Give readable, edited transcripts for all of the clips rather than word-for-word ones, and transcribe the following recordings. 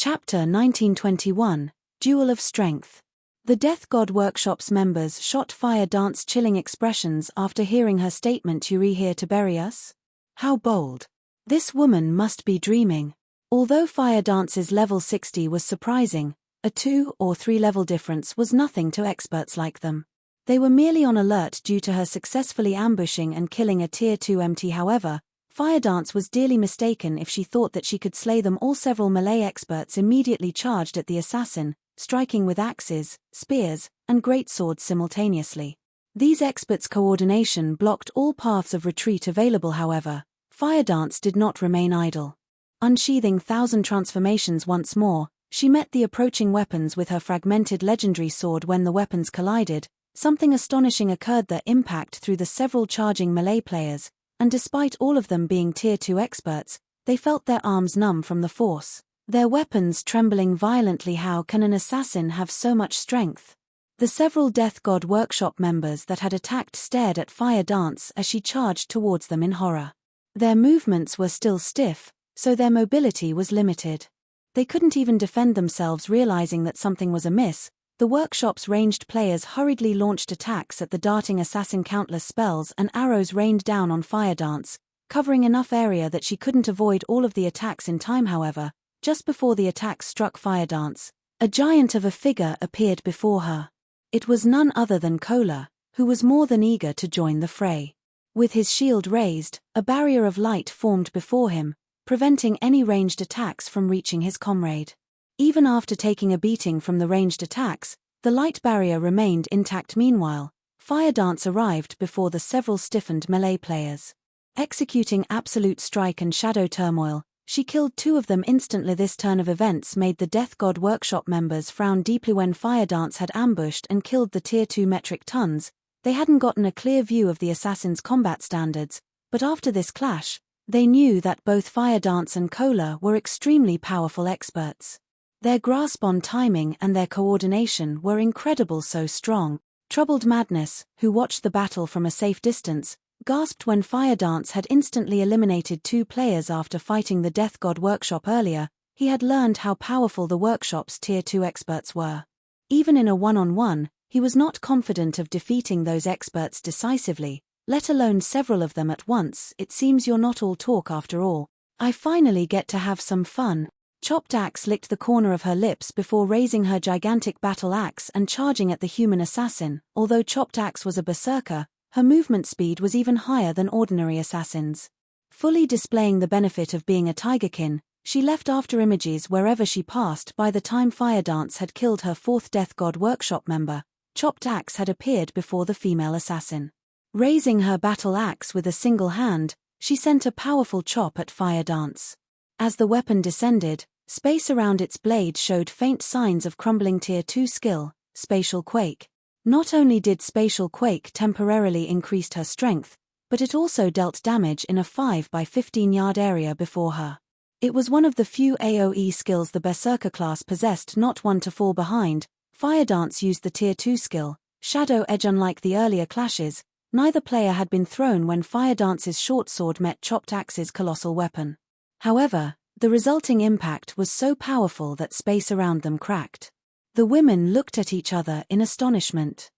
Chapter 1921, Duel of Strength. The Death God Workshop's members shot Fire Dance chilling expressions after hearing her statement, "You're here to bury us?" How bold. This woman must be dreaming. Although Fire Dance's level 60 was surprising, a 2 or 3 level difference was nothing to experts like them. They were merely on alert due to her successfully ambushing and killing a Tier 2 MT. However, Fire Dance was dearly mistaken if she thought that she could slay them all. Several melee experts immediately charged at the assassin, striking with axes, spears, and greatswords simultaneously. These experts' coordination blocked all paths of retreat available. However, Fire Dance did not remain idle. Unsheathing 1,000 transformations once more, she met the approaching weapons with her fragmented legendary sword. When the weapons collided, something astonishing occurred. The impact through the several charging melee players, and despite all of them being Tier 2 experts, they felt their arms numb from the force, their weapons trembling violently. How can an assassin have so much strength? The several Death God Workshop members that had attacked stared at Fire Dance as she charged towards them in horror. Their movements were still stiff, so their mobility was limited. They couldn't even defend themselves. Realizing that something was amiss, the workshop's ranged players hurriedly launched attacks at the darting assassin. Countless spells and arrows rained down on Fire Dance, covering enough area that she couldn't avoid all of the attacks in time. However, just before the attacks struck Fire Dance, a giant of a figure appeared before her. It was none other than Kola, who was more than eager to join the fray. With his shield raised, a barrier of light formed before him, preventing any ranged attacks from reaching his comrade. Even after taking a beating from the ranged attacks, the light barrier remained intact. Meanwhile, Fire Dance arrived before the several stiffened melee players. Executing Absolute Strike and Shadow Turmoil, she killed 2 of them instantly. This turn of events made the Death God Workshop members frown deeply. When Fire Dance had ambushed and killed the Tier 2 metric tons, they hadn't gotten a clear view of the assassin's combat standards, but after this clash, they knew that both Fire Dance and Kola were extremely powerful experts. Their grasp on timing and their coordination were incredible. So strong. Troubled Madness, who watched the battle from a safe distance, gasped when Fire Dance had instantly eliminated 2 players after fighting the Death God Workshop earlier. He had learned how powerful the workshop's Tier 2 experts were. Even in a one-on-one, he was not confident of defeating those experts decisively, let alone several of them at once. "It seems you're not all talk after all. I finally get to have some fun." Chopped Axe licked the corner of her lips before raising her gigantic battle axe and charging at the human assassin. Although Chopped Axe was a berserker, her movement speed was even higher than ordinary assassins. Fully displaying the benefit of being a Tigerkin, she left after images wherever she passed. By the time Fire Dance had killed her 4th Death God Workshop member, Chopped Axe had appeared before the female assassin. Raising her battle axe with a single hand, she sent a powerful chop at Fire Dance. As the weapon descended, space around its blade showed faint signs of crumbling. Tier 2 skill, Spatial Quake. Not only did Spatial Quake temporarily increase her strength, but it also dealt damage in a 5 by 15 yard area before her. It was one of the few AoE skills the Berserker class possessed not one to fall behind. Fire Dance used the Tier 2 skill, Shadow Edge. Unlike the earlier clashes, neither player had been thrown when Fire Dance's short sword met Chopped Axe's colossal weapon. However, the resulting impact was so powerful that space around them cracked. The women looked at each other in astonishment.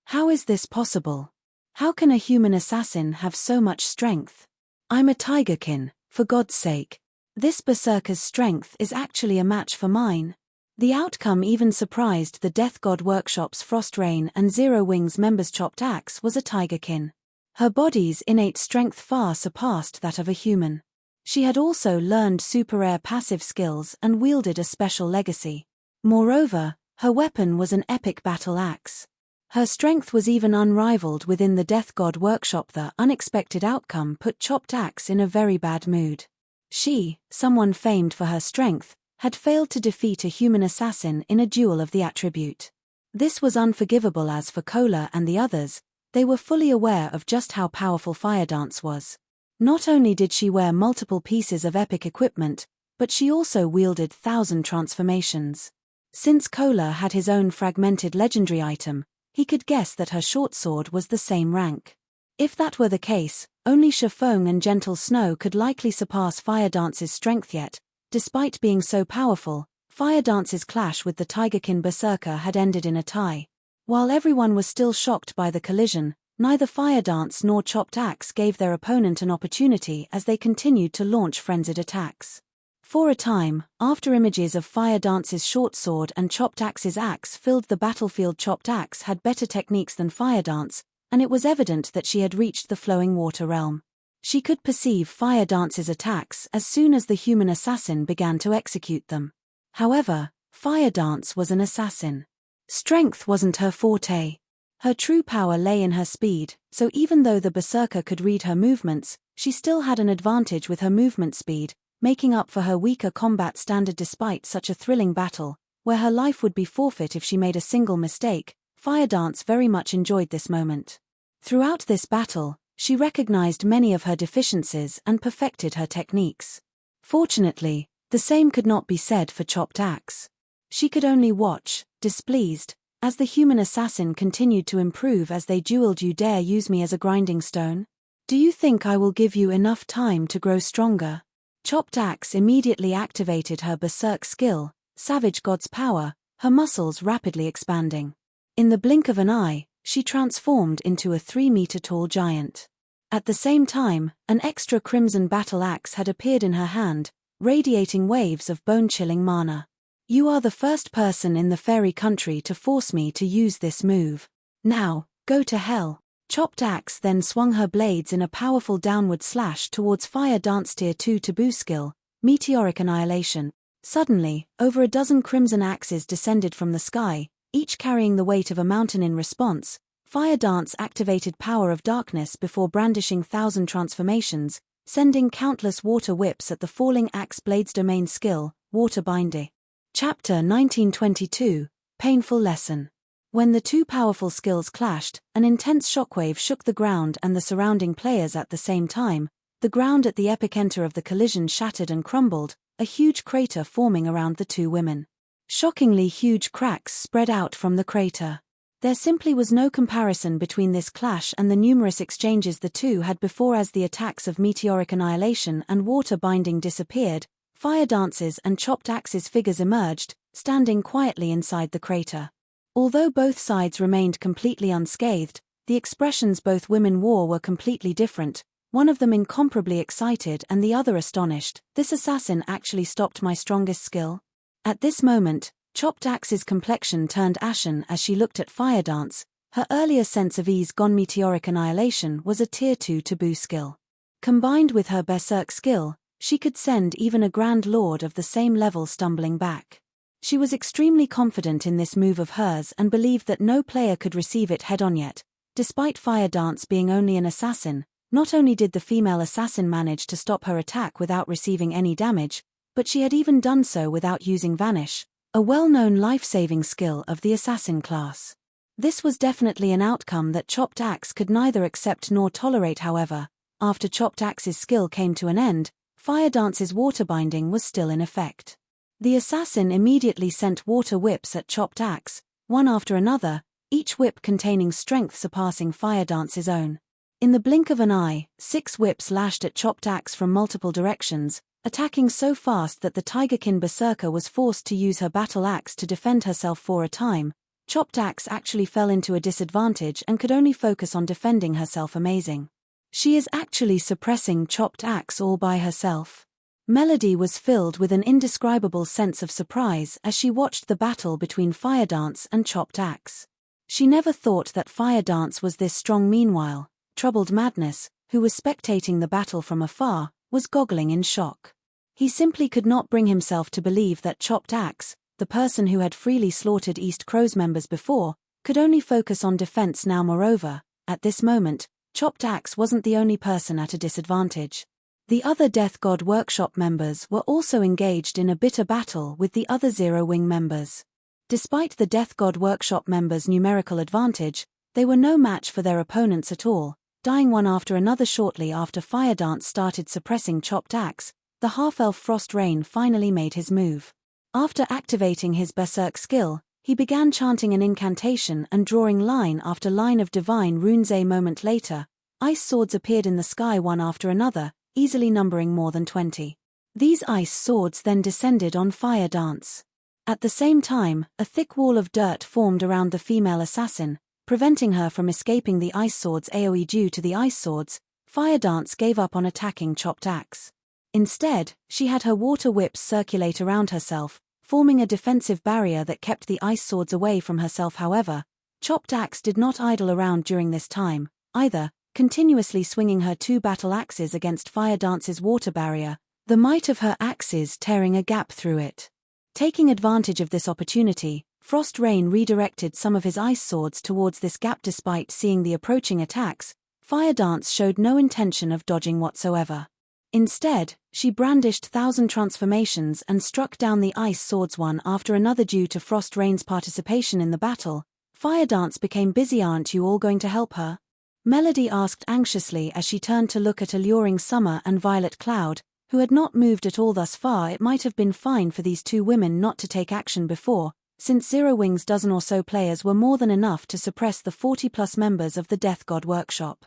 How is this possible? How can a human assassin have so much strength? I'm a Tigerkin, for God's sake. This berserker's strength is actually a match for mine. The outcome even surprised the Death God Workshop's Frost Rain and Zero Wings members. Chopped Axe was a Tigerkin. Her body's innate strength far surpassed that of a human. She had also learned super rare passive skills and wielded a special legacy. Moreover, her weapon was an epic battle axe. Her strength was even unrivaled within the Death God Workshop. The unexpected outcome put Chopped Axe in a very bad mood. She, someone famed for her strength, had failed to defeat a human assassin in a duel of the attribute. This was unforgivable. As for Kola and the others, they were fully aware of just how powerful Fire Dance was. Not only did she wear multiple pieces of epic equipment, but she also wielded 1,000 transformations. Since Kola had his own fragmented legendary item, he could guess that her short sword was the same rank. If that were the case, only Feng and Gentle Snow could likely surpass Fire Dance's strength. Yet, despite being so powerful, Fire Dance's clash with the Tigerkin Berserker had ended in a tie. While everyone was still shocked by the collision, neither Fire Dance nor Chopped Axe gave their opponent an opportunity as they continued to launch frenzied attacks. For a time, after images of Fire Dance's short sword and Chopped Axe's axe filled the battlefield, Chopped Axe had better techniques than Fire Dance, and it was evident that she had reached the flowing water realm. She could perceive Fire Dance's attacks as soon as the human assassin began to execute them. However, Fire Dance was an assassin. Strength wasn't her forte. Her true power lay in her speed, so even though the Berserker could read her movements, she still had an advantage with her movement speed, making up for her weaker combat standard. Despite such a thrilling battle, where her life would be forfeit if she made a single mistake, Fire Dance very much enjoyed this moment. Throughout this battle, she recognized many of her deficiencies and perfected her techniques. Fortunately, the same could not be said for Chopped Axe. She could only watch, displeased, as the human assassin continued to improve as they dueled. You dare use me as a grinding stone? Do you think I will give you enough time to grow stronger? Chopped Axe immediately activated her Berserk skill, Savage God's Power, her muscles rapidly expanding. In the blink of an eye, she transformed into a 3-meter-tall giant. At the same time, an extra crimson battle axe had appeared in her hand, radiating waves of bone-chilling mana. You are the first person in the fairy country to force me to use this move. Now, go to hell. Chopped Axe then swung her blades in a powerful downward slash towards Fire Dance Tier 2 taboo skill, Meteoric Annihilation. Suddenly, over a dozen crimson axes descended from the sky, each carrying the weight of a mountain. In response, Fire Dance activated Power of Darkness before brandishing 1,000 transformations, sending countless water whips at the falling axe blades. Domain skill, Water Binding. Chapter 1922, Painful Lesson. When the two powerful skills clashed, an intense shockwave shook the ground and the surrounding players at the same time. The ground at the epicenter of the collision shattered and crumbled, a huge crater forming around the two women. Shockingly huge cracks spread out from the crater. There simply was no comparison between this clash and the numerous exchanges the two had before. As the attacks of Meteoric Annihilation and Water Binding disappeared, Fire Dance's and Chopped Axe's figures emerged, standing quietly inside the crater. Although both sides remained completely unscathed, the expressions both women wore were completely different, one of them incomparably excited and the other astonished. This assassin actually stopped my strongest skill? At this moment, Chopped Axe's complexion turned ashen as she looked at Fire Dance, her earlier sense of ease gone. Meteoric Annihilation was a Tier 2 taboo skill. Combined with her Berserk skill, she could send even a Grand Lord of the same level stumbling back. She was extremely confident in this move of hers and believed that no player could receive it head-on yet. Despite Fire Dance being only an assassin, not only did the female assassin manage to stop her attack without receiving any damage, but she had even done so without using Vanish, a well-known life-saving skill of the assassin class. This was definitely an outcome that Chopped Axe could neither accept nor tolerate. However, after Chopped Axe's skill came to an end, Fire Dance's Water Binding was still in effect. The assassin immediately sent water whips at Chopped Axe, one after another, each whip containing strength surpassing Fire Dance's own. In the blink of an eye, 6 whips lashed at Chopped Axe from multiple directions, attacking so fast that the Tigerkin Berserker was forced to use her battle axe to defend herself. For a time, Chopped Axe actually fell into a disadvantage and could only focus on defending herself. Amazing. She is actually suppressing Chopped Axe all by herself. Melody was filled with an indescribable sense of surprise as she watched the battle between Fire Dance and Chopped Axe. She never thought that Fire Dance was this strong. Meanwhile, Troubled Madness, who was spectating the battle from afar, was goggling in shock. He simply could not bring himself to believe that Chopped Axe, the person who had freely slaughtered East Crow's members before, could only focus on defense now. Moreover, at this moment, Chopped Axe wasn't the only person at a disadvantage. The other Death God Workshop members were also engaged in a bitter battle with the other Zero Wing members. Despite the Death God Workshop members' numerical advantage, they were no match for their opponents at all, dying one after another. Shortly after Fire Dance started suppressing Chopped Axe, the half-elf Frost Rain finally made his move. After activating his Berserk skill, he began chanting an incantation and drawing line after line of divine runes. A moment later, ice swords appeared in the sky one after another, easily numbering more than 20. These ice swords then descended on Fire Dance. At the same time, a thick wall of dirt formed around the female assassin, preventing her from escaping the Ice Sword's AoE. Due to the Ice Swords, Fire Dance gave up on attacking Chopped Axe. Instead, she had her water whips circulate around herself, forming a defensive barrier that kept the Ice Swords away from herself. However, Chopped Axe did not idle around during this time, either, continuously swinging her two battle axes against Fire Dance's water barrier, the might of her axes tearing a gap through it. Taking advantage of this opportunity, Frost Rain redirected some of his Ice Swords towards this gap. Despite seeing the approaching attacks, Fire Dance showed no intention of dodging whatsoever. Instead, she brandished 1,000 transformations and struck down the Ice Swords one after another. Due to Frost Rain's participation in the battle, Fire Dance became busy. Aren't you all going to help her? Melody asked anxiously as she turned to look at Alluring Summer and Violet Cloud, who had not moved at all thus far. It might have been fine for these two women not to take action before, since Zero Wing's dozen or so players were more than enough to suppress the 40+ members of the Death God Workshop.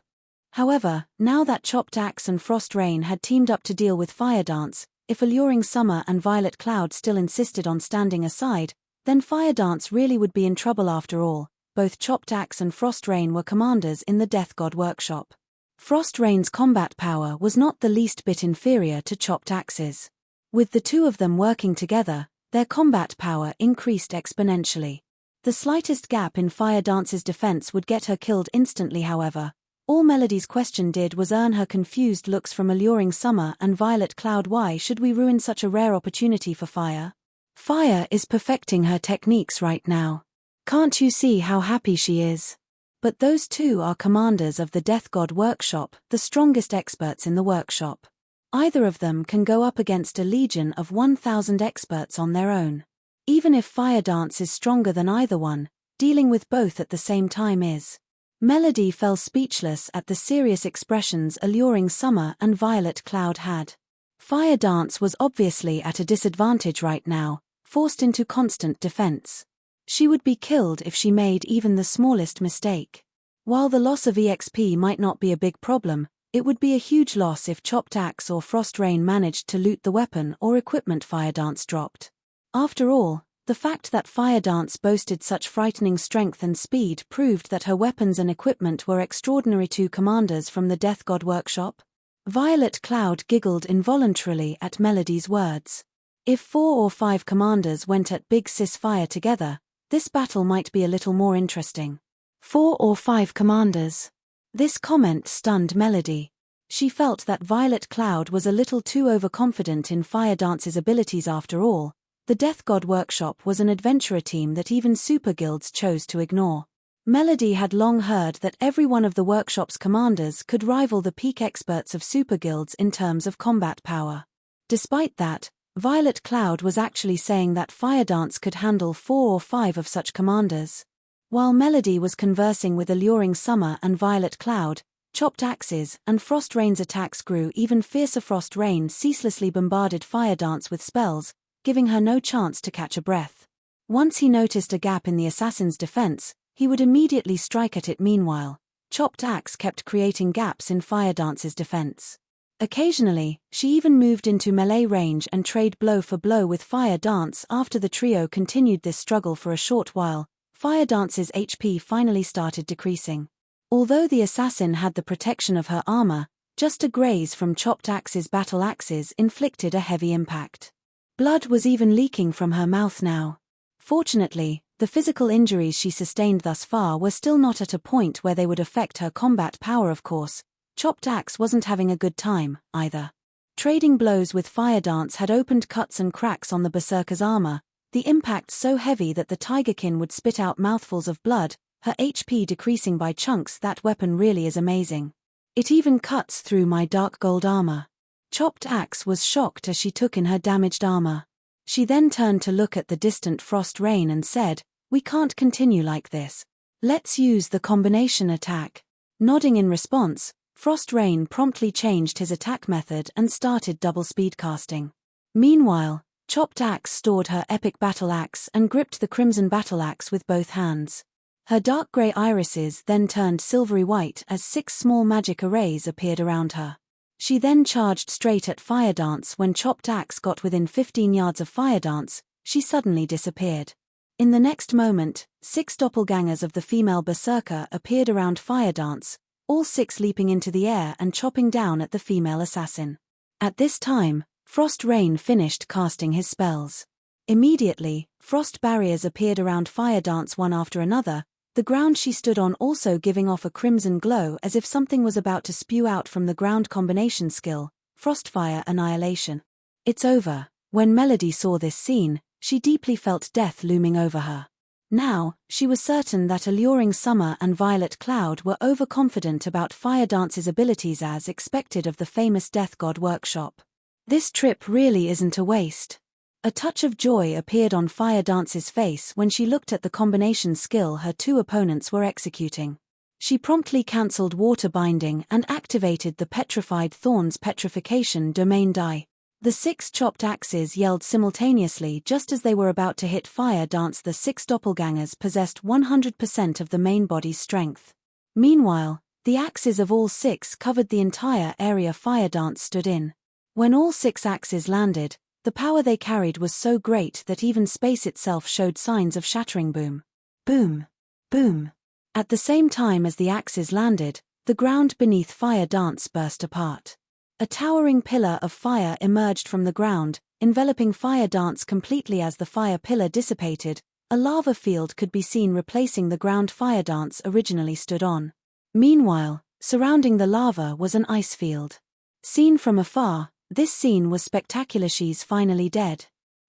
However, now that Chopped Axe and Frost Rain had teamed up to deal with Fire Dance, if Alluring Summer and Violet Cloud still insisted on standing aside, then Fire Dance really would be in trouble. After all, both Chopped Axe and Frost Rain were commanders in the Death God Workshop. Frost Rain's combat power was not the least bit inferior to Chopped Axe's. With the two of them working together, their combat power increased exponentially. The slightest gap in Fire Dance's defense would get her killed instantly. However, all Melody's question did was earn her confused looks from Alluring Summer and Violet Cloud. Why should we ruin such a rare opportunity for Fire? Fire is perfecting her techniques right now. Can't you see how happy she is? But those two are commanders of the Death God Workshop, the strongest experts in the workshop. Either of them can go up against a legion of 1,000 experts on their own. Even if Fire Dance is stronger than either one, dealing with both at the same time is. Melody fell speechless at the serious expressions Alluring Summer and Violet Cloud had. Fire Dance was obviously at a disadvantage right now, forced into constant defense. She would be killed if she made even the smallest mistake. While the loss of EXP might not be a big problem, it would be a huge loss if Chopped Axe or Frost Rain managed to loot the weapon or equipment Fire Dance dropped. After all, the fact that Fire Dance boasted such frightening strength and speed proved that her weapons and equipment were extraordinary. Two commanders from the Death God Workshop? Violet Cloud giggled involuntarily at Melody's words. If 4 or 5 commanders went at Big Sis Fire together, this battle might be a little more interesting. 4 or 5 commanders. This comment stunned Melody. She felt that Violet Cloud was a little too overconfident in Fire Dance's abilities. After all, the Death God Workshop was an adventurer team that even super guilds chose to ignore. Melody had long heard that every one of the workshop's commanders could rival the peak experts of super guilds in terms of combat power. Despite that, Violet Cloud was actually saying that Fire Dance could handle 4 or 5 of such commanders. While Melody was conversing with Alluring Summer and Violet Cloud, Chopped Axes and Frost Rain's attacks grew even fiercer. Frost Rain ceaselessly bombarded Fire Dance with spells, giving her no chance to catch a breath. Once he noticed a gap in the assassin's defense, he would immediately strike at it. Meanwhile, Chopped Axe kept creating gaps in Fire Dance's defense. Occasionally, she even moved into melee range and trade blow for blow with Fire Dance. After the trio continued this struggle for a short while, Fire Dance's HP finally started decreasing. Although the assassin had the protection of her armor, just a graze from Chopped Axe's battle axes inflicted a heavy impact. Blood was even leaking from her mouth now. Fortunately, the physical injuries she sustained thus far were still not at a point where they would affect her combat power. Of course, Chopped Axe wasn't having a good time, either. Trading blows with Fire Dance had opened cuts and cracks on the Berserker's armor, the impact so heavy that the Tigerkin would spit out mouthfuls of blood, her HP decreasing by chunks. That weapon really is amazing. It even cuts through my dark gold armor. Chopped Axe was shocked as she took in her damaged armor. She then turned to look at the distant Frost Rain and said, "We can't continue like this. Let's use the combination attack." Nodding in response, Frost Rain promptly changed his attack method and started double speed casting. Meanwhile, Chopped Axe stored her epic battle axe and gripped the crimson battle axe with both hands. Her dark grey irises then turned silvery white as 6 small magic arrays appeared around her. She then charged straight at Fire Dance. When Chopped Axe got within 15 yards of Fire Dance, she suddenly disappeared. In the next moment, 6 doppelgangers of the female berserker appeared around Fire Dance, all 6 leaping into the air and chopping down at the female assassin. At this time, Frost Rain finished casting his spells. Immediately, frost barriers appeared around Fire Dance one after another, the ground she stood on also giving off a crimson glow as if something was about to spew out from the ground combination skill, Frostfire Annihilation. It's over. When Melody saw this scene, she deeply felt death looming over her. Now, she was certain that Alluring Summer and Violet Cloud were overconfident about Fire Dance's abilities as expected of the famous Death God workshop. This trip really isn't a waste. A touch of joy appeared on Fire Dance's face when she looked at the combination skill her 2 opponents were executing. She promptly cancelled Water Binding and activated the Petrified Thorns Petrification Domain die. The 6 chopped axes yelled simultaneously just as they were about to hit Fire Dance. The 6 doppelgangers possessed 100% of the main body's strength. Meanwhile, the axes of all 6 covered the entire area Fire Dance stood in. When all 6 axes landed, the power they carried was so great that even space itself showed signs of shattering. Boom. Boom. Boom. At the same time as the axes landed, the ground beneath Fire Dance burst apart. A towering pillar of fire emerged from the ground, enveloping Fire Dance completely. As the fire pillar dissipated, a lava field could be seen replacing the ground Fire Dance originally stood on. Meanwhile, surrounding the lava was an ice field. Seen from afar, this scene was spectacular. She's finally dead.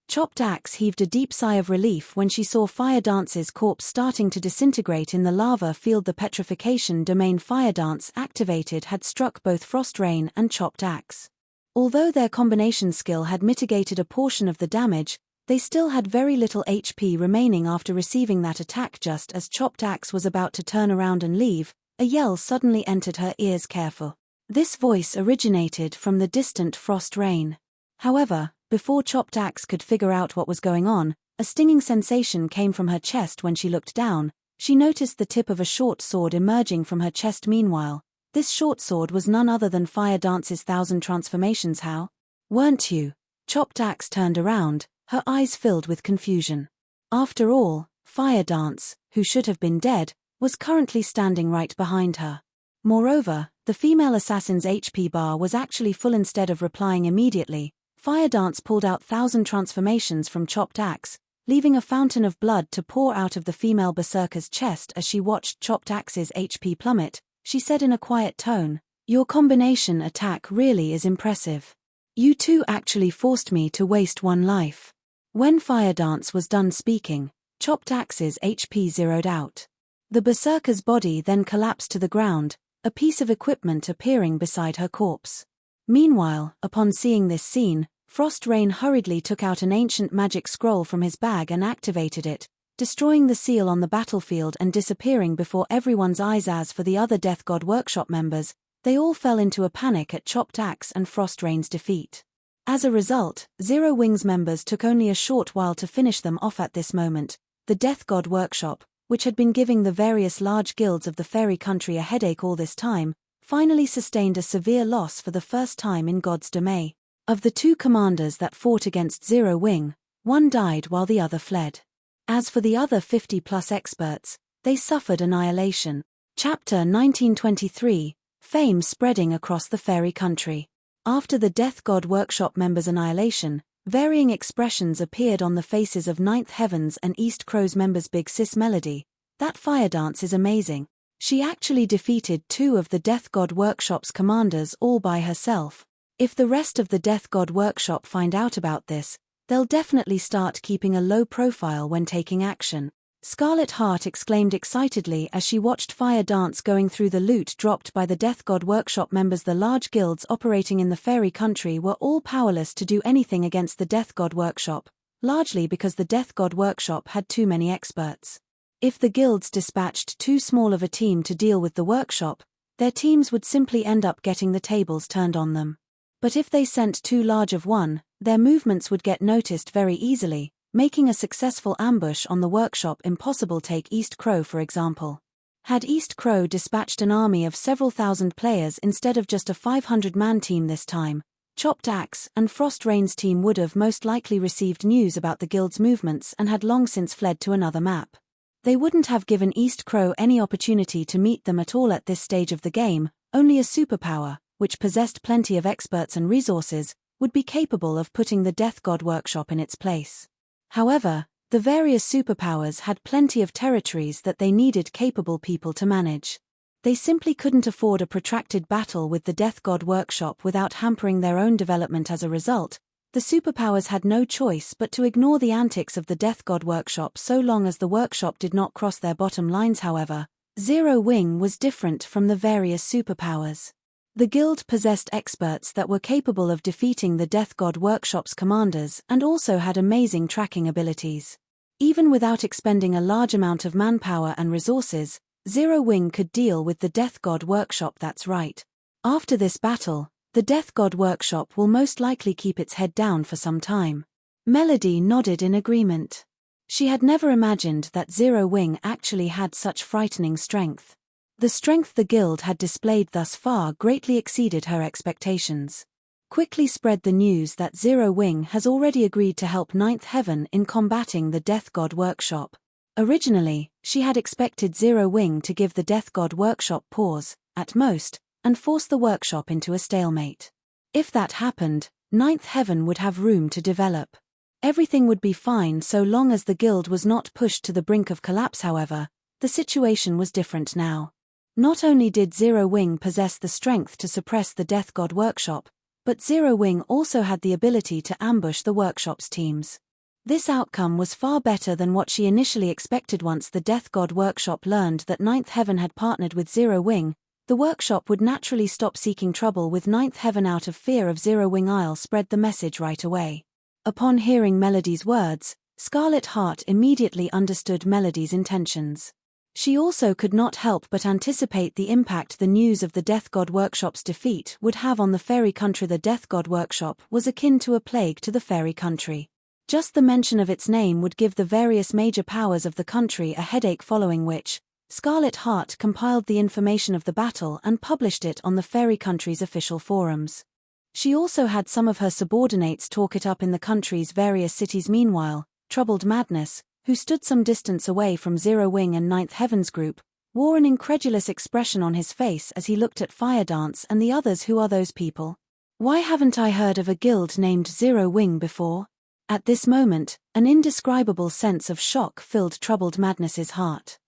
Chopped Axe heaved a deep sigh of relief when she saw Fire Dance's corpse starting to disintegrate in the lava field. The petrification domain Fire Dance activated had struck both Frost Rain and Chopped Axe. Although their combination skill had mitigated a portion of the damage, they still had very little HP remaining after receiving that attack. Just as Chopped Axe was about to turn around and leave, a yell suddenly entered her ears. Careful. This voice originated from the distant Frost Rain. However, before Chopped Axe could figure out what was going on, a stinging sensation came from her chest. When she looked down, she noticed the tip of a short sword emerging from her chest. Meanwhile, this short sword was none other than Fire Dance's 1,000 transformations. How? Weren't you? Chopped Axe turned around, her eyes filled with confusion. After all, Fire Dance, who should have been dead, was currently standing right behind her. Moreover, the female assassin's HP bar was actually full. Instead of replying immediately, Fire Dance pulled out 1,000 transformations from Chopped Axe, leaving a fountain of blood to pour out of the female berserker's chest. As she watched Chopped Axe's HP plummet, she said in a quiet tone, "Your combination attack really is impressive. You 2 actually forced me to waste 1 life." When Fire Dance was done speaking, Chopped Axe's HP zeroed out. The berserker's body then collapsed to the ground, a piece of equipment appearing beside her corpse. Meanwhile, upon seeing this scene, Frost Rain hurriedly took out an ancient magic scroll from his bag and activated it, destroying the seal on the battlefield and disappearing before everyone's eyes. As for the other Death God Workshop members, they all fell into a panic at Chopped Axe and Frost Rain's defeat. As a result, Zero Wings members took only a short while to finish them off. At this moment, the Death God Workshop, which had been giving the various large guilds of the fairy country a headache all this time, finally sustained a severe loss for the first time in God's domain. Of the 2 commanders that fought against Zero Wing, 1 died while the other fled. As for the other 50+ experts, they suffered annihilation. Chapter 1923, Fame spreading across the fairy country. After the Death God Workshop members' annihilation, varying expressions appeared on the faces of Ninth Heavens and East Crow's members. Big Sis Melody, that Fire Dance is amazing. She actually defeated 2 of the Death God Workshop's commanders all by herself. If the rest of the Death God Workshop find out about this, they'll definitely start keeping a low profile when taking action. Scarlet Heart exclaimed excitedly as she watched Fire Dance going through the loot dropped by the Death God Workshop members. The large guilds operating in the fairy country were all powerless to do anything against the Death God Workshop, largely because the Death God Workshop had too many experts. If the guilds dispatched too small of a team to deal with the workshop, their teams would simply end up getting the tables turned on them. But if they sent too large of one, their movements would get noticed very easily, making a successful ambush on the workshop impossible. Take East Crow for example. Had East Crow dispatched an army of several thousand players instead of just a 500-man team this time, Chopped Axe and Frost Rain's team would have most likely received news about the guild's movements and had long since fled to another map. They wouldn't have given East Crow any opportunity to meet them at all at this stage of the game. Only a superpower, which possessed plenty of experts and resources, would be capable of putting the Death God Workshop in its place. However, the various superpowers had plenty of territories that they needed capable people to manage. They simply couldn't afford a protracted battle with the Death God Workshop without hampering their own development. As a result, the superpowers had no choice but to ignore the antics of the Death God Workshop so long as the workshop did not cross their bottom lines. However, Zero Wing was different from the various superpowers. The guild possessed experts that were capable of defeating the Death God Workshop's commanders and also had amazing tracking abilities. Even without expending a large amount of manpower and resources, Zero Wing could deal with the Death God Workshop. That's right. After this battle, the Death God Workshop will most likely keep its head down for some time. Melody nodded in agreement. She had never imagined that Zero Wing actually had such frightening strength. The strength the guild had displayed thus far greatly exceeded her expectations. Quickly spread the news that Zero Wing has already agreed to help Ninth Heaven in combating the Death God Workshop. Originally, she had expected Zero Wing to give the Death God Workshop pause, at most, and force the workshop into a stalemate. If that happened, Ninth Heaven would have room to develop. Everything would be fine so long as the guild was not pushed to the brink of collapse. However, the situation was different now. Not only did Zero Wing possess the strength to suppress the Death God Workshop, but Zero Wing also had the ability to ambush the workshop's teams. This outcome was far better than what she initially expected. Once the Death God Workshop learned that Ninth Heaven had partnered with Zero Wing, the workshop would naturally stop seeking trouble with Ninth Heaven out of fear of Zero Wing. I'll spread the message right away. Upon hearing Melody's words, Scarlet Heart immediately understood Melody's intentions. She also could not help but anticipate the impact the news of the Death God Workshop's defeat would have on the fairy country. The Death God Workshop was akin to a plague to the fairy country. Just the mention of its name would give the various major powers of the country a headache, following which, Scarlet Heart compiled the information of the battle and published it on the fairy country's official forums. She also had some of her subordinates talk it up in the country's various cities. Meanwhile, Troubled Madness, who stood some distance away from Zero Wing and Ninth Heaven's group, wore an incredulous expression on his face as he looked at Fire Dance and the others. Who are those people? Why haven't I heard of a guild named Zero Wing before? At this moment, an indescribable sense of shock filled Troubled Madness's heart.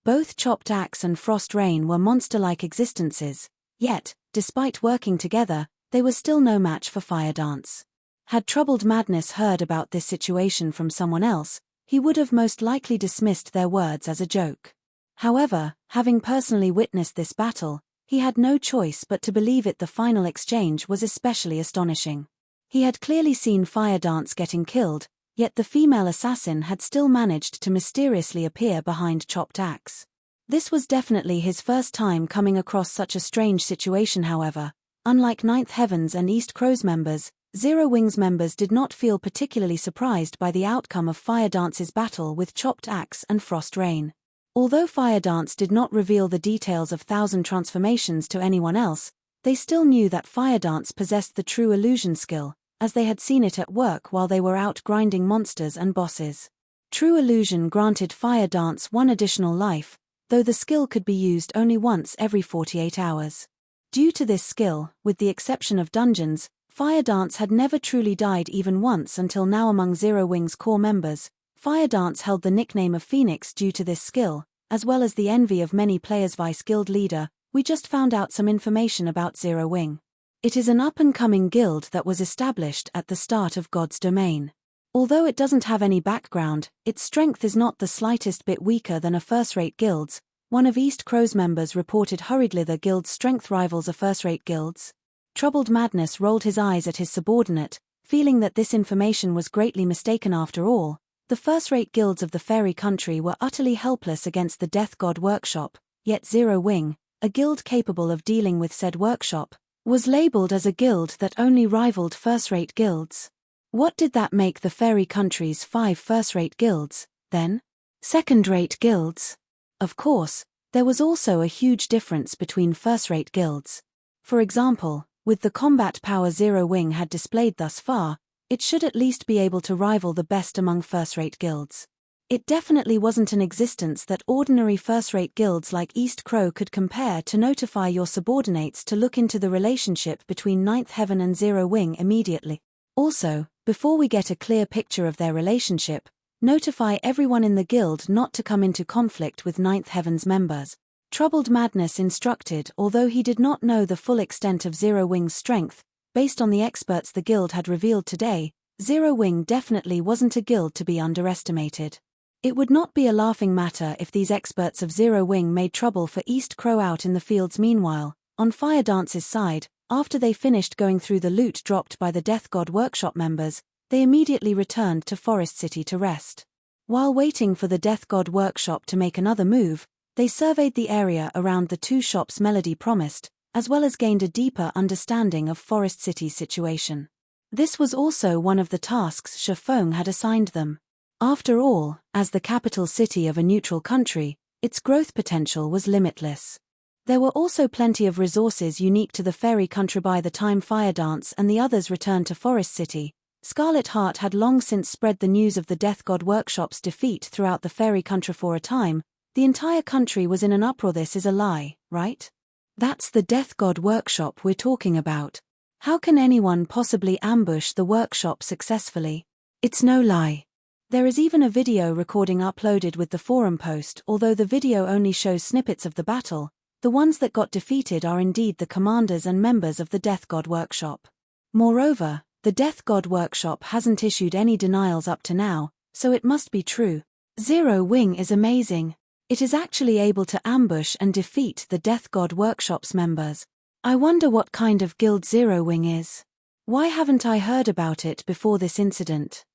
Both Chopped Axe and Frost Rain were monster-like existences, yet, despite working together, they were still no match for Fire Dance. Had Troubled Madness heard about this situation from someone else, he would have most likely dismissed their words as a joke. However, having personally witnessed this battle, he had no choice but to believe it. The final exchange was especially astonishing. He had clearly seen Fire Dance getting killed, yet the female assassin had still managed to mysteriously appear behind Chopped Axe. This was definitely his first time coming across such a strange situation. However, unlike Ninth Heaven's and East Crow's members, Zero Wing's members did not feel particularly surprised by the outcome of Fire Dance's battle with Chopped Axe and Frost Rain. Although Fire Dance did not reveal the details of Thousand Transformations to anyone else, they still knew that Fire Dance possessed the true illusion skill, as they had seen it at work while they were out grinding monsters and bosses. True illusion granted Fire Dance one additional life, though the skill could be used only once every 48 hours. Due to this skill, with the exception of dungeons, Fire Dance had never truly died even once until now. Among Zero Wing's core members, Fire Dance held the nickname of Phoenix due to this skill, as well as the envy of many players. Vice Guild Leader, we just found out some information about Zero Wing. It is an up-and-coming guild that was established at the start of God's domain. Although it doesn't have any background, its strength is not the slightest bit weaker than a first-rate guild's. One of East Crow's members reported hurriedly. The guild's strength rivals a first-rate guild's. Troubled Madness rolled his eyes at his subordinate, feeling that this information was greatly mistaken. After all, the first-rate guilds of the fairy country were utterly helpless against the Death God Workshop, yet Zero Wing, a guild capable of dealing with said workshop, was labeled as a guild that only rivaled first-rate guilds. What did that make the fairy country's 5 first-rate guilds, then? Second-rate guilds? Of course, there was also a huge difference between first-rate guilds. For example, With the combat power Zero Wing had displayed thus far, it should at least be able to rival the best among first-rate guilds. It definitely wasn't an existence that ordinary first-rate guilds like East Crow could compare to. Notify your subordinates to look into the relationship between Ninth Heaven and Zero Wing immediately. Also, before we get a clear picture of their relationship, notify everyone in the guild not to come into conflict with Ninth Heaven's members. Troubled Madness instructed. Although he did not know the full extent of Zero Wing's strength, based on the experts the guild had revealed today, Zero Wing definitely wasn't a guild to be underestimated. It would not be a laughing matter if these experts of Zero Wing made trouble for East Crow out in the fields. Meanwhile, on Fire Dance's side, after they finished going through the loot dropped by the Death God Workshop members, they immediately returned to Forest City to rest. While waiting for the Death God Workshop to make another move, they surveyed the area around the two shops Melody promised, as well as gained a deeper understanding of Forest City's situation. This was also one of the tasks Feng had assigned them. After all, as the capital city of a neutral country, its growth potential was limitless. There were also plenty of resources unique to the fairy country. By the time Fire Dance and the others returned to Forest City, Scarlet Heart had long since spread the news of the Death God Workshop's defeat throughout the fairy country. For a time, the entire country was in an uproar. This is a lie, right? That's the Death God Workshop we're talking about. How can anyone possibly ambush the workshop successfully? It's no lie. There is even a video recording uploaded with the forum post. Although the video only shows snippets of the battle, the ones that got defeated are indeed the commanders and members of the Death God Workshop. Moreover, the Death God Workshop hasn't issued any denials up to now, so it must be true. Zero Wing is amazing. It is actually able to ambush and defeat the Death God Workshop's members. I wonder what kind of guild Zero Wing is. Why haven't I heard about it before this incident?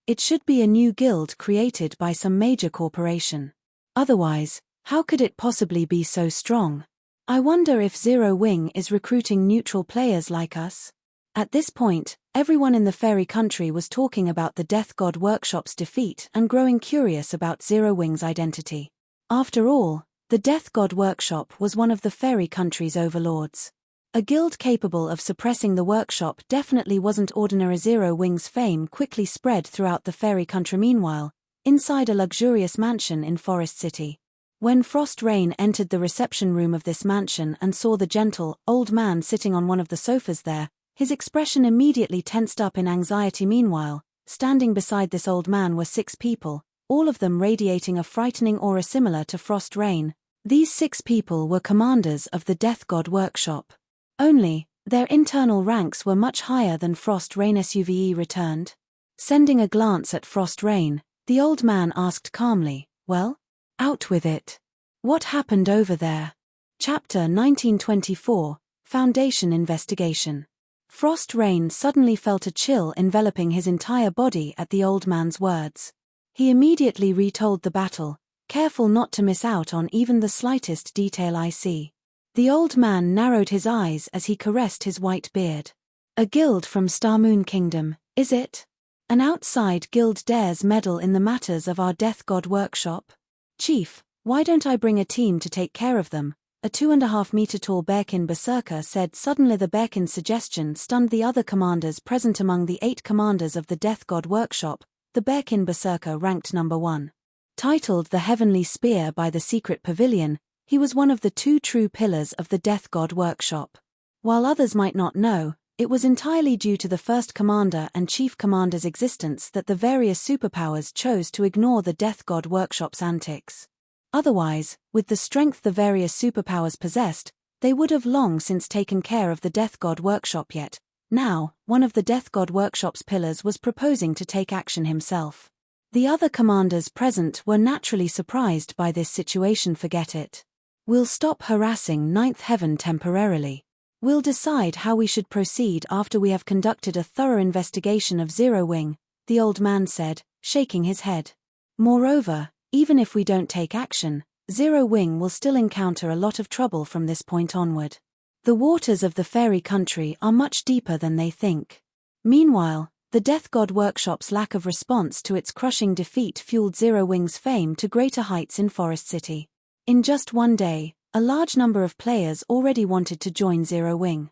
It should be a new guild created by some major corporation. Otherwise, how could it possibly be so strong? I wonder if Zero Wing is recruiting neutral players like us. At this point, everyone in the fairy country was talking about the Death God Workshop's defeat and growing curious about Zero Wing's identity. After all, the Death God Workshop was one of the fairy country's overlords. A guild capable of suppressing the workshop definitely wasn't ordinary. Zero Wing's fame quickly spread throughout the fairy country. Meanwhile, inside a luxurious mansion in Forest City. When Frost Rain entered the reception room of this mansion and saw the gentle, old man sitting on one of the sofas there, his expression immediately tensed up in anxiety. Meanwhile, standing beside this old man were 6 people, all of them radiating a frightening aura similar to Frost Rain. These 6 people were commanders of the Death God Workshop. Only, their internal ranks were much higher than Frost Rain. SUVE returned. Sending a glance at Frost Rain, the old man asked calmly, "Well? Out with it. What happened over there?" Chapter 1924, Foundation Investigation. Frost Rain suddenly felt a chill enveloping his entire body at the old man's words. He immediately retold the battle, careful not to miss out on even the slightest detail. "I see." The old man narrowed his eyes as he caressed his white beard. "A guild from Star Moon Kingdom, is it? An outside guild dares meddle in the matters of our Death God Workshop? Chief, why don't I bring a team to take care of them?" a 2.5-meter tall Bearkin berserker said. Suddenly the Bearkin's suggestion stunned the other commanders present. Among the 8 commanders of the Death God Workshop, the Bearkin berserker ranked number 1. Titled the Heavenly Spear by the Secret Pavilion, he was one of the 2 true pillars of the Death God Workshop. While others might not know, it was entirely due to the first commander and chief commander's existence that the various superpowers chose to ignore the Death God Workshop's antics. Otherwise, with the strength the various superpowers possessed, they would have long since taken care of the Death God Workshop. Yet, now, one of the Death God Workshop's pillars was proposing to take action himself. The other commanders present were naturally surprised by this situation. "Forget it. We'll stop harassing Ninth Heaven temporarily. We'll decide how we should proceed after we have conducted a thorough investigation of Zero Wing," the old man said, shaking his head. "Moreover, even if we don't take action, Zero Wing will still encounter a lot of trouble from this point onward. The waters of the fairy country are much deeper than they think." Meanwhile, the Death God Workshop's lack of response to its crushing defeat fueled Zero Wing's fame to greater heights in Forest City. In just one day, a large number of players already wanted to join Zero Wing.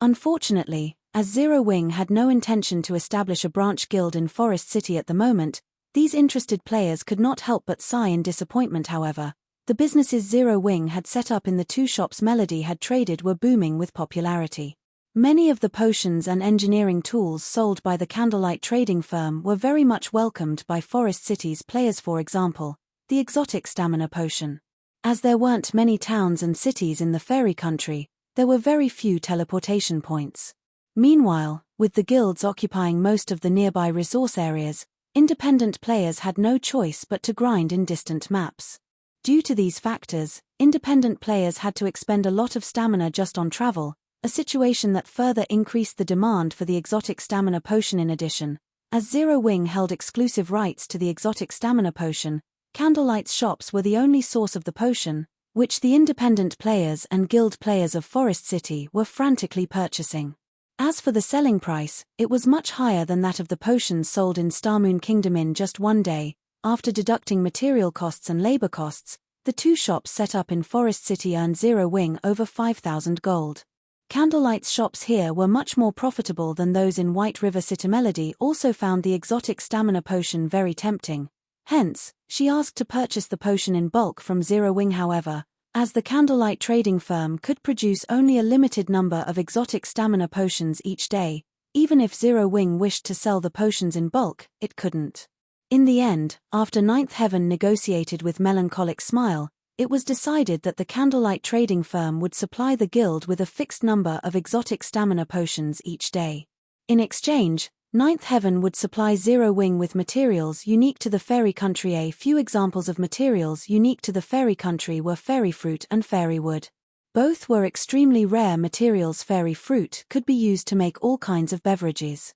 Unfortunately, as Zero Wing had no intention to establish a branch guild in Forest City at the moment, these interested players could not help but sigh in disappointment. However, the businesses Zero Wing had set up in the two shops Melody had traded were booming with popularity. Many of the potions and engineering tools sold by the Candlelight trading firm were very much welcomed by Forest City's players. For example, the exotic stamina potion. As there weren't many towns and cities in the fairy country, there were very few teleportation points. Meanwhile, with the guilds occupying most of the nearby resource areas, independent players had no choice but to grind in distant maps. Due to these factors, independent players had to expend a lot of stamina just on travel, a situation that further increased the demand for the exotic stamina potion. In addition, as Zero Wing held exclusive rights to the exotic stamina potion, Candlelight's shops were the only source of the potion, which the independent players and guild players of Forest City were frantically purchasing. As for the selling price, it was much higher than that of the potions sold in Starmoon Kingdom. In just one day, after deducting material costs and labor costs, the two shops set up in Forest City earned Zero Wing over 5,000 gold. Candlelight's shops here were much more profitable than those in White River City. Melody also found the exotic stamina potion very tempting. Hence, she asked to purchase the potion in bulk from Zero Wing. However, as the Candlelight trading firm could produce only a limited number of exotic stamina potions each day, even if Zero Wing wished to sell the potions in bulk, it couldn't. In the end, after Ninth Heaven negotiated with melancholic smile, it was decided that the Candlelight trading firm would supply the guild with a fixed number of exotic stamina potions each day. In exchange, Ninth Heaven would supply Zero Wing with materials unique to the fairy country. A few examples of materials unique to the fairy country were fairy fruit and fairy wood. Both were extremely rare materials. Fairy fruit could be used to make all kinds of beverages.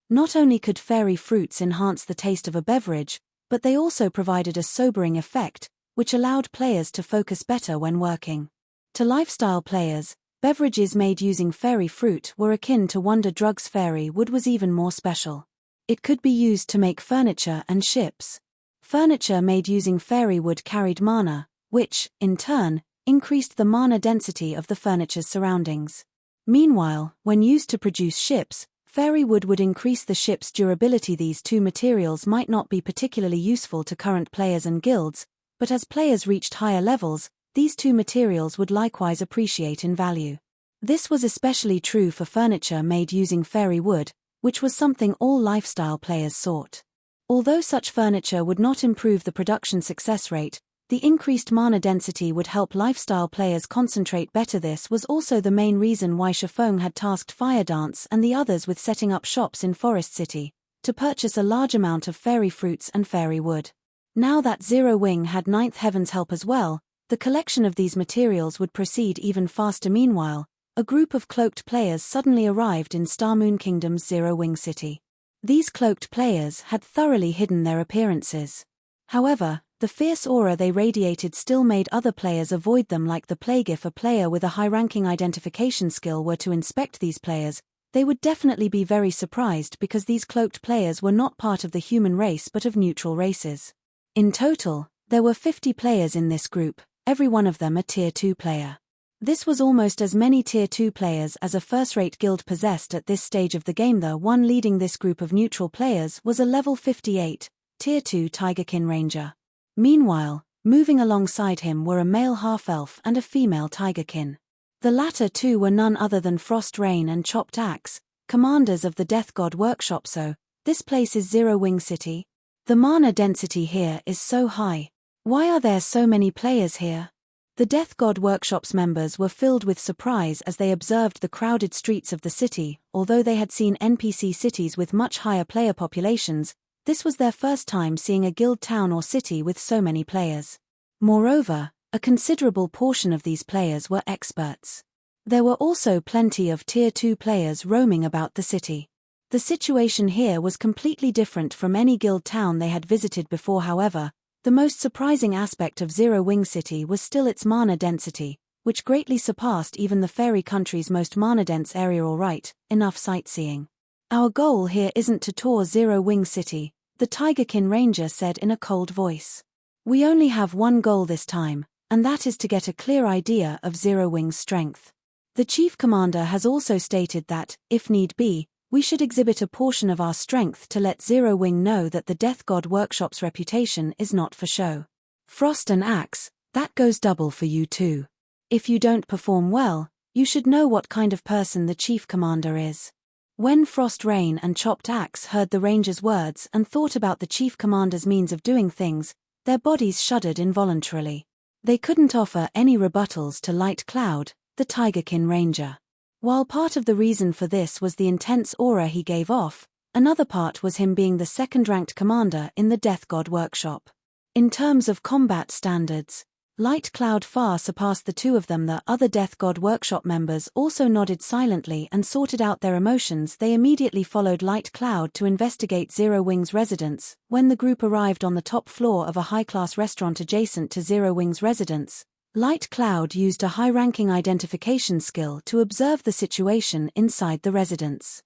Not only could fairy fruits enhance the taste of a beverage, but they also provided a sobering effect, which allowed players to focus better when working. To lifestyle players, beverages made using fairy fruit were akin to wonder drugs. Fairy wood was even more special. It could be used to make furniture and ships. Furniture made using fairy wood carried mana, which, in turn, increased the mana density of the furniture's surroundings. Meanwhile, when used to produce ships, fairy wood would increase the ship's durability. These two materials might not be particularly useful to current players and guilds, but as players reached higher levels, these two materials would likewise appreciate in value. This was especially true for furniture made using fairy wood, which was something all lifestyle players sought. Although such furniture would not improve the production success rate, the increased mana density would help lifestyle players concentrate better. This was also the main reason why Feng had tasked Fire Dance and the others with setting up shops in Forest City, to purchase a large amount of fairy fruits and fairy wood. Now that Zero Wing had Ninth Heaven's help as well, the collection of these materials would proceed even faster. Meanwhile, a group of cloaked players suddenly arrived in Starmoon Kingdom's Zero Wing City. These cloaked players had thoroughly hidden their appearances. However, the fierce aura they radiated still made other players avoid them like the plague. If a player with a high-ranking identification skill were to inspect these players, they would definitely be very surprised because these cloaked players were not part of the human race but of neutral races. In total, there were 50 players in this group, every one of them a Tier 2 player. This was almost as many Tier 2 players as a first-rate guild possessed at this stage of the game. The one leading this group of neutral players was a level 58, Tier 2 Tigerkin Ranger. Meanwhile, moving alongside him were a male half-elf and a female Tigerkin. The latter two were none other than Frost Rain and Chopped Axe, commanders of the Death God Workshop. So, this place is Zero Wing City. The mana density here is so high. Why are there so many players here? The Death God Workshop's members were filled with surprise as they observed the crowded streets of the city. Although they had seen NPC cities with much higher player populations, this was their first time seeing a guild town or city with so many players. Moreover, a considerable portion of these players were experts. There were also plenty of Tier 2 players roaming about the city. The situation here was completely different from any guild town they had visited before. However, the most surprising aspect of Zero Wing City was still its mana density, which greatly surpassed even the fairy country's most mana-dense area. Alright, enough sightseeing. Our goal here isn't to tour Zero Wing City, the Tigerkin Ranger said in a cold voice. We only have one goal this time, and that is to get a clear idea of Zero Wing's strength. The Chief Commander has also stated that, if need be, we should exhibit a portion of our strength to let Zero Wing know that the Death God Workshop's reputation is not for show. Frost and Axe, that goes double for you too. If you don't perform well, you should know what kind of person the Chief Commander is. When Frost, Rain and Chopped Axe heard the Ranger's words and thought about the Chief Commander's means of doing things, their bodies shuddered involuntarily. They couldn't offer any rebuttals to Light Cloud, the Tigerkin Ranger. While part of the reason for this was the intense aura he gave off, another part was him being the second-ranked commander in the Death God Workshop. In terms of combat standards, Light Cloud far surpassed the two of them. The other Death God Workshop members also nodded silently and sorted out their emotions. They immediately followed Light Cloud to investigate Zero Wing's residence. When the group arrived on the top floor of a high-class restaurant adjacent to Zero Wing's residence, Light Cloud used a high-ranking identification skill to observe the situation inside the residence.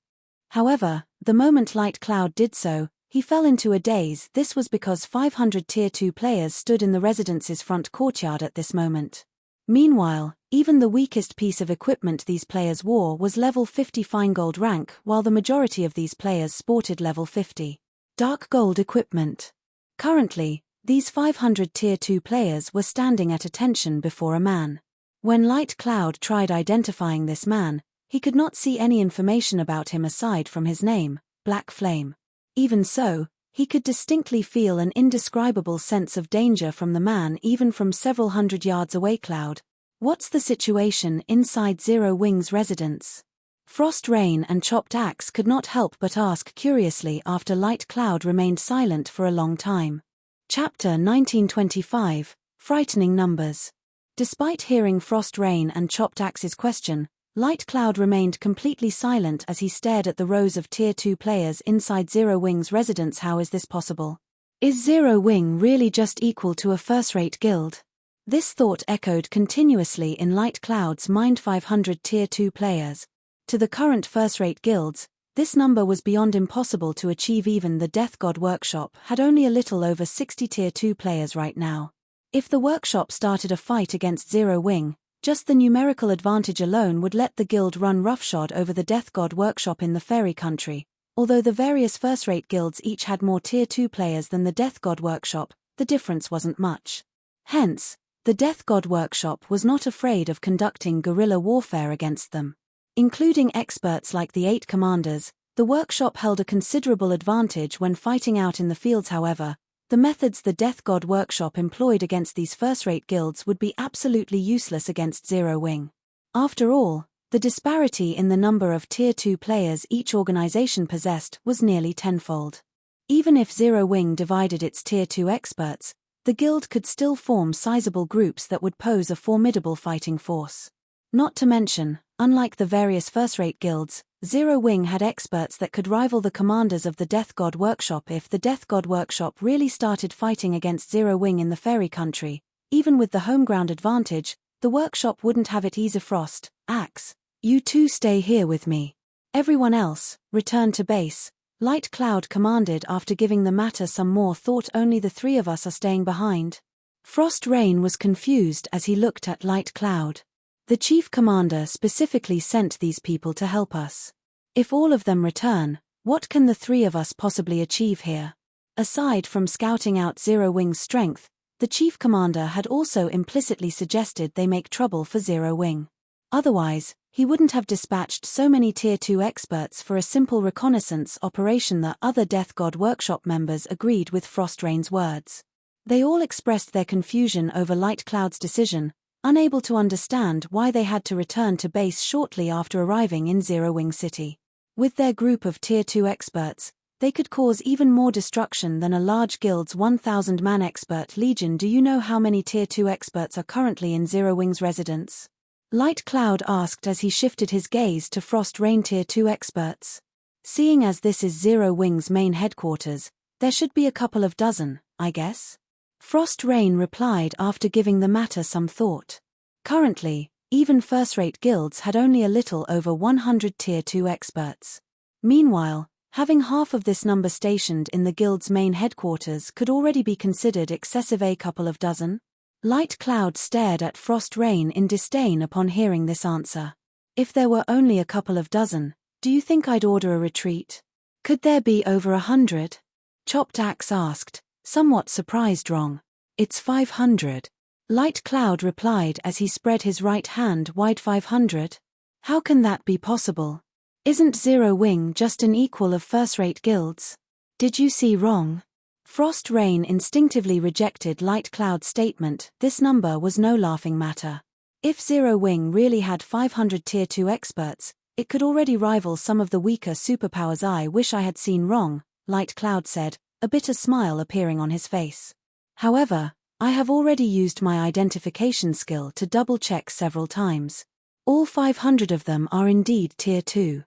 However, the moment Light Cloud did so, he fell into a daze. This was because 500 Tier 2 players stood in the residence's front courtyard at this moment. Meanwhile, even the weakest piece of equipment these players wore was level 50 fine gold rank, while the majority of these players sported level 50 dark gold equipment. Currently, these 500 Tier 2 players were standing at attention before a man. When Light Cloud tried identifying this man, he could not see any information about him aside from his name, Black Flame. Even so, he could distinctly feel an indescribable sense of danger from the man even from several hundred yards away. Cloud, what's the situation inside Zero Wing's residence? Frost, Rain and Chopped Axe could not help but ask curiously after Light Cloud remained silent for a long time. Chapter 1925, Frightening Numbers. Despite hearing Frost, Rain and Chopped Axe's question, Light Cloud remained completely silent as he stared at the rows of Tier 2 players inside Zero Wing's residence. How is this possible? Is Zero Wing really just equal to a first-rate guild? This thought echoed continuously in Light Cloud's mind. 500 Tier 2 players. To the current first-rate guilds, this number was beyond impossible to achieve. Even the Death God Workshop had only a little over 60 Tier 2 players right now. If the workshop started a fight against Zero Wing, just the numerical advantage alone would let the guild run roughshod over the Death God Workshop in the Fairy Country. Although the various first-rate guilds each had more Tier 2 players than the Death God Workshop, the difference wasn't much. Hence, the Death God Workshop was not afraid of conducting guerrilla warfare against them. Including experts like the 8 commanders, the workshop held a considerable advantage when fighting out in the fields. However, the methods the Death God Workshop employed against these first-rate guilds would be absolutely useless against Zero Wing. After all, the disparity in the number of Tier 2 players each organization possessed was nearly tenfold. Even if Zero Wing divided its Tier 2 experts, the guild could still form sizable groups that would pose a formidable fighting force. Not to mention, unlike the various first-rate guilds, Zero Wing had experts that could rival the commanders of the Death God Workshop. If the Death God Workshop really started fighting against Zero Wing in the Fairy Country, even with the home ground advantage, the workshop wouldn't have it easy. Frost, Axe, you two stay here with me. Everyone else, return to base, Light Cloud commanded after giving the matter some more thought. Only the 3 of us are staying behind. Frost Rain was confused as he looked at Light Cloud. The Chief Commander specifically sent these people to help us. If all of them return, what can the 3 of us possibly achieve here? Aside from scouting out Zero Wing's strength, the Chief Commander had also implicitly suggested they make trouble for Zero Wing. Otherwise, he wouldn't have dispatched so many Tier 2 experts for a simple reconnaissance operation. The other Death God Workshop members agreed with Frost Rain's words. They all expressed their confusion over Light Cloud's decision, unable to understand why they had to return to base shortly after arriving in Zero Wing City. With their group of Tier 2 experts, they could cause even more destruction than a large guild's 1,000-man expert legion. Do you know how many Tier 2 experts are currently in Zero Wing's residence? Light Cloud asked as he shifted his gaze to Frost Rain. Tier 2 experts. Seeing as this is Zero Wing's main headquarters, there should be a couple of dozen, I guess. Frost Rain replied after giving the matter some thought. Currently, even first-rate guilds had only a little over 100 Tier 2 experts. Meanwhile, having half of this number stationed in the guild's main headquarters could already be considered excessive. A couple of dozen? Light Cloud stared at Frost Rain in disdain upon hearing this answer. If there were only a couple of dozen, do you think I'd order a retreat? Could there be over 100? Chopped Axe asked, somewhat surprised. Wrong. It's 500. Light Cloud replied as he spread his right hand wide. 500? How can that be possible? Isn't Zero Wing just an equal of first-rate guilds? Did you see wrong? Frost Rain instinctively rejected Light Cloud's statement. This number was no laughing matter. If Zero Wing really had 500 Tier 2 experts, it could already rival some of the weaker superpowers. I wish I had seen wrong, Light Cloud said, a bitter smile appearing on his face. However, I have already used my identification skill to double-check several times. All 500 of them are indeed Tier 2.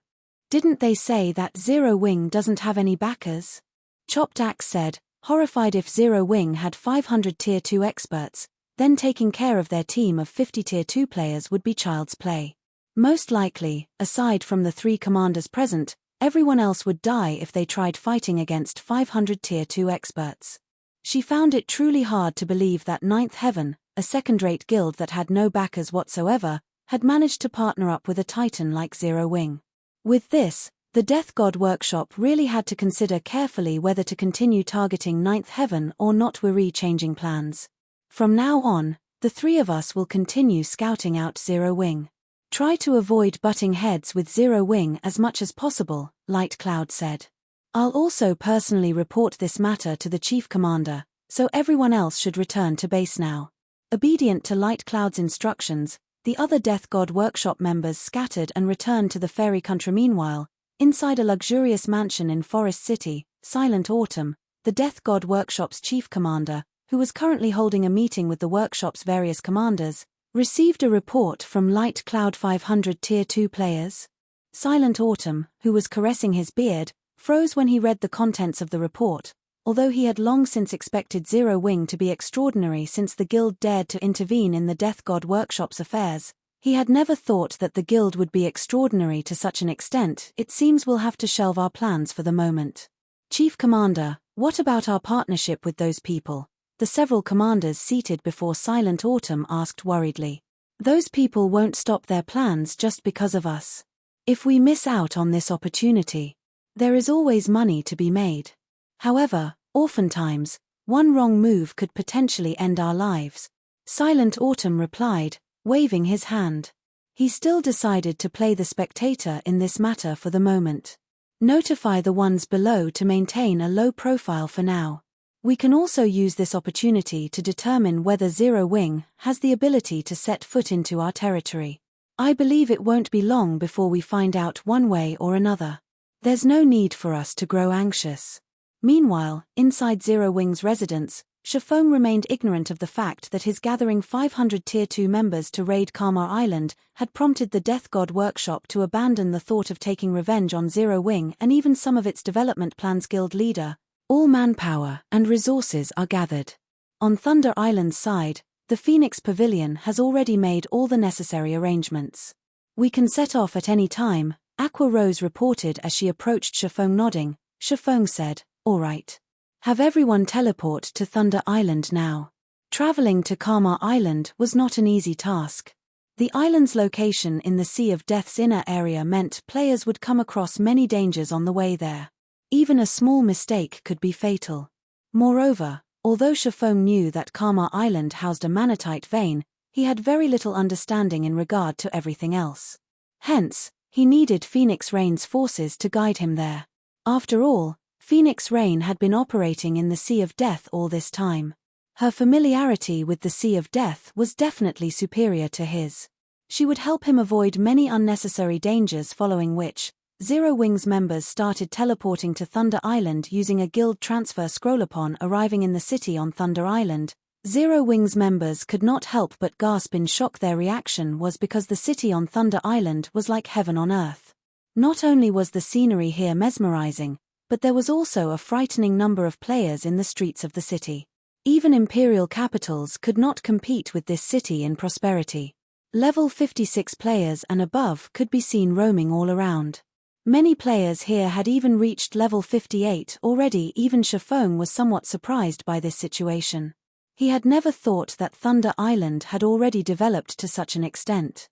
Didn't they say that Zero Wing doesn't have any backers? Chopped Axe said, horrified. If Zero Wing had 500 Tier 2 experts, then taking care of their team of 50 Tier 2 players would be child's play. Most likely, aside from the 3 commanders present, everyone else would die if they tried fighting against 500 Tier 2 experts. She found it truly hard to believe that Ninth Heaven, a second-rate guild that had no backers whatsoever, had managed to partner up with a titan like Zero Wing. With this, the Death God Workshop really had to consider carefully whether to continue targeting Ninth Heaven or not. We're changing plans. From now on, the 3 of us will continue scouting out Zero Wing. Try to avoid butting heads with Zero Wing as much as possible, Light Cloud said. I'll also personally report this matter to the Chief Commander, so everyone else should return to base now. Obedient to Light Cloud's instructions, the other Death God Workshop members scattered and returned to the fairy country. Meanwhile, inside a luxurious mansion in Forest City, Silent Autumn, the Death God Workshop's Chief Commander, who was currently holding a meeting with the workshop's various commanders, received a report from Light Cloud. 500 Tier 2 players. Silent Autumn, who was caressing his beard, froze when he read the contents of the report. Although he had long since expected Zero Wing to be extraordinary since the guild dared to intervene in the Death God Workshop's affairs, he had never thought that the guild would be extraordinary to such an extent. It seems we'll have to shelve our plans for the moment. Chief Commander, what about our partnership with those people? The several commanders seated before Silent Autumn asked worriedly. Those people won't stop their plans just because of us. If we miss out on this opportunity, there is always money to be made. However, oftentimes, one wrong move could potentially end our lives. Silent Autumn replied, waving his hand. He still decided to play the spectator in this matter for the moment. Notify the ones below to maintain a low profile for now. We can also use this opportunity to determine whether Zero Wing has the ability to set foot into our territory. I believe it won't be long before we find out one way or another. There's no need for us to grow anxious. Meanwhile, inside Zero Wing's residence, Feng remained ignorant of the fact that his gathering 500 Tier 2 members to raid Kalmar Island had prompted the Death God Workshop to abandon the thought of taking revenge on Zero Wing and even some of its development plans. Guild leader, all manpower and resources are gathered. On Thunder Island's side, the Phoenix Pavilion has already made all the necessary arrangements. We can set off at any time, Aqua Rose reported as she approached Feng. Nodding, Feng said, all right. Have everyone teleport to Thunder Island now. Traveling to Kalmar Island was not an easy task. The island's location in the Sea of Death's inner area meant players would come across many dangers on the way there. Even a small mistake could be fatal. Moreover, although Feng knew that Kalmar Island housed a manatite vein, he had very little understanding in regard to everything else. Hence, he needed Phoenix Rain's forces to guide him there. After all, Phoenix Rain had been operating in the Sea of Death all this time. Her familiarity with the Sea of Death was definitely superior to his. She would help him avoid many unnecessary dangers, following which, Zero Wing's members started teleporting to Thunder Island using a guild transfer scroll. Upon arriving in the city on Thunder Island, Zero Wing's members could not help but gasp in shock. Their reaction was because the city on Thunder Island was like heaven on earth. Not only was the scenery here mesmerizing, but there was also a frightening number of players in the streets of the city. Even imperial capitals could not compete with this city in prosperity. Level 56 players and above could be seen roaming all around. Many players here had even reached level 58 already. Even Feng was somewhat surprised by this situation. He had never thought that Thunder Island had already developed to such an extent.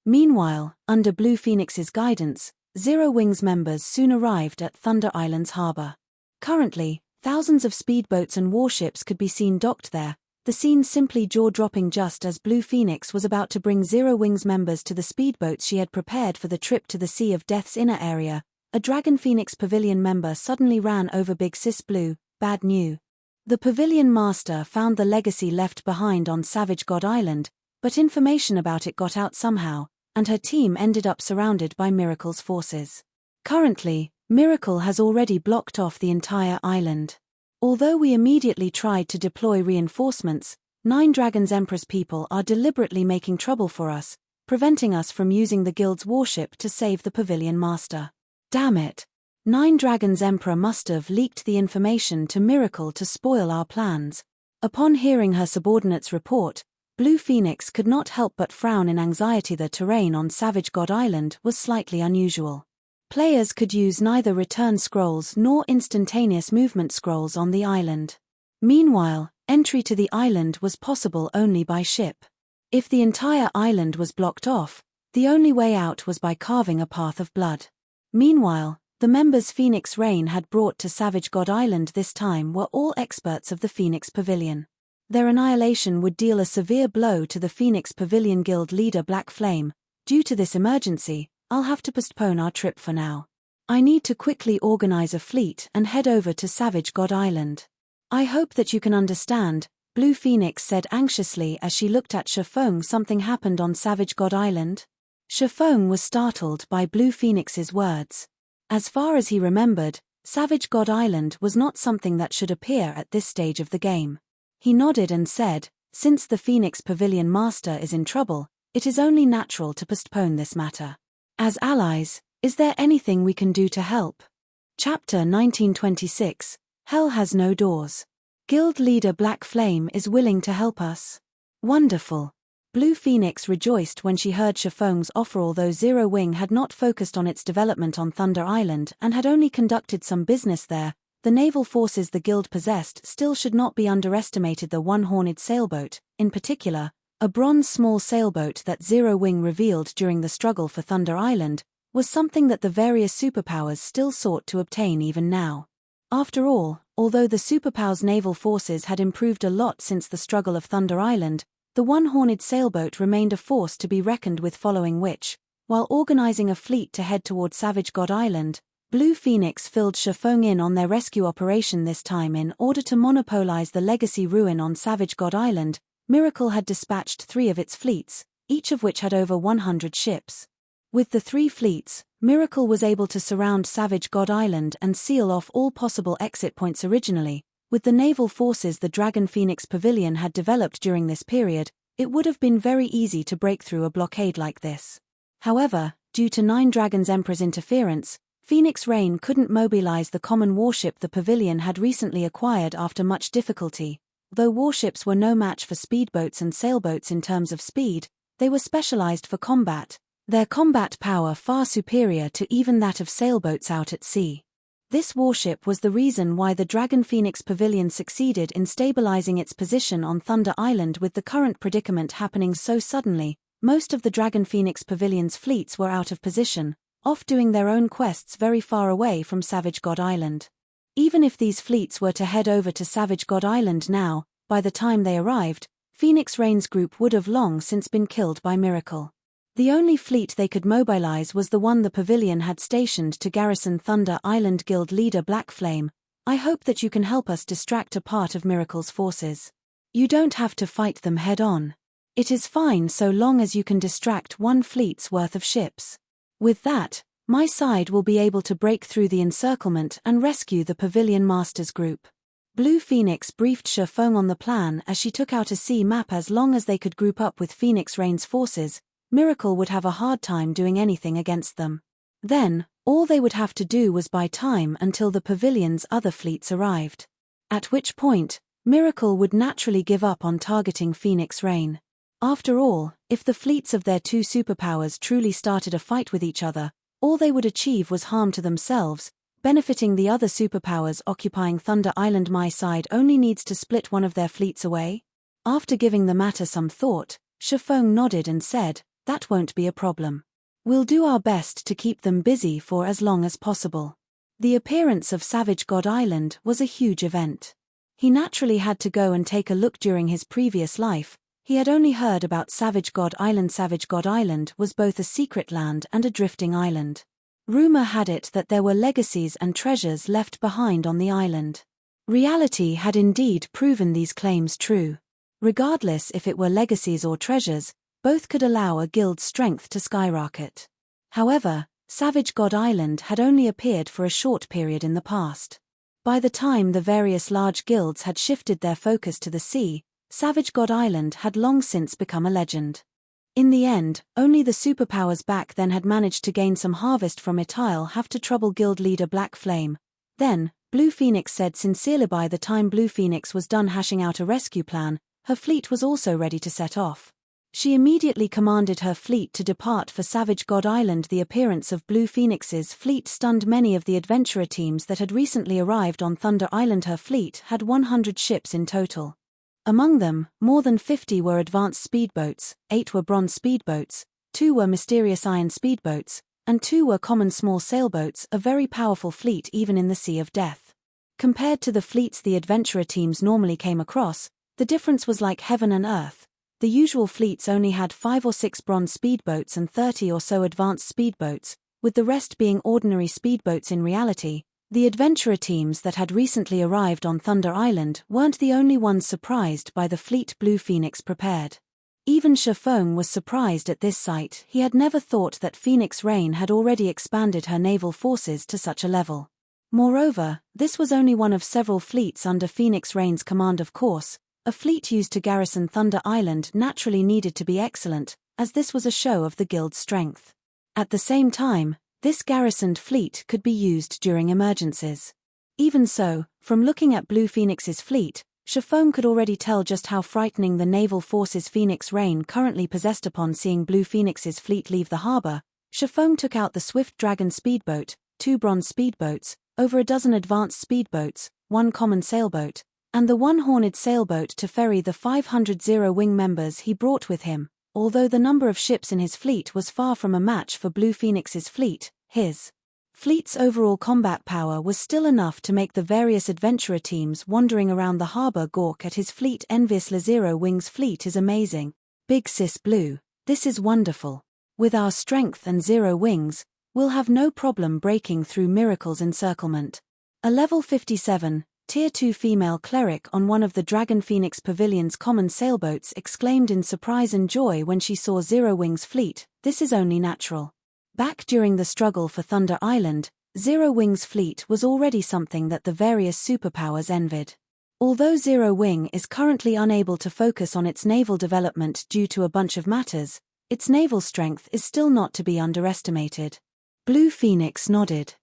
Meanwhile, under Blue Phoenix's guidance, Zero Wings members soon arrived at Thunder Island's harbor. Currently, thousands of speedboats and warships could be seen docked there, the scene simply jaw-dropping just as Blue Phoenix was about to bring Zero Wings members to the speedboats she had prepared for the trip to the Sea of Death's inner area. A Dragon Phoenix Pavilion member suddenly ran over Big Sis Blue. Bad news. The Pavilion Master found the legacy left behind on Savage God Island, but information about it got out somehow, and her team ended up surrounded by Miracle's forces. Currently, Miracle has already blocked off the entire island. Although we immediately tried to deploy reinforcements, 9 Dragons Empress people are deliberately making trouble for us, preventing us from using the guild's warship to save the Pavilion Master. Damn it! 9 Dragons Emperor must have leaked the information to Miracle to spoil our plans. Upon hearing her subordinate's report, Blue Phoenix could not help but frown in anxiety. The terrain on Savage God Island was slightly unusual. Players could use neither return scrolls nor instantaneous movement scrolls on the island. Meanwhile, entry to the island was possible only by ship. If the entire island was blocked off, the only way out was by carving a path of blood. Meanwhile, the members Phoenix Rain had brought to Savage God Island this time were all experts of the Phoenix Pavilion. Their annihilation would deal a severe blow to the Phoenix Pavilion Guild leader Black Flame. Due to this emergency, I'll have to postpone our trip for now. I need to quickly organize a fleet and head over to Savage God Island. I hope that you can understand, Blue Phoenix said anxiously as she looked at Feng. Something happened on Savage God Island? Feng was startled by Blue Phoenix's words. As far as he remembered, Savage God Island was not something that should appear at this stage of the game. He nodded and said, since the Phoenix Pavilion Master is in trouble, it is only natural to postpone this matter. As allies, is there anything we can do to help? Chapter 1926, Hell Has No Doors. Guild leader Black Flame is willing to help us. Wonderful. Blue Phoenix rejoiced when she heard Feng's offer. Although Zero Wing had not focused on its development on Thunder Island and had only conducted some business there, the naval forces the guild possessed still should not be underestimated. The one-horned sailboat, in particular, a bronze small sailboat that Zero Wing revealed during the struggle for Thunder Island, was something that the various superpowers still sought to obtain even now. After all, although the superpowers' naval forces had improved a lot since the struggle of Thunder Island, the one-horned sailboat remained a force to be reckoned with, following which, while organizing a fleet to head toward Savage God Island, Blue Phoenix filled Feng in on their rescue operation. This time, in order to monopolize the legacy ruin on Savage God Island, Miracle had dispatched 3 of its fleets, each of which had over 100 ships. With the 3 fleets, Miracle was able to surround Savage God Island and seal off all possible exit points. Originally, with the naval forces the Dragon Phoenix Pavilion had developed during this period, it would have been very easy to break through a blockade like this. However, due to 9 Dragons Emperor's interference, Phoenix Rain couldn't mobilize the common warship the Pavilion had recently acquired after much difficulty. Though warships were no match for speedboats and sailboats in terms of speed, they were specialized for combat, their combat power far superior to even that of sailboats out at sea. This warship was the reason why the Dragon Phoenix Pavilion succeeded in stabilizing its position on Thunder Island. With the current predicament happening so suddenly, most of the Dragon Phoenix Pavilion's fleets were out of position, off doing their own quests very far away from Savage God Island. Even if these fleets were to head over to Savage God Island now, by the time they arrived, Phoenix Rain's group would have long since been killed by Miracle. The only fleet they could mobilize was the one the Pavilion had stationed to garrison Thunder Island. Guild leader Black Flame, I hope that you can help us distract a part of Miracle's forces. You don't have to fight them head-on. It is fine so long as you can distract 1 fleet's worth of ships. With that, my side will be able to break through the encirclement and rescue the Pavilion Master's group. Blue Phoenix briefed Feng on the plan as she took out a sea map. As long as they could group up with Phoenix Rain's forces, Miracle would have a hard time doing anything against them. Then, all they would have to do was buy time until the Pavilion's other fleets arrived. At which point, Miracle would naturally give up on targeting Phoenix Rain. After all, if the fleets of their 2 superpowers truly started a fight with each other, all they would achieve was harm to themselves, benefiting the other superpowers occupying Thunder Island. My side only needs to split one of their fleets away. After giving the matter some thought, Feng nodded and said, That won't be a problem. We'll do our best to keep them busy for as long as possible. The appearance of Savage God Island was a huge event. He naturally had to go and take a look. During his previous life, he had only heard about Savage God Island. Savage God Island was both a secret land and a drifting island. Rumor had it that there were legacies and treasures left behind on the island. Reality had indeed proven these claims true. Regardless if it were legacies or treasures, both could allow a guild's strength to skyrocket. However, Savage God Island had only appeared for a short period in the past. By the time the various large guilds had shifted their focus to the sea, Savage God Island had long since become a legend. In the end, only the superpowers back then had managed to gain some harvest from it. I'll have to trouble guild leader Black Flame. Then, Blue Phoenix said sincerely. By the time Blue Phoenix was done hashing out a rescue plan, her fleet was also ready to set off. She immediately commanded her fleet to depart for Savage God Island. The appearance of Blue Phoenix's fleet stunned many of the adventurer teams that had recently arrived on Thunder Island. Her fleet had 100 ships in total. Among them, more than 50 were advanced speedboats, 8 were bronze speedboats, 2 were mysterious iron speedboats, and 2 were common small sailboats, a very powerful fleet even in the Sea of Death. Compared to the fleets the adventurer teams normally came across, the difference was like heaven and earth. The usual fleets only had 5 or 6 bronze speedboats and 30 or so advanced speedboats, with the rest being ordinary speedboats. In reality, the adventurer teams that had recently arrived on Thunder Island weren't the only ones surprised by the fleet Blue Phoenix prepared. Even Feng was surprised at this sight. He had never thought that Phoenix Rain had already expanded her naval forces to such a level. Moreover, this was only one of several fleets under Phoenix Rain's command. Of course, a fleet used to garrison Thunder Island naturally needed to be excellent, as this was a show of the guild's strength. At the same time, this garrisoned fleet could be used during emergencies. Even so, from looking at Blue Phoenix's fleet, Feng could already tell just how frightening the naval forces Phoenix Rain currently possessed. Upon seeing Blue Phoenix's fleet leave the harbor, Feng took out the Swift Dragon speedboat, 2 bronze speedboats, over a dozen advanced speedboats, 1 common sailboat, and the 1 Horned sailboat to ferry the 500 Zero-Wing members he brought with him. Although the number of ships in his fleet was far from a match for Blue Phoenix's fleet, his fleet's overall combat power was still enough to make the various adventurer teams wandering around the harbor gawk at his fleet enviously. Zero-Wing's fleet is amazing. Big Sis Blue, this is wonderful. With our strength and Zero-Wings, we'll have no problem breaking through Miracle's encirclement. A level 57, Tier 2 female cleric on one of the Dragon Phoenix Pavilion's common sailboats exclaimed in surprise and joy when she saw Zero-Wing's fleet. This is only natural. Back during the struggle for Thunder Island, Zero-Wing's fleet was already something that the various superpowers envied. Although Zero-Wing is currently unable to focus on its naval development due to a bunch of matters, its naval strength is still not to be underestimated. Blue Phoenix nodded.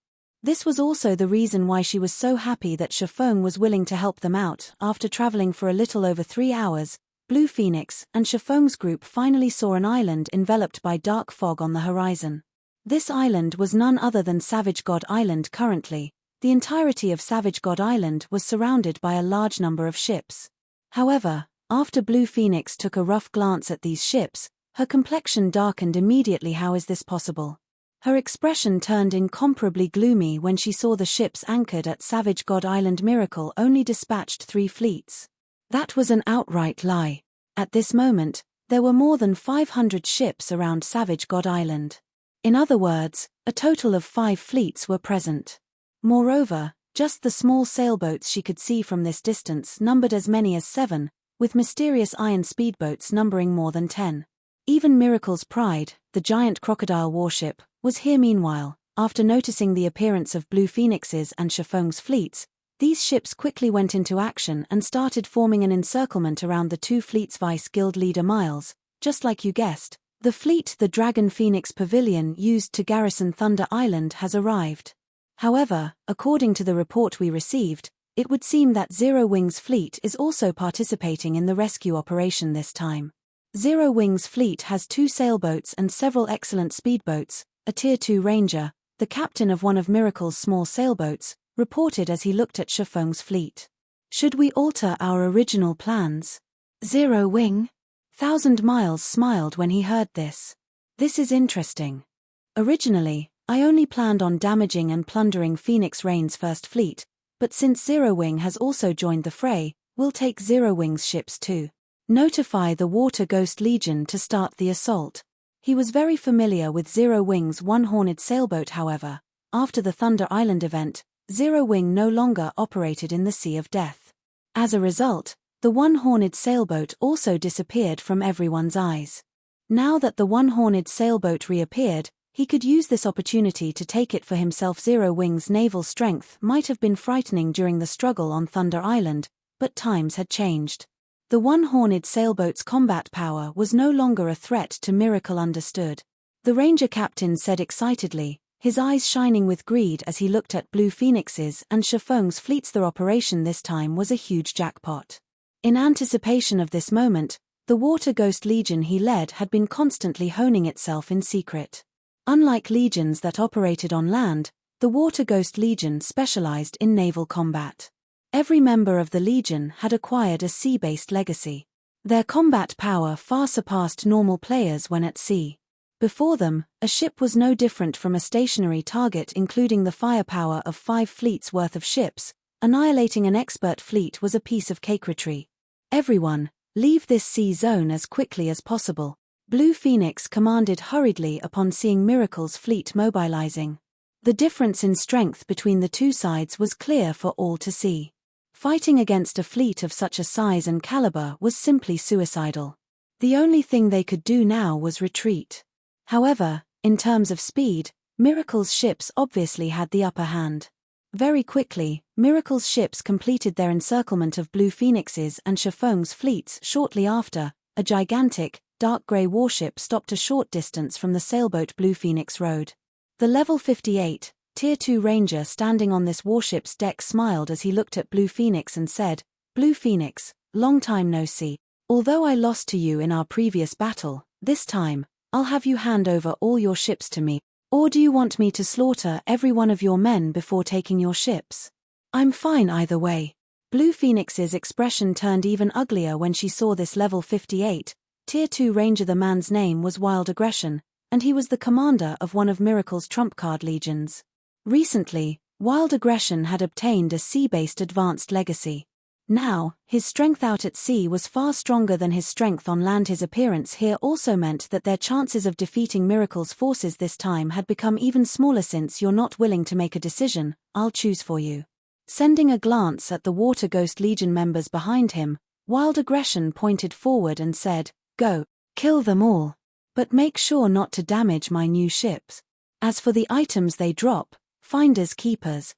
This was also the reason why she was so happy that Feng was willing to help them out. After traveling for a little over 3 hours, Blue Phoenix and Feng's group finally saw an island enveloped by dark fog on the horizon. This island was none other than Savage God Island. Currently, the entirety of Savage God Island was surrounded by a large number of ships. However, after Blue Phoenix took a rough glance at these ships, her complexion darkened immediately. How is this possible? Her expression turned incomparably gloomy when she saw the ships anchored at Savage God Island. Miracle only dispatched 3 fleets. That was an outright lie. At this moment, there were more than 500 ships around Savage God Island. In other words, a total of 5 fleets were present. Moreover, just the small sailboats she could see from this distance numbered as many as 7, with mysterious iron speedboats numbering more than 10. Even Miracle's Pride, the giant crocodile warship, was here. Meanwhile, after noticing the appearance of Blue Phoenix's and Feng's fleets, these ships quickly went into action and started forming an encirclement around the 2 fleets. Vice Guild Leader Miles, just like you guessed, the fleet the Dragon Phoenix Pavilion used to garrison Thunder Island has arrived. However, according to the report we received, it would seem that Zero-Wing's fleet is also participating in the rescue operation this time. Zero-Wing's fleet has 2 sailboats and several excellent speedboats. A Tier 2 ranger, the captain of one of Miracle's small sailboats, reported as he looked at Feng's fleet. Should we alter our original plans? Zero-Wing? 1,000 Miles smiled when he heard this. This is interesting. Originally, I only planned on damaging and plundering Phoenix Rain's first fleet, but since Zero Wing has also joined the fray, we'll take Zero Wing's ships too. Notify the Water Ghost Legion to start the assault. He was very familiar with Zero Wing's one-horned sailboat. However, after the Thunder Island event, Zero Wing no longer operated in the Sea of Death. As a result, the one-horned sailboat also disappeared from everyone's eyes. Now that the one-horned sailboat reappeared, he could use this opportunity to take it for himself. Zero Wing's naval strength might have been frightening during the struggle on Thunder Island, but times had changed. The one-horned sailboat's combat power was no longer a threat to Miracle. Understood. The Ranger captain said excitedly, his eyes shining with greed as he looked at Blue Phoenix's and Feng's fleets. Their operation this time was a huge jackpot. In anticipation of this moment, the Water Ghost Legion he led had been constantly honing itself in secret. Unlike legions that operated on land, the Water Ghost Legion specialized in naval combat. Every member of the Legion had acquired a sea-based legacy. Their combat power far surpassed normal players when at sea. Before them, a ship was no different from a stationary target, including the firepower of 5 fleets worth of ships. Annihilating an expert fleet was a piece of cakery. Everyone, leave this sea zone as quickly as possible, Blue Phoenix commanded hurriedly upon seeing Miracle's fleet mobilizing. The difference in strength between the two sides was clear for all to see. Fighting against a fleet of such a size and caliber was simply suicidal. The only thing they could do now was retreat. However, in terms of speed, Miracle's ships obviously had the upper hand. Very quickly, Miracle's ships completed their encirclement of Blue Phoenix's and Feng's fleets. Shortly after, a gigantic, dark grey warship stopped a short distance from the sailboat Blue Phoenix rode. The level 58, Tier 2 Ranger standing on this warship's deck smiled as he looked at Blue Phoenix and said, "Blue Phoenix, long time no see. Although I lost to you in our previous battle, this time, I'll have you hand over all your ships to me. Or do you want me to slaughter every one of your men before taking your ships? I'm fine either way." Blue Phoenix's expression turned even uglier when she saw this level 58, Tier 2 Ranger. The man's name was Wild Aggression, and he was the commander of one of Miracle's trump card legions. Recently, Wild Aggression had obtained a sea-based advanced legacy. Now, his strength out at sea was far stronger than his strength on land. His appearance here also meant that their chances of defeating Miracle's forces this time had become even smaller. "Since you're not willing to make a decision, I'll choose for you." Sending a glance at the Water Ghost Legion members behind him, Wild Aggression pointed forward and said, "Go, kill them all. But make sure not to damage my new ships. As for the items they drop, finders keepers."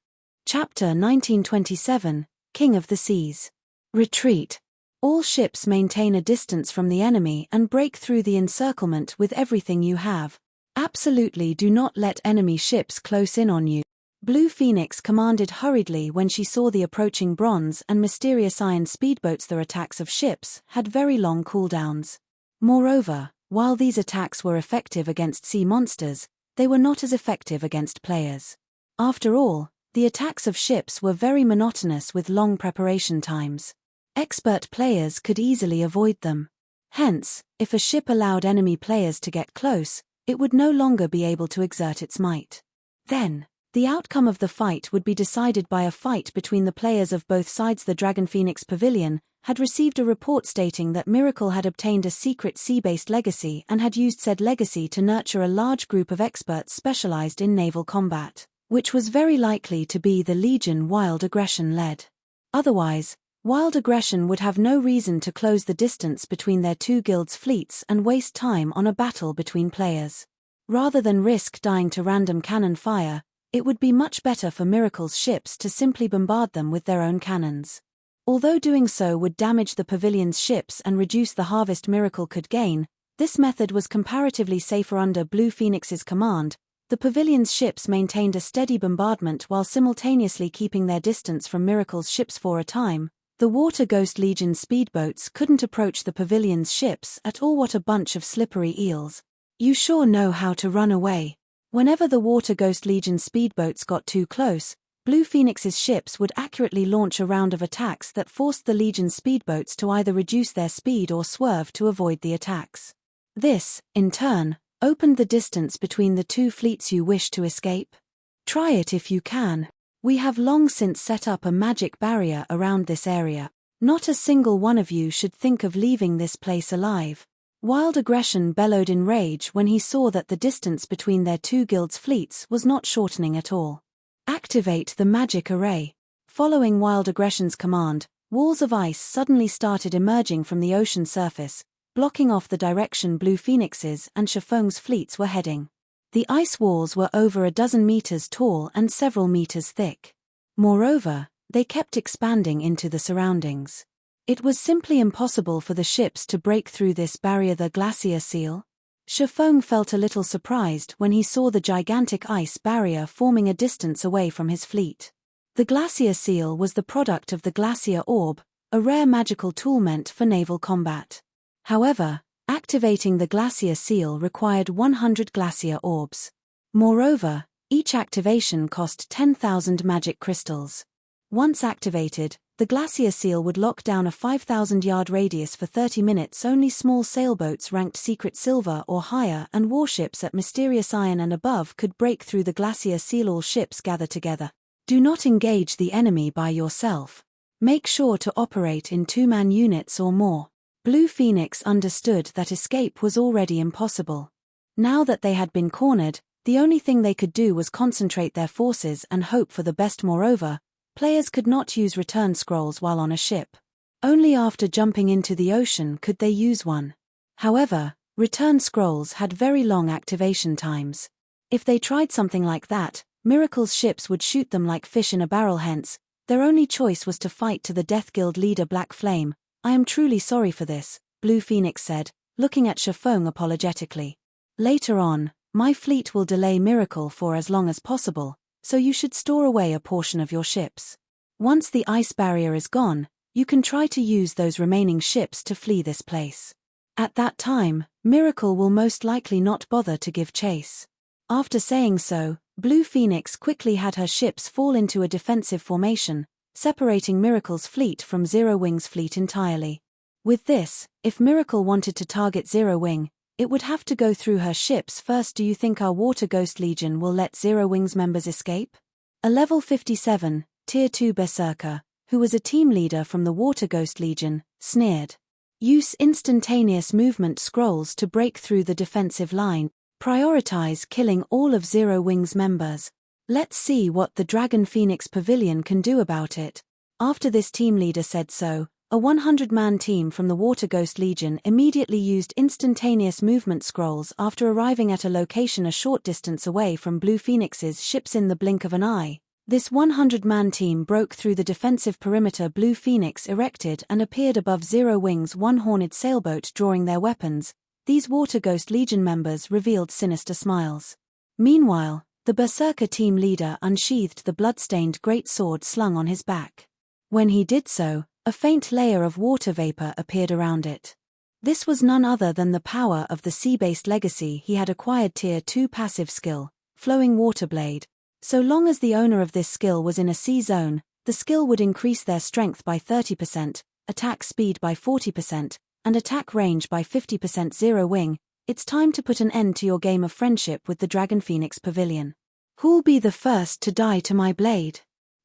Chapter 1927, King of the Seas. Retreat. All ships maintain a distance from the enemy and break through the encirclement with everything you have. Absolutely do not let enemy ships close in on you. Blue Phoenix commanded hurriedly when she saw the approaching bronze and mysterious iron speedboats. Their attacks of ships had very long cooldowns. Moreover, while these attacks were effective against sea monsters, they were not as effective against players. After all, the attacks of ships were very monotonous with long preparation times. Expert players could easily avoid them. Hence, if a ship allowed enemy players to get close, it would no longer be able to exert its might. Then, the outcome of the fight would be decided by a fight between the players of both sides. The Dragon Phoenix Pavilion had received a report stating that Miracle had obtained a secret sea-based legacy and had used said legacy to nurture a large group of experts specialized in naval combat, which was very likely to be the Legion Wild Aggression led. Otherwise, Wild Aggression would have no reason to close the distance between their two guilds' fleets and waste time on a battle between players. Rather than risk dying to random cannon fire, it would be much better for Miracle's ships to simply bombard them with their own cannons. Although doing so would damage the pavilion's ships and reduce the harvest Miracle could gain, this method was comparatively safer. Under Blue Phoenix's command, the pavilion's ships maintained a steady bombardment while simultaneously keeping their distance from Miracle's ships. For a time, the Water Ghost Legion speedboats couldn't approach the pavilion's ships at all. What a bunch of slippery eels. You sure know how to run away. Whenever the Water Ghost Legion speedboats got too close, Blue Phoenix's ships would accurately launch a round of attacks that forced the Legion's speedboats to either reduce their speed or swerve to avoid the attacks. This, in turn, opened the distance between the two fleets you wish to escape? Try it if you can. We have long since set up a magic barrier around this area. Not a single one of you should think of leaving this place alive." Wild Aggression bellowed in rage when he saw that the distance between their two guilds' fleets was not shortening at all. "Activate the magic array." Following Wild Aggression's command, walls of ice suddenly started emerging from the ocean surface, blocking off the direction Blue Phoenix's and Feng's fleets were heading. The ice walls were over a dozen meters tall and several meters thick. Moreover, they kept expanding into the surroundings. It was simply impossible for the ships to break through this barrier. The glacier seal? Feng felt a little surprised when he saw the gigantic ice barrier forming a distance away from his fleet. The glacier seal was the product of the glacier orb, a rare magical tool meant for naval combat. However, activating the glacier seal required 100 glacier orbs. Moreover, each activation cost 10,000 magic crystals. Once activated, the glacier seal would lock down a 5,000-yard radius for 30 minutes. Only small sailboats ranked secret silver or higher and warships at mysterious iron and above could break through the glacier seal. All ships gather together. Do not engage the enemy by yourself. Make sure to operate in two-man units or more. Blue Phoenix understood that escape was already impossible. Now that they had been cornered, the only thing they could do was concentrate their forces and hope for the best. Moreover, players could not use return scrolls while on a ship. Only after jumping into the ocean could they use one. However, return scrolls had very long activation times. If they tried something like that, Miracle's ships would shoot them like fish in a barrel. Hence, their only choice was to fight to the Death Guild leader Black Flame. "I am truly sorry for this," Blue Phoenix said, looking at Feng apologetically. "Later on, my fleet will delay Miracle for as long as possible, so you should store away a portion of your ships. Once the ice barrier is gone, you can try to use those remaining ships to flee this place. At that time, Miracle will most likely not bother to give chase." After saying so, Blue Phoenix quickly had her ships fall into a defensive formation, separating Miracle's fleet from Zero Wing's fleet entirely. With this, if Miracle wanted to target Zero Wing, it would have to go through her ships first. "Do you think our Water Ghost Legion will let Zero Wing's members escape?" A level 57, Tier 2 Berserker, who was a team leader from the Water Ghost Legion, sneered. "Use instantaneous movement scrolls to break through the defensive line. Prioritize killing all of Zero Wing's members. Let's see what the Dragon Phoenix Pavilion can do about it." After this team leader said so, a 100-man team from the Water Ghost Legion immediately used instantaneous movement scrolls after arriving at a location a short distance away from Blue Phoenix's ships. In the blink of an eye, this 100-man team broke through the defensive perimeter Blue Phoenix erected and appeared above Zero Wing's one-horned sailboat. Drawing their weapons, these Water Ghost Legion members revealed sinister smiles. Meanwhile, the Berserker team leader unsheathed the blood-stained great sword slung on his back. When he did so, a faint layer of water vapor appeared around it. This was none other than the power of the sea-based legacy he had acquired. Tier 2 passive skill, Flowing Water Blade. So long as the owner of this skill was in a sea zone, the skill would increase their strength by 30%, attack speed by 40%, and attack range by 50%. Zero Wing, it's time to put an end to your game of friendship with the Dragon Phoenix Pavilion. Who'll be the first to die to my blade?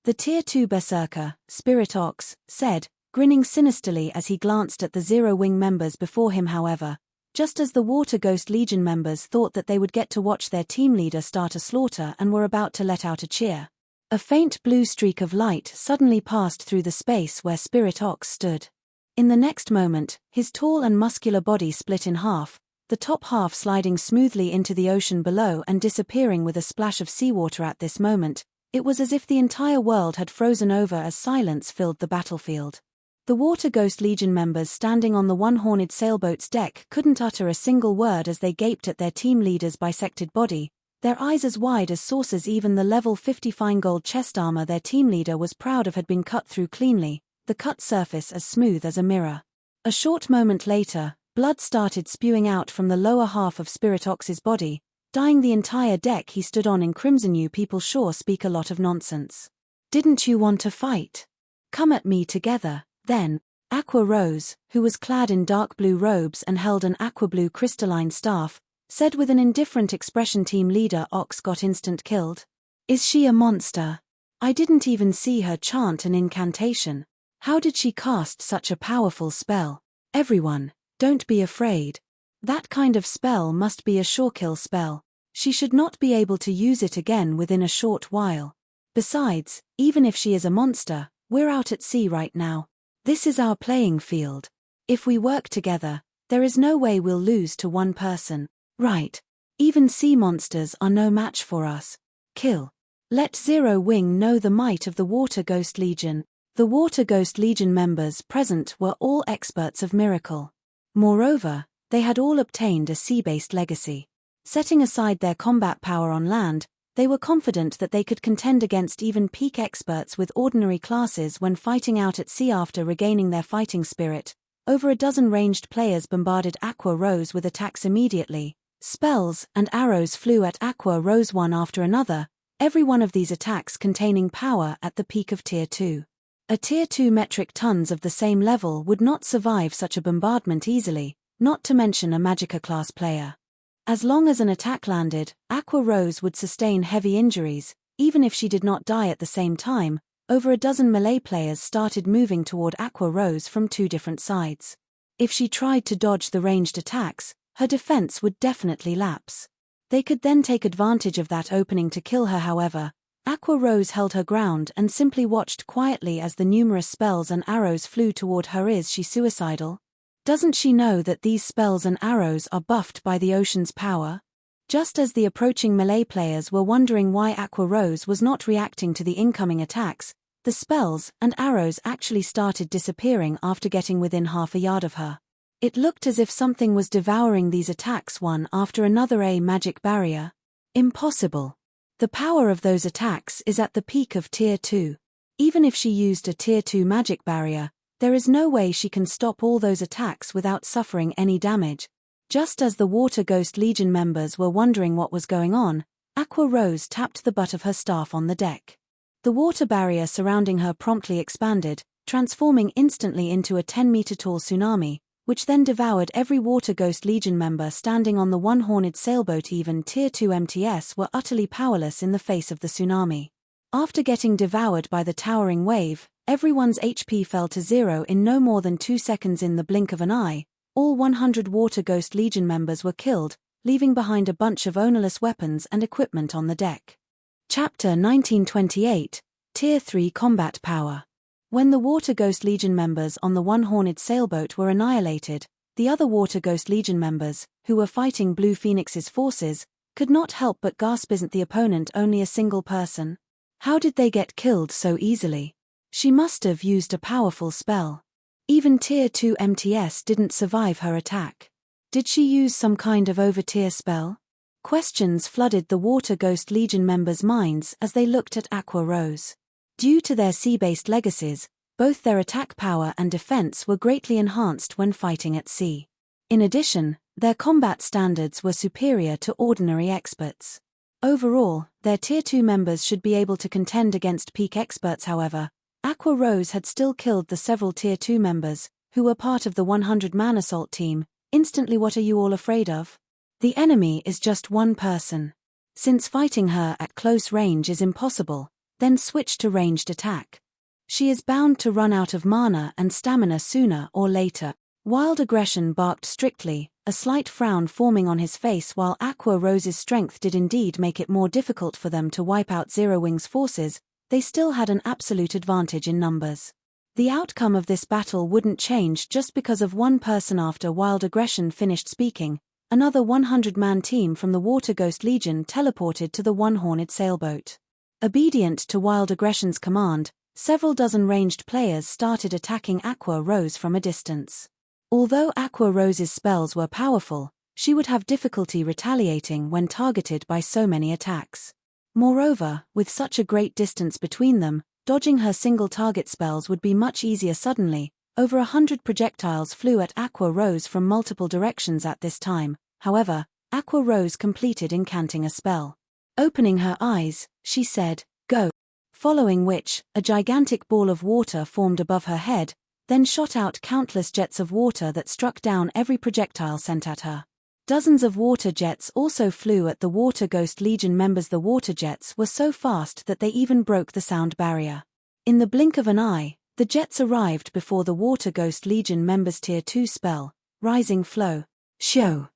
The Tier 2 Berserker, Spirit Ox, said, grinning sinisterly as he glanced at the Zero Wing members before him. However, just as the Water Ghost Legion members thought that they would get to watch their team leader start a slaughter and were about to let out a cheer, a faint blue streak of light suddenly passed through the space where Spirit Ox stood. In the next moment, his tall and muscular body split in half, the top half sliding smoothly into the ocean below and disappearing with a splash of seawater. At this moment, it was as if the entire world had frozen over as silence filled the battlefield. The Water Ghost Legion members standing on the one-horned sailboat's deck couldn't utter a single word as they gaped at their team leader's bisected body, their eyes as wide as saucers. Even the level 50 fine gold chest armor their team leader was proud of had been cut through cleanly, the cut surface as smooth as a mirror. A short moment later, blood started spewing out from the lower half of Spirit Ox's body, dyeing the entire deck he stood on in crimson. "You people sure speak a lot of nonsense. Didn't you want to fight? Come at me together, then." Aqua Rose, who was clad in dark blue robes and held an aqua blue crystalline staff, said with an indifferent expression. Team leader Ox got instant killed. Is she a monster? I didn't even see her chant an incantation. How did she cast such a powerful spell? Everyone, don't be afraid. That kind of spell must be a surekill spell. She should not be able to use it again within a short while. Besides, even if she is a monster, we're out at sea right now. This is our playing field. If we work together, there is no way we'll lose to one person. Right. Even sea monsters are no match for us. Kill. Let Zero Wing know the might of the Water Ghost Legion. The Water Ghost Legion members present were all experts of miracle. Moreover, they had all obtained a sea-based legacy. Setting aside their combat power on land, they were confident that they could contend against even peak experts with ordinary classes when fighting out at sea. After regaining their fighting spirit, over a dozen ranged players bombarded Aqua Rose with attacks immediately. Spells and arrows flew at Aqua Rose one after another, every one of these attacks containing power at the peak of Tier 2. A Tier 2 metric tons of the same level would not survive such a bombardment easily, not to mention a Magicka class player. As long as an attack landed, Aqua Rose would sustain heavy injuries. Even if she did not die at the same time, over a dozen melee players started moving toward Aqua Rose from two different sides. If she tried to dodge the ranged attacks, her defense would definitely lapse. They could then take advantage of that opening to kill her. However, Aqua Rose held her ground and simply watched quietly as the numerous spells and arrows flew toward her. Is she suicidal? Doesn't she know that these spells and arrows are buffed by the ocean's power? Just as the approaching melee players were wondering why Aqua Rose was not reacting to the incoming attacks, the spells and arrows actually started disappearing after getting within half a yard of her. It looked as if something was devouring these attacks one after another. A magic barrier? Impossible. The power of those attacks is at the peak of Tier 2. Even if she used a Tier 2 magic barrier, there is no way she can stop all those attacks without suffering any damage. Just as the Water Ghost Legion members were wondering what was going on, Aqua Rose tapped the butt of her staff on the deck. The water barrier surrounding her promptly expanded, transforming instantly into a 10-meter-tall tsunami, which then devoured every Water Ghost Legion member standing on the one-horned sailboat. Even Tier 2 MTS were utterly powerless in the face of the tsunami. After getting devoured by the towering wave, everyone's HP fell to zero in no more than 2 seconds. In the blink of an eye, all 100 Water Ghost Legion members were killed, leaving behind a bunch of ownerless weapons and equipment on the deck. Chapter 1928, Tier 3 Combat Power. When the Water Ghost Legion members on the one-horned sailboat were annihilated, the other Water Ghost Legion members, who were fighting Blue Phoenix's forces, could not help but gasp. Isn't the opponent only a single person? How did they get killed so easily? She must have used a powerful spell. Even Tier 2 MTS didn't survive her attack. Did she use some kind of over-tier spell? Questions flooded the Water Ghost Legion members' minds as they looked at Aqua Rose. Due to their sea-based legacies, both their attack power and defense were greatly enhanced when fighting at sea. In addition, their combat standards were superior to ordinary experts. Overall, their Tier 2 members should be able to contend against peak experts. However, Aqua Rose had still killed the several Tier 2 members, who were part of the 100-man assault team. Instantly, what are you all afraid of? The enemy is just one person. Since fighting her at close range is impossible, then switch to ranged attack. She is bound to run out of mana and stamina sooner or later. Wild Aggression barked strictly, a slight frown forming on his face. While Aqua Rose's strength did indeed make it more difficult for them to wipe out Zero Wing's forces, they still had an absolute advantage in numbers. The outcome of this battle wouldn't change just because of one person. After Wild Aggression finished speaking, another 100-man team from the Water Ghost Legion teleported to the one-horned sailboat. Obedient to Wild Aggression's command, several dozen ranged players started attacking Aqua Rose from a distance. Although Aqua Rose's spells were powerful, she would have difficulty retaliating when targeted by so many attacks. Moreover, with such a great distance between them, dodging her single-target spells would be much easier. Suddenly, over 100 projectiles flew at Aqua Rose from multiple directions at this time. However, Aqua Rose completed incanting a spell. Opening her eyes, she said, "Go." Following which, a gigantic ball of water formed above her head, then shot out countless jets of water that struck down every projectile sent at her. Dozens of water jets also flew at the Water Ghost Legion members. The water jets were so fast that they even broke the sound barrier. In the blink of an eye, the jets arrived before the Water Ghost Legion members' Tier 2 spell, Rising Flow. Show.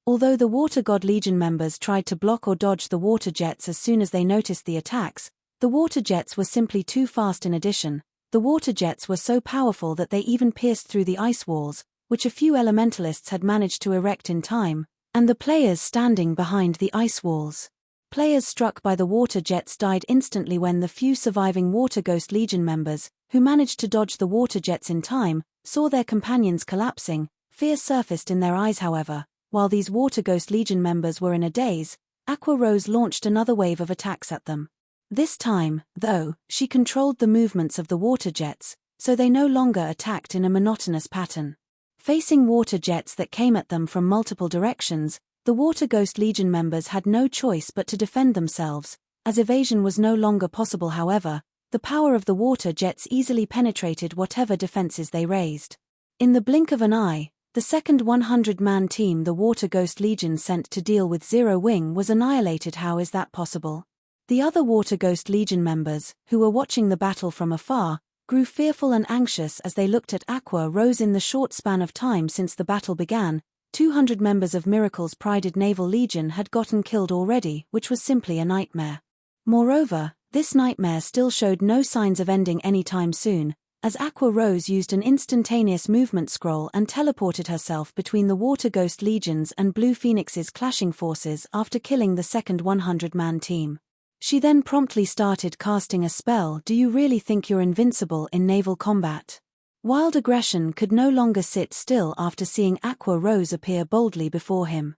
Although the Water God Legion members tried to block or dodge the water jets as soon as they noticed the attacks, the water jets were simply too fast. In addition, the water jets were so powerful that they even pierced through the ice walls, which a few elementalists had managed to erect in time, and the players standing behind the ice walls. Players struck by the water jets died instantly when the few surviving Water Ghost Legion members, who managed to dodge the water jets in time, saw their companions collapsing. Fear surfaced in their eyes. However, while these Water Ghost Legion members were in a daze, Aqua Rose launched another wave of attacks at them. This time, though, she controlled the movements of the water jets, so they no longer attacked in a monotonous pattern. Facing water jets that came at them from multiple directions, the Water Ghost Legion members had no choice but to defend themselves, as evasion was no longer possible. However, the power of the water jets easily penetrated whatever defenses they raised. In the blink of an eye, the second 100-man team the Water Ghost Legion sent to deal with Zero Wing was annihilated. How is that possible? The other Water Ghost Legion members, who were watching the battle from afar, grew fearful and anxious as they looked at Aqua Rose. In the short span of time since the battle began, 200 members of Miracle's prided Naval Legion had gotten killed already, which was simply a nightmare. Moreover, this nightmare still showed no signs of ending anytime soon, as Aqua Rose used an instantaneous movement scroll and teleported herself between the Water Ghost Legions and Blue Phoenix's clashing forces after killing the second 100-man team. She then promptly started casting a spell. Do you really think you're invincible in naval combat? Wild Aggression could no longer sit still after seeing Aqua Rose appear boldly before him.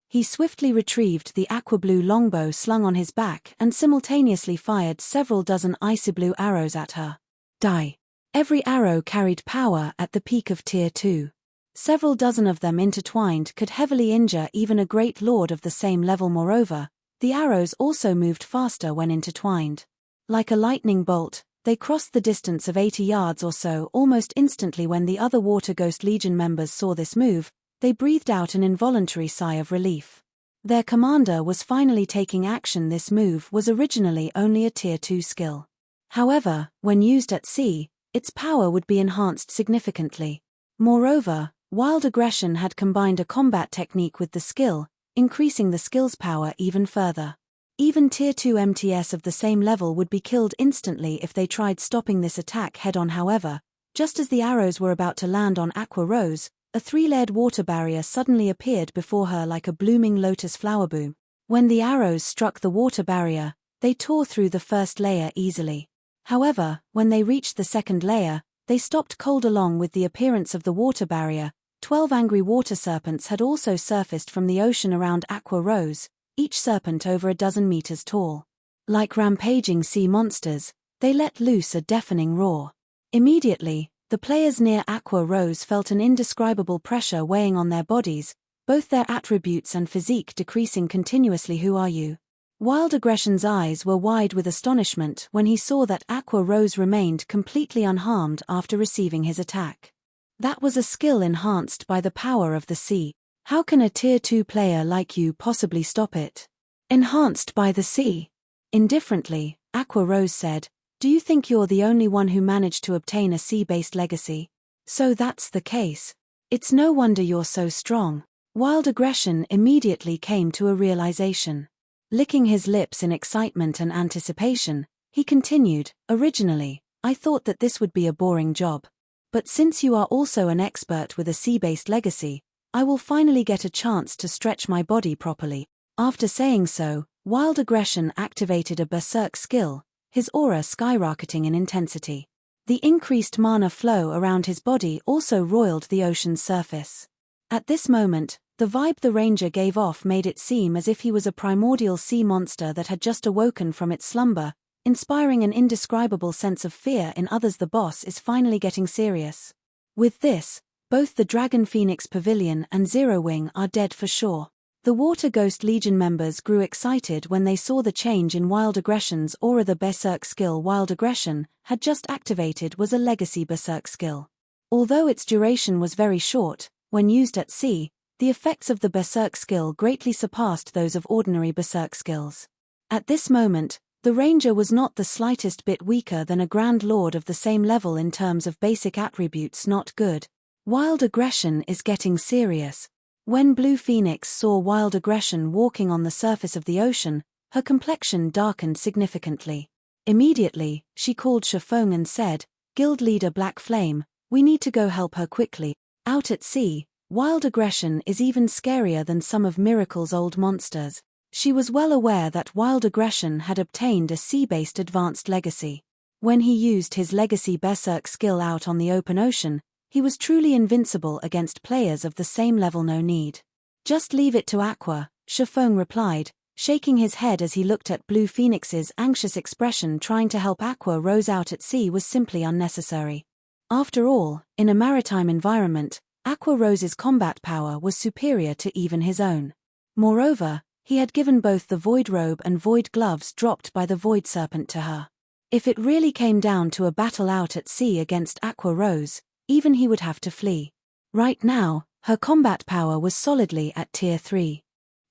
He swiftly retrieved the aqua blue longbow slung on his back and simultaneously fired several dozen icy blue arrows at her. Die. Every arrow carried power at the peak of Tier 2. Several dozen of them intertwined could heavily injure even a great lord of the same level. Moreover, the arrows also moved faster when intertwined. Like a lightning bolt, they crossed the distance of 80 yards or so almost instantly. When the other Water Ghost Legion members saw this move, they breathed out an involuntary sigh of relief. Their commander was finally taking action. This move was originally only a Tier 2 skill. However, when used at sea, its power would be enhanced significantly. Moreover, Wild Aggression had combined a combat technique with the skill, increasing the skill's power even further. Even Tier 2 MTS of the same level would be killed instantly if they tried stopping this attack head-on. However, just as the arrows were about to land on Aqua Rose, a three-layered water barrier suddenly appeared before her like a blooming lotus flower boom. When the arrows struck the water barrier, they tore through the first layer easily. However, when they reached the second layer, they stopped cold. Along with the appearance of the water barrier, 12 angry water serpents had also surfaced from the ocean around Aqua Rose, each serpent over a dozen meters tall. Like rampaging sea monsters, they let loose a deafening roar. Immediately, the players near Aqua Rose felt an indescribable pressure weighing on their bodies, both their attributes and physique decreasing continuously. Who are you? Wild Aggression's eyes were wide with astonishment when he saw that Aqua Rose remained completely unharmed after receiving his attack. That was a skill enhanced by the power of the sea. How can a Tier 2 player like you possibly stop it? Enhanced by the sea. Indifferently, Aqua Rose said, do you think you're the only one who managed to obtain a sea-based legacy? So that's the case. It's no wonder you're so strong. Wild Aggression immediately came to a realization. Licking his lips in excitement and anticipation, he continued, originally, I thought that this would be a boring job. But since you are also an expert with a sea-based legacy, I will finally get a chance to stretch my body properly. After saying so, Wild Aggression activated a berserk skill, his aura skyrocketing in intensity. The increased mana flow around his body also roiled the ocean's surface. At this moment, the vibe the ranger gave off made it seem as if he was a primordial sea monster that had just awoken from its slumber, inspiring an indescribable sense of fear in others. The boss is finally getting serious. With this, both the Dragon Phoenix Pavilion and Zero Wing are dead for sure. The Water Ghost Legion members grew excited when they saw the change in Wild Aggression's aura. The Berserk skill Wild Aggression had just activated was a legacy Berserk skill. Although its duration was very short, When used at sea, the effects of the Berserk skill greatly surpassed those of ordinary Berserk skills. At this moment, the Ranger was not the slightest bit weaker than a Grand Lord of the same level in terms of basic attributes. Not good. Wild aggression is getting serious. When Blue Phoenix saw wild aggression walking on the surface of the ocean, her complexion darkened significantly. Immediately, she called Feng and said, "Guild leader Black Flame, we need to go help her quickly." Out at sea, wild aggression is even scarier than some of Miracle's old monsters. She was well aware that wild aggression had obtained a sea-based advanced legacy. When he used his legacy Berserk skill out on the open ocean, he was truly invincible against players of the same level. No need. Just leave it to Aqua, Feng replied, shaking his head as he looked at Blue Phoenix's anxious expression. Trying to help Aqua Rose out at sea was simply unnecessary. After all, in a maritime environment, Aqua Rose's combat power was superior to even his own. Moreover, he had given both the Void Robe and Void Gloves dropped by the Void Serpent to her. If it really came down to a battle out at sea against Aqua Rose, even he would have to flee. Right now, her combat power was solidly at Tier 3.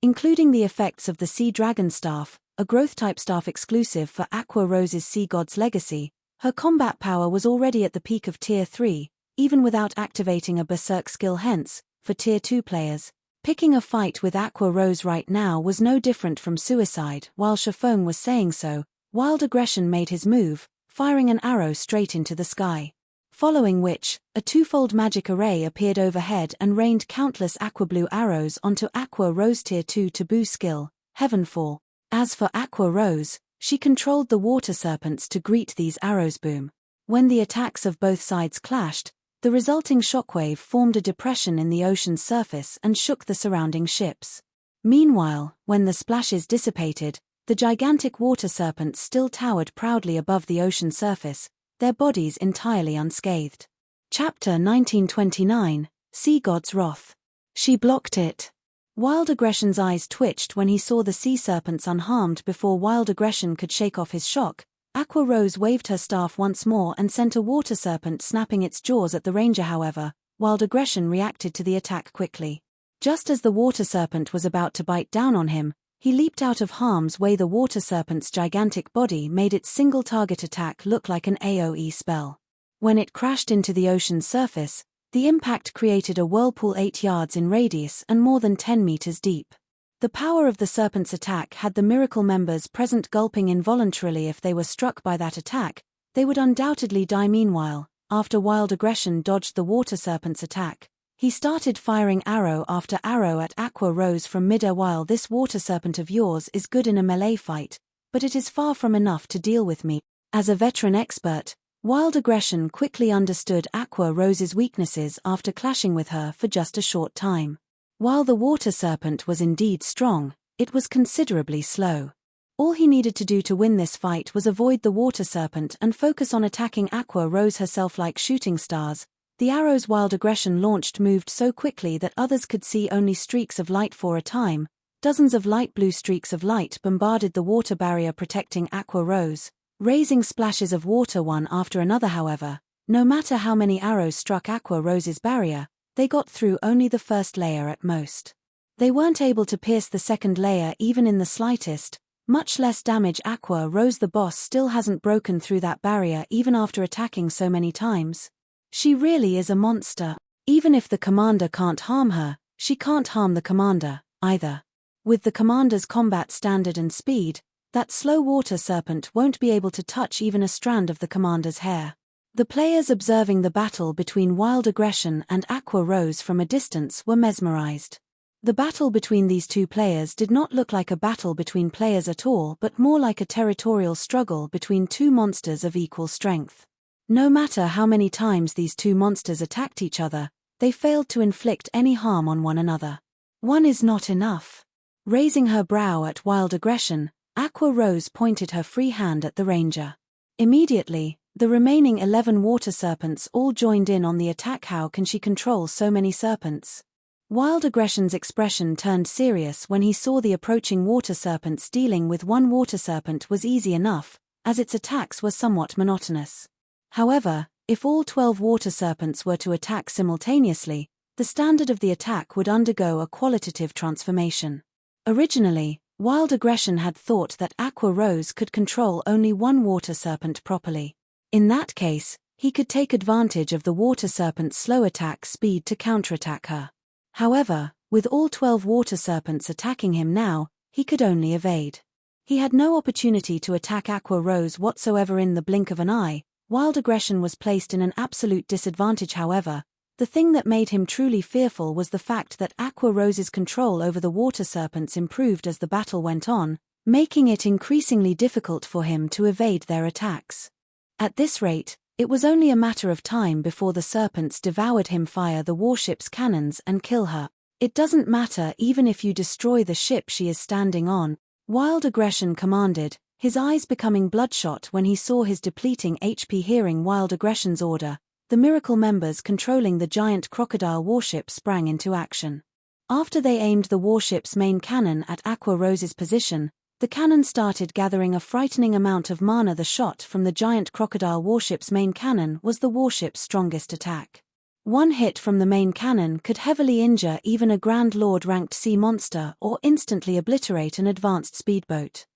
Including the effects of the Sea Dragon Staff, a growth-type staff exclusive for Aqua Rose's Sea God's Legacy, her combat power was already at the peak of Tier 3, even without activating a Berserk skill. Hence, for Tier 2 players, picking a fight with Aqua Rose right now was no different from suicide. While Feng was saying so, wild aggression made his move, firing an arrow straight into the sky. Following which, a twofold magic array appeared overhead and rained countless aqua-blue arrows onto Aqua Rose Tier 2 taboo skill, Heavenfall. As for Aqua Rose, she controlled the water serpents to greet these arrows. Boom. When the attacks of both sides clashed, the resulting shockwave formed a depression in the ocean's surface and shook the surrounding ships. Meanwhile, when the splashes dissipated, the gigantic water serpents still towered proudly above the ocean surface, their bodies entirely unscathed. Chapter 1929, Sea God's Wrath. She blocked it. Wild Aggression's eyes twitched when he saw the sea serpents unharmed. Before Wild Aggression could shake off his shock, Aqua Rose waved her staff once more and sent a water serpent snapping its jaws at the Ranger. However, Wild Aggression reacted to the attack quickly. Just as the water serpent was about to bite down on him, he leaped out of harm's way. The water serpent's gigantic body made its single target attack look like an AoE spell. When it crashed into the ocean's surface, the impact created a whirlpool 8 yards in radius and more than 10 meters deep. The power of the serpent's attack had the Miracle members present gulping involuntarily. If they were struck by that attack, they would undoubtedly die. Meanwhile, after Wild Aggression dodged the water serpent's attack, he started firing arrow after arrow at Aqua Rose from midair. While this water serpent of yours is good in a melee fight, but it is far from enough to deal with me. As a veteran expert, Wild Aggression quickly understood Aqua Rose's weaknesses after clashing with her for just a short time. While the water serpent was indeed strong, it was considerably slow. All he needed to do to win this fight was avoid the water serpent and focus on attacking Aqua Rose herself. Like shooting stars, the arrows Wild Aggression launched moved so quickly that others could see only streaks of light for a time. Dozens of light blue streaks of light bombarded the water barrier protecting Aqua Rose, raising splashes of water one after another. However, no matter how many arrows struck Aqua Rose's barrier, they got through only the first layer at most. They weren't able to pierce the second layer even in the slightest, much less damage Aqua Rose. The boss still hasn't broken through that barrier even after attacking so many times. She really is a monster. Even if the commander can't harm her, she can't harm the commander, either. With the commander's combat standard and speed, that slow water serpent won't be able to touch even a strand of the commander's hair. The players observing the battle between Wild Aggression and Aqua Rose from a distance were mesmerized. The battle between these two players did not look like a battle between players at all, but more like a territorial struggle between two monsters of equal strength. No matter how many times these two monsters attacked each other, they failed to inflict any harm on one another. One is not enough. Raising her brow at Wild Aggression, Aqua Rose pointed her free hand at the Ranger. Immediately, the remaining 11 water serpents all joined in on the attack. How can she control so many serpents? Wild Aggression's expression turned serious when he saw the approaching water serpents. Dealing with one water serpent was easy enough, as its attacks were somewhat monotonous. However, if all 12 water serpents were to attack simultaneously, the standard of the attack would undergo a qualitative transformation. Originally, Wild Aggression had thought that Aqua Rose could control only one water serpent properly. In that case, he could take advantage of the water serpent's slow attack speed to counterattack her. However, with all 12 water serpents attacking him now, he could only evade. He had no opportunity to attack Aqua Rose whatsoever in the blink of an eye. Wild Aggression was placed in an absolute disadvantage. However, the thing that made him truly fearful was the fact that Aqua Rose's control over the water serpents improved as the battle went on, making it increasingly difficult for him to evade their attacks. At this rate, it was only a matter of time before the serpents devoured him, fire the warship's cannons and kill her. It doesn't matter even if you destroy the ship she is standing on, Wild Aggression commanded, his eyes becoming bloodshot when he saw his depleting HP. Hearing Wild Aggression's order, the Miracle members controlling the giant crocodile warship sprang into action. After they aimed the warship's main cannon at Aqua Rose's position, the cannon started gathering a frightening amount of mana. The shot from the giant crocodile warship's main cannon was the warship's strongest attack. One hit from the main cannon could heavily injure even a Grand Lord-ranked sea monster or instantly obliterate an advanced speedboat.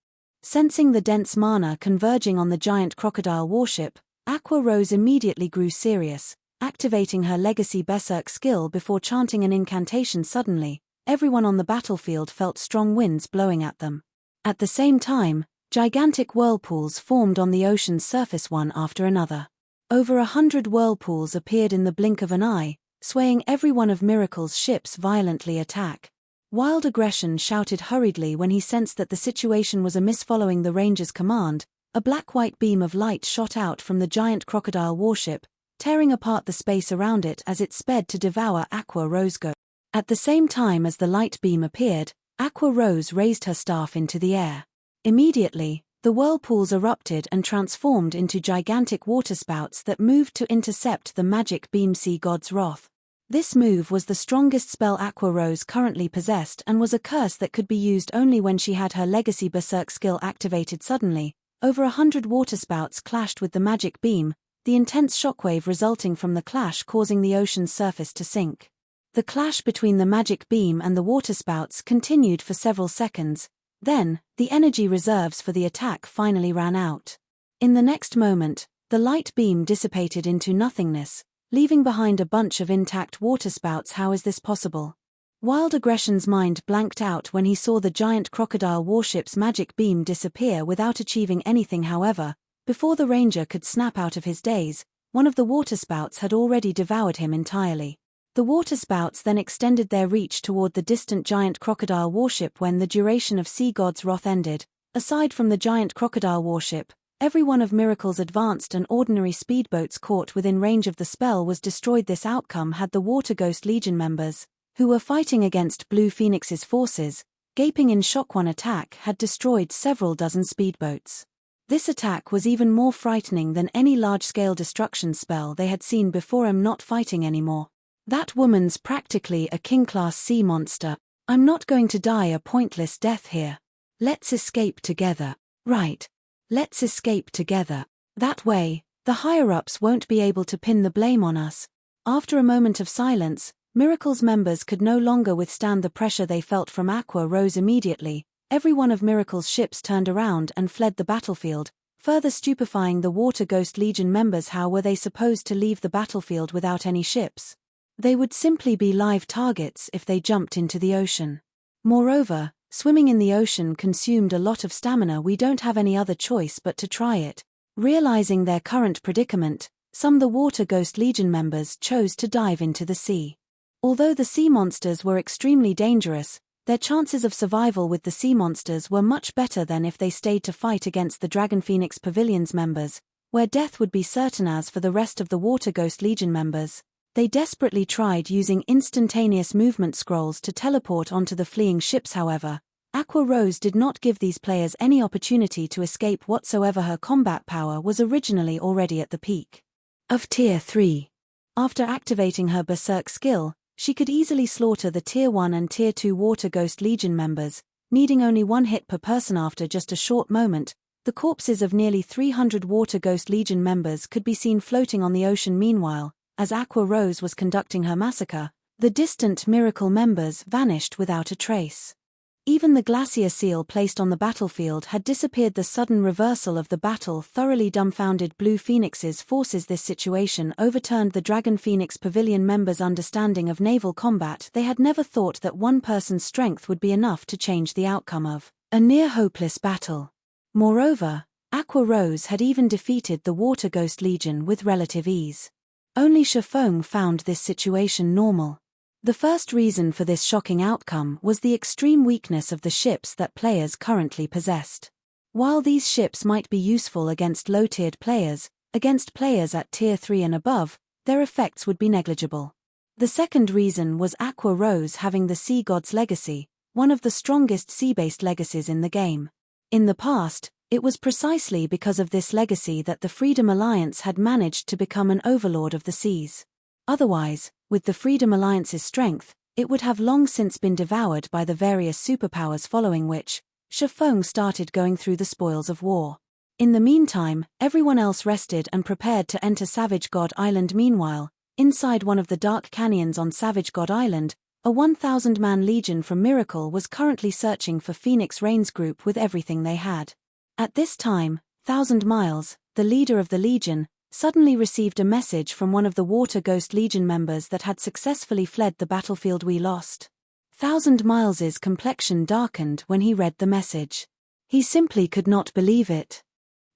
Sensing the dense mana converging on the giant crocodile warship, Aqua Rose immediately grew serious, activating her legacy berserk skill before chanting an incantation. Suddenly, everyone on the battlefield felt strong winds blowing at them. At the same time, gigantic whirlpools formed on the ocean's surface one after another. Over 100 whirlpools appeared in the blink of an eye, swaying every one of Miracle's ships violently. Attack! Wild Aggression shouted hurriedly when he sensed that the situation was amiss. Following the ranger's command, a black-white beam of light shot out from the giant crocodile warship, tearing apart the space around it as it sped to devour Aqua Rose. At the same time as the light beam appeared, Aqua Rose raised her staff into the air. Immediately, the whirlpools erupted and transformed into gigantic waterspouts that moved to intercept the magic beam. Sea God's Wrath. This move was the strongest spell Aqua Rose currently possessed and was a curse that could be used only when she had her legacy berserk skill activated. Suddenly, over 100 waterspouts clashed with the magic beam, the intense shockwave resulting from the clash causing the ocean's surface to sink. The clash between the magic beam and the waterspouts continued for several seconds. Then, the energy reserves for the attack finally ran out. In the next moment, the light beam dissipated into nothingness, leaving behind a bunch of intact waterspouts. How is this possible? Wild Aggression's mind blanked out when he saw the giant crocodile warship's magic beam disappear without achieving anything. However, before the ranger could snap out of his daze, one of the waterspouts had already devoured him entirely. The waterspouts then extended their reach toward the distant giant crocodile warship. When the duration of Sea God's Wrath ended, aside from the giant crocodile warship, every one of Miracle's advanced and ordinary speedboats caught within range of the spell was destroyed. This outcome had the Water Ghost Legion members, who were fighting against Blue Phoenix's forces, gaping in shock. One attack had destroyed several dozen speedboats. This attack was even more frightening than any large-scale destruction spell they had seen before. I'm not fighting anymore. That woman's practically a king-class sea monster. I'm not going to die a pointless death here. Let's escape together. Right. Let's escape together. That way, the higher-ups won't be able to pin the blame on us. After a moment of silence, Miracle's members could no longer withstand the pressure they felt from Aqua Rose. Immediately, every one of Miracle's ships turned around and fled the battlefield, further stupefying the Water Ghost Legion members. How were they supposed to leave the battlefield without any ships? They would simply be live targets if they jumped into the ocean. Moreover, swimming in the ocean consumed a lot of stamina. We don't have any other choice but to try it. Realizing their current predicament, some of the Water Ghost Legion members chose to dive into the sea. Although the sea monsters were extremely dangerous, their chances of survival with the sea monsters were much better than if they stayed to fight against the Dragon Phoenix Pavilion's members, where death would be certain. As for the rest of the Water Ghost Legion members, they desperately tried using instantaneous movement scrolls to teleport onto the fleeing ships. However, Aqua Rose did not give these players any opportunity to escape whatsoever. Her combat power was originally already at the peak of Tier 3. After activating her Berserk skill, she could easily slaughter the Tier 1 and Tier 2 Water Ghost Legion members, needing only one hit per person. After just a short moment, the corpses of nearly 300 Water Ghost Legion members could be seen floating on the ocean. Meanwhile, as Aqua Rose was conducting her massacre, The distant Miracle members vanished without a trace. Even the glacier seal placed on the battlefield had disappeared. The sudden reversal of the battle thoroughly dumbfounded Blue Phoenix's forces. This situation overturned the Dragon Phoenix Pavilion members' understanding of naval combat. They had never thought that one person's strength would be enough to change the outcome of a near-hopeless battle. Moreover, Aqua Rose had even defeated the Water Ghost Legion with relative ease. Only Feng found this situation normal. The first reason for this shocking outcome was the extreme weakness of the ships that players currently possessed. While these ships might be useful against low-tiered players, against players at Tier 3 and above, their effects would be negligible. The second reason was Aqua Rose having the Sea God's Legacy, one of the strongest sea-based legacies in the game. In the past, it was precisely because of this legacy that the Freedom Alliance had managed to become an overlord of the seas. Otherwise, with the Freedom Alliance's strength, it would have long since been devoured by the various superpowers, following which, Feng started going through the spoils of war. In the meantime, everyone else rested and prepared to enter Savage God Island. Meanwhile, inside one of the dark canyons on Savage God Island, a 1,000-man legion from Miracle was currently searching for Phoenix Rain's group with everything they had. At this time, 1,000 Miles, the leader of the legion, suddenly received a message from one of the Water Ghost Legion members that had successfully fled the battlefield. We lost. 1,000 Miles's complexion darkened when he read the message. He simply could not believe it.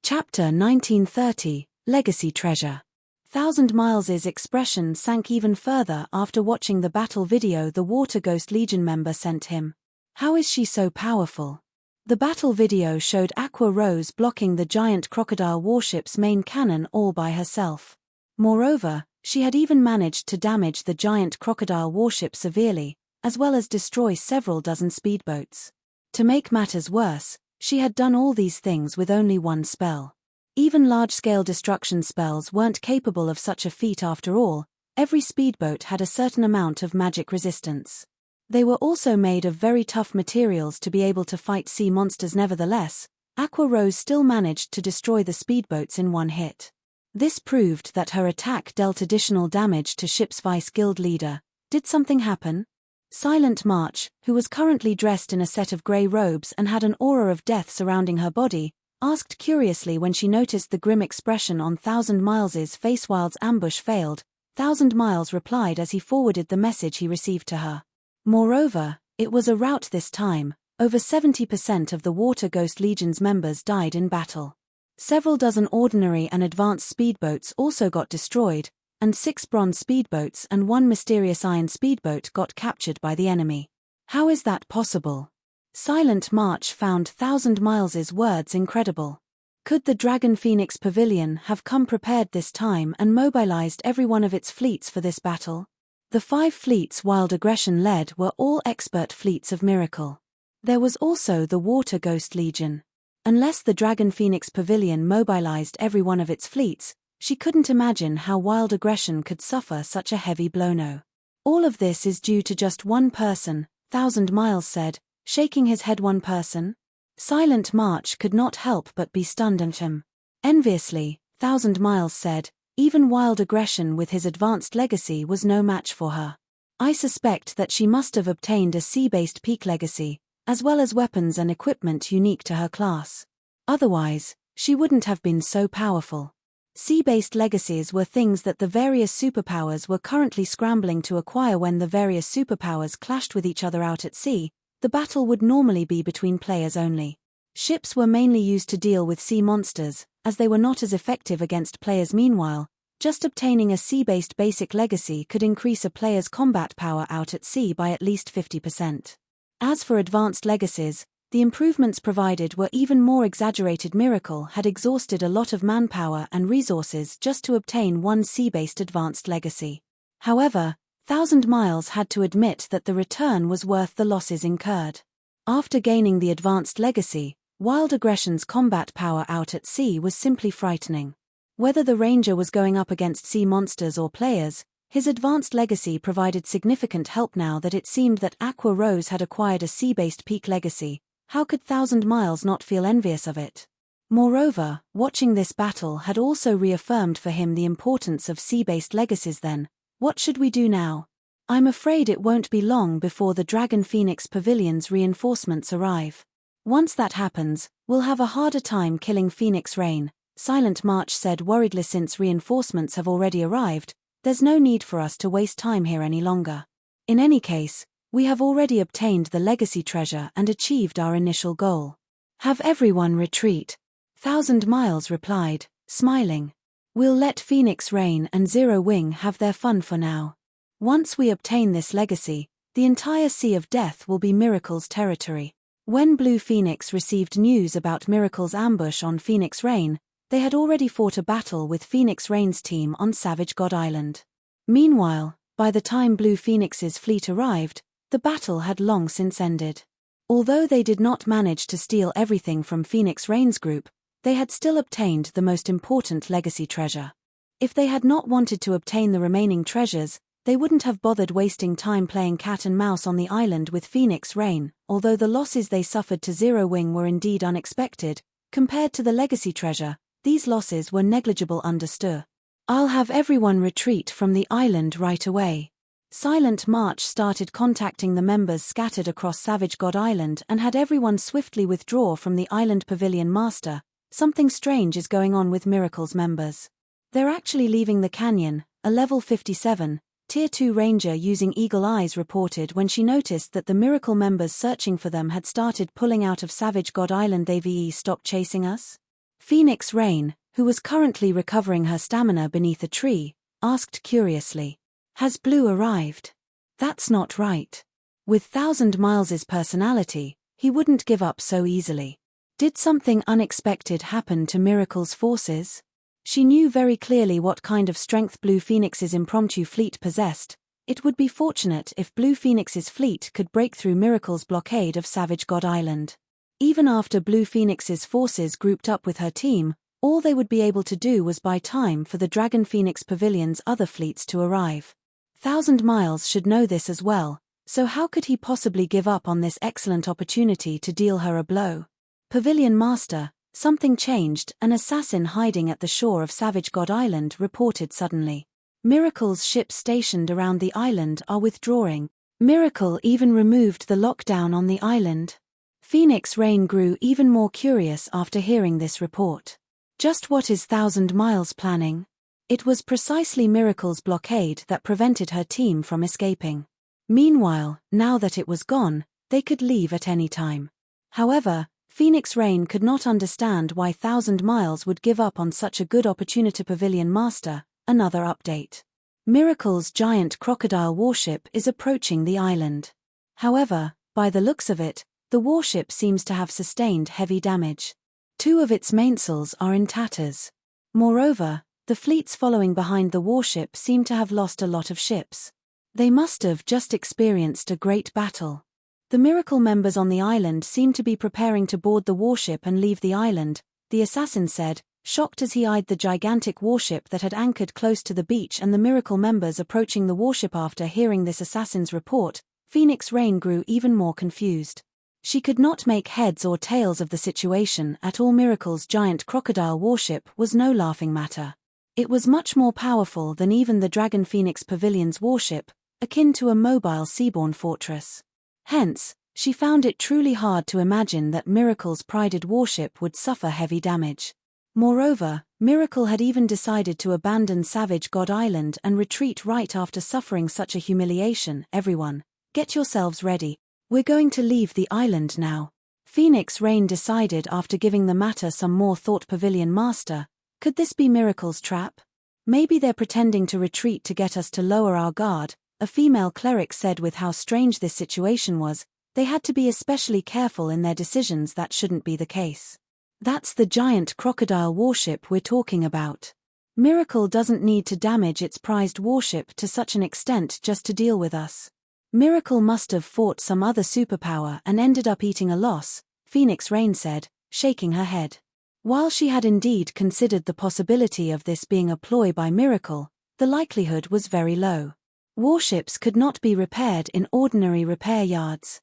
Chapter 1930, Legacy Treasure. 1,000 Miles's expression sank even further after watching the battle video the Water Ghost Legion member sent him. How is she so powerful? The battle video showed Aqua Rose blocking the giant crocodile warship's main cannon all by herself. Moreover, she had even managed to damage the giant crocodile warship severely, as well as destroy several dozen speedboats. To make matters worse, she had done all these things with only one spell. Even large-scale destruction spells weren't capable of such a feat. After all, every speedboat had a certain amount of magic resistance. They were also made of very tough materials to be able to fight sea monsters. Nevertheless, Aqua Rose still managed to destroy the speedboats in one hit. This proved that her attack dealt additional damage to ship's vice guild leader. Did something happen? Silent March, who was currently dressed in a set of grey robes and had an aura of death surrounding her body, asked curiously when she noticed the grim expression on 1,000 Miles's face. Wild's ambush failed, 1,000 Miles replied as he forwarded the message he received to her. Moreover, it was a rout this time. Over 70% of the Water Ghost Legion's members died in battle. Several dozen ordinary and advanced speedboats also got destroyed, and 6 bronze speedboats and 1 mysterious iron speedboat got captured by the enemy. How is that possible? Silent March found 1,000 Miles's words incredible. Could the Dragon Phoenix Pavilion have come prepared this time and mobilized every one of its fleets for this battle? The 5 fleets Wild Aggression led were all expert fleets of Miracle. There was also the Water Ghost Legion. Unless the Dragon Phoenix Pavilion mobilized every one of its fleets, she couldn't imagine how Wild Aggression could suffer such a heavy blow. No. All of this is due to just one person, 1,000 Miles said, shaking his head. One person? Silent March could not help but be stunned at him. Enviously, 1,000 Miles said, even Wild Aggression with his advanced legacy was no match for her. I suspect that she must have obtained a sea-based peak legacy, as well as weapons and equipment unique to her class. Otherwise, she wouldn't have been so powerful. Sea-based legacies were things that the various superpowers were currently scrambling to acquire. When the various superpowers clashed with each other out at sea, the battle would normally be between players only. Ships were mainly used to deal with sea monsters, as they were not as effective against players. Meanwhile, just obtaining a sea-based basic legacy could increase a player's combat power out at sea by at least 50%. As for advanced legacies, the improvements provided were even more exaggerated. Miracle had exhausted a lot of manpower and resources just to obtain one sea-based advanced legacy. However, 1,000 Miles had to admit that the return was worth the losses incurred. After gaining the advanced legacy, Wild Aggression's combat power out at sea was simply frightening. Whether the Ranger was going up against sea monsters or players, his advanced legacy provided significant help. Now that it seemed that Aqua Rose had acquired a sea-based peak legacy, how could 1,000 Miles not feel envious of it? Moreover, watching this battle had also reaffirmed for him the importance of sea-based legacies. Then, what should we do now? I'm afraid it won't be long before the Dragon Phoenix Pavilion's reinforcements arrive. Once that happens, we'll have a harder time killing Phoenix Rain, Silent March said worriedly. Since reinforcements have already arrived, there's no need for us to waste time here any longer. In any case, we have already obtained the legacy treasure and achieved our initial goal. Have everyone retreat. 1,000 Miles replied, smiling. We'll let Phoenix Rain and Zero Wing have their fun for now. Once we obtain this legacy, the entire Sea of Death will be Miracle's territory. When Blue Phoenix received news about Miracle's ambush on Phoenix Rain, they had already fought a battle with Phoenix Rain's team on Savage God Island. Meanwhile, by the time Blue Phoenix's fleet arrived, the battle had long since ended. Although they did not manage to steal everything from Phoenix Rain's group, they had still obtained the most important legacy treasure. If they had not wanted to obtain the remaining treasures, they wouldn't have bothered wasting time playing cat and mouse on the island with Phoenix Rain. Although the losses they suffered to Zero Wing were indeed unexpected, compared to the legacy treasure, these losses were negligible. Understood. I'll have everyone retreat from the island right away. Silent March started contacting the members scattered across Savage God Island and had everyone swiftly withdraw from the island. Pavilion Master, something strange is going on with Miracle's members. They're actually leaving the canyon, a level 57, Tier 2 Ranger using Eagle Eyes reported when she noticed that the Miracle members searching for them had started pulling out of Savage God Island. They've stopped chasing us? Phoenix Rain, who was currently recovering her stamina beneath a tree, asked curiously. Has Blue arrived? That's not right. With 1,000 Miles' personality, he wouldn't give up so easily. Did something unexpected happen to Miracle's forces? She knew very clearly what kind of strength Blue Phoenix's impromptu fleet possessed. It would be fortunate if Blue Phoenix's fleet could break through Miracle's blockade of Savage God Island. Even after Blue Phoenix's forces grouped up with her team, all they would be able to do was buy time for the Dragon Phoenix Pavilion's other fleets to arrive. 1,000 Miles should know this as well, so how could he possibly give up on this excellent opportunity to deal her a blow? Pavilion Master, something changed. An assassin hiding at the shore of Savage God Island reported suddenly. Miracle's ships stationed around the island are withdrawing. Miracle even removed the lockdown on the island. Phoenix Rain grew even more curious after hearing this report. Just what is 1,000 Miles planning? It was precisely Miracle's blockade that prevented her team from escaping. Meanwhile, now that it was gone, they could leave at any time. However, Phoenix Rain could not understand why 1,000 Miles would give up on such a good opportunity. Pavilion Master, another update. Miracle's giant crocodile warship is approaching the island. However, by the looks of it, the warship seems to have sustained heavy damage. 2 of its mainsails are in tatters. Moreover, the fleets following behind the warship seem to have lost a lot of ships. They must have just experienced a great battle. The Miracle members on the island seem to be preparing to board the warship and leave the island, the assassin said, shocked as he eyed the gigantic warship that had anchored close to the beach and the Miracle members approaching the warship. After hearing this assassin's report, Phoenix Rain grew even more confused. She could not make heads or tails of the situation at all. Miracle's giant crocodile warship was no laughing matter. It was much more powerful than even the Dragon Phoenix Pavilion's warship, akin to a mobile seaborne fortress. Hence, she found it truly hard to imagine that Miracle's prided warship would suffer heavy damage. Moreover, Miracle had even decided to abandon Savage God Island and retreat right after suffering such a humiliation. Everyone, get yourselves ready. We're going to leave the island now. Phoenix Rain decided after giving the matter some more thought. Pavilion Master, could this be Miracle's trap? Maybe they're pretending to retreat to get us to lower our guard, a female cleric said. With how strange this situation was, they had to be especially careful in their decisions. That shouldn't be the case. That's the giant crocodile warship we're talking about. Miracle doesn't need to damage its prized warship to such an extent just to deal with us. Miracle must have fought some other superpower and ended up eating a loss, Phoenix Rain said, shaking her head. While she had indeed considered the possibility of this being a ploy by Miracle, the likelihood was very low. Warships could not be repaired in ordinary repair yards.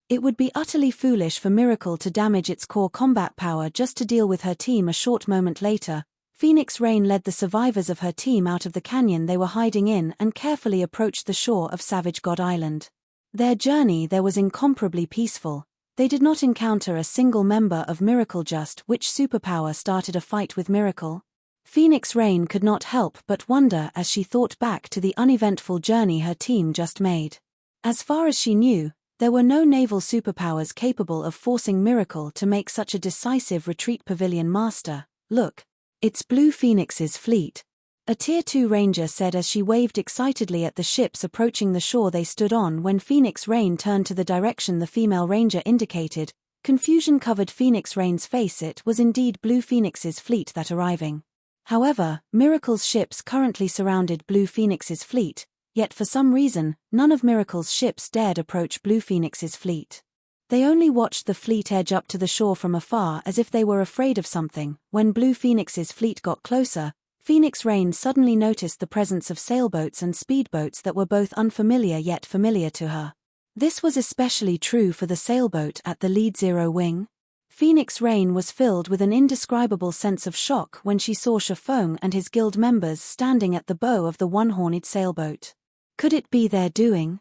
It would be utterly foolish for Miracle to damage its core combat power just to deal with her team. A short moment later, Phoenix Rain led the survivors of her team out of the canyon they were hiding in and carefully approached the shore of Savage God Island. Their journey there was incomparably peaceful. They did not encounter a single member of Miracle. Just which superpower started a fight with Miracle? Phoenix Rain could not help but wonder as she thought back to the uneventful journey her team just made. As far as she knew, there were no naval superpowers capable of forcing Miracle to make such a decisive retreat. Pavilion Master, look. It's Blue Phoenix's fleet. A Tier 2 ranger said as she waved excitedly at the ships approaching the shore they stood on. When Phoenix Rain turned to the direction the female ranger indicated, confusion covered Phoenix Rain's face. It was indeed Blue Phoenix's fleet that arriving. However, Miracle's ships currently surrounded Blue Phoenix's fleet, yet for some reason, none of Miracle's ships dared approach Blue Phoenix's fleet. They only watched the fleet edge up to the shore from afar as if they were afraid of something. When Blue Phoenix's fleet got closer, Phoenix Rain suddenly noticed the presence of sailboats and speedboats that were both unfamiliar yet familiar to her. This was especially true for the sailboat at the lead Zero Wing. Phoenix Rain was filled with an indescribable sense of shock when she saw Feng and his guild members standing at the bow of the one-horned sailboat. Could it be their doing?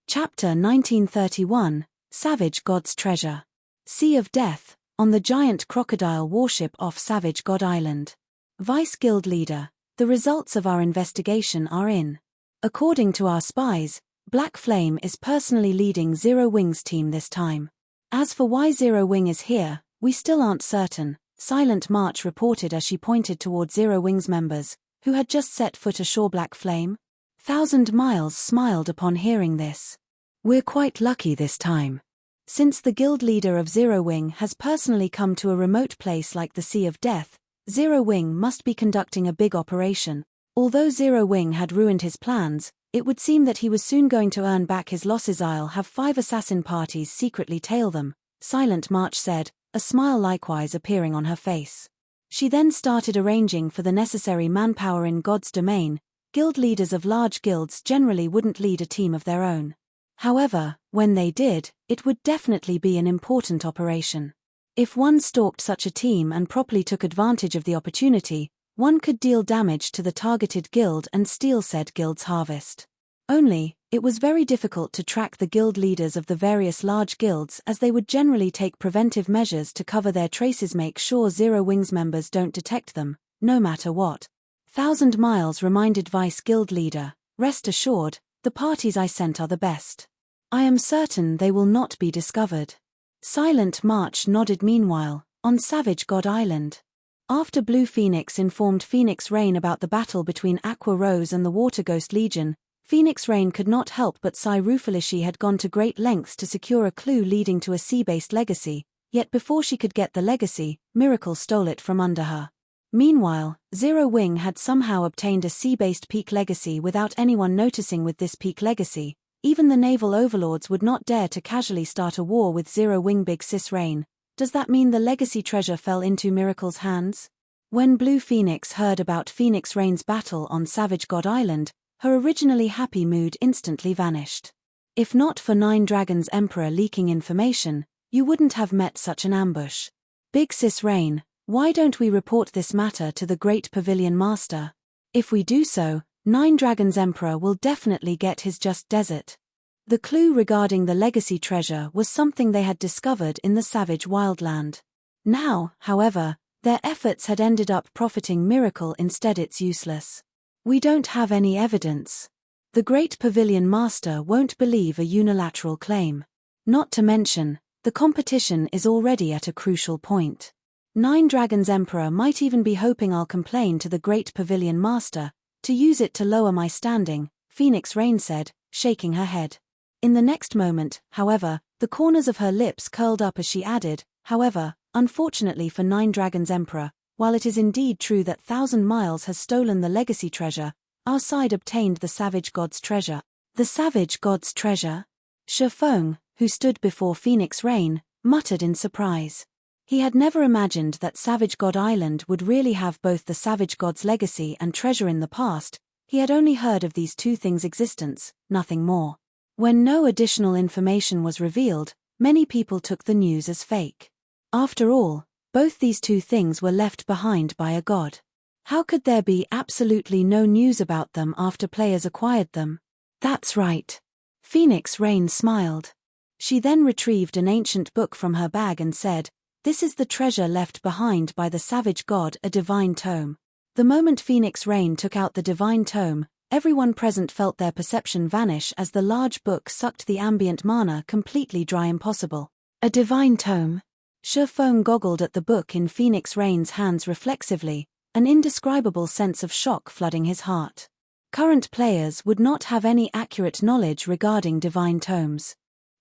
Chapter 1931, Savage God's Treasure. Sea of Death, on the giant crocodile warship off Savage God Island. Vice Guild Leader, the results of our investigation are in. According to our spies, Black Flame is personally leading Zero Wing's team this time. As for why Zero Wing is here, we still aren't certain, Silent March reported as she pointed toward Zero Wing's members, who had just set foot ashore. Black Flame? 1,000 Miles smiled upon hearing this. We're quite lucky this time. Since the guild leader of Zero Wing has personally come to a remote place like the Sea of Death, Zero Wing must be conducting a big operation. Although Zero Wing had ruined his plans, it would seem that he was soon going to earn back his losses. I'll have 5 assassin parties secretly tail them, Silent March said, a smile likewise appearing on her face. She then started arranging for the necessary manpower in God's domain. Guild leaders of large guilds generally wouldn't lead a team of their own. However, when they did, it would definitely be an important operation. If one stalked such a team and properly took advantage of the opportunity, one could deal damage to the targeted guild and steal said guild's harvest. Only, it was very difficult to track the guild leaders of the various large guilds as they would generally take preventive measures to cover their traces. Make sure Zero Wing's members don't detect them, no matter what. 1,000 Miles reminded Vice Guild Leader, rest assured, the parties I sent are the best. I am certain they will not be discovered. Silent March nodded. Meanwhile, on Savage God Island. After Blue Phoenix informed Phoenix Rain about the battle between Aqua Rose and the Water Ghost Legion, Phoenix Rain could not help but sigh ruefully. She had gone to great lengths to secure a clue leading to a sea-based legacy, yet before she could get the legacy, Miracle stole it from under her. Meanwhile, Zero Wing had somehow obtained a sea-based peak legacy without anyone noticing. With this peak legacy, even the naval overlords would not dare to casually start a war with Zero Wing. Big Sis Rain, does that mean the legacy treasure fell into Miracle's hands? When Blue Phoenix heard about Phoenix Rain's battle on Savage God Island, her originally happy mood instantly vanished. If not for 9 Dragons Emperor leaking information, you wouldn't have met such an ambush. Big Sis Rain, why don't we report this matter to the Great Pavilion Master? If we do so, 9 Dragons Emperor will definitely get his just desert. The clue regarding the legacy treasure was something they had discovered in the savage wildland. Now, however, their efforts had ended up profiting Miracle. Instead, it's useless. We don't have any evidence. The Great Pavilion Master won't believe a unilateral claim. Not to mention, the competition is already at a crucial point. 9 Dragons Emperor might even be hoping I'll complain to the Great Pavilion Master, to use it to lower my standing, Phoenix Rain said, shaking her head. In the next moment, however, the corners of her lips curled up as she added, however, unfortunately for 9 Dragons Emperor, while it is indeed true that 1,000 Miles has stolen the legacy treasure, our side obtained the Savage God's treasure. The Savage God's treasure? Feng, who stood before Phoenix Rain, muttered in surprise. He had never imagined that Savage God Island would really have both the Savage God's legacy and treasure in the past. He had only heard of these 2 things' existence, nothing more. When no additional information was revealed, many people took the news as fake. After all, both these 2 things were left behind by a god. How could there be absolutely no news about them after players acquired them? That's right. Phoenix Rain smiled. She then retrieved an ancient book from her bag and said, "This is the treasure left behind by the savage god, a divine tome." The moment Phoenix Rain took out the divine tome, everyone present felt their perception vanish as the large book sucked the ambient mana completely dry. Impossible. A divine tome? Feng goggled at the book in Phoenix Rain's hands reflexively, an indescribable sense of shock flooding his heart. Current players would not have any accurate knowledge regarding divine tomes.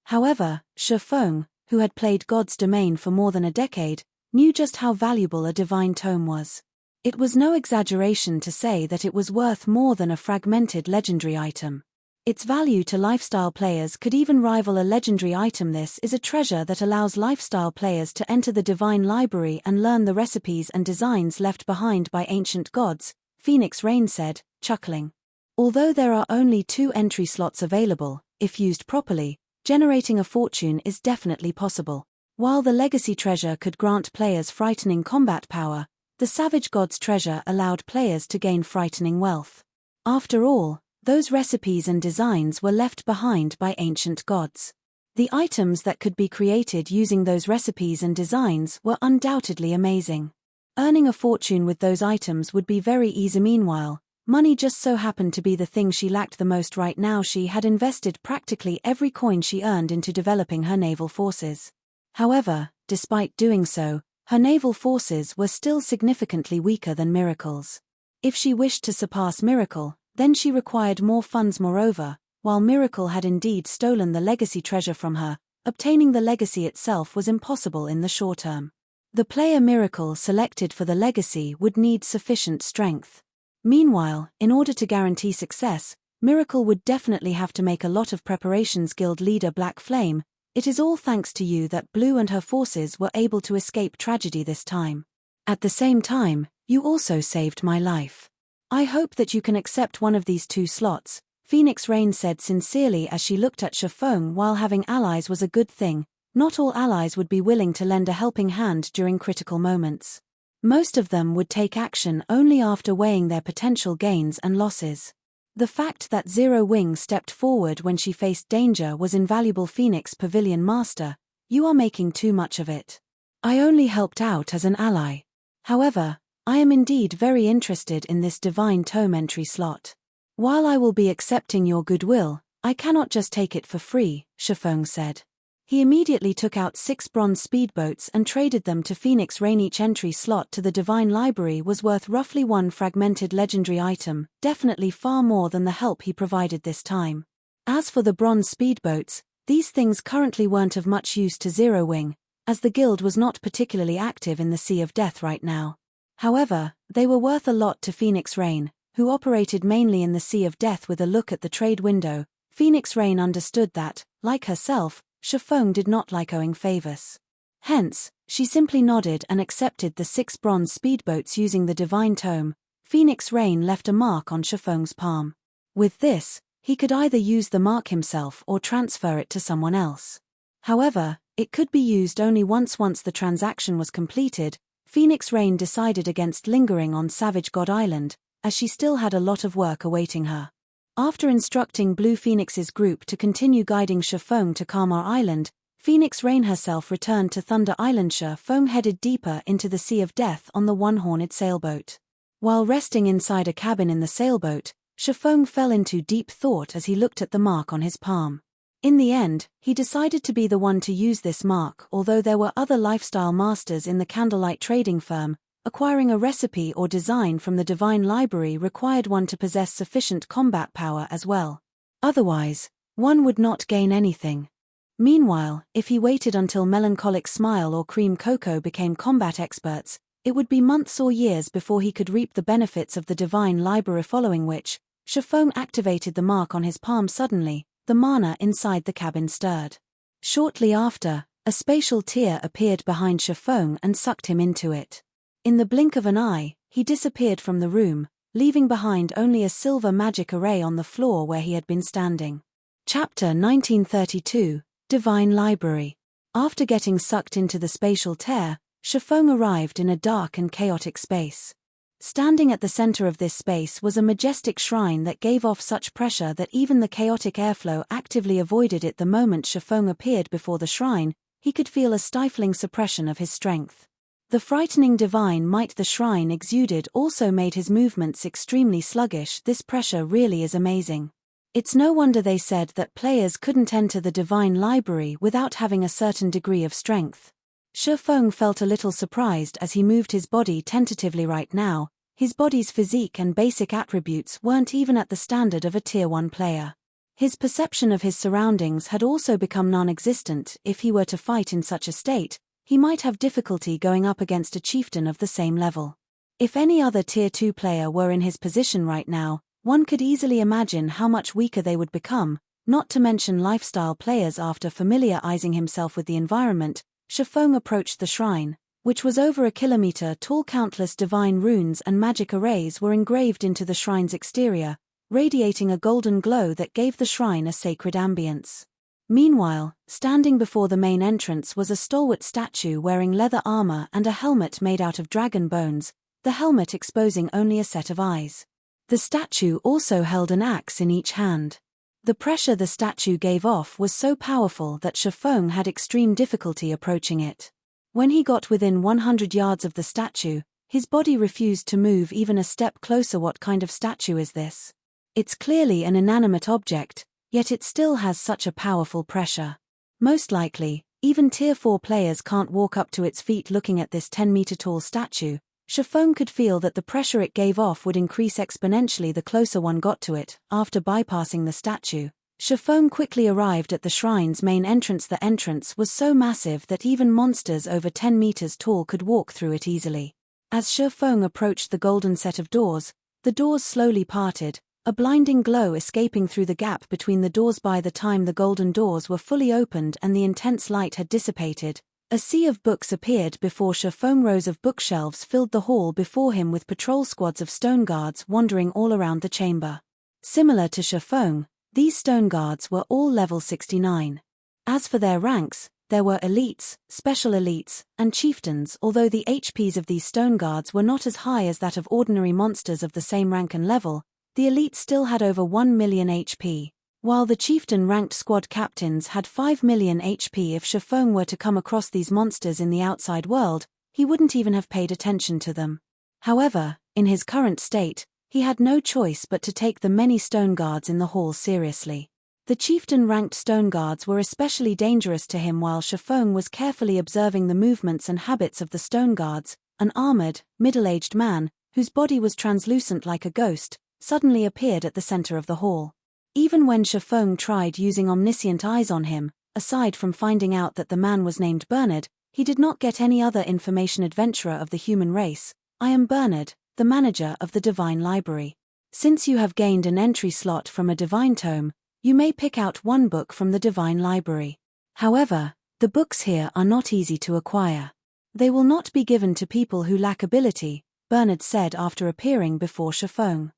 However, Feng, who had played God's Domain for more than a decade, knew just how valuable a divine tome was. It was no exaggeration to say that it was worth more than a fragmented legendary item. Its value to lifestyle players could even rival a legendary item. This is a treasure that allows lifestyle players to enter the divine library and learn the recipes and designs left behind by ancient gods, Phoenix Rain said, chuckling. Although there are only 2 entry slots available, if used properly, generating a fortune is definitely possible. While the legacy treasure could grant players frightening combat power, the Savage God's treasure allowed players to gain frightening wealth. After all, those recipes and designs were left behind by ancient gods. The items that could be created using those recipes and designs were undoubtedly amazing. Earning a fortune with those items would be very easy. Meanwhile, money just so happened to be the thing she lacked the most right now. She had invested practically every coin she earned into developing her naval forces. However, despite doing so, her naval forces were still significantly weaker than Miracle's. If she wished to surpass Miracle, then she required more funds. Moreover, while Miracle had indeed stolen the legacy treasure from her, obtaining the legacy itself was impossible in the short term. The player Miracle selected for the legacy would need sufficient strength. Meanwhile, in order to guarantee success, Miracle would definitely have to make a lot of preparations. Guild leader Black Flame, it is all thanks to you that Blue and her forces were able to escape tragedy this time. At the same time, you also saved my life. I hope that you can accept one of these 2 slots, Phoenix Rain said sincerely as she looked at Feng. While having allies was a good thing, not all allies would be willing to lend a helping hand during critical moments. Most of them would take action only after weighing their potential gains and losses. The fact that Zero Wing stepped forward when she faced danger was invaluable. Phoenix Pavilion Master, you are making too much of it. I only helped out as an ally. However, I am indeed very interested in this divine tome entry slot. While I will be accepting your goodwill, I cannot just take it for free, Feng said. He immediately took out 6 bronze speedboats and traded them to Phoenix Rain. Each entry slot to the Divine Library was worth roughly 1 fragmented legendary item, definitely far more than the help he provided this time. As for the bronze speedboats, these things currently weren't of much use to Zero Wing, as the guild was not particularly active in the Sea of Death right now. However, they were worth a lot to Phoenix Rain, who operated mainly in the Sea of Death. With a look at the trade window, Phoenix Rain understood that, like herself, Feng did not like owing favors. Hence, she simply nodded and accepted the 6 bronze speedboats. Using the divine tome, Phoenix Rain left a mark on Feng's palm. With this, he could either use the mark himself or transfer it to someone else. However, it could be used only once. Once the transaction was completed, Phoenix Rain decided against lingering on Savage God Island, as she still had a lot of work awaiting her. After instructing Blue Phoenix's group to continue guiding Feng to Kalmar Island, Phoenix Rain herself returned to Thunder Island. Feng headed deeper into the Sea of Death on the one-horned sailboat. While resting inside a cabin in the sailboat, Feng fell into deep thought as he looked at the mark on his palm. In the end, he decided to be the one to use this mark. Although there were other lifestyle masters in the Candlelight trading firm, acquiring a recipe or design from the Divine Library required one to possess sufficient combat power as well. Otherwise, one would not gain anything. Meanwhile, if he waited until Melancholic Smile or Cream Cocoa became combat experts, it would be months or years before he could reap the benefits of the Divine Library. Following which, Feng activated the mark on his palm. Suddenly, the mana inside the cabin stirred. Shortly after, a spatial tear appeared behind Feng and sucked him into it. In the blink of an eye, he disappeared from the room, leaving behind only a silver magic array on the floor where he had been standing. Chapter 1932, Divine Library. After getting sucked into the spatial tear, Feng arrived in a dark and chaotic space. Standing at the center of this space was a majestic shrine that gave off such pressure that even the chaotic airflow actively avoided it. The moment Feng appeared before the shrine, he could feel a stifling suppression of his strength. The frightening divine might the shrine exuded also made his movements extremely sluggish. This pressure really is amazing. It's no wonder they said that players couldn't enter the divine library without having a certain degree of strength. Feng felt a little surprised as he moved his body tentatively. Right now, his body's physique and basic attributes weren't even at the standard of a Tier 1 player. His perception of his surroundings had also become non-existent. If he were to fight in such a state, he might have difficulty going up against a chieftain of the same level. If any other Tier 2 player were in his position right now, one could easily imagine how much weaker they would become, not to mention lifestyle players. After familiarizing himself with the environment, Feng approached the shrine, which was over a kilometer tall. Countless divine runes and magic arrays were engraved into the shrine's exterior, radiating a golden glow that gave the shrine a sacred ambience. Meanwhile, standing before the main entrance was a stalwart statue wearing leather armor and a helmet made out of dragon bones, the helmet exposing only a set of eyes. The statue also held an axe in each hand. The pressure the statue gave off was so powerful that Feng had extreme difficulty approaching it. When he got within 100 yards of the statue, his body refused to move even a step closer. What kind of statue is this? It's clearly an inanimate object, yet it still has such a powerful pressure. Most likely, even Tier 4 players can't walk up to its feet. Looking at this 10-meter-tall statue, Feng could feel that the pressure it gave off would increase exponentially the closer one got to it. After bypassing the statue, Feng quickly arrived at the shrine's main entrance. The entrance was so massive that even monsters over 10 meters tall could walk through it easily. As Feng approached the golden set of doors, the doors slowly parted, a blinding glow escaping through the gap between the doors. By the time the golden doors were fully opened and the intense light had dissipated, a sea of books appeared before Feng. Rows of bookshelves filled the hall before him with patrol squads of stone guards wandering all around the chamber. Similar to Feng, these stone guards were all level 69. As for their ranks, there were elites, special elites, and chieftains. Although the HPs of these stone guards were not as high as that of ordinary monsters of the same rank and level, the elites still had over 1 million HP, while the chieftain-ranked squad captains had 5 million HP. If Feng were to come across these monsters in the outside world, he wouldn't even have paid attention to them. However, in his current state, he had no choice but to take the many stone guards in the hall seriously. The chieftain-ranked stone guards were especially dangerous to him. While Feng was carefully observing the movements and habits of the stone guards, an armored, middle-aged man, whose body was translucent like a ghost, suddenly appeared at the center of the hall. Even when Feng tried using omniscient eyes on him, aside from finding out that the man was named Bernard, he did not get any other information. Adventurer of the human race, I am Bernard, the manager of the Divine Library. Since you have gained an entry slot from a divine tome, you may pick out one book from the Divine Library. However, the books here are not easy to acquire. They will not be given to people who lack ability, Bernard said after appearing before Feng.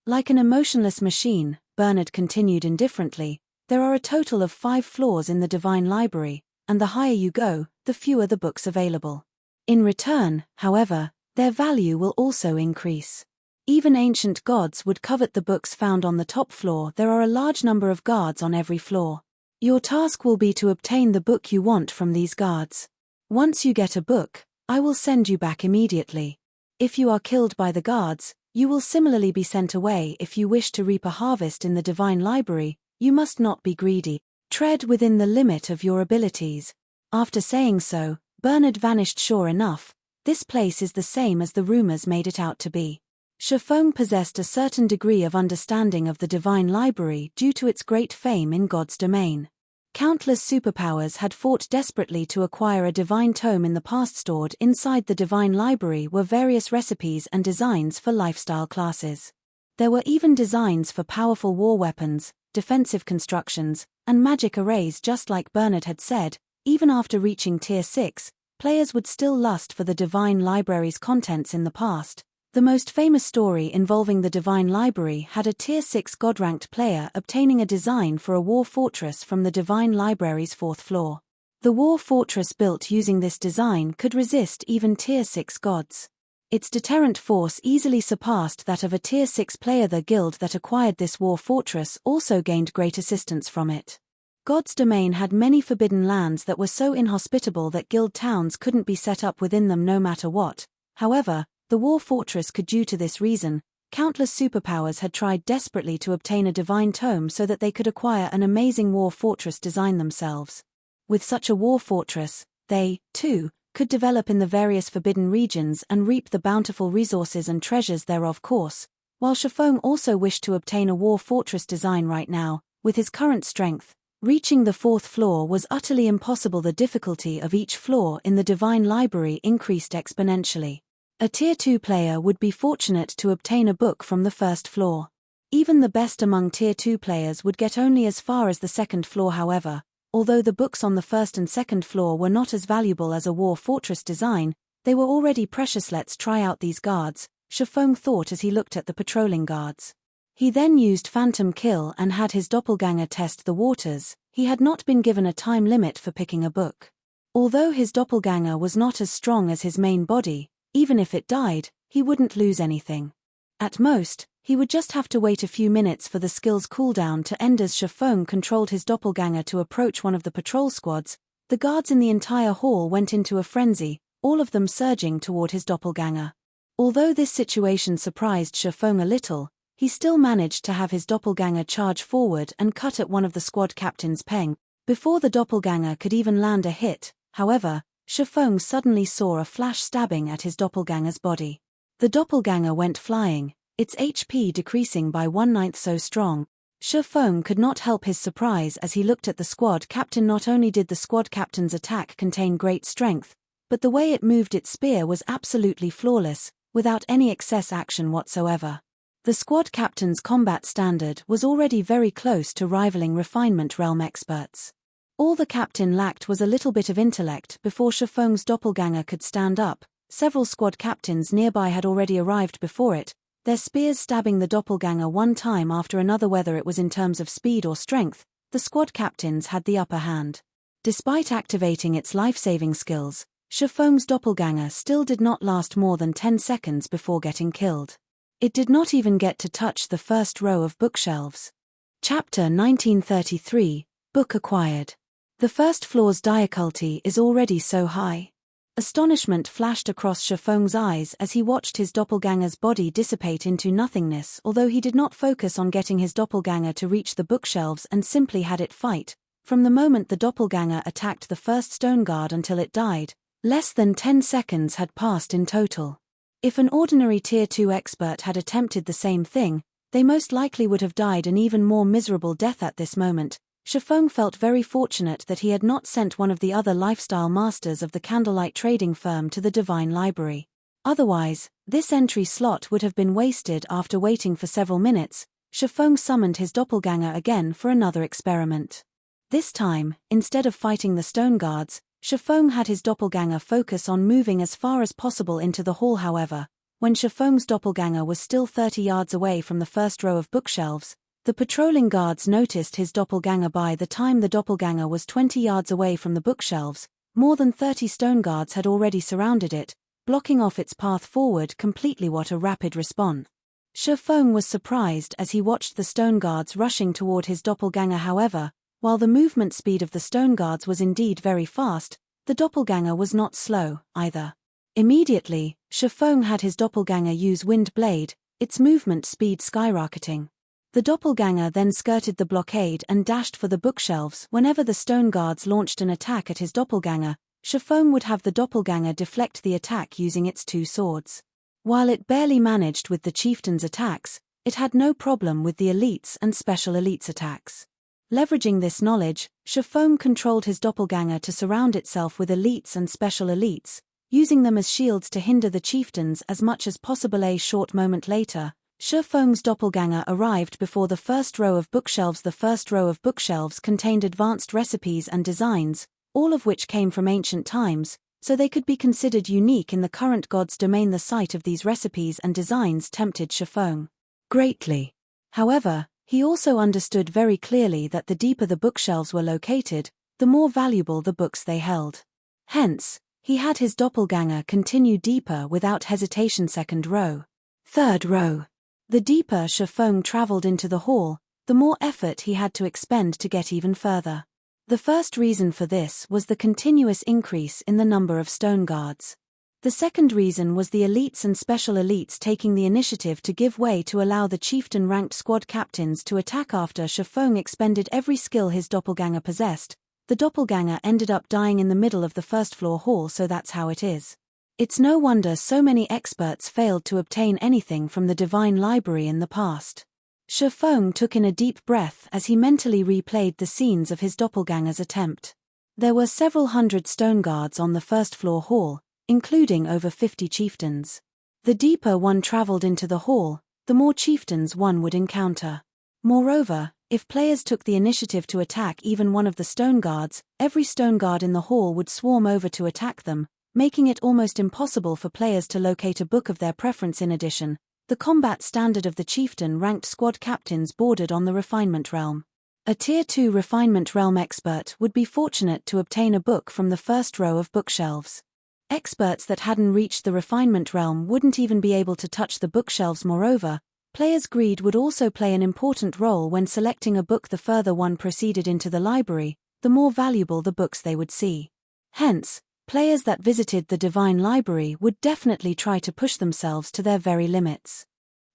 Like an emotionless machine, Bernard continued indifferently, there are a total of 5 floors in the Divine Library, and the higher you go, the fewer the books available. In return, however, their value will also increase. Even ancient gods would covet the books found on the top floor. There are a large number of guards on every floor. Your task will be to obtain the book you want from these guards. Once you get a book, I will send you back immediately. If you are killed by the guards, you will similarly be sent away. If you wish to reap a harvest in the Divine Library, you must not be greedy. Tread within the limit of your abilities. After saying so, Bernard vanished. Sure enough, this place is the same as the rumors made it out to be. Feng possessed a certain degree of understanding of the Divine Library due to its great fame in God's domain. Countless superpowers had fought desperately to acquire a divine tome in the past. Stored inside the Divine Library were various recipes and designs for lifestyle classes. There were even designs for powerful war weapons, defensive constructions, and magic arrays. Just like Bernard had said, even after reaching Tier 6, players would still lust for the Divine Library's contents. In the past, the most famous story involving the Divine Library had a Tier 6 God-ranked player obtaining a design for a war fortress from the Divine Library's 4th floor. The war fortress built using this design could resist even Tier 6 gods. Its deterrent force easily surpassed that of a Tier 6 player. The guild that acquired this war fortress also gained great assistance from it. God's domain had many forbidden lands that were so inhospitable that guild towns couldn't be set up within them no matter what. However, the war fortress could. Due to this reason, countless superpowers had tried desperately to obtain a divine tome so that they could acquire an amazing war fortress design themselves. With such a war fortress, they, too, could develop in the various forbidden regions and reap the bountiful resources and treasures thereof. Course, while Feng also wished to obtain a war fortress design right now, with his current strength, reaching the 4th floor was utterly impossible. The difficulty of each floor in the divine library increased exponentially. A Tier 2 player would be fortunate to obtain a book from the 1st floor. Even the best among Tier 2 players would get only as far as the 2nd floor. However, although the books on the 1st and 2nd floor were not as valuable as a war fortress design, they were already precious. Let's try out these guards, Feng thought as he looked at the patrolling guards. He then used Phantom Kill and had his doppelganger test the waters. He had not been given a time limit for picking a book. Although his doppelganger was not as strong as his main body, even if it died, he wouldn't lose anything. At most, he would just have to wait a few minutes for the skill's cooldown to end. As Feng controlled his doppelganger to approach one of the patrol squads, the guards in the entire hall went into a frenzy, all of them surging toward his doppelganger. Although this situation surprised Feng a little, he still managed to have his doppelganger charge forward and cut at one of the squad captains' Feng. Before the doppelganger could even land a hit, however, Feng suddenly saw a flash stabbing at his doppelganger's body. The doppelganger went flying, its HP decreasing by 1/9. So strong, Feng could not help his surprise as he looked at the squad captain. Not only did the squad captain's attack contain great strength, but the way it moved its spear was absolutely flawless, without any excess action whatsoever. The squad captain's combat standard was already very close to rivaling refinement realm experts. All the captain lacked was a little bit of intellect. Before Feng's doppelganger could stand up, several squad captains nearby had already arrived before it, their spears stabbing the doppelganger one time after another. Whether it was in terms of speed or strength, the squad captains had the upper hand. Despite activating its life-saving skills, Feng's doppelganger still did not last more than 10 seconds before getting killed. It did not even get to touch the first row of bookshelves. Chapter 1933, Book Acquired. The 1st floor's difficulty is already so high. Astonishment flashed across Feng's eyes as he watched his doppelganger's body dissipate into nothingness. Although he did not focus on getting his doppelganger to reach the bookshelves and simply had it fight, from the moment the doppelganger attacked the first stone guard until it died, less than 10 seconds had passed in total. If an ordinary Tier 2 expert had attempted the same thing, they most likely would have died an even more miserable death. At this moment, Feng felt very fortunate that he had not sent one of the other lifestyle masters of the Candlelight trading firm to the Divine Library. Otherwise, this entry slot would have been wasted. After waiting for several minutes, Feng summoned his doppelganger again for another experiment. This time, instead of fighting the stone guards, Feng had his doppelganger focus on moving as far as possible into the hall. However, when Feng's doppelganger was still 30 yards away from the first row of bookshelves, the patrolling guards noticed his doppelganger. By the time the doppelganger was 20 yards away from the bookshelves, more than 30 stone guards had already surrounded it, blocking off its path forward completely. What a rapid response! Feng was surprised as he watched the stone guards rushing toward his doppelganger. However, while the movement speed of the stone guards was indeed very fast, the doppelganger was not slow, either. Immediately, Feng had his doppelganger use Wind Blade, its movement speed skyrocketing. The doppelganger then skirted the blockade and dashed for the bookshelves. Whenever the stone guards launched an attack at his doppelganger, Feng would have the doppelganger deflect the attack using its 2 swords. While it barely managed with the chieftain's attacks, it had no problem with the elites and special elites attacks. Leveraging this knowledge, Feng controlled his doppelganger to surround itself with elites and special elites, using them as shields to hinder the chieftains as much as possible. A short moment later, Feng's doppelganger arrived before the first row of bookshelves. The first row of bookshelves contained advanced recipes and designs, all of which came from ancient times, so they could be considered unique in the current god's domain. The sight of these recipes and designs tempted Feng greatly. However, he also understood very clearly that the deeper the bookshelves were located, the more valuable the books they held. Hence, He had his doppelganger continue deeper without hesitation. Second row. Third row. The deeper Feng traveled into the hall, the more effort he had to expend to get even further. The first reason for this was the continuous increase in the number of stone guards. The second reason was the elites and special elites taking the initiative to give way to allow the chieftain-ranked squad captains to attack. After Feng expended every skill his doppelganger possessed, the doppelganger ended up dying in the middle of the first-floor hall. So that's how it is. It's no wonder so many experts failed to obtain anything from the Divine Library in the past. Feng took in a deep breath as he mentally replayed the scenes of his doppelganger's attempt. There were several hundred stone guards on the first-floor hall, including over 50 chieftains. The deeper one traveled into the hall, the more chieftains one would encounter. Moreover, if players took the initiative to attack even one of the stone guards, every stone guard in the hall would swarm over to attack them, making it almost impossible for players to locate a book of their preference. In addition, the combat standard of the chieftain-ranked squad captains bordered on the refinement realm. A Tier 2 refinement realm expert would be fortunate to obtain a book from the first row of bookshelves. Experts that hadn't reached the refinement realm wouldn't even be able to touch the bookshelves. Moreover, players' greed would also play an important role when selecting a book. The further one proceeded into the library, the more valuable the books they would see. Hence, players that visited the Divine Library would definitely try to push themselves to their very limits.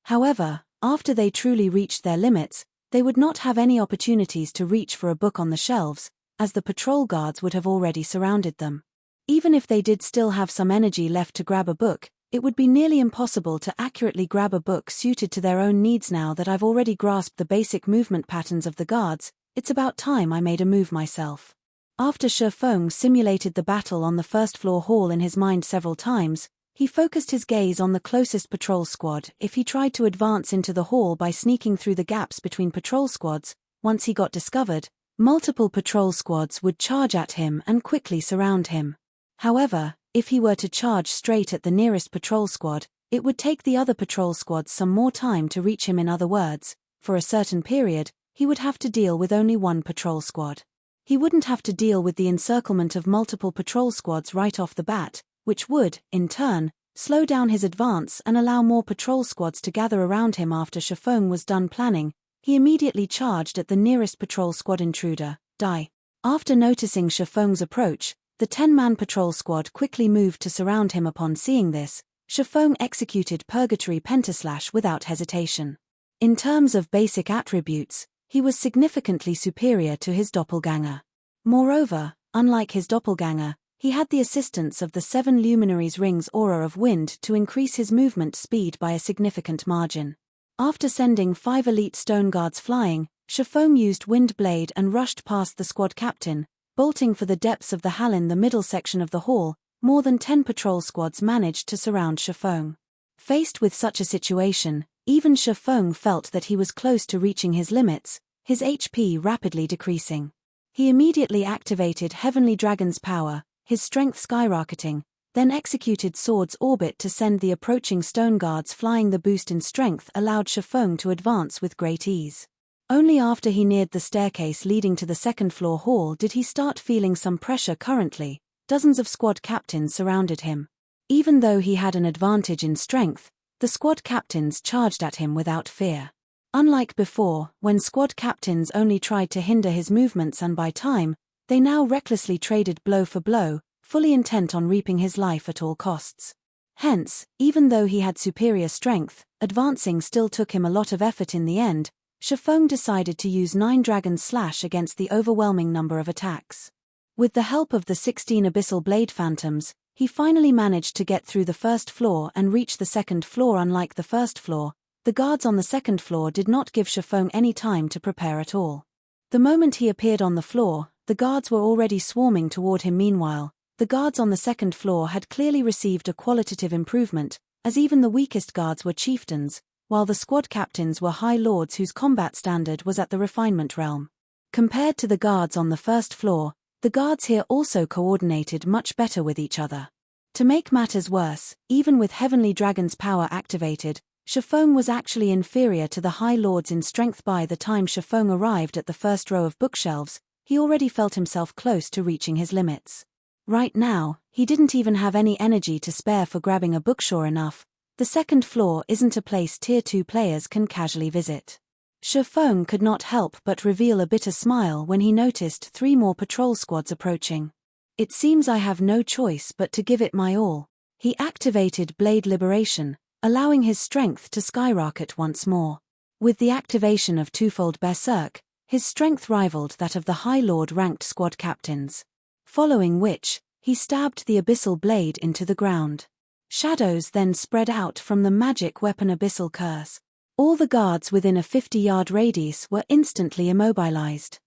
However, after they truly reached their limits, they would not have any opportunities to reach for a book on the shelves, as the patrol guards would have already surrounded them. Even if they did still have some energy left to grab a book, it would be nearly impossible to accurately grab a book suited to their own needs. Now that I've already grasped the basic movement patterns of the guards, it's about time I made a move myself. After Feng simulated the battle on the first-floor hall in his mind several times, he focused his gaze on the closest patrol squad. If he tried to advance into the hall by sneaking through the gaps between patrol squads, once he got discovered, multiple patrol squads would charge at him and quickly surround him. However, if he were to charge straight at the nearest patrol squad, it would take the other patrol squads some more time to reach him. In other words, for a certain period, he would have to deal with only one patrol squad. He wouldn't have to deal with the encirclement of multiple patrol squads right off the bat, which would, in turn, slow down his advance and allow more patrol squads to gather around him. After Feng was done planning, he immediately charged at the nearest patrol squad. Intruder, die. After noticing Feng's approach, the 10-man patrol squad quickly moved to surround him. Upon seeing this, Feng executed Purgatory Pentaslash without hesitation. In terms of basic attributes, he was significantly superior to his doppelganger. Moreover, unlike his doppelganger, he had the assistance of the 7 Luminaries' Rings Aura of Wind to increase his movement speed by a significant margin. After sending 5 elite stone guards flying, Feng used Wind Blade and rushed past the squad captain, bolting for the depths of the hall. In the middle section of the hall, more than 10 patrol squads managed to surround Feng. Faced with such a situation, even Feng felt that he was close to reaching his limits, his HP rapidly decreasing. He immediately activated Heavenly Dragon's power, his strength skyrocketing, then executed Sword's Orbit to send the approaching stone guards flying. The boost in strength allowed Feng to advance with great ease. Only after he neared the staircase leading to the second-floor hall did he start feeling some pressure. Currently, dozens of squad captains surrounded him. Even though he had an advantage in strength, the squad captains charged at him without fear. Unlike before, when squad captains only tried to hinder his movements and buy time, they now recklessly traded blow for blow, fully intent on reaping his life at all costs. Hence, even though he had superior strength, advancing still took him a lot of effort. In the end, Feng decided to use 9 Dragon Slash against the overwhelming number of attacks. With the help of the 16 Abyssal Blade Phantoms, he finally managed to get through the first floor and reach the second floor. Unlike the first floor, the guards on the second floor did not give Feng any time to prepare at all. The moment he appeared on the floor, the guards were already swarming toward him. Meanwhile, the guards on the second floor had clearly received a qualitative improvement, as even the weakest guards were chieftains, while the squad captains were high lords whose combat standard was at the refinement realm. Compared to the guards on the first floor, the guards here also coordinated much better with each other. To make matters worse, even with Heavenly Dragon's power activated, Feng was actually inferior to the high lords in strength. By the time Feng arrived at the first row of bookshelves, he already felt himself close to reaching his limits. Right now, he didn't even have any energy to spare for grabbing a book. Sure enough, the second floor isn't a place Tier 2 players can casually visit. Feng could not help but reveal a bitter smile when he noticed 3 more patrol squads approaching. It seems I have no choice but to give it my all. He activated Blade Liberation, allowing his strength to skyrocket once more. With the activation of Twofold Berserk, his strength rivaled that of the High Lord-ranked squad captains. Following which, he stabbed the Abyssal Blade into the ground. Shadows then spread out from the magic weapon Abyssal Curse. All the guards within a 50-yard radius were instantly immobilized.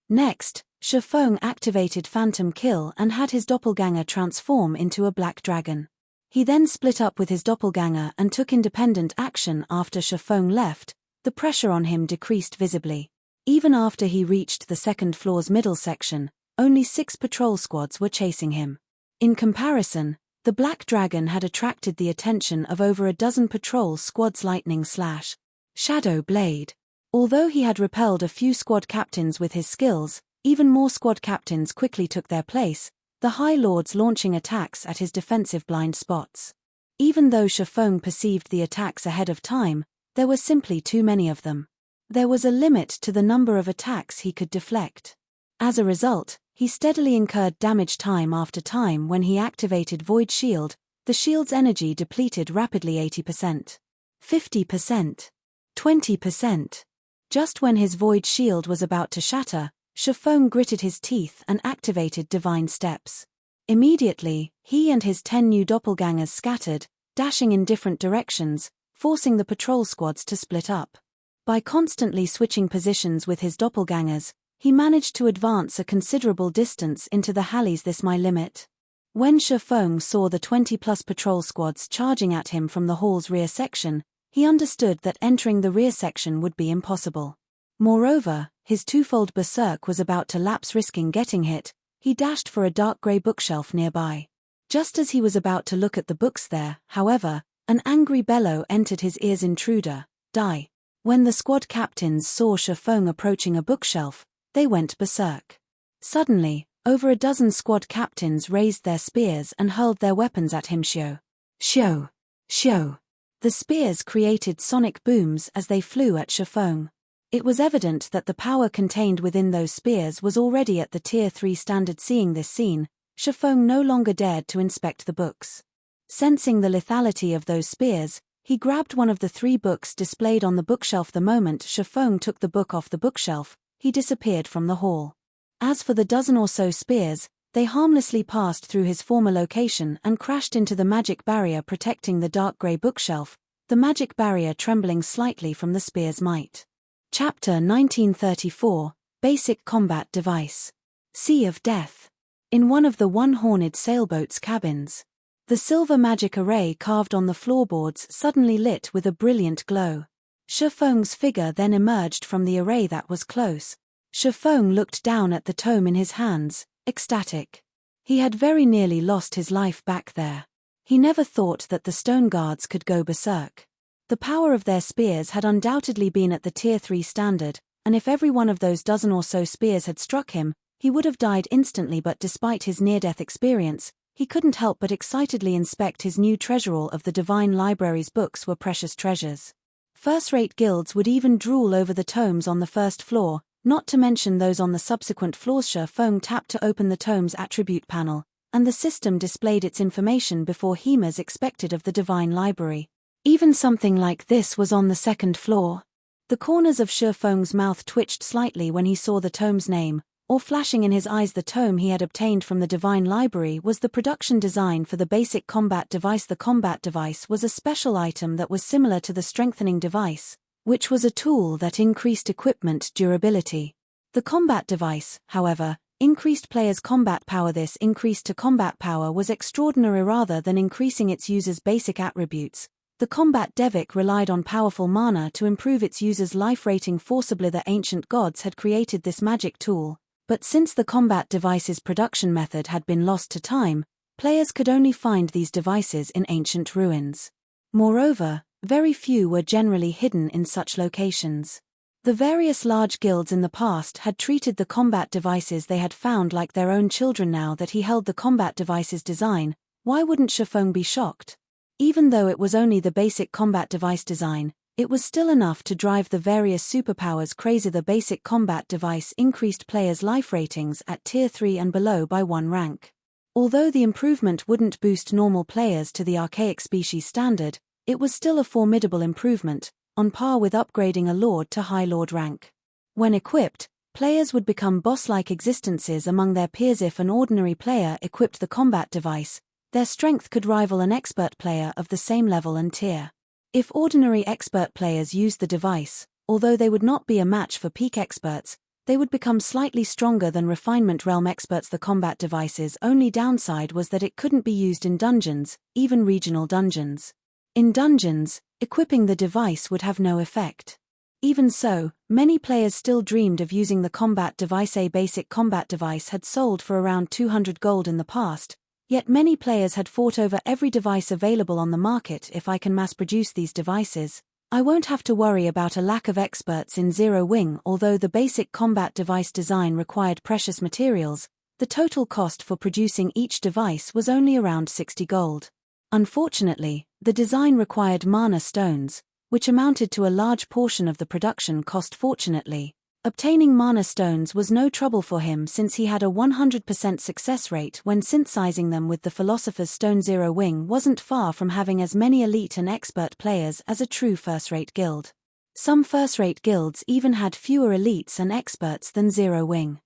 Next, Feng activated Phantom Kill and had his doppelganger transform into a black dragon. He then split up with his doppelganger and took independent action. After Feng left, the pressure on him decreased visibly. Even after he reached the second floor's middle section, only 6 patrol squads were chasing him. In comparison, the black dragon had attracted the attention of over a dozen patrol squads' lightning/shadow blade. Although he had repelled a few squad captains with his skills, even more squad captains quickly took their place, the High Lords launching attacks at his defensive blind spots. Even though Feng perceived the attacks ahead of time, there were simply too many of them. There was a limit to the number of attacks he could deflect. As a result, he steadily incurred damage time after time. When he activated Void Shield, the shield's energy depleted rapidly. 80%, 50%, 20%. Just when his Void Shield was about to shatter, Feng gritted his teeth and activated Divine Steps. Immediately, he and his 10 new doppelgangers scattered, dashing in different directions, forcing the patrol squads to split up. By constantly switching positions with his doppelgangers, he managed to advance a considerable distance into the alleys. This my limit. When Feng saw the 20-plus patrol squads charging at him from the hall's rear section, he understood that entering the rear section would be impossible. Moreover, his twofold berserk was about to lapse. Risking getting hit, he dashed for a dark grey bookshelf nearby. Just as he was about to look at the books there, however, an angry bellow entered his ears. Intruder, die. When the squad captains saw Feng approaching a bookshelf, they went berserk. Suddenly, over a dozen squad captains raised their spears and hurled their weapons at him. Shio! Shio! Shio! The spears created sonic booms as they flew at Feng. It was evident that the power contained within those spears was already at the Tier 3 standard. Seeing this scene, Feng no longer dared to inspect the books. Sensing the lethality of those spears, he grabbed one of the 3 books displayed on the bookshelf. The moment Feng took the book off the bookshelf, he disappeared from the hall. As for the dozen or so spears, they harmlessly passed through his former location and crashed into the magic barrier protecting the dark grey bookshelf, the magic barrier trembling slightly from the spear's might. Chapter 1934, Basic Combat Device. Sea of Death. In one of the one-horned sailboat's cabins, the silver magic array carved on the floorboards suddenly lit with a brilliant glow. Feng's figure then emerged from the array that was close. Feng looked down at the tome in his hands, ecstatic. He had very nearly lost his life back there. He never thought that the stone guards could go berserk. The power of their spears had undoubtedly been at the Tier 3 standard, and if every one of those dozen or so spears had struck him, he would have died instantly. But despite his near-death experience, he couldn't help but excitedly inspect his new treasure. All of the Divine Library's books were precious treasures. First-rate guilds would even drool over the tomes on the first floor, not to mention those on the subsequent floors. Feng tapped to open the tome's attribute panel, and the system displayed its information before him as expected of the Divine Library. Even something like this was on the second floor. The corners of Feng's mouth twitched slightly when he saw the tome's name, or flashing in his eyes. The tome he had obtained from the Divine Library was the production design for the basic combat device. The combat device was a special item that was similar to the strengthening device, which was a tool that increased equipment durability. The combat device, however, increased players' combat power. This increase to combat power was extraordinary. Rather than increasing its users' basic attributes, the combat devic relied on powerful mana to improve its users' life rating forcibly. The ancient gods had created this magic tool, but since the combat device's production method had been lost to time, players could only find these devices in ancient ruins. Moreover, very few were generally hidden in such locations. The various large guilds in the past had treated the combat devices they had found like their own children. Now that he held the combat device's design, why wouldn't Feng be shocked? Even though it was only the basic combat device design, it was still enough to drive the various superpowers crazy. The basic combat device increased players' life ratings at Tier 3 and below by 1 rank. Although the improvement wouldn't boost normal players to the archaic species standard, it was still a formidable improvement, on par with upgrading a lord to high lord rank. When equipped, players would become boss-like existences among their peers. If an ordinary player equipped the combat device, their strength could rival an expert player of the same level and tier. If ordinary expert players used the device, although they would not be a match for peak experts, they would become slightly stronger than refinement realm experts. The combat device's only downside was that it couldn't be used in dungeons, even regional dungeons. In dungeons, equipping the device would have no effect. Even so, many players still dreamed of using the combat device. A basic combat device had sold for around 200 gold in the past, yet many players had fought over every device available on the market. If I can mass-produce these devices, I won't have to worry about a lack of experts in Zero Wing. Although the basic combat device design required precious materials, the total cost for producing each device was only around 60 gold. Unfortunately, the design required mana stones, which amounted to a large portion of the production cost. Fortunately, obtaining mana stones was no trouble for him since he had a 100% success rate when synthesizing them with the Philosopher's Stone. Zero Wing wasn't far from having as many elite and expert players as a true first-rate guild. Some first-rate guilds even had fewer elites and experts than Zero Wing.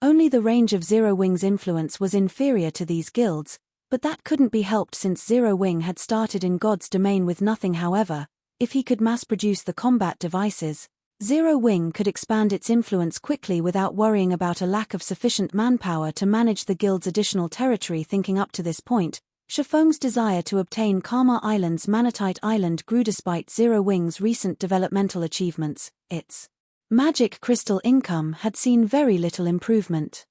Only the range of Zero Wing's influence was inferior to these guilds, but that couldn't be helped since Zero Wing had started in God's domain with nothing. However, if he could mass-produce the combat devices, Zero Wing could expand its influence quickly without worrying about a lack of sufficient manpower to manage the guild's additional territory. Thinking up to this point, Feng's desire to obtain Karma Island's Manatite Island grew. Despite Zero Wing's recent developmental achievements, its magic crystal income had seen very little improvement.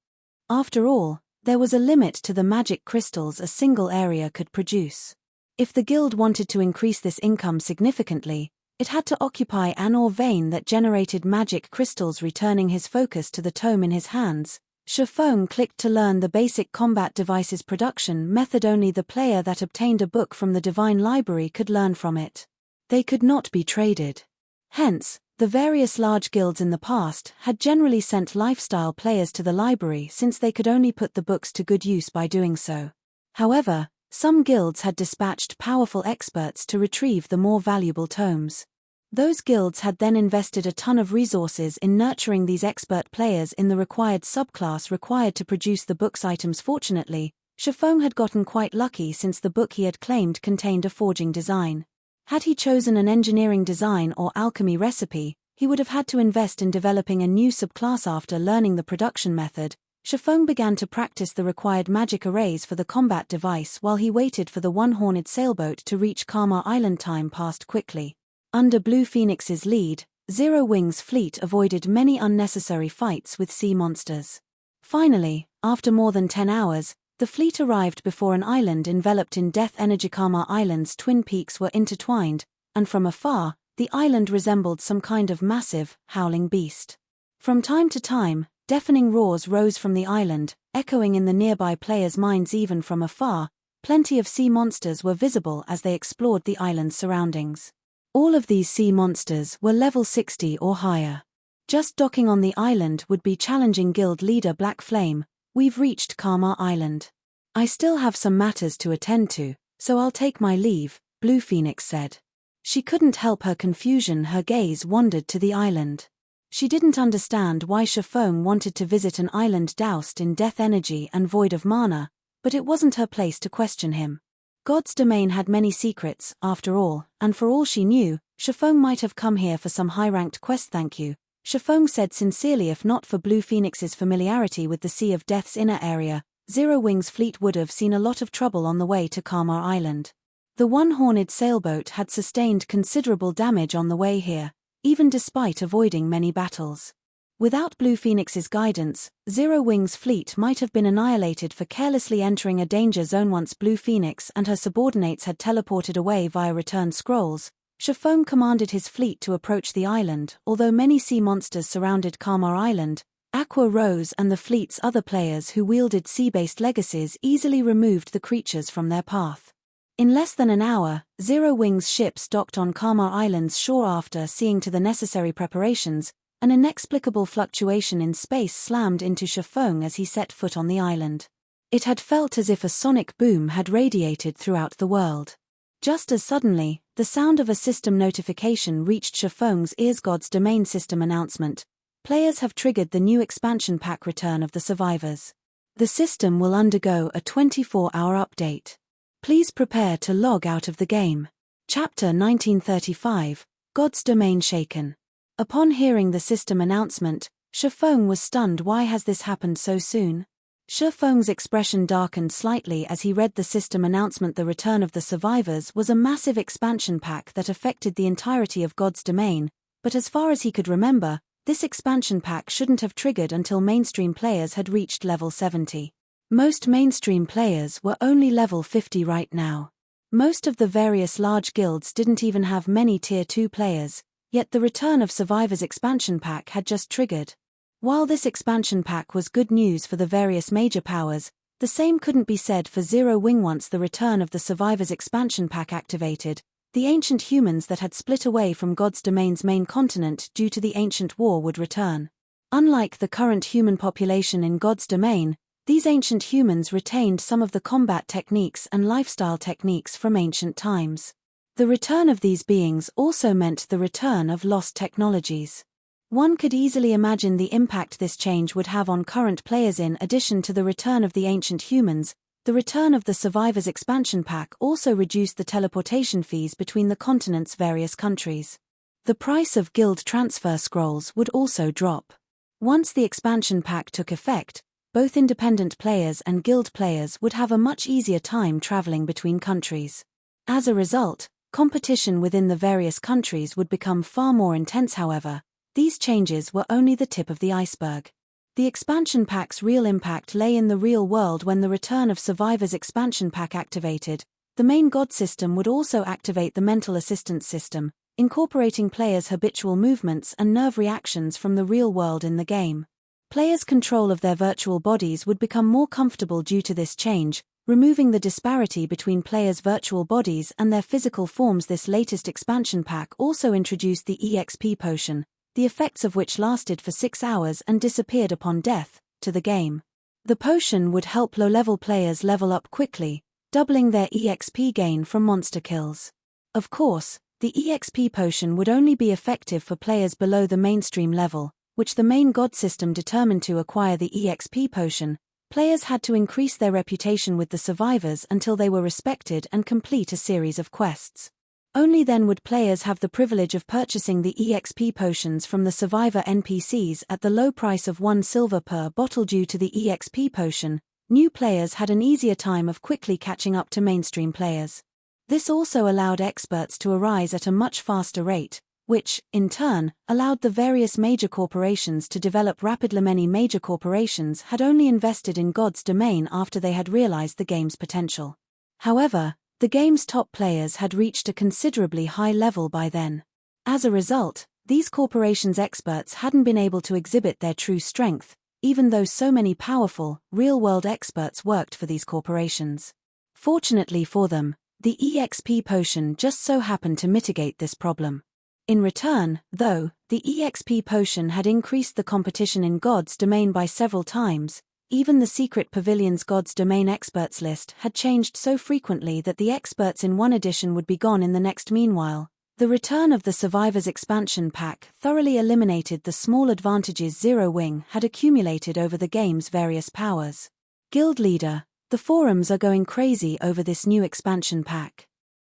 After all, there was a limit to the magic crystals a single area could produce. If the guild wanted to increase this income significantly, it had to occupy an ore vein that generated magic crystals. Returning his focus to the tome in his hands, Feng clicked to learn the basic combat device's production method. Only the player that obtained a book from the Divine Library could learn from it. They could not be traded. Hence, the various large guilds in the past had generally sent lifestyle players to the library since they could only put the books to good use by doing so. However, some guilds had dispatched powerful experts to retrieve the more valuable tomes. Those guilds had then invested a ton of resources in nurturing these expert players in the required subclass required to produce the book's items. Fortunately, Feng had gotten quite lucky since the book he had claimed contained a forging design. Had he chosen an engineering design or alchemy recipe, he would have had to invest in developing a new subclass. After learning the production method, Feng began to practice the required magic arrays for the combat device while he waited for the one-horned sailboat to reach Karma Island. Time passed quickly. Under Blue Phoenix's lead, Zero Wing's fleet avoided many unnecessary fights with sea monsters. Finally, after more than 10 hours, the fleet arrived before an island enveloped in death energy. Karma Island's twin peaks were intertwined, and from afar, the island resembled some kind of massive, howling beast. From time to time, deafening roars rose from the island, echoing in the nearby players' minds. Even from afar, plenty of sea monsters were visible as they explored the island's surroundings. All of these sea monsters were level 60 or higher. Just docking on the island would be challenging. Guild leader Black Flame, "We've reached Karma Island. I still have some matters to attend to, so I'll take my leave," Blue Phoenix said. She couldn't help her confusion. Her gaze wandered to the island. She didn't understand why Feng wanted to visit an island doused in death energy and void of mana, but it wasn't her place to question him. God's domain had many secrets, after all, and for all she knew, Feng might have come here for some high-ranked quest. "Thank you," Feng said sincerely. If not for Blue Phoenix's familiarity with the Sea of Death's inner area, Zero Wing's fleet would have seen a lot of trouble on the way to Karma Island. The one-horned sailboat had sustained considerable damage on the way here, even despite avoiding many battles. Without Blue Phoenix's guidance, Zero Wing's fleet might have been annihilated for carelessly entering a danger zone. Once Blue Phoenix and her subordinates had teleported away via return scrolls, Feng commanded his fleet to approach the island. Although many sea monsters surrounded Kalmar Island, Aqua Rose and the fleet's other players who wielded sea-based legacies easily removed the creatures from their path. In less than an hour, Zero Wing's ships docked on Kalmar Island's shore. After seeing to the necessary preparations, an inexplicable fluctuation in space slammed into Feng as he set foot on the island. It had felt as if a sonic boom had radiated throughout the world. Just as suddenly, the sound of a system notification reached Feng's ears. God's Domain system announcement. Players have triggered the new expansion pack Return of the Survivors. The system will undergo a 24-hour update. Please prepare to log out of the game. Chapter 1935, God's Domain Shaken. Upon hearing the system announcement, Feng was stunned. Why has this happened so soon? Feng's expression darkened slightly as he read the system announcement. The Return of the Survivors was a massive expansion pack that affected the entirety of God's Domain, but as far as he could remember, this expansion pack shouldn't have triggered until mainstream players had reached level 70. Most mainstream players were only level 50 right now. Most of the various large guilds didn't even have many tier 2 players, yet the Return of Survivors expansion pack had just triggered. While this expansion pack was good news for the various major powers, the same couldn't be said for Zero Wing. Once the Return of the Survivors expansion pack activated, the ancient humans that had split away from God's Domain's main continent due to the ancient war would return. Unlike the current human population in God's Domain, these ancient humans retained some of the combat techniques and lifestyle techniques from ancient times. The return of these beings also meant the return of lost technologies. One could easily imagine the impact this change would have on current players. In addition to the return of the ancient humans, the Return of the Survivors expansion pack also reduced the teleportation fees between the continent's various countries. The price of guild transfer scrolls would also drop. Once the expansion pack took effect, both independent players and guild players would have a much easier time traveling between countries. As a result, competition within the various countries would become far more intense. However, these changes were only the tip of the iceberg. The expansion pack's real impact lay in the real world. When the Return of Survivors expansion pack activated, the main god system would also activate the mental assistance system, incorporating players' habitual movements and nerve reactions from the real world in the game. Players' control of their virtual bodies would become more comfortable due to this change, removing the disparity between players' virtual bodies and their physical forms. This latest expansion pack also introduced the EXP potion, the effects of which lasted for 6 hours and disappeared upon death, to the game. The potion would help low-level players level up quickly, doubling their EXP gain from monster kills. Of course, the EXP potion would only be effective for players below the mainstream level, which the main god system determined. To acquire the EXP potion, players had to increase their reputation with the survivors until they were respected and complete a series of quests. Only then would players have the privilege of purchasing the EXP potions from the survivor NPCs at the low price of 1 silver per bottle. Due to the EXP potion, new players had an easier time of quickly catching up to mainstream players. This also allowed experts to arise at a much faster rate, which, in turn, allowed the various major corporations to develop rapidly. Many major corporations had only invested in God's Domain after they had realized the game's potential. However, the game's top players had reached a considerably high level by then. As a result, these corporations' experts hadn't been able to exhibit their true strength, even though so many powerful, real-world experts worked for these corporations. Fortunately for them, the EXP potion just so happened to mitigate this problem. In return, though, the EXP potion had increased the competition in God's Domain by several times. Even the secret pavilion's God's Domain experts list had changed so frequently that the experts in one edition would be gone in the next. Meanwhile, the Return of the Survivors expansion pack thoroughly eliminated the small advantages Zero Wing had accumulated over the game's various powers. Guild leader, the forums are going crazy over this new expansion pack.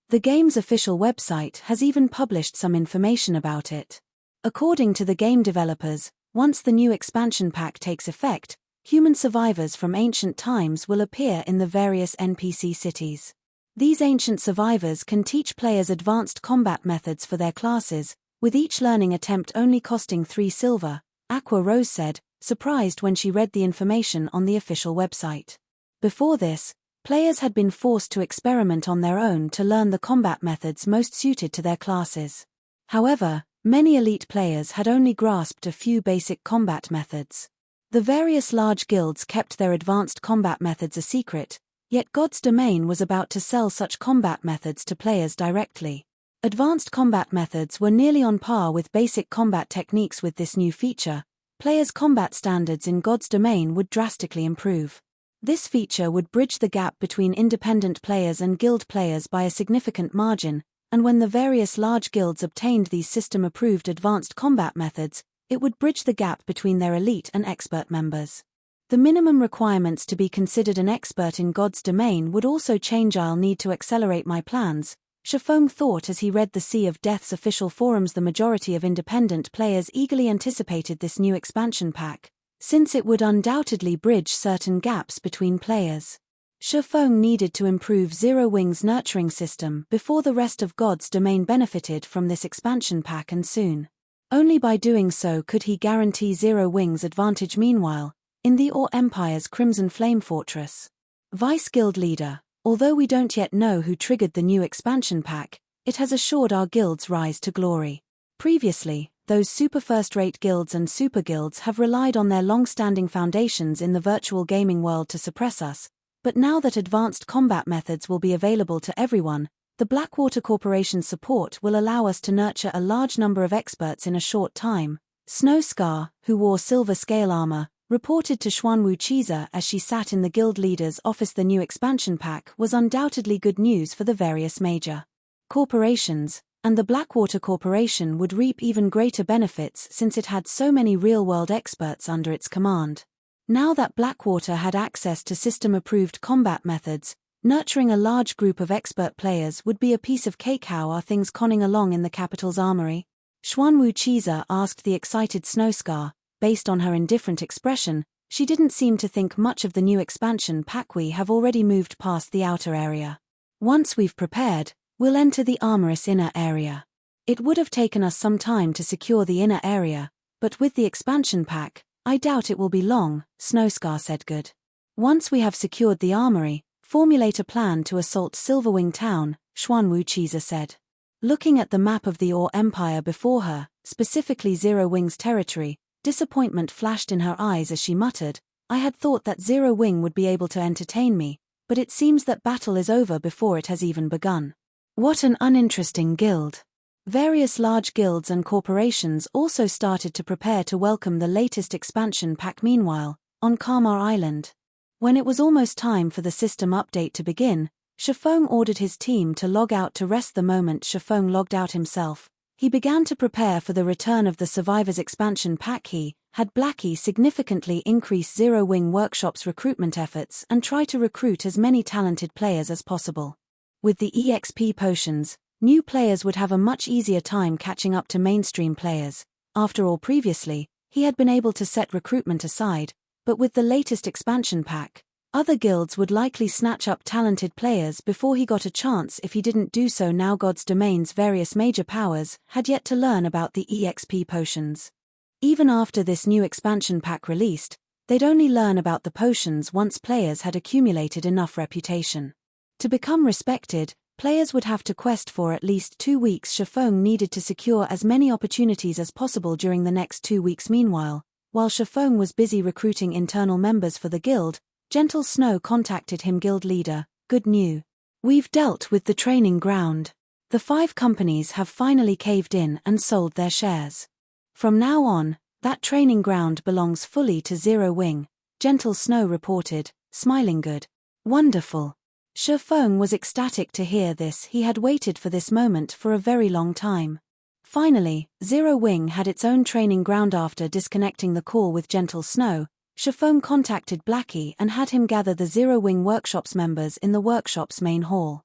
The game's official website has even published some information about it. According to the game developers, once the new expansion pack takes effect, human survivors from ancient times will appear in the various NPC cities. These ancient survivors can teach players advanced combat methods for their classes, with each learning attempt only costing 3 silver, Aqua Rose said, surprised when she read the information on the official website. Before this, Players had been forced to experiment on their own to learn the combat methods most suited to their classes. However, many elite players had only grasped a few basic combat methods. The various large guilds kept their advanced combat methods a secret, yet God's Domain was about to sell such combat methods to players directly. Advanced combat methods were nearly on par with basic combat techniques. With this new feature, players' combat standards in God's Domain would drastically improve. This feature would bridge the gap between independent players and guild players by a significant margin, and when the various large guilds obtained these system-approved advanced combat methods, it would bridge the gap between their elite and expert members. The minimum requirements to be considered an expert in God's Domain would also change. I'll need to accelerate my plans, Feng thought as he read the Sea of Death's official forums. The majority of independent players eagerly anticipated this new expansion pack, since it would undoubtedly bridge certain gaps between players. Feng needed to improve Zero Wing's nurturing system before the rest of God's Domain benefited from this expansion pack, and soon. Only by doing so could he guarantee Zero Wing's advantage. Meanwhile, in the Or Empire's Crimson Flame Fortress, Vice Guild Leader, although we don't yet know who triggered the new expansion pack, it has assured our guild's rise to glory. Previously, those super-first-rate guilds and super guilds have relied on their long-standing foundations in the virtual gaming world to suppress us, but now that advanced combat methods will be available to everyone, the Blackwater Corporation's support will allow us to nurture a large number of experts in a short time. Snowscar, who wore silver scale armor, reported to Xuanwu Chiza as she sat in the guild leader's office. The new expansion pack was undoubtedly good news for the various major corporations, and the Blackwater Corporation would reap even greater benefits since it had so many real-world experts under its command. Now that Blackwater had access to system-approved combat methods, nurturing a large group of expert players would be a piece of cake. How are things conning along in the capital's armory? Xuanwu Chiza asked the excited Snowscar. Based on her indifferent expression, she didn't seem to think much of the new expansion pack. We have already moved past the outer area. Once we've prepared, we'll enter the armorous inner area. It would have taken us some time to secure the inner area, but with the expansion pack, I doubt it will be long, Snowscar said. Good. Once we have secured the armory, formulate a plan to assault Silverwing Town, Xuanwu Chiza said. Looking at the map of the Or Empire before her, specifically Zero Wing's territory, disappointment flashed in her eyes as she muttered, I had thought that Zero Wing would be able to entertain me, but it seems that battle is over before it has even begun. What an uninteresting guild. Various large guilds and corporations also started to prepare to welcome the latest expansion pack. Meanwhile, on Kalmar Island, when it was almost time for the system update to begin, Feng ordered his team to log out to rest. The moment Feng logged out himself, he began to prepare for the return of the Survivors expansion pack. He had Blackie significantly increase Zero Wing Workshop's recruitment efforts and try to recruit as many talented players as possible. With the EXP potions, new players would have a much easier time catching up to mainstream players. After all, previously, he had been able to set recruitment aside, but with the latest expansion pack, other guilds would likely snatch up talented players before he got a chance. If he didn't do so now, God's Domain's various major powers had yet to learn about the EXP potions. Even after this new expansion pack released, they'd only learn about the potions once players had accumulated enough reputation. To become respected, players would have to quest for at least 2 weeks. Feng needed to secure as many opportunities as possible during the next 2 weeks. Meanwhile, while Feng was busy recruiting internal members for the guild, Gentle Snow contacted him. Guild leader, good news. We've dealt with the training ground. The 5 companies have finally caved in and sold their shares. From now on, that training ground belongs fully to Zero Wing, Gentle Snow reported, smiling. Good. Wonderful. Feng was ecstatic to hear this. He had waited for this moment for a very long time. Finally, Zero Wing had its own training ground. After disconnecting the call with Gentle Snow, Feng contacted Blackie and had him gather the Zero Wing Workshop's members in the workshop's main hall.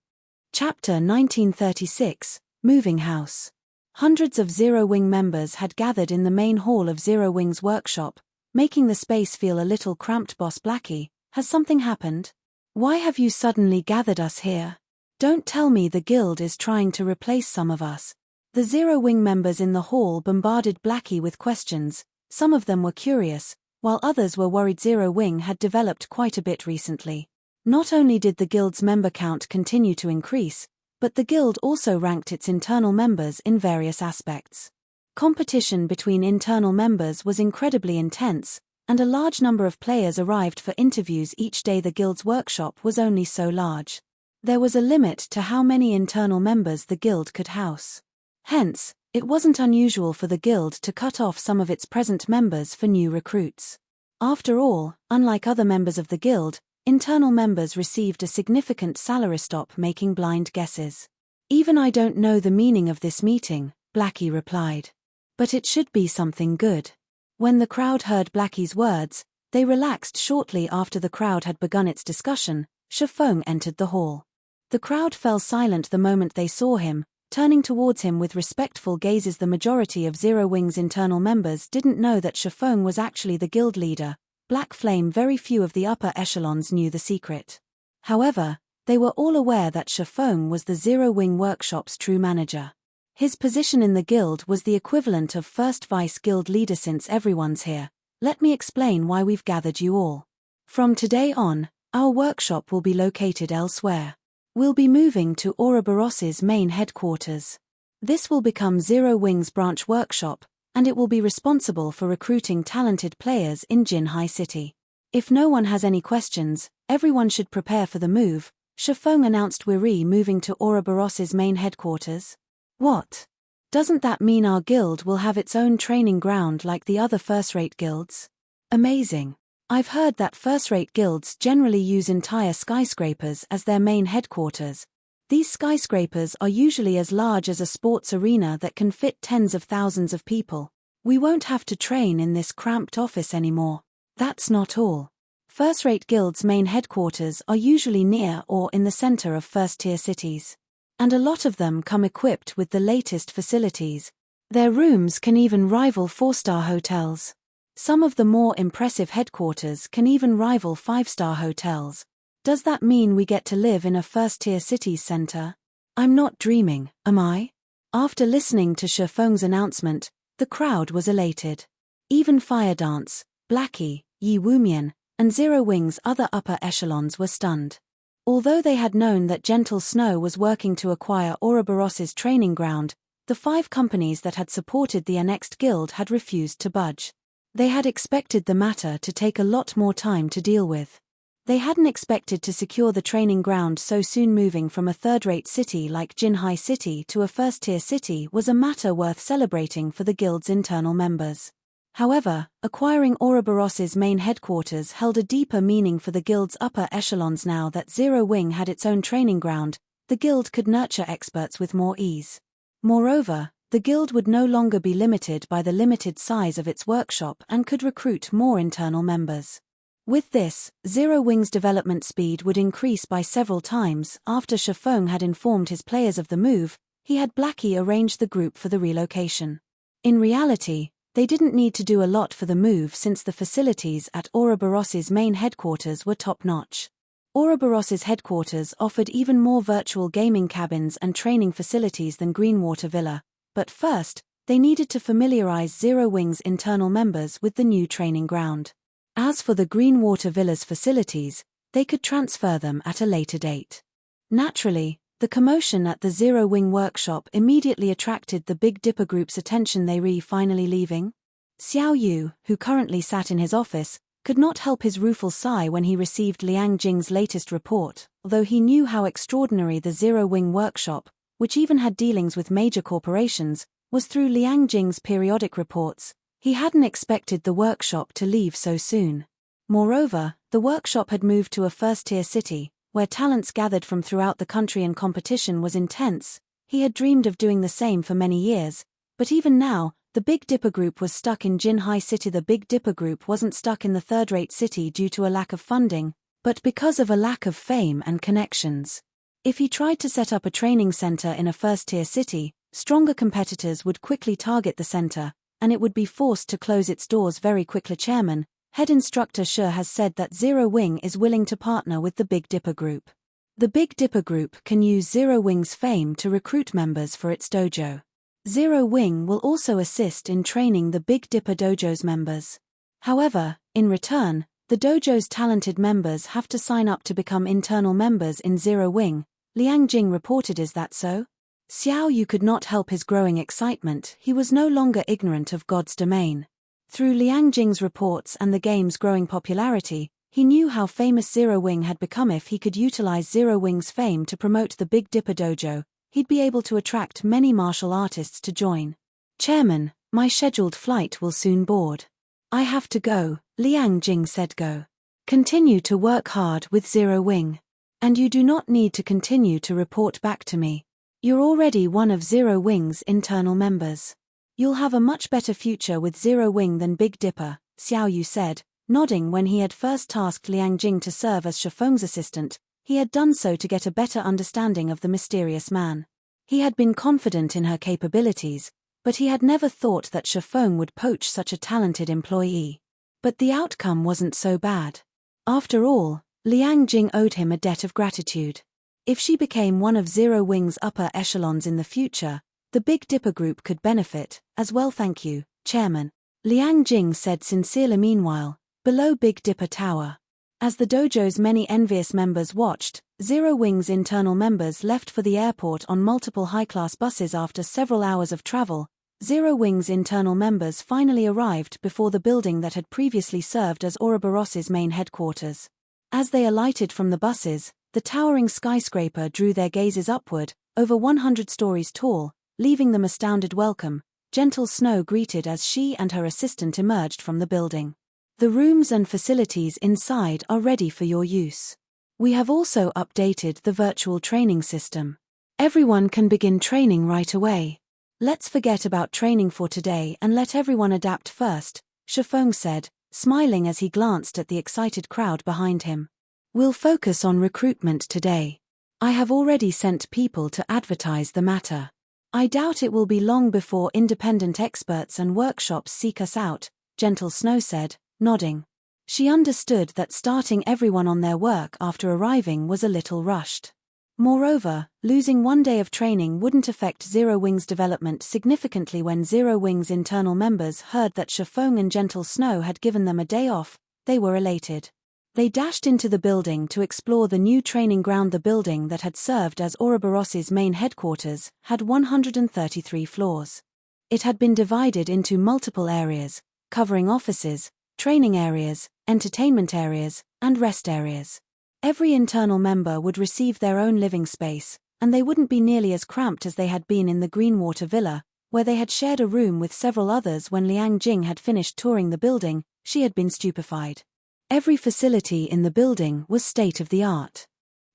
Chapter 1936, Moving House. Hundreds of Zero Wing members had gathered in the main hall of Zero Wing's workshop, making the space feel a little cramped. Boss Blackie, has something happened? Why have you suddenly gathered us here? Don't tell me the guild is trying to replace some of us. The Zero Wing members in the hall bombarded Blackie with questions. Some of them were curious, while others were worried. Zero Wing had developed quite a bit recently. Not only did the guild's member count continue to increase, but the guild also ranked its internal members in various aspects. Competition between internal members was incredibly intense, and a large number of players arrived for interviews each day. The guild's workshop was only so large. There was a limit to how many internal members the guild could house. Hence, it wasn't unusual for the guild to cut off some of its present members for new recruits. After all, unlike other members of the guild, internal members received a significant salary. Stop making blind guesses. Even I don't know the meaning of this meeting, Blackie replied. But it should be something good. When the crowd heard Blackie's words, they relaxed. Shortly after the crowd had begun its discussion, Feng entered the hall. The crowd fell silent the moment they saw him, turning towards him with respectful gazes. The majority of Zero Wing's internal members didn't know that Feng was actually the guild leader, Black Flame. Very few of the upper echelons knew the secret. However, they were all aware that Feng was the Zero Wing workshop's true manager. His position in the guild was the equivalent of first vice guild leader. Since everyone's here, let me explain why we've gathered you all. From today on, our workshop will be located elsewhere. We'll be moving to Ouroboros's main headquarters. This will become Zero Wing's branch workshop, and it will be responsible for recruiting talented players in Jinhai City. If no one has any questions, everyone should prepare for the move, Feng announced. We're moving to Ouroboros's main headquarters? What? Doesn't that mean our guild will have its own training ground like the other first-rate guilds? Amazing. I've heard that first-rate guilds generally use entire skyscrapers as their main headquarters. These skyscrapers are usually as large as a sports arena that can fit tens of thousands of people. We won't have to train in this cramped office anymore. That's not all. First-rate guilds' main headquarters are usually near or in the center of first-tier cities. And a lot of them come equipped with the latest facilities. Their rooms can even rival 4-star hotels. Some of the more impressive headquarters can even rival 5-star hotels. Does that mean we get to live in a first-tier city's center? I'm not dreaming, am I? After listening to Feng's announcement, the crowd was elated. Even Fire Dance, Blackie, Yi Wumian, and Zero Wing's other upper echelons were stunned. Although they had known that Gentle Snow was working to acquire Ouroboros's training ground, the 5 companies that had supported the annexed guild had refused to budge. They had expected the matter to take a lot more time to deal with. They hadn't expected to secure the training ground so soon. Moving from a third-rate city like Jinhai City to a first-tier city was a matter worth celebrating for the guild's internal members. However, acquiring Ouroboros's main headquarters held a deeper meaning for the guild's upper echelons. Now that Zero Wing had its own training ground, the guild could nurture experts with more ease. Moreover, the guild would no longer be limited by the limited size of its workshop and could recruit more internal members. With this, Zero Wing's development speed would increase by several times. After Feng had informed his players of the move, he had Blackie arrange the group for the relocation. In reality, they didn't need to do a lot for the move since the facilities at Ouroboros's main headquarters were top-notch. Ouroboros's headquarters offered even more virtual gaming cabins and training facilities than Greenwater Villa, but first, they needed to familiarize Zero Wing's internal members with the new training ground. As for the Greenwater Villa's facilities, they could transfer them at a later date. Naturally, the commotion at the Zero Wing workshop immediately attracted the Big Dipper group's attention. They were finally leaving? Xiao Yu, who currently sat in his office, could not help his rueful sigh when he received Liang Jing's latest report. Although he knew how extraordinary the Zero Wing workshop, which even had dealings with major corporations, was through Liang Jing's periodic reports, he hadn't expected the workshop to leave so soon. Moreover, the workshop had moved to a first-tier city, where talents gathered from throughout the country and competition was intense. He had dreamed of doing the same for many years, but even now, the Big Dipper Group was stuck in Jinhai City. The Big Dipper Group wasn't stuck in the third-rate city due to a lack of funding, but because of a lack of fame and connections. If he tried to set up a training center in a first-tier city, stronger competitors would quickly target the center, and it would be forced to close its doors very quickly. Chairman, Head Instructor Shi has said that Zero Wing is willing to partner with the Big Dipper Group. The Big Dipper Group can use Zero Wing's fame to recruit members for its dojo. Zero Wing will also assist in training the Big Dipper Dojo's members. However, in return, The dojo's talented members have to sign up to become internal members in Zero Wing, Liang Jing reported. Is that so? Xiao Yu could not help his growing excitement. He was no longer ignorant of God's domain. Through Liang Jing's reports and the game's growing popularity, he knew how famous Zero Wing had become. If he could utilize Zero Wing's fame to promote the Big Dipper Dojo, he'd be able to attract many martial artists to join. Chairman, my scheduled flight will soon board. I have to go, Liang Jing said. Go. Continue to work hard with Zero Wing. And you do not need to continue to report back to me. You're already one of Zero Wing's internal members. You'll have a much better future with Zero Wing than Big Dipper, Xiao Yu said, nodding. When he had first tasked Liang Jing to serve as Shifeng's assistant, he had done so to get a better understanding of the mysterious man. He had been confident in her capabilities, but he had never thought that Shifeng would poach such a talented employee. But the outcome wasn't so bad. After all, Liang Jing owed him a debt of gratitude. If she became one of Zero Wing's upper echelons in the future, the Big Dipper Group could benefit, as well. Thank you, Chairman, Liang Jing said sincerely. Meanwhile, below Big Dipper Tower, as the dojo's many envious members watched, Zero Wing's internal members left for the airport on multiple high-class buses. After several hours of travel, Zero Wing's internal members finally arrived before the building that had previously served as Ouroboros's main headquarters. As they alighted from the buses, the towering skyscraper drew their gazes upward, over 100 stories tall, leaving them astounded. Welcome, Gentle Snow greeted as she and her assistant emerged from the building. The rooms and facilities inside are ready for your use. We have also updated the virtual training system. Everyone can begin training right away. Let's forget about training for today and let everyone adapt first, Shifeng said, smiling as he glanced at the excited crowd behind him. We'll focus on recruitment today. I have already sent people to advertise the matter. I doubt it will be long before independent experts and workshops seek us out, Gentle Snow said, nodding. She understood that starting everyone on their work after arriving was a little rushed. Moreover, losing one day of training wouldn't affect Zero Wing's development significantly. When Zero Wing's internal members heard that Shifeng and Gentle Snow had given them a day off, they were elated. They dashed into the building to explore the new training ground. The building that had served as Ouroboros's main headquarters had 133 floors. It had been divided into multiple areas, covering offices, training areas, entertainment areas, and rest areas. Every internal member would receive their own living space, and they wouldn't be nearly as cramped as they had been in the Greenwater Villa, where they had shared a room with several others. When Liang Jing had finished touring the building, she had been stupefied. Every facility in the building was state-of-the-art.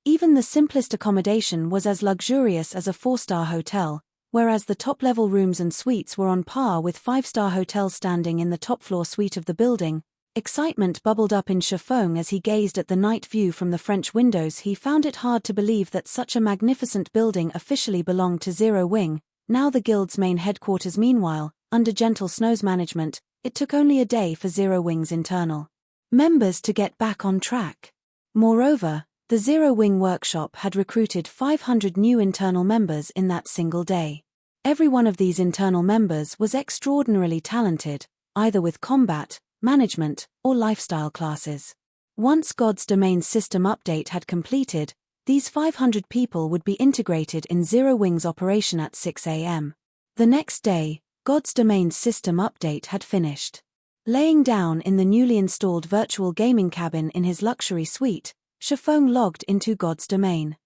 Even the simplest accommodation was as luxurious as a 4-star hotel, whereas the top-level rooms and suites were on par with 5-star hotels. Standing in the top-floor suite of the building, excitement bubbled up in Shifeng as he gazed at the night view from the French windows. He found it hard to believe that such a magnificent building officially belonged to Zero Wing, now the guild's main headquarters. Meanwhile, under Gentle Snow's management, it took only a day for Zero Wing's internal members to get back on track. Moreover, the Zero Wing workshop had recruited 500 new internal members in that single day. Every one of these internal members was extraordinarily talented, either with combat, management, or lifestyle classes. Once God's Domain system update had completed, these 500 people would be integrated in Zero Wing's operation at 6 a.m. The next day, God's Domain system update had finished. Laying down in the newly installed virtual gaming cabin in his luxury suite, Shifeng logged into God's Domain.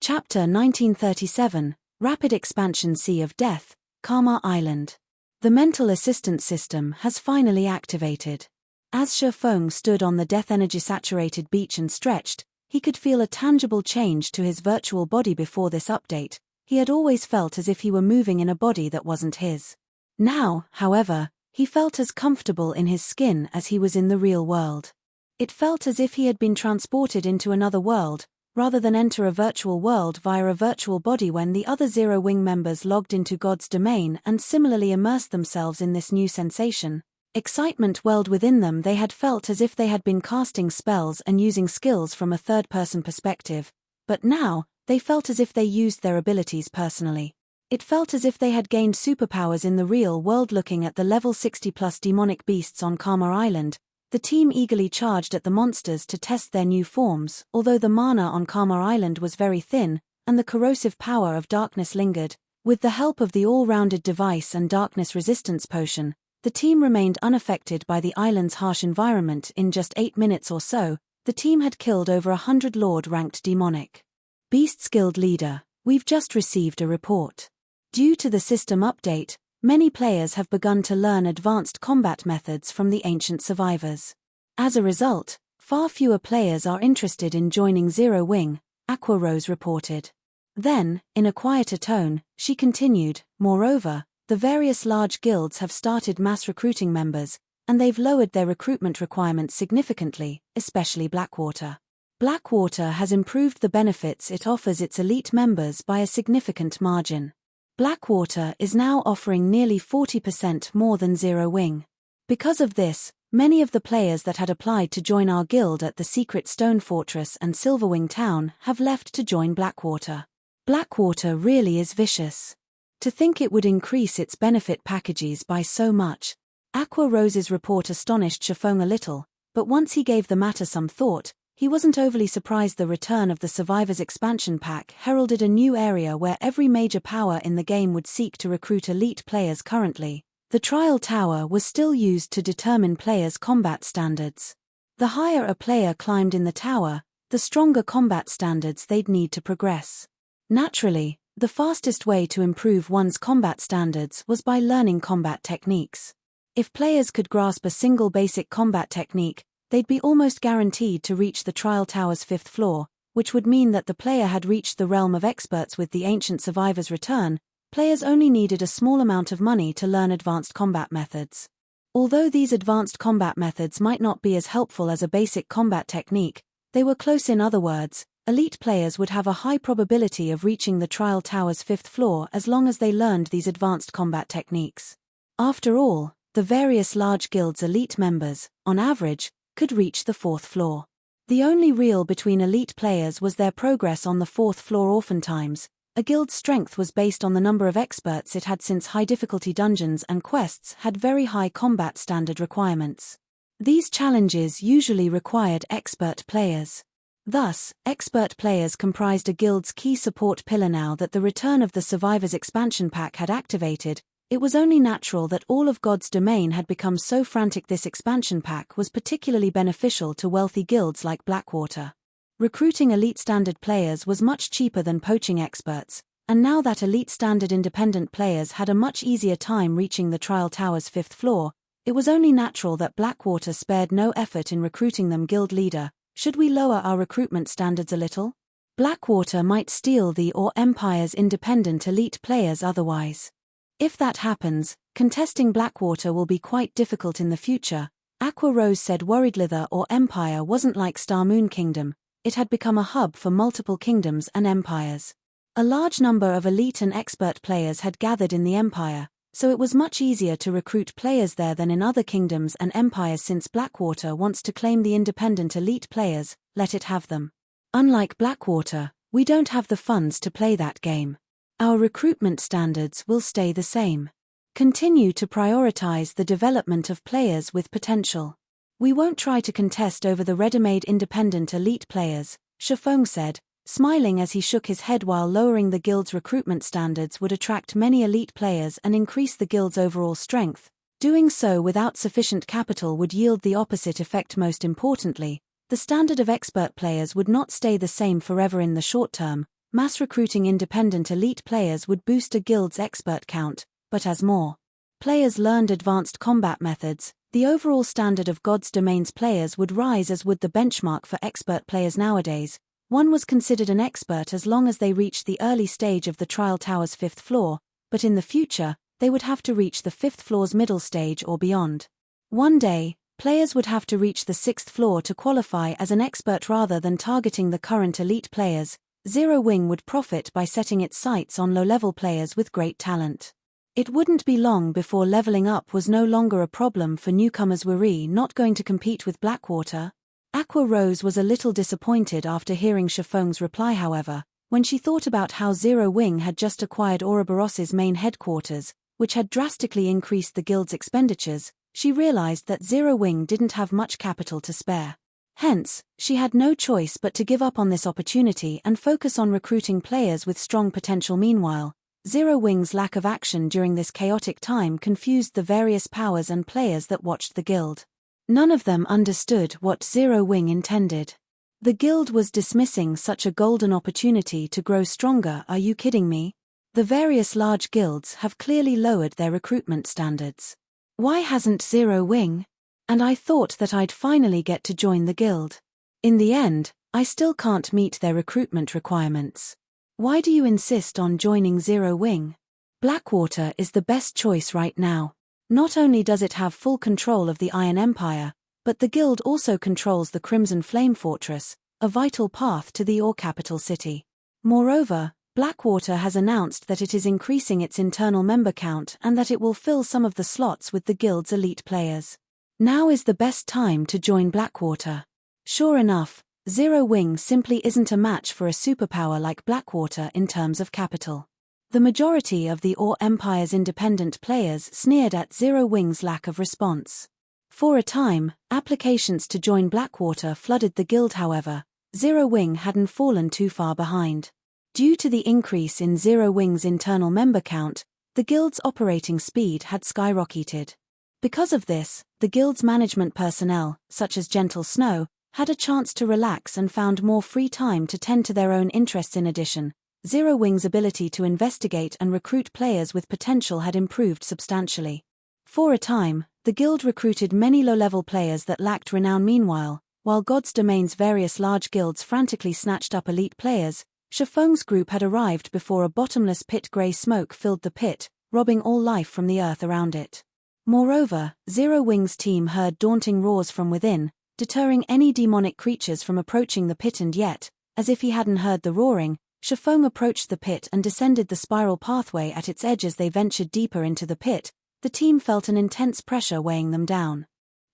Chapter 1937, Rapid Expansion Sea of Death, Karma Island. The mental assistance system has finally activated. As Shifeng stood on the death energy-saturated beach and stretched, he could feel a tangible change to his virtual body. Before this update, he had always felt as if he were moving in a body that wasn't his. Now, however, he felt as comfortable in his skin as he was in the real world. It felt as if he had been transported into another world, rather than enter a virtual world via a virtual body. When the other Zero Wing members logged into God's Domain and similarly immersed themselves in this new sensation, excitement welled within them. They had felt as if they had been casting spells and using skills from a third-person perspective, but now, they felt as if they used their abilities personally. It felt as if they had gained superpowers in the real world. Looking at the level 60+ demonic beasts on Karma Island, The team eagerly charged at the monsters to test their new forms, although the mana on Karma Island was very thin, and the corrosive power of darkness lingered. With the help of the all-rounded device and darkness resistance potion, the team remained unaffected by the island's harsh environment. In just 8 minutes or so, the team had killed over 100 Lord-ranked demonic beasts. Guild leader, we've just received a report. Due to the system update, many players have begun to learn advanced combat methods from the ancient survivors. As a result, far fewer players are interested in joining Zero Wing, Aqua Rose reported. Then, in a quieter tone, she continued, moreover, the various large guilds have started mass recruiting members, and they've lowered their recruitment requirements significantly, especially Blackwater. Blackwater has improved the benefits it offers its elite members by a significant margin. Blackwater is now offering nearly 40% more than Zero Wing. Because of this, many of the players that had applied to join our guild at the Secret Stone Fortress and Silverwing Town have left to join Blackwater. Blackwater really is vicious. To think it would increase its benefit packages by so much. Aqua Rose's report astonished Feng a little, but once he gave the matter some thought, he wasn't overly surprised. The return of the Survivors expansion pack heralded a new area where every major power in the game would seek to recruit elite players. Currently, the Trial Tower was still used to determine players' combat standards. The higher a player climbed in the tower, the stronger combat standards they'd need to progress. Naturally, the fastest way to improve one's combat standards was by learning combat techniques. If players could grasp a single basic combat technique, they'd be almost guaranteed to reach the Trial Tower's 5th floor, which would mean that the player had reached the realm of experts. With the ancient survivor's return, players only needed a small amount of money to learn advanced combat methods. Although these advanced combat methods might not be as helpful as a basic combat technique, they were close. In other words, elite players would have a high probability of reaching the Trial Tower's 5th floor as long as they learned these advanced combat techniques. After all, the various large guilds' elite members, on average, could reach the 4th floor. The only real between elite players was their progress on the 4th floor. Oftentimes, a guild's strength was based on the number of experts it had, since high-difficulty dungeons and quests had very high combat standard requirements. These challenges usually required expert players. Thus, expert players comprised a guild's key support pillar. Now that the return of the Survivors expansion pack had activated, it was only natural that all of God's domain had become so frantic. This expansion pack was particularly beneficial to wealthy guilds like Blackwater. Recruiting elite standard players was much cheaper than poaching experts, and now that elite standard independent players had a much easier time reaching the Trial Tower's 5th floor, it was only natural that Blackwater spared no effort in recruiting them. Guild leader, should we lower our recruitment standards a little? Blackwater might steal the or Empire's independent elite players otherwise. If that happens, contesting Blackwater will be quite difficult in the future, Aqua Rose said worriedly. Or Empire wasn't like Star Moon Kingdom, it had become a hub for multiple kingdoms and empires. A large number of elite and expert players had gathered in the Empire, so it was much easier to recruit players there than in other kingdoms and empires. Since Blackwater wants to claim the independent elite players, let it have them. Unlike Blackwater, we don't have the funds to play that game. Our recruitment standards will stay the same. Continue to prioritize the development of players with potential. We won't try to contest over the ready-made independent elite players, Feng said, smiling as he shook his head. While lowering the guild's recruitment standards would attract many elite players and increase the guild's overall strength, doing so without sufficient capital would yield the opposite effect. Most importantly, the standard of expert players would not stay the same forever. In the short term, mass recruiting independent elite players would boost a guild's expert count, but as more players learned advanced combat methods, the overall standard of God's Domain's players would rise, as would the benchmark for expert players. Nowadays, one was considered an expert as long as they reached the early stage of the Trial Tower's 5th floor, but in the future, they would have to reach the 5th floor's middle stage or beyond. One day, players would have to reach the 6th floor to qualify as an expert. Rather than targeting the current elite players, Zero Wing would profit by setting its sights on low-level players with great talent. It wouldn't be long before leveling up was no longer a problem for newcomers. Were we not going to compete with Blackwater? Aqua Rose was a little disappointed after hearing Feng's reply. However, when she thought about how Zero Wing had just acquired Ouroboros's main headquarters, which had drastically increased the guild's expenditures, she realized that Zero Wing didn't have much capital to spare. Hence, she had no choice but to give up on this opportunity and focus on recruiting players with strong potential. Meanwhile, Zero Wing's lack of action during this chaotic time confused the various powers and players that watched the guild. None of them understood what Zero Wing intended. The guild was dismissing such a golden opportunity to grow stronger. Are you kidding me? The various large guilds have clearly lowered their recruitment standards. Why hasn't Zero Wing? And I thought that I'd finally get to join the guild. In the end, I still can't meet their recruitment requirements. Why do you insist on joining Zero Wing? Blackwater is the best choice right now. Not only does it have full control of the Iron Empire, but the guild also controls the Crimson Flame Fortress, a vital path to the Ore capital city. Moreover, Blackwater has announced that it is increasing its internal member count and that it will fill some of the slots with the guild's elite players. Now is the best time to join Blackwater. Sure enough, Zero Wing simply isn't a match for a superpower like Blackwater in terms of capital. The majority of the Ore Empire's independent players sneered at Zero Wing's lack of response. For a time, applications to join Blackwater flooded the guild. However, Zero Wing hadn't fallen too far behind. Due to the increase in Zero Wing's internal member count, the guild's operating speed had skyrocketed. Because of this, the guild's management personnel, such as Gentle Snow, had a chance to relax and found more free time to tend to their own interests. In addition, Zero Wing's ability to investigate and recruit players with potential had improved substantially. For a time, the guild recruited many low-level players that lacked renown. Meanwhile, while God's Domain's various large guilds frantically snatched up elite players, Feng's group had arrived before a bottomless pit-grey smoke filled the pit, robbing all life from the earth around it. Moreover, Zero Wing's team heard daunting roars from within, deterring any demonic creatures from approaching the pit. And yet, as if he hadn't heard the roaring, Feng approached the pit and descended the spiral pathway at its edge. As they ventured deeper into the pit, the team felt an intense pressure weighing them down.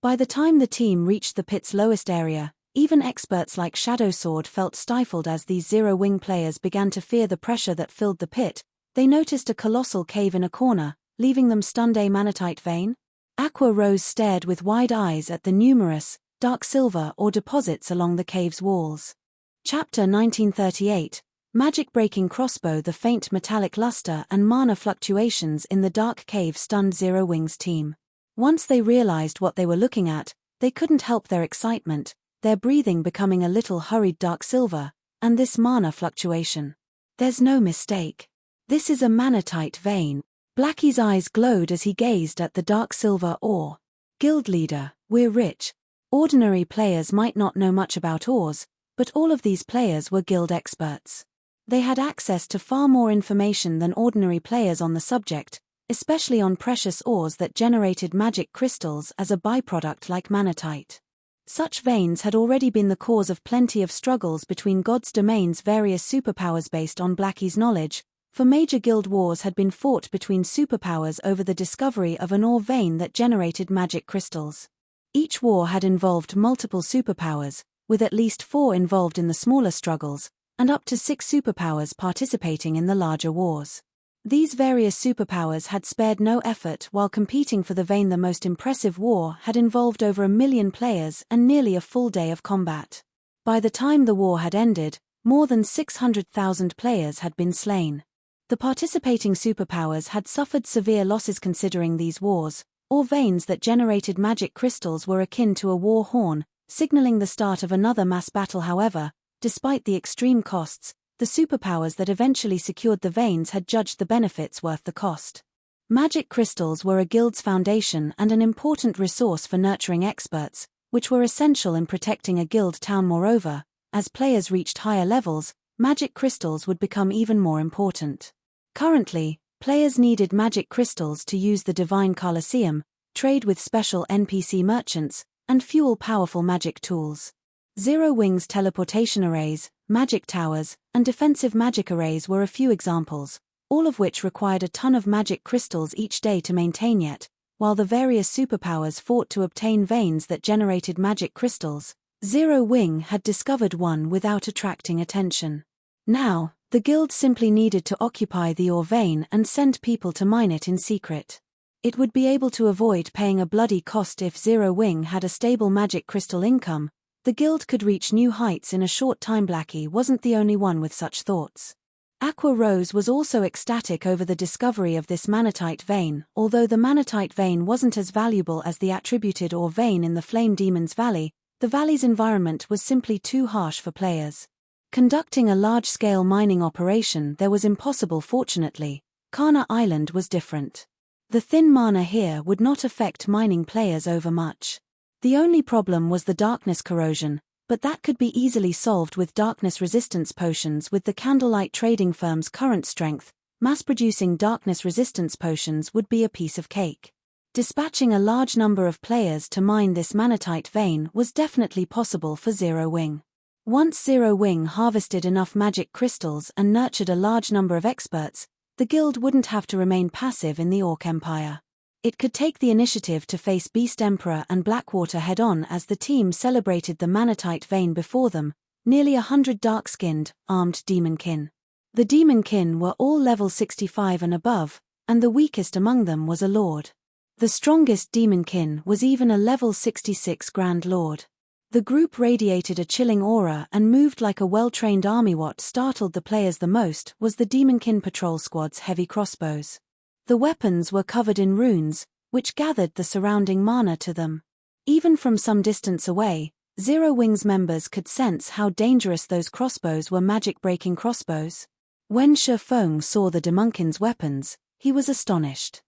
By the time the team reached the pit's lowest area, even experts like Shadow Sword felt stifled. As these Zero Wing players began to fear the pressure that filled the pit, they noticed a colossal cave in a corner, leaving them stunned. A manatite vein? Aqua Rose stared with wide eyes at the numerous, dark silver ore deposits along the cave's walls. Chapter 1938, Magicbreaking Crossbow. The faint metallic luster and mana fluctuations in the dark cave stunned Zero Wing's team. Once they realized what they were looking at, they couldn't help their excitement, their breathing becoming a little hurried. Dark silver, and this mana fluctuation. There's no mistake. This is a manatite vein. Blackie's eyes glowed as he gazed at the dark silver ore. Guild leader, we're rich. Ordinary players might not know much about ores, but all of these players were guild experts. They had access to far more information than ordinary players on the subject, especially on precious ores that generated magic crystals as a byproduct like manatite. Such veins had already been the cause of plenty of struggles between God's Domain's various superpowers. Based on Blackie's knowledge, for major guild wars had been fought between superpowers over the discovery of an ore vein that generated magic crystals. Each war had involved multiple superpowers, with at least 4 involved in the smaller struggles, and up to 6 superpowers participating in the larger wars. These various superpowers had spared no effort while competing for the vein. The most impressive war had involved over 1 million players and nearly a full day of combat. By the time the war had ended, more than 600,000 players had been slain. The participating superpowers had suffered severe losses. Considering these wars, ore veins that generated magic crystals were akin to a war horn, signaling the start of another mass battle. However, despite the extreme costs, the superpowers that eventually secured the veins had judged the benefits worth the cost. Magic crystals were a guild's foundation and an important resource for nurturing experts, which were essential in protecting a guild town. Moreover, as players reached higher levels, magic crystals would become even more important. Currently, players needed magic crystals to use the Divine Colosseum, trade with special NPC merchants, and fuel powerful magic tools. Zero Wing's teleportation arrays, magic towers, and defensive magic arrays were a few examples, all of which required a ton of magic crystals each day to maintain. Yet, while the various superpowers fought to obtain veins that generated magic crystals, Zero Wing had discovered one without attracting attention. Now, the guild simply needed to occupy the ore vein and send people to mine it in secret. It would be able to avoid paying a bloody cost if Zero Wing had a stable magic crystal income. The guild could reach new heights in a short time. Blackie wasn't the only one with such thoughts. Aqua Rose was also ecstatic over the discovery of this manatite vein, although the manatite vein wasn't as valuable as the attributed ore vein in the Flame Demon's Valley. The valley's environment was simply too harsh for players. Conducting a large-scale mining operation there was impossible. Fortunately, Kana Island was different. The thin mana here would not affect mining players over much. The only problem was the darkness corrosion, but that could be easily solved with darkness resistance potions. With the Candlelight trading firm's current strength, mass-producing darkness resistance potions would be a piece of cake. Dispatching a large number of players to mine this manatite vein was definitely possible for Zero Wing. Once Zero Wing harvested enough magic crystals and nurtured a large number of experts, the guild wouldn't have to remain passive in the Orc Empire. It could take the initiative to face Beast Emperor and Blackwater head-on. As the team celebrated the manatite vein before them, nearly 100 dark-skinned, armed Demonkin. The Demonkin were all level 65 and above, and the weakest among them was a Lord. The strongest Demonkin was even a level 66 Grand Lord. The group radiated a chilling aura and moved like a well-trained army. What startled the players the most was the Demonkin patrol squad's heavy crossbows. The weapons were covered in runes, which gathered the surrounding mana to them. Even from some distance away, Zero Wing's members could sense how dangerous those crossbows were. Magic-breaking crossbows. When Feng saw the Demonkin's weapons, he was astonished.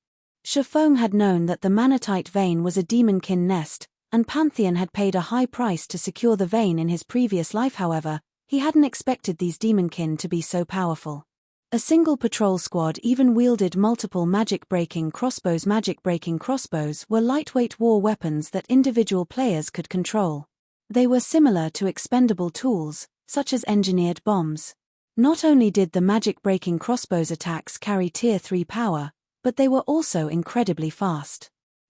Feng had known that the manatite vein was a Demonkin nest, and Pantheon had paid a high price to secure the vein in his previous life. However, he hadn't expected these Demonkin to be so powerful. A single patrol squad even wielded multiple magic-breaking crossbows. Magic-breaking crossbows were lightweight war weapons that individual players could control. They were similar to expendable tools, such as engineered bombs. Not only did the magic-breaking crossbows attacks carry Tier 3 power, but they were also incredibly fast.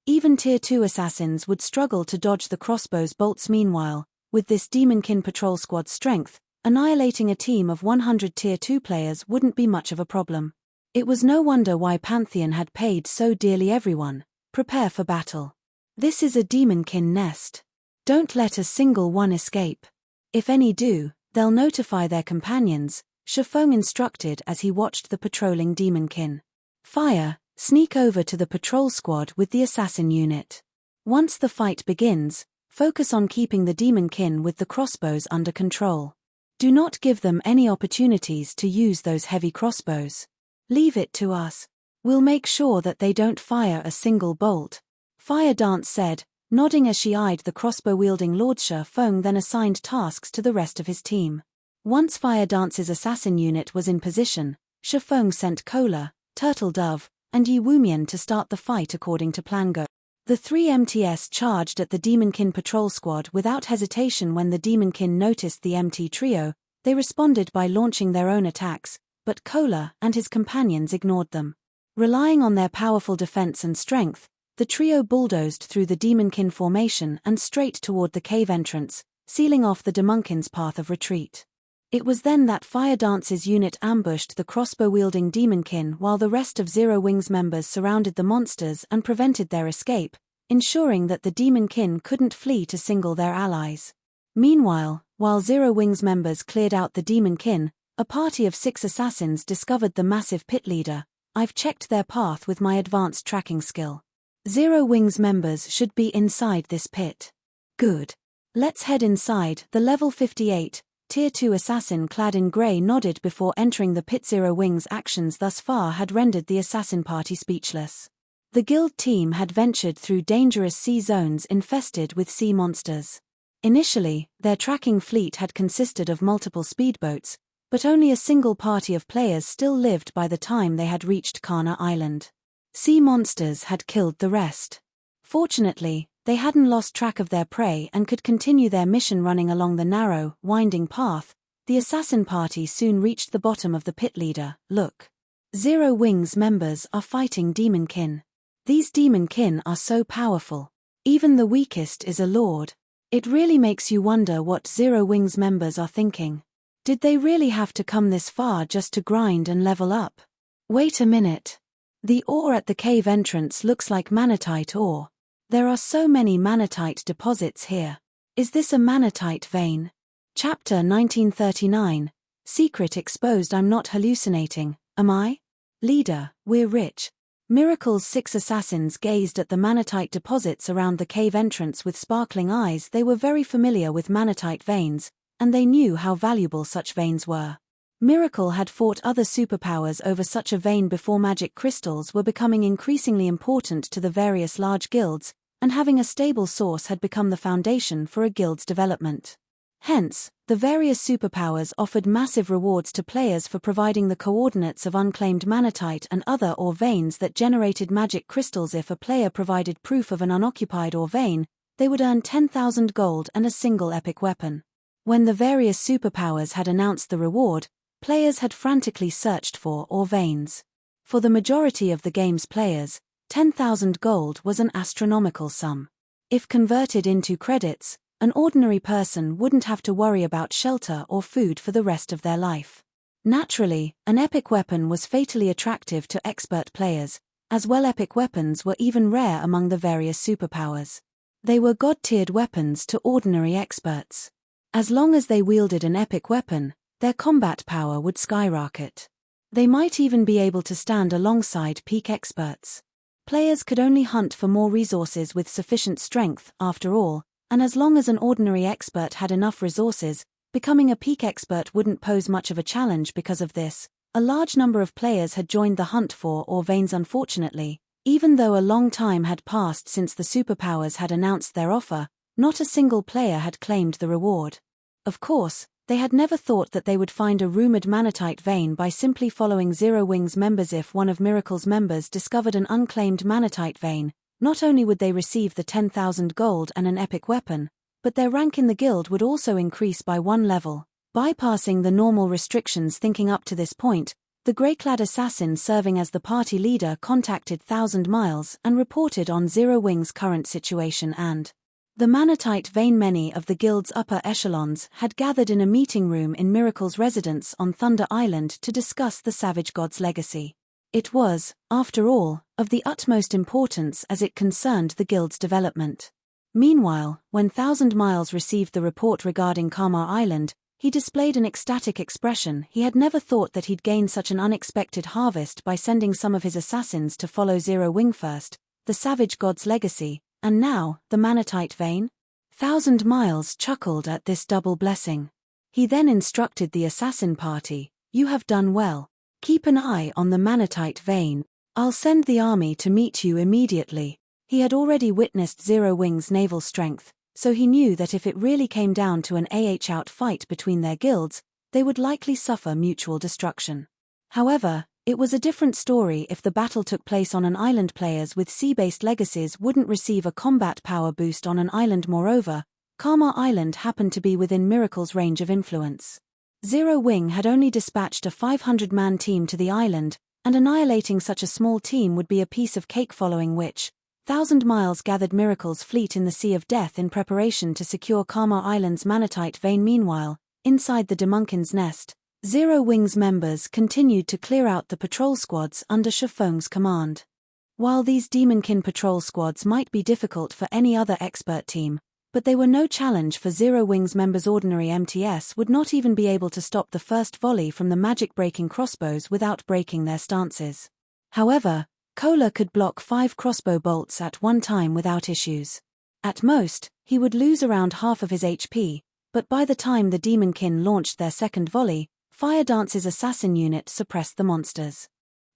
Even Tier 2 assassins would struggle to dodge the crossbow's bolts. Meanwhile, with this Demonkin patrol squad strength, annihilating a team of 100 Tier 2 players wouldn't be much of a problem. It was no wonder why Pantheon had paid so dearly. Everyone, prepare for battle. This is a Demonkin nest. Don't let a single one escape. If any do, they'll notify their companions, Feng instructed as he watched the patrolling Demonkin. Fire, sneak over to the patrol squad with the assassin unit. Once the fight begins, focus on keeping the Demonkin with the crossbows under control. Do not give them any opportunities to use those heavy crossbows. Leave it to us. We'll make sure that they don't fire a single bolt. Fire Dance said, nodding as she eyed the crossbow-wielding Lord Feng. Then assigned tasks to the rest of his team. Once Fire Dance's assassin unit was in position, Feng sent Cola, Turtle Dove, and Yi Wumian to start the fight according to plan. Go. The three MTS charged at the Demonkin patrol squad without hesitation. When the Demonkin noticed the MT trio, they responded by launching their own attacks, but Cola and his companions ignored them. Relying on their powerful defense and strength, the trio bulldozed through the Demonkin formation and straight toward the cave entrance, sealing off the Demonkin's path of retreat. It was then that Fire Dance's unit ambushed the crossbow-wielding Demonkin while the rest of Zero Wing's members surrounded the monsters and prevented their escape, ensuring that the Demonkin couldn't flee to single their allies. Meanwhile, while Zero Wing's members cleared out the Demonkin, a party of 6 assassins discovered the massive pit leader. I've checked their path with my advanced tracking skill. Zero Wing's members should be inside this pit. Good. Let's head inside. The level 58, Tier 2 assassin clad in grey nodded before entering the pit. Zero Wing's actions thus far had rendered the assassin party speechless. The guild team had ventured through dangerous sea zones infested with sea monsters. Initially, their tracking fleet had consisted of multiple speedboats, but only a single party of players still lived by the time they had reached Kana Island. Sea monsters had killed the rest. Fortunately, they hadn't lost track of their prey and could continue their mission. Running along the narrow, winding path, the assassin party soon reached the bottom of the pit leader. Look. Zero Wing's members are fighting Demonkin. These Demonkin are so powerful. Even the weakest is a lord. It really makes you wonder what Zero Wing's members are thinking. Did they really have to come this far just to grind and level up? Wait a minute. The ore at the cave entrance looks like manatite ore. There are so many manatite deposits here. Is this a manatite vein? Chapter 1939. Secret exposed. I'm not hallucinating, am I? Leader, we're rich. Miracle's 6 assassins gazed at the manatite deposits around the cave entrance with sparkling eyes. They were very familiar with manatite veins, and they knew how valuable such veins were. Miracle had fought other superpowers over such a vein before. Magic crystals were becoming increasingly important to the various large guilds, and having a stable source had become the foundation for a guild's development. Hence, the various superpowers offered massive rewards to players for providing the coordinates of unclaimed manatite and other ore veins that generated magic crystals. If a player provided proof of an unoccupied ore vein, they would earn 10,000 gold and a single epic weapon. When the various superpowers had announced the reward, players had frantically searched for ore veins. For the majority of the game's players, 10,000 gold was an astronomical sum. If converted into credits, an ordinary person wouldn't have to worry about shelter or food for the rest of their life. Naturally, an epic weapon was fatally attractive to expert players, as well. Epic weapons were even rare among the various superpowers. They were god-tiered weapons to ordinary experts. As long as they wielded an epic weapon, their combat power would skyrocket. They might even be able to stand alongside peak experts. Players could only hunt for more resources with sufficient strength, after all, and as long as an ordinary expert had enough resources, becoming a peak expert wouldn't pose much of a challenge. Because of this, a large number of players had joined the hunt for ore veins. Unfortunately, even though a long time had passed since the superpowers had announced their offer, not a single player had claimed the reward. Of course, they had never thought that they would find a rumored manatite vein by simply following Zero Wing's members. If one of Miracle's members discovered an unclaimed manatite vein, not only would they receive the 10,000 gold and an epic weapon, but their rank in the guild would also increase by 1 level. Bypassing the normal restrictions. Thinking up to this point, the grey-clad assassin serving as the party leader contacted 1,000 Miles and reported on Zero Wing's current situation and the manatite vein. Many of the guild's upper echelons had gathered in a meeting room in Miracle's residence on Thunder Island to discuss the Savage God's legacy. It was, after all, of the utmost importance as it concerned the guild's development. Meanwhile, when 1,000 Miles received the report regarding Karma Island, he displayed an ecstatic expression. He had never thought that he'd gain such an unexpected harvest by sending some of his assassins to follow Zero Wing first, the Savage God's legacy, and now, the manatite vein? 1,000 Miles chuckled at this double blessing. He then instructed the assassin party, "You have done well. Keep an eye on the manatite vein. I'll send the army to meet you immediately." He had already witnessed Zero Wing's naval strength, so he knew that if it really came down to an out fight between their guilds, they would likely suffer mutual destruction. However, it was a different story if the battle took place on an island. Players with sea-based legacies wouldn't receive a combat power boost on an island. Moreover, Karma Island happened to be within Miracle's range of influence. Zero Wing had only dispatched a 500-man team to the island, and annihilating such a small team would be a piece of cake. Following which, 1,000 Miles gathered Miracle's fleet in the Sea of Death in preparation to secure Karma Island's manatite vein. Meanwhile, inside the Demonkin's nest, Zero Wing's members continued to clear out the patrol squads under Feng's command. While these Demonkin patrol squads might be difficult for any other expert team, but they were no challenge for Zero Wing's members. Ordinary MTS would not even be able to stop the first volley from the magic-breaking crossbows without breaking their stances. However, Kola could block 5 crossbow bolts at one time without issues. At most, he would lose around half of his HP, but by the time the Demonkin launched their second volley, Fire Dance's assassin unit suppressed the monsters.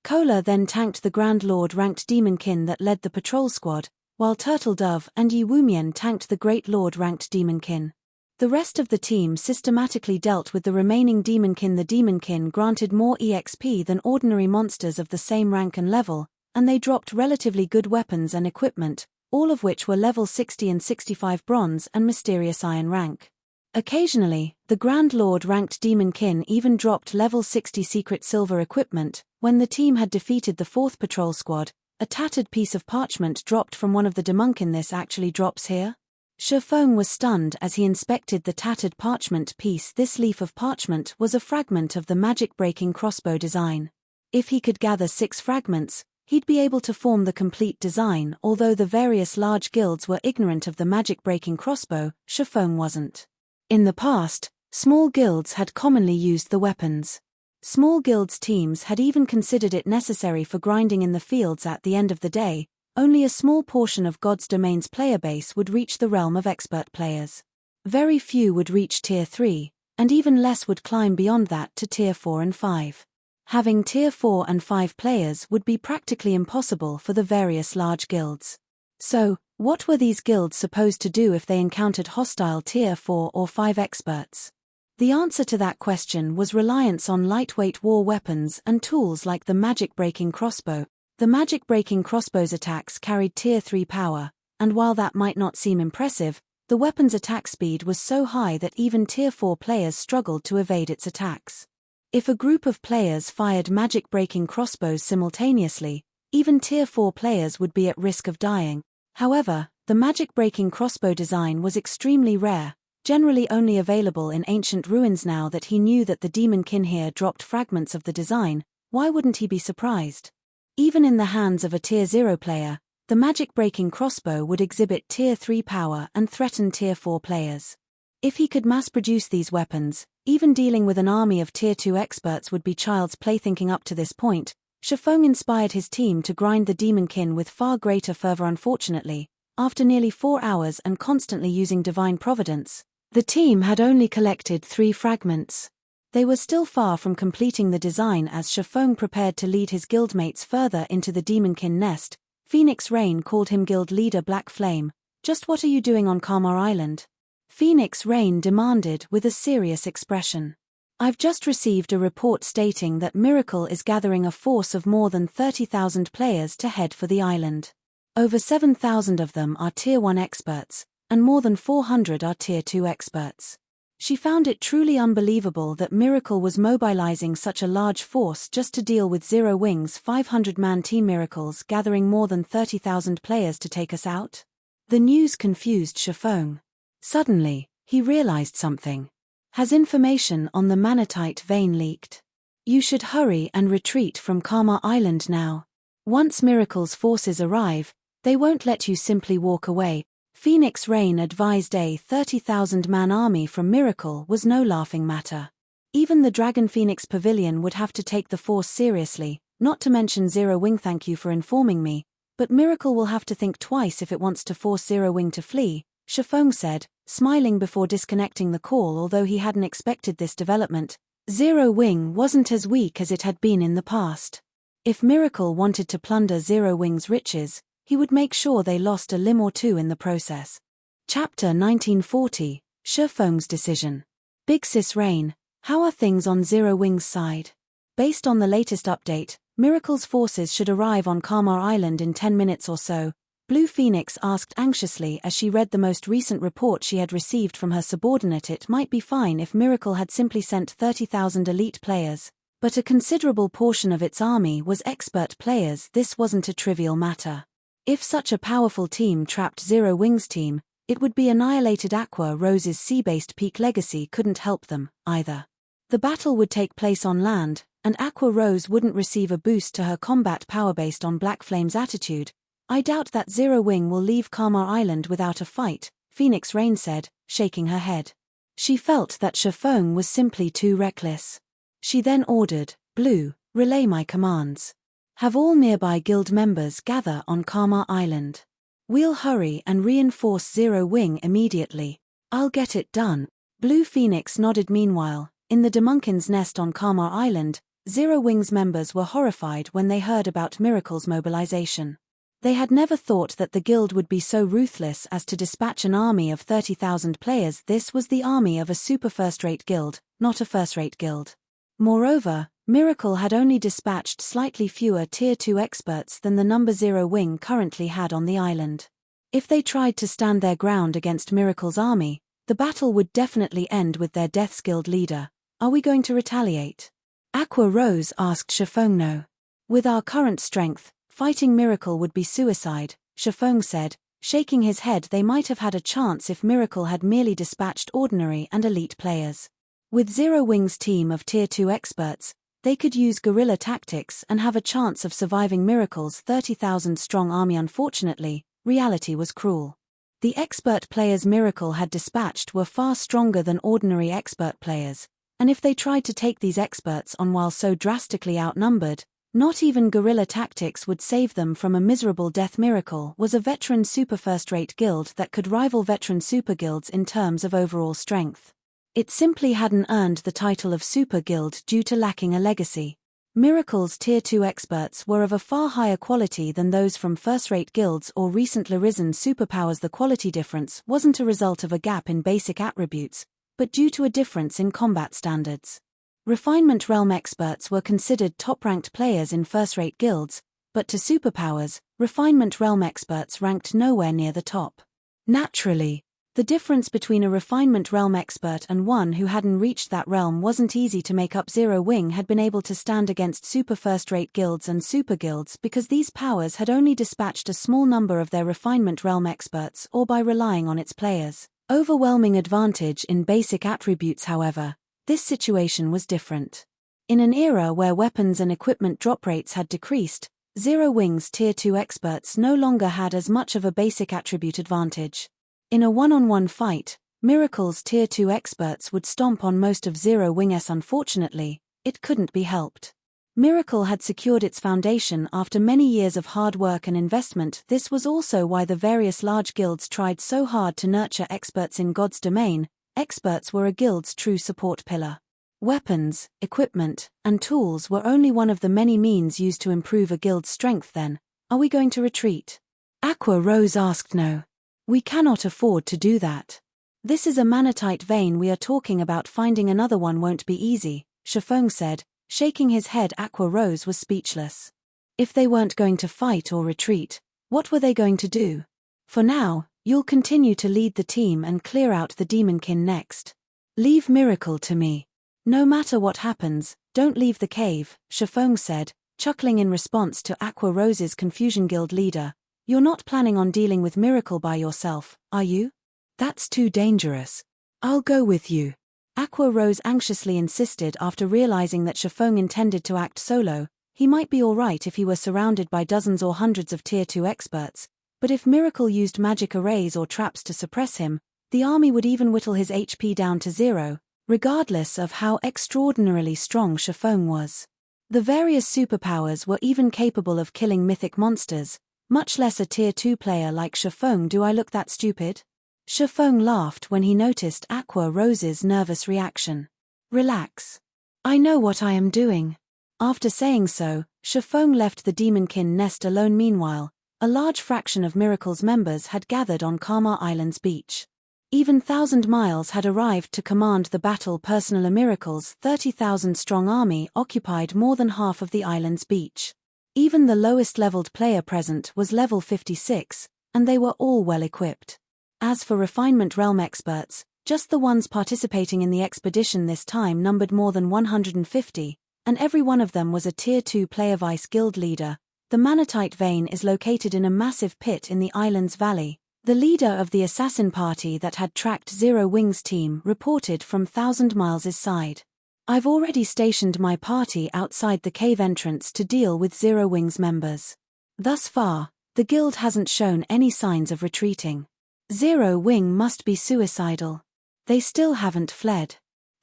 Kola then tanked the Grand Lord ranked Demonkin that led the patrol squad, while Turtle Dove and Yi Wumian tanked the Great Lord ranked Demonkin. The rest of the team systematically dealt with the remaining Demonkin. The Demonkin granted more EXP than ordinary monsters of the same rank and level, and they dropped relatively good weapons and equipment, all of which were level 60 and 65 bronze and mysterious iron rank. Occasionally, the Grand Lord ranked Demonkin even dropped level 60 secret silver equipment. When the team had defeated the 4th patrol squad, a tattered piece of parchment dropped from one of the Demonkin. This actually drops here? Feng was stunned as he inspected the tattered parchment piece. This leaf of parchment was a fragment of the magic-breaking crossbow design. If he could gather 6 fragments, He'd be able to form the complete design. Although the various large guilds were ignorant of the magic-breaking crossbow, Feng wasn't. In the past, small guilds had commonly used the weapons. Small guilds' teams had even considered it necessary for grinding in the fields. At the end of the day, only a small portion of God's Domain's player base would reach the realm of expert players. Very few would reach Tier 3, and even less would climb beyond that to Tier 4 and 5. Having Tier 4 and 5 players would be practically impossible for the various large guilds. So, what were these guilds supposed to do if they encountered hostile Tier 4 or 5 experts? The answer to that question was reliance on lightweight war weapons and tools like the magic-breaking crossbow. The magic-breaking crossbow's attacks carried Tier 3 power, and while that might not seem impressive, the weapon's attack speed was so high that even Tier 4 players struggled to evade its attacks. If a group of players fired magic-breaking crossbows simultaneously, even Tier 4 players would be at risk of dying. However, the magic-breaking crossbow design was extremely rare, generally only available in ancient ruins. Now that he knew that the Demonkin here dropped fragments of the design, why wouldn't he be surprised? Even in the hands of a Tier 0 player, the magic-breaking crossbow would exhibit Tier 3 power and threaten Tier 4 players. If he could mass-produce these weapons, even dealing with an army of Tier 2 experts would be child's play. Thinking up to this point, Feng inspired his team to grind the Demonkin with far greater fervor. Unfortunately, after nearly 4 hours and constantly using divine providence, the team had only collected 3 fragments. They were still far from completing the design. As Feng prepared to lead his guildmates further into the Demonkin nest, Phoenix Rain called him guild leader Black Flame. "Just what are you doing on Karma Island?" Phoenix Rain demanded with a serious expression. "I've just received a report stating that Miracle is gathering a force of more than 30,000 players to head for the island. Over 7,000 of them are Tier 1 experts, and more than 400 are Tier 2 experts." She found it truly unbelievable that Miracle was mobilizing such a large force just to deal with Zero Wing's 500-man team. Miracle's gathering more than 30,000 players to take us out? The news confused Feng. Suddenly, he realized something. Has information on the manatite vein leaked? You should hurry and retreat from Karma Island now. Once Miracle's forces arrive, they won't let you simply walk away. Phoenix Rain advised a 30,000-man army from Miracle was no laughing matter. Even the Dragon Phoenix Pavilion would have to take the force seriously, not to mention Zero Wing. Thank you for informing me, but Miracle will have to think twice if it wants to force Zero Wing to flee, Feng said, smiling before disconnecting the call. Although he hadn't expected this development, Zero Wing wasn't as weak as it had been in the past. If Miracle wanted to plunder Zero Wing's riches, he would make sure they lost a limb or two in the process. Chapter 1940, Feng's decision. Big Sis Rain, how are things on Zero Wing's side? Based on the latest update, Miracle's forces should arrive on Karma Island in 10 minutes or so, Blue Phoenix asked anxiously as she read the most recent report she had received from her subordinate. It might be fine if Miracle had simply sent 30,000 elite players, but a considerable portion of its army was expert players. This wasn't a trivial matter. If such a powerful team trapped Zero Wing's team, it would be annihilated. Aqua Rose's sea-based peak legacy couldn't help them, either. The battle would take place on land, and Aqua Rose wouldn't receive a boost to her combat power based on Black Flame's attitude. I doubt that Zero Wing will leave Karma Island without a fight, Phoenix Rain said, shaking her head. She felt that Feng was simply too reckless. She then ordered, "Blue, relay my commands. Have all nearby guild members gather on Karma Island. We'll hurry and reinforce Zero Wing immediately." "I'll get it done." Blue Phoenix nodded. Meanwhile, in the Demonkin's nest on Karma Island, Zero Wing's members were horrified when they heard about Miracle's mobilization. They had never thought that the guild would be so ruthless as to dispatch an army of 30,000 players. This was the army of a super-first-rate guild, not a first-rate guild. Moreover, Miracle had only dispatched slightly fewer Tier 2 experts than the number Zero Wing currently had on the island. If they tried to stand their ground against Miracle's army, the battle would definitely end with their deaths. Guild leader, are we going to retaliate? Aqua Rose asked Feng. No. With our current strength, fighting Miracle would be suicide, Feng said, shaking his head. They might have had a chance if Miracle had merely dispatched ordinary and elite players. With Zero Wing's team of Tier 2 experts, They could use guerrilla tactics and have a chance of surviving Miracle's 30,000-strong army. Unfortunately, reality was cruel. The expert players Miracle had dispatched were far stronger than ordinary expert players, and if they tried to take these experts on while so drastically outnumbered, not even guerrilla tactics would save them from a miserable death. Miracle was a veteran super-first-rate guild that could rival veteran super guilds in terms of overall strength. It simply hadn't earned the title of super guild due to lacking a legacy. Miracle's Tier 2 experts were of a far higher quality than those from first-rate guilds or recently risen superpowers. The quality difference wasn't a result of a gap in basic attributes, but due to a difference in combat standards. Refinement Realm experts were considered top-ranked players in first-rate guilds, but to superpowers, Refinement Realm experts ranked nowhere near the top. Naturally, the difference between a Refinement Realm expert and one who hadn't reached that realm wasn't easy to make up. Zero Wing had been able to stand against super first-rate guilds and super guilds because these powers had only dispatched a small number of their Refinement Realm experts or by relying on its players' overwhelming advantage in basic attributes. However, this situation was different. In an era where weapons and equipment drop rates had decreased, Zero Wing's Tier 2 experts no longer had as much of a basic attribute advantage. In a one-on-one fight, Miracle's Tier 2 experts would stomp on most of Zero Wing's. Unfortunately, it couldn't be helped. Miracle had secured its foundation after many years of hard work and investment. This was also why the various large guilds tried so hard to nurture experts in God's domain. Experts were a guild's true support pillar. Weapons, equipment, and tools were only one of the many means used to improve a guild's strength. Then, are we going to retreat? Aqua Rose asked. No. We cannot afford to do that. This is a manatite vein we are talking about. Finding another one won't be easy, Feng said, shaking his head. Aqua Rose was speechless. If they weren't going to fight or retreat, what were they going to do? For now, you'll continue to lead the team and clear out the Demonkin next. Leave Miracle to me. No matter what happens, don't leave the cave, Feng said, chuckling in response to Aqua Rose's confusion. Guild leader, you're not planning on dealing with Miracle by yourself, are you? That's too dangerous. I'll go with you. Aqua Rose anxiously insisted. After realizing that Feng intended to act solo, he might be alright if he were surrounded by dozens or hundreds of Tier 2 experts, but if Miracle used magic arrays or traps to suppress him, the army would even whittle his HP down to zero, regardless of how extraordinarily strong Feng was. The various superpowers were even capable of killing mythic monsters, much less a Tier 2 player like Feng. Do I look that stupid? Feng laughed when he noticed Aqua Rose's nervous reaction. Relax. I know what I am doing. After saying so, Feng left the Demonkin nest alone. Meanwhile, a large fraction of Miracle's members had gathered on Kalmar Island's beach. Even 1,000 Miles had arrived to command the battle. Personal Miracle's 30,000-strong army occupied more than half of the island's beach. Even the lowest-leveled player present was level 56, and they were all well-equipped. As for Refinement Realm experts, just the ones participating in the expedition this time numbered more than 150, and every one of them was a Tier 2 player. Vice Guild leader, the Manatite Vein is located in a massive pit in the island's valley. The leader of the assassin party that had tracked Zero Wing's team reported from 1,000 Miles' side. I've already stationed my party outside the cave entrance to deal with Zero Wing's members. Thus far, the guild hasn't shown any signs of retreating. Zero Wing must be suicidal. They still haven't fled.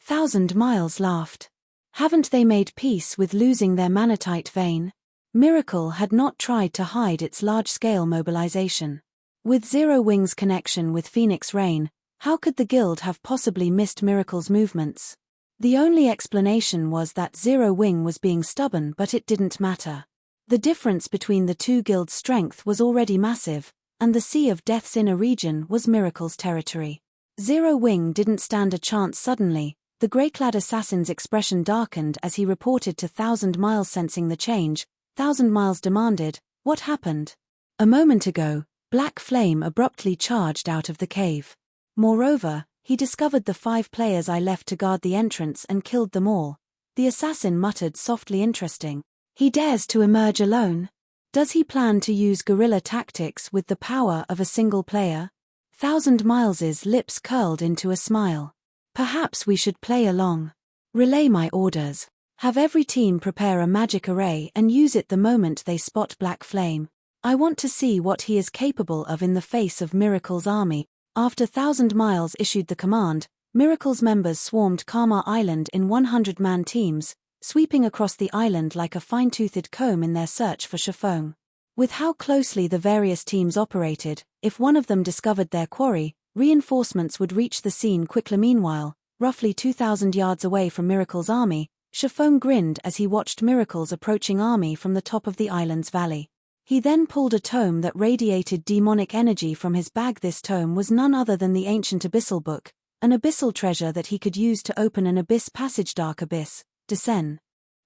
1,000 Miles laughed. Haven't they made peace with losing their Manatite Vein? Miracle had not tried to hide its large-scale mobilization. With Zero Wing's connection with Phoenix Rain, how could the guild have possibly missed Miracle's movements? The only explanation was that Zero Wing was being stubborn, but it didn't matter. The difference between the two guilds' strength was already massive, and the Sea of Death's inner region was Miracle's territory. Zero Wing didn't stand a chance. Suddenly, the grey-clad assassin's expression darkened as he reported to 1,000 Miles. Sensing the change, 1,000 Miles demanded, "What happened?" A moment ago, Black Flame abruptly charged out of the cave. Moreover, he discovered the 5 players I left to guard the entrance and killed them all. The assassin muttered softly. Interesting. He dares to emerge alone. Does he plan to use guerrilla tactics with the power of a single player? 1,000 Miles's lips curled into a smile. Perhaps we should play along. Relay my orders. Have every team prepare a magic array and use it the moment they spot Black Flame. I want to see what he is capable of in the face of Miracle's army. After 1,000 Miles issued the command, Miracle's members swarmed Karma Island in 100-man teams, sweeping across the island like a fine-toothed comb in their search for Feng. With how closely the various teams operated, if one of them discovered their quarry, reinforcements would reach the scene quickly. Meanwhile, roughly 2,000 yards away from Miracle's army, Feng grinned as he watched Miracle's approaching army from the top of the island's valley. He then pulled a tome that radiated demonic energy from his bag. This tome was none other than the ancient Abyssal Book, an abyssal treasure that he could use to open an abyss passage. Dark Abyss, Descend.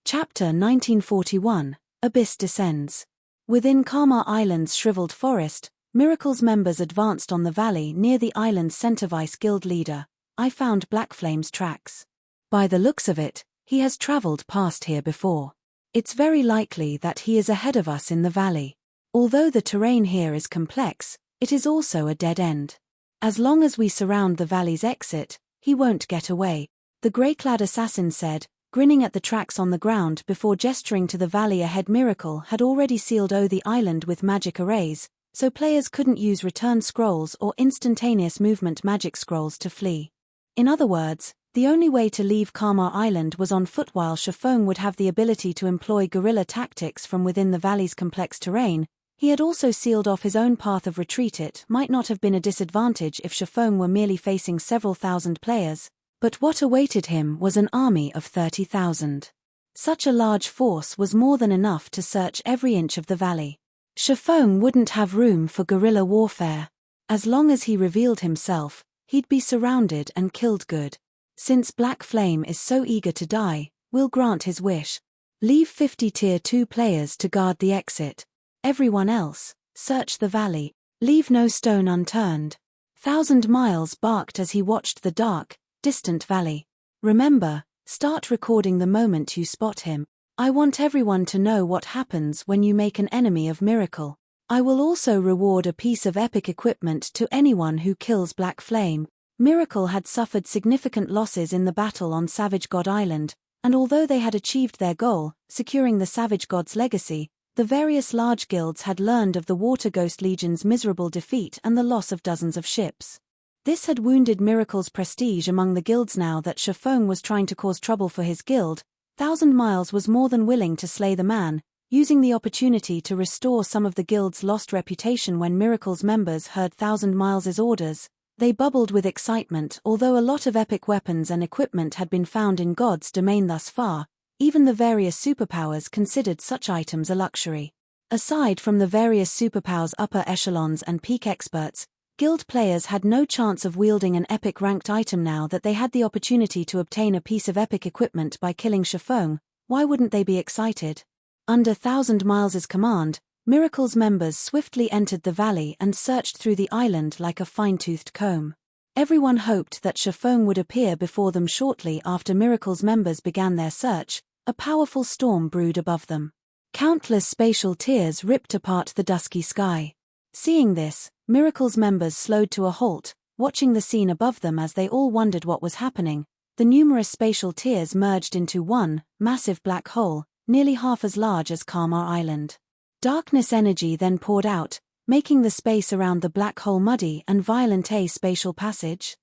Chapter 1941, Abyss Descends. Within Karma Island's shriveled forest, Miracle's members advanced on the valley near the island's center. Vice Guild leader, I found Black Flame's tracks. By the looks of it, he has traveled past here before. It's very likely that he is ahead of us in the valley. Although the terrain here is complex, it is also a dead end. As long as we surround the valley's exit, he won't get away, the grey-clad assassin said, grinning at the tracks on the ground before gesturing to the valley ahead. Miracle had already sealed the island with magic arrays, so players couldn't use return scrolls or instantaneous movement magic scrolls to flee. In other words, the only way to leave Karma Island was on foot. While Feng would have the ability to employ guerrilla tactics from within the valley's complex terrain, he had also sealed off his own path of retreat. It might not have been a disadvantage if Feng were merely facing several thousand players, but what awaited him was an army of 30,000. Such a large force was more than enough to search every inch of the valley. Feng wouldn't have room for guerrilla warfare. As long as he revealed himself, he'd be surrounded and killed. Good. Since Black Flame is so eager to die, we'll grant his wish. Leave 50 Tier 2 players to guard the exit. Everyone else, search the valley. Leave no stone unturned. 1,000 Miles barked as he watched the dark, distant valley. Remember, start recording the moment you spot him. I want everyone to know what happens when you make an enemy of Miracle. I will also reward a piece of epic equipment to anyone who kills Black Flame. Miracle had suffered significant losses in the battle on Savage God Island, and although they had achieved their goal, securing the Savage God's legacy, the various large guilds had learned of the Water Ghost Legion's miserable defeat and the loss of dozens of ships. This had wounded Miracle's prestige among the guilds. Now that Feng was trying to cause trouble for his guild, 1,000 Miles was more than willing to slay the man, using the opportunity to restore some of the guild's lost reputation. When Miracle's members heard 1,000 Miles' orders, they bubbled with excitement. Although a lot of epic weapons and equipment had been found in God's domain thus far, even the various superpowers considered such items a luxury. Aside from the various superpowers upper echelons and peak experts, guild players had no chance of wielding an epic ranked item. Now that they had the opportunity to obtain a piece of epic equipment by killing Feng, why wouldn't they be excited? Under 1,000 Miles' command, Miracle's members swiftly entered the valley and searched through the island like a fine-toothed comb. Everyone hoped that Feng would appear before them. Shortly after Miracle's members began their search, a powerful storm brewed above them. Countless spatial tears ripped apart the dusky sky. Seeing this, Miracle's members slowed to a halt, watching the scene above them as they all wondered what was happening. The numerous spatial tears merged into one massive black hole, nearly half as large as Karma Island. Darkness energy then poured out, making the space around the black hole muddy and violent. A spatial passage?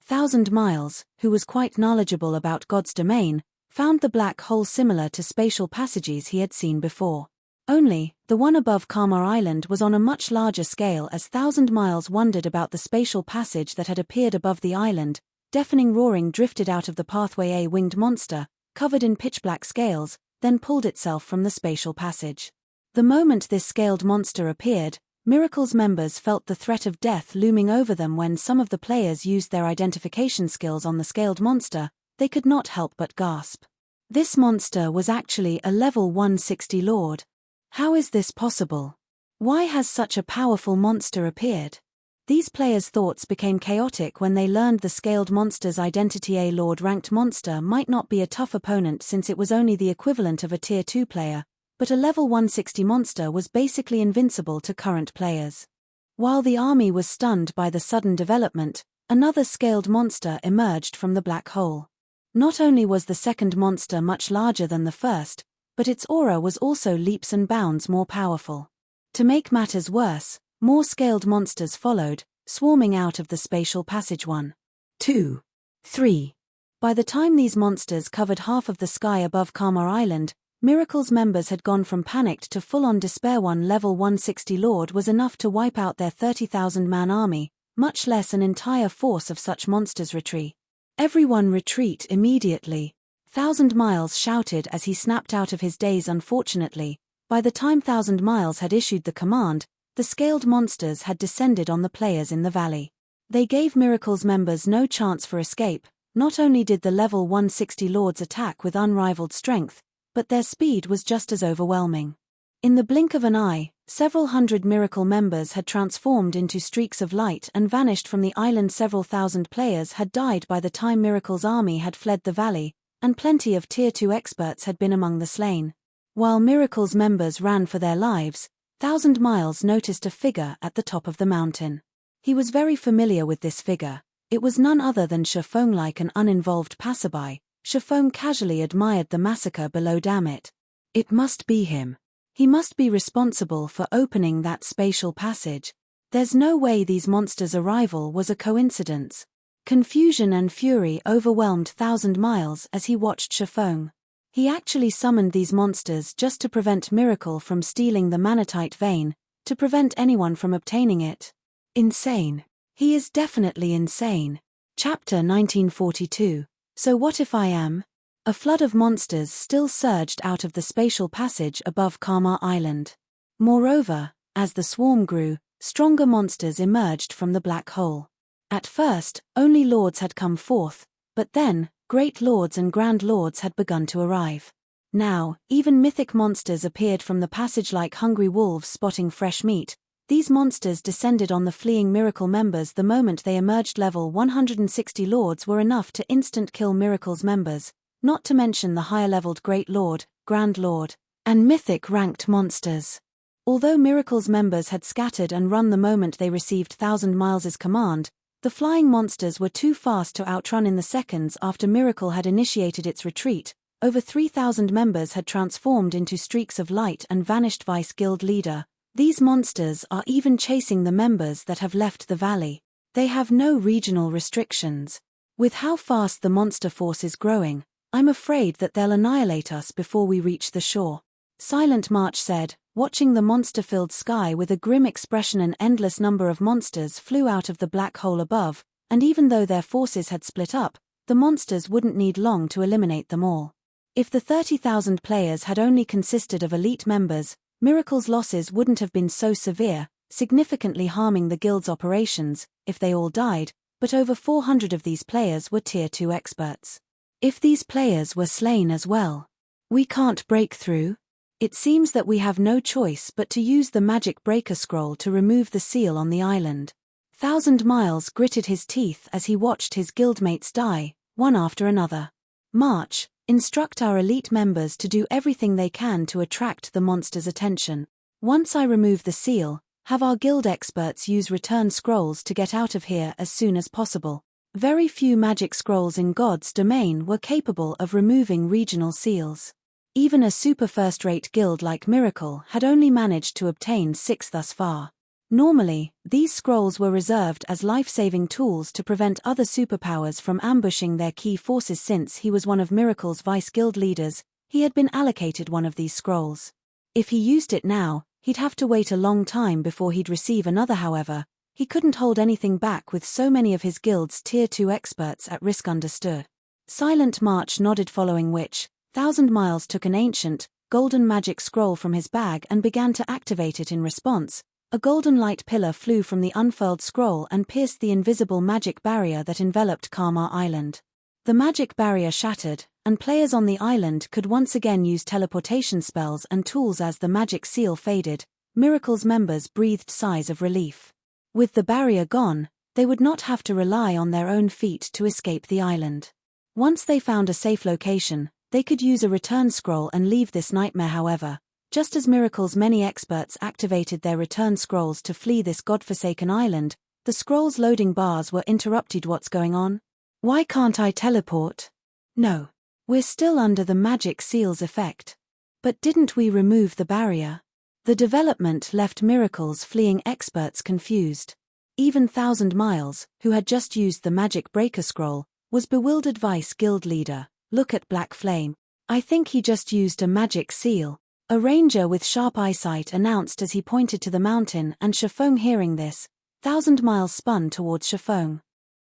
1,000 Miles, who was quite knowledgeable about God's domain, found the black hole similar to spatial passages he had seen before. Only, the one above Karma Island was on a much larger scale. As 1,000 Miles wondered about the spatial passage that had appeared above the island, deafening roaring drifted out of the pathway. A winged monster, covered in pitch-black scales, then pulled itself from the spatial passage. The moment this scaled monster appeared, Miracle's members felt the threat of death looming over them. When some of the players used their identification skills on the scaled monster, they could not help but gasp. This monster was actually a level 160 lord. How is this possible? Why has such a powerful monster appeared? These players' thoughts became chaotic when they learned the scaled monster's identity. A lord-ranked monster might not be a tough opponent since it was only the equivalent of a Tier 2 player, but a level 160 monster was basically invincible to current players. While the army was stunned by the sudden development, another scaled monster emerged from the black hole. Not only was the second monster much larger than the first, but its aura was also leaps and bounds more powerful. To make matters worse, more scaled monsters followed, swarming out of the spatial passage 1, 2, 3. By the time these monsters covered half of the sky above Karma Island, Miracle's members had gone from panicked to full-on despair. One level 160 Lord was enough to wipe out their 30,000-man army, much less an entire force of such monsters. Retreat. Everyone retreat immediately. 1,000 Miles shouted as he snapped out of his daze. Unfortunately, by the time 1,000 Miles had issued the command, the scaled monsters had descended on the players in the valley. They gave Miracle's members no chance for escape. Not only did the level 160 Lords attack with unrivaled strength, but their speed was just as overwhelming. In the blink of an eye, several hundred Miracle members had transformed into streaks of light and vanished from the island. Several thousand players had died by the time Miracle's army had fled the valley, and plenty of Tier 2 experts had been among the slain. While Miracle's members ran for their lives, 1,000 Miles noticed a figure at the top of the mountain. He was very familiar with this figure. It was none other than Feng. Like an uninvolved passerby, Feng casually admired the massacre below. Damn it. It must be him. He must be responsible for opening that spatial passage. There's no way these monsters' arrival was a coincidence. Confusion and fury overwhelmed 1,000 Miles as he watched Feng. He actually summoned these monsters just to prevent Miracle from stealing the manatite vein, to prevent anyone from obtaining it. Insane. He is definitely insane. Chapter 1942. So what if I am? A flood of monsters still surged out of the spatial passage above Karma Island. Moreover, as the swarm grew, stronger monsters emerged from the black hole. At first, only lords had come forth, but then, great lords and grand lords had begun to arrive. Now, even mythic monsters appeared from the passage like hungry wolves spotting fresh meat. These monsters descended on the fleeing Miracle members the moment they emerged. Level 160 lords were enough to instant kill Miracle's members, not to mention the higher-leveled Great Lord, Grand Lord, and mythic-ranked monsters. Although Miracle's members had scattered and run the moment they received 1,000 Miles' command, the flying monsters were too fast to outrun. In the seconds after Miracle had initiated its retreat, over 3,000 members had transformed into streaks of light and vanished. Vice Guild Leader. These monsters are even chasing the members that have left the valley. They have no regional restrictions. With how fast the monster force is growing, I'm afraid that they'll annihilate us before we reach the shore. Silent March said, watching the monster-filled sky with a grim expression. An endless number of monsters flew out of the black hole above, and even though their forces had split up, the monsters wouldn't need long to eliminate them all. If the 30,000 players had only consisted of elite members, Miracle's losses wouldn't have been so severe, significantly harming the guild's operations, if they all died, but over 400 of these players were Tier 2 experts. If these players were slain as well, we can't break through. It seems that we have no choice but to use the magic breaker scroll to remove the seal on the island. 1,000 Miles gritted his teeth as he watched his guildmates die, one after another. March, instruct our elite members to do everything they can to attract the monster's attention. Once I remove the seal, have our guild experts use return scrolls to get out of here as soon as possible. Very few magic scrolls in God's domain were capable of removing regional seals. Even a super-first-rate guild like Miracle had only managed to obtain 6 thus far. Normally, these scrolls were reserved as life-saving tools to prevent other superpowers from ambushing their key forces. Since he was one of Miracle's vice guild leaders, he had been allocated one of these scrolls. If he used it now, he'd have to wait a long time before he'd receive another. However, he couldn't hold anything back with so many of his guild's Tier 2 experts at risk. Understood. Silent March nodded, following which, 1,000 Miles took an ancient, golden magic scroll from his bag and began to activate it. In response, a golden light pillar flew from the unfurled scroll and pierced the invisible magic barrier that enveloped Karma Island. The magic barrier shattered, and players on the island could once again use teleportation spells and tools. As the magic seal faded, Miracle's members breathed sighs of relief. With the barrier gone, they would not have to rely on their own feet to escape the island. Once they found a safe location, they could use a return scroll and leave this nightmare. However, just as Miracle's many experts activated their return scrolls to flee this godforsaken island, the scroll's loading bars were interrupted. What's going on? Why can't I teleport? No. We're still under the magic seal's effect. But didn't we remove the barrier? The development left Miracle's fleeing experts confused. Even Thousand Miles, who had just used the magic breaker scroll, was bewildered. Vice Guild Leader, look at Black Flame. I think he just used a magic seal. A ranger with sharp eyesight announced as he pointed to the mountain, and Feng, hearing this, Thousand Miles spun towards Feng.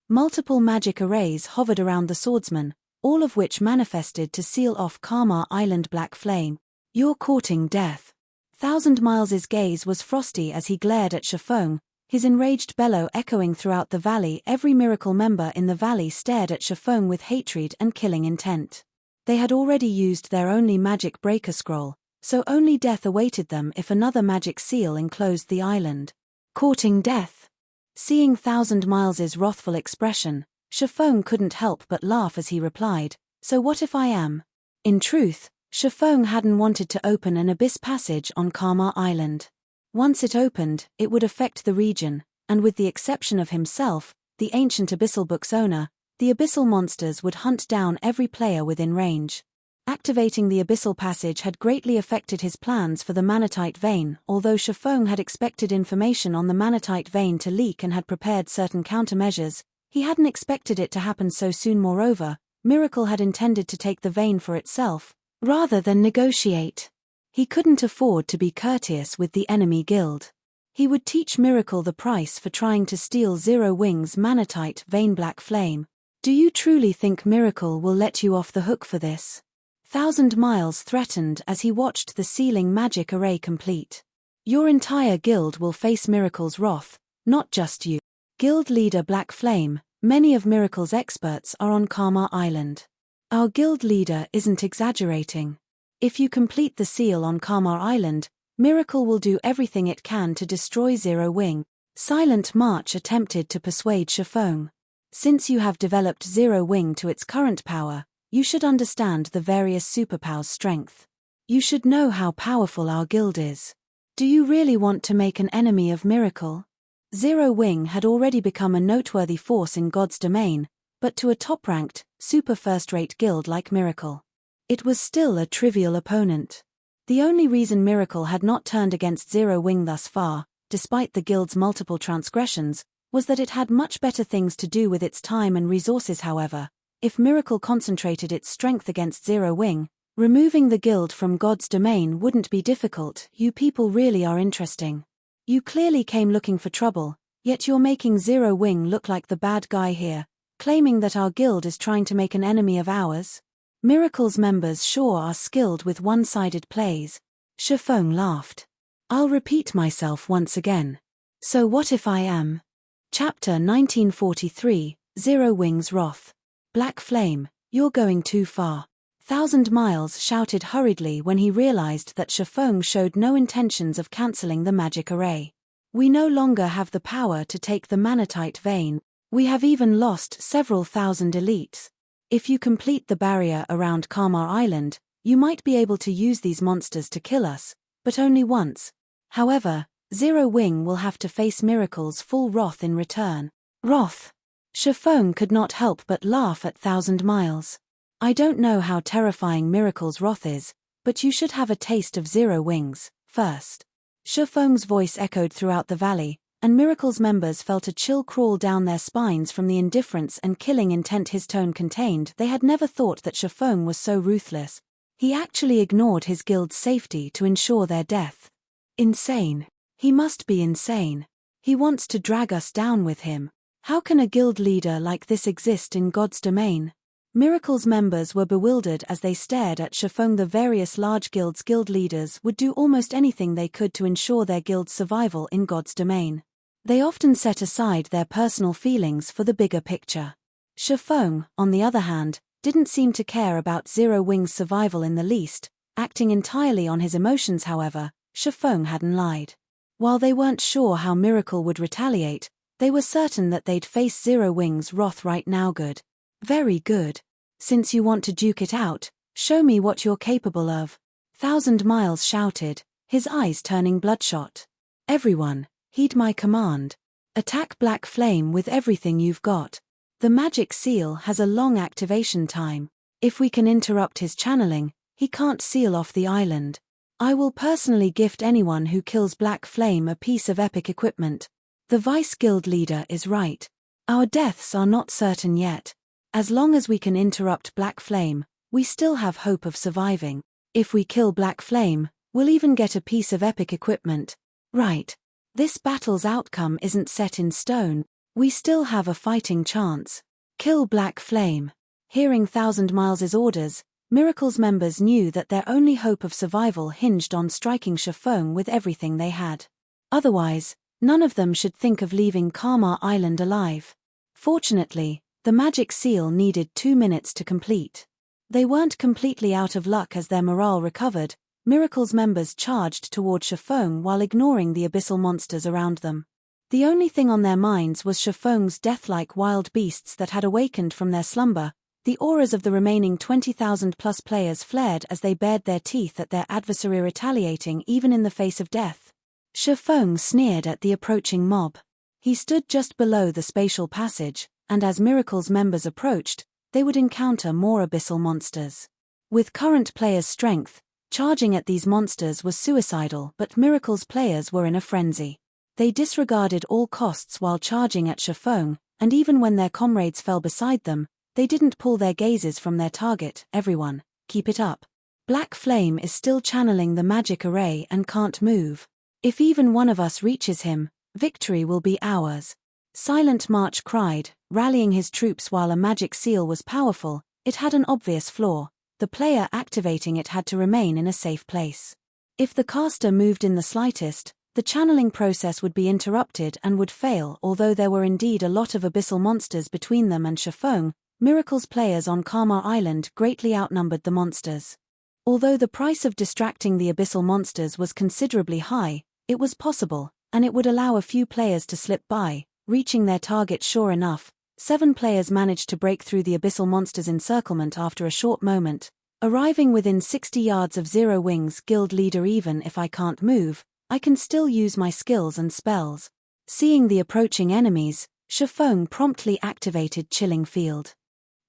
Multiple magic arrays hovered around the swordsman, all of which manifested to seal off Karma Island. Black Flame. You're courting death. Thousand Miles's gaze was frosty as he glared at Feng, his enraged bellow echoing throughout the valley. Every Miracle member in the valley stared at Feng with hatred and killing intent. They had already used their only magic breaker scroll, so only death awaited them if another magic seal enclosed the island. Courting death? Seeing Thousand Miles's wrathful expression, Feng couldn't help but laugh as he replied, so what if I am? In truth, Feng hadn't wanted to open an abyss passage on Karma Island. Once it opened, it would affect the region, and with the exception of himself, the ancient Abyssal Book's owner, the abyssal monsters would hunt down every player within range. Activating the abyssal passage had greatly affected his plans for the Manatite Vein. Although Feng had expected information on the Manatite Vein to leak and had prepared certain countermeasures, he hadn't expected it to happen so soon. Moreover, Miracle had intended to take the vein for itself, rather than negotiate. He couldn't afford to be courteous with the enemy guild. He would teach Miracle the price for trying to steal Zero Wing's Manatite Vein. Black Flame. Do you truly think Miracle will let you off the hook for this? Thousand Miles threatened as he watched the sealing magic array complete. Your entire guild will face Miracle's wrath, not just you. Guild leader Black Flame, many of Miracle's experts are on Karma Island. Our guild leader isn't exaggerating. If you complete the seal on Karma Island, Miracle will do everything it can to destroy Zero Wing. Silent March attempted to persuade Feng. Since you have developed Zero Wing to its current power, you should understand the various superpowers' strength. You should know how powerful our guild is. Do you really want to make an enemy of Miracle? Zero Wing had already become a noteworthy force in God's domain, but to a top-ranked, super-first-rate guild like Miracle, it was still a trivial opponent. The only reason Miracle had not turned against Zero Wing thus far, despite the guild's multiple transgressions, was that it had much better things to do with its time and resources. However, if Miracle concentrated its strength against Zero Wing, removing the guild from God's domain wouldn't be difficult. You people really are interesting. You clearly came looking for trouble, yet you're making Zero Wing look like the bad guy here, claiming that our guild is trying to make an enemy of ours. Miracle's members sure are skilled with one-sided plays. Feng laughed. I'll repeat myself once again. So what if I am? Chapter 1943, Zero Wing's Wrath. Black Flame, you're going too far. Thousand Miles shouted hurriedly when he realized that Feng showed no intentions of cancelling the magic array. We no longer have the power to take the Manatite Vein. We have even lost several thousand elites. If you complete the barrier around Karma Island, you might be able to use these monsters to kill us, but only once. However, Zero Wing will have to face Miracle's full wrath in return. Wrath? Feng could not help but laugh at Thousand Miles. I don't know how terrifying Miracle's wrath is, but you should have a taste of Zero Wing's first. Feng's voice echoed throughout the valley, and Miracle's members felt a chill crawl down their spines from the indifference and killing intent his tone contained. They had never thought that Feng was so ruthless. He actually ignored his guild's safety to ensure their death. Insane. He must be insane. He wants to drag us down with him. How can a guild leader like this exist in God's domain? Miracle's members were bewildered as they stared at Feng. The various large guilds' guild leaders would do almost anything they could to ensure their guild's survival in God's domain. They often set aside their personal feelings for the bigger picture. Feng, on the other hand, didn't seem to care about Zero Wing's survival in the least, acting entirely on his emotions. However, Feng hadn't lied. While they weren't sure how Miracle would retaliate, they were certain that they'd face Zero Wing's wrath right now. Good. Very good. Since you want to duke it out, show me what you're capable of. Thousand Miles shouted, his eyes turning bloodshot. Everyone, heed my command. Attack Black Flame with everything you've got. The magic seal has a long activation time. If we can interrupt his channeling, he can't seal off the island. I will personally gift anyone who kills Black Flame a piece of epic equipment. The Vice Guild leader is right. Our deaths are not certain yet. As long as we can interrupt Black Flame, we still have hope of surviving. If we kill Black Flame, we'll even get a piece of epic equipment. Right. This battle's outcome isn't set in stone. We still have a fighting chance. Kill Black Flame. Hearing Thousand Miles' orders, Miracle's members knew that their only hope of survival hinged on striking Feng with everything they had. Otherwise, none of them should think of leaving Karma Island alive. Fortunately, the magic seal needed 2 minutes to complete. They weren't completely out of luck as their morale recovered. Miracle's members charged toward Feng while ignoring the abyssal monsters around them. The only thing on their minds was Feng's death-like wild beasts that had awakened from their slumber. The auras of the remaining 20,000-plus players flared as they bared their teeth at their adversary, retaliating even in the face of death. Feng sneered at the approaching mob. He stood just below the spatial passage, and as Miracle's members approached, they would encounter more abyssal monsters. With current players' strength, charging at these monsters was suicidal, but Miracle's players were in a frenzy. They disregarded all costs while charging at Feng, and even when their comrades fell beside them, they didn't pull their gazes from their target. Everyone, keep it up. Black Flame is still channeling the magic array and can't move. If even one of us reaches him, victory will be ours. Silent March cried, rallying his troops. While a magic seal was powerful, it had an obvious flaw. The player activating it had to remain in a safe place. If the caster moved in the slightest, the channeling process would be interrupted and would fail. Although there were indeed a lot of abyssal monsters between them and Feng, Miracle's players on Karma Island greatly outnumbered the monsters. Although the price of distracting the abyssal monsters was considerably high, it was possible, and it would allow a few players to slip by, reaching their target. Sure enough, 7 players managed to break through the abyssal monsters' encirclement after a short moment, arriving within 60 yards of Zero Wings. Guild leader, even if I can't move, I can still use my skills and spells. Seeing the approaching enemies, Feng promptly activated Chilling Field.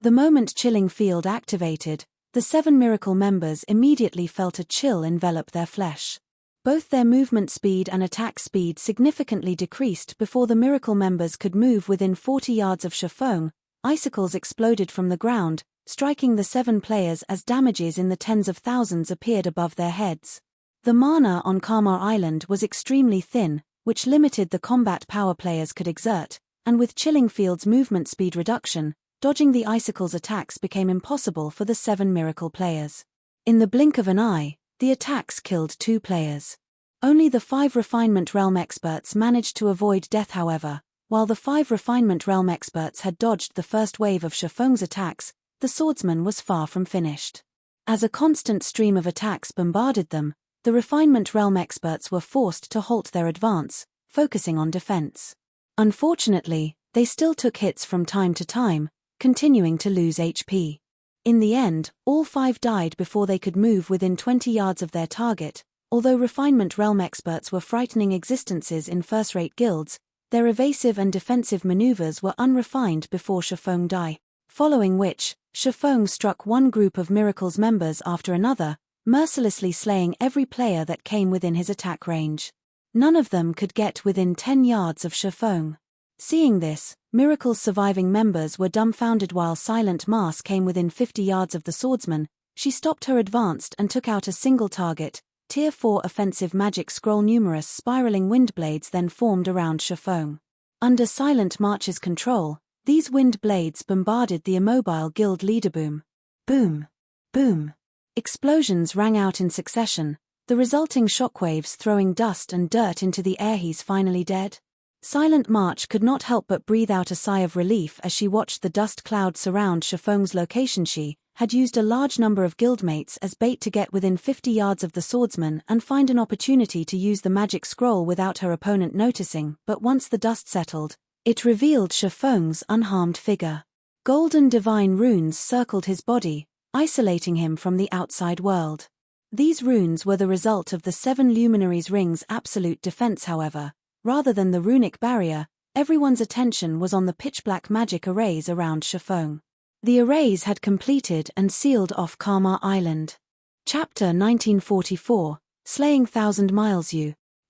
The moment Chilling Field activated, the 7 Miracle members immediately felt a chill envelop their flesh. Both their movement speed and attack speed significantly decreased before the Miracle members could move within 40 yards of Feng. Icicles exploded from the ground, striking the 7 players as damages in the tens of thousands appeared above their heads. The mana on Karma Island was extremely thin, which limited the combat power players could exert, and with Chilling Field's movement speed reduction, dodging the Icicles' attacks became impossible for the 7 Miracle players. In the blink of an eye, the attacks killed 2 players. Only the 5 Refinement Realm experts managed to avoid death. However, while the 5 Refinement Realm experts had dodged the first wave of Feng's attacks, the swordsman was far from finished. As a constant stream of attacks bombarded them, the Refinement Realm experts were forced to halt their advance, focusing on defense. Unfortunately, they still took hits from time to time, continuing to lose HP. In the end, all 5 died before they could move within 20 yards of their target. Although Refinement Realm experts were frightening existences in first-rate guilds, their evasive and defensive maneuvers were unrefined before Feng died. Following which, Feng struck one group of Miracle's members after another, mercilessly slaying every player that came within his attack range. None of them could get within 10 yards of Feng. Seeing this, Miracle's surviving members were dumbfounded. While Silent Mars came within 50 yards of the swordsman, she stopped her advance and took out a single target. Tier 4 offensive magic scroll. Numerous spiraling wind blades then formed around Feng. Under Silent March's control, these wind blades bombarded the immobile guild leader. Boom. Boom. Boom. Explosions rang out in succession, the resulting shockwaves throwing dust and dirt into the air. He's finally dead. Silent March could not help but breathe out a sigh of relief as she watched the dust cloud surround Feng's location. She had used a large number of guildmates as bait to get within 50 yards of the swordsman and find an opportunity to use the magic scroll without her opponent noticing, but once the dust settled, it revealed Feng's unharmed figure. Golden divine runes circled his body, isolating him from the outside world. These runes were the result of the 7 Luminaries' Ring's absolute defense. However, rather than the runic barrier, everyone's attention was on the pitch-black magic arrays around Feng. The arrays had completed and sealed off Karma Island. Chapter 1944, Slaying Thousand Miles.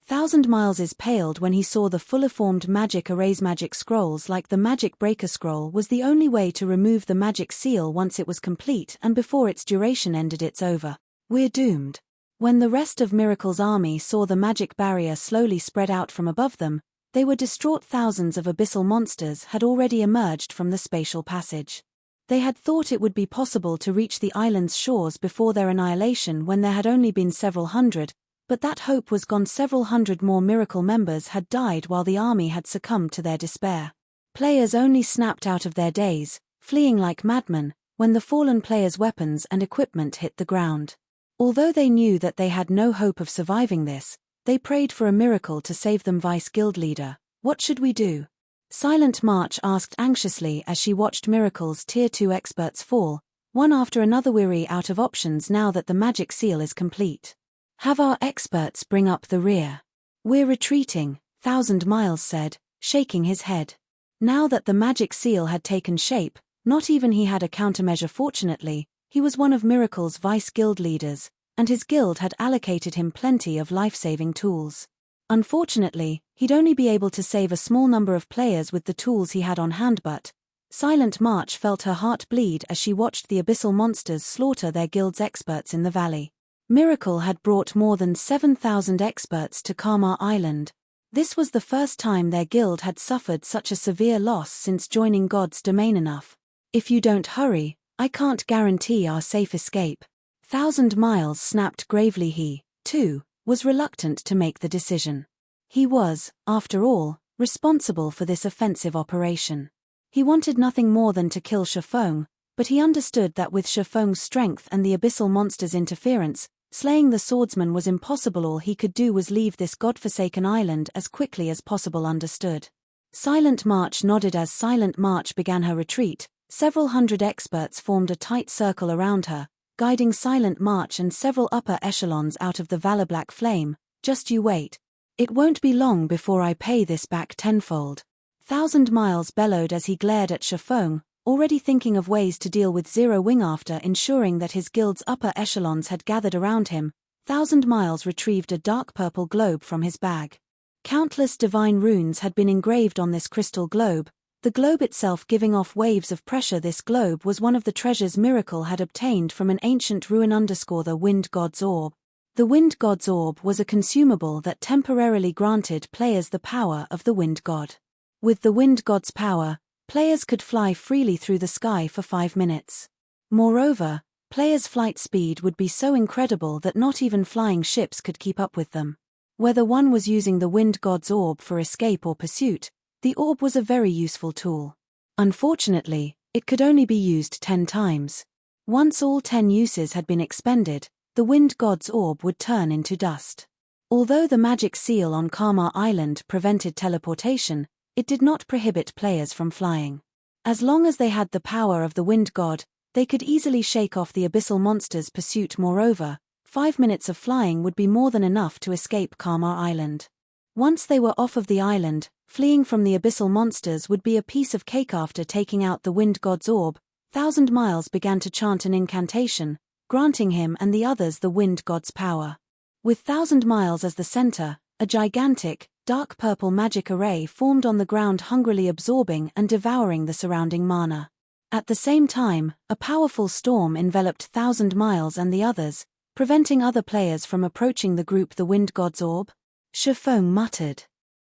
Thousand Miles paled when he saw the fully-formed magic arrays. Magic scrolls like the Magicbreaker scroll was the only way to remove the magic seal once it was complete and before its duration ended. It's over. We're doomed. When the rest of Miracle's army saw the magic barrier slowly spread out from above them, they were distraught. Thousands of abyssal monsters had already emerged from the spatial passage. They had thought it would be possible to reach the island's shores before their annihilation when there had only been several hundred, but that hope was gone. Several hundred more Miracle members had died while the army had succumbed to their despair. Players only snapped out of their daze, fleeing like madmen, when the fallen players' weapons and equipment hit the ground. Although they knew that they had no hope of surviving this, they prayed for a miracle to save them. Vice Guild Leader, what should we do? Silent March asked anxiously as she watched Miracle's Tier 2 experts fall, one after another, weary out of options now that the magic seal is complete. Have our experts bring up the rear. We're retreating, Thousand Miles said, shaking his head. Now that the magic seal had taken shape, not even he had a countermeasure. Fortunately, he was one of Miracle's vice guild leaders, and his guild had allocated him plenty of life-saving tools. Unfortunately, he'd only be able to save a small number of players with the tools he had on hand. But Silent March felt her heart bleed as she watched the abyssal monsters slaughter their guild's experts in the valley. Miracle had brought more than 7,000 experts to Karma Island. This was the first time their guild had suffered such a severe loss since joining God's domain. Enough. If you don't hurry, I can't guarantee our safe escape. Thousand Miles snapped gravely. He, too, was reluctant to make the decision. He was, after all, responsible for this offensive operation. He wanted nothing more than to kill Feng, but he understood that with Feng's strength and the abyssal monster's interference, slaying the swordsman was impossible. All he could do was leave this godforsaken island as quickly as possible. Understood. Silent March nodded as Silent March began her retreat. Several hundred experts formed a tight circle around her, guiding Silent March and several upper echelons out of the valor. Black flame, just you wait. It won't be long before I pay this back tenfold. Thousand Miles bellowed as he glared at Feng, already thinking of ways to deal with Zero Wing. After ensuring that his guild's upper echelons had gathered around him, Thousand Miles retrieved a dark purple globe from his bag. Countless divine runes had been engraved on this crystal globe, the globe itself giving off waves of pressure. This globe was one of the treasures Miracle had obtained from an ancient ruin. The Wind God's Orb. The Wind God's Orb was a consumable that temporarily granted players the power of the Wind God. With the Wind God's power, players could fly freely through the sky for 5 minutes. Moreover, players' flight speed would be so incredible that not even flying ships could keep up with them. Whether one was using the Wind God's Orb for escape or pursuit, the orb was a very useful tool. Unfortunately, it could only be used 10 times. Once all 10 uses had been expended, the Wind God's Orb would turn into dust. Although the magic seal on Karma Island prevented teleportation, it did not prohibit players from flying. As long as they had the power of the Wind God, they could easily shake off the abyssal monster's pursuit. Moreover, 5 minutes of flying would be more than enough to escape Karma Island. Once they were off of the island, fleeing from the abyssal monsters would be a piece of cake. After taking out the Wind God's Orb, Thousand Miles began to chant an incantation, granting him and the others the Wind God's power. With Thousand Miles as the center, a gigantic, dark purple magic array formed on the ground, hungrily absorbing and devouring the surrounding mana. At the same time, a powerful storm enveloped Thousand Miles and the others, preventing other players from approaching the group. The Wind God's Orb? Feng muttered.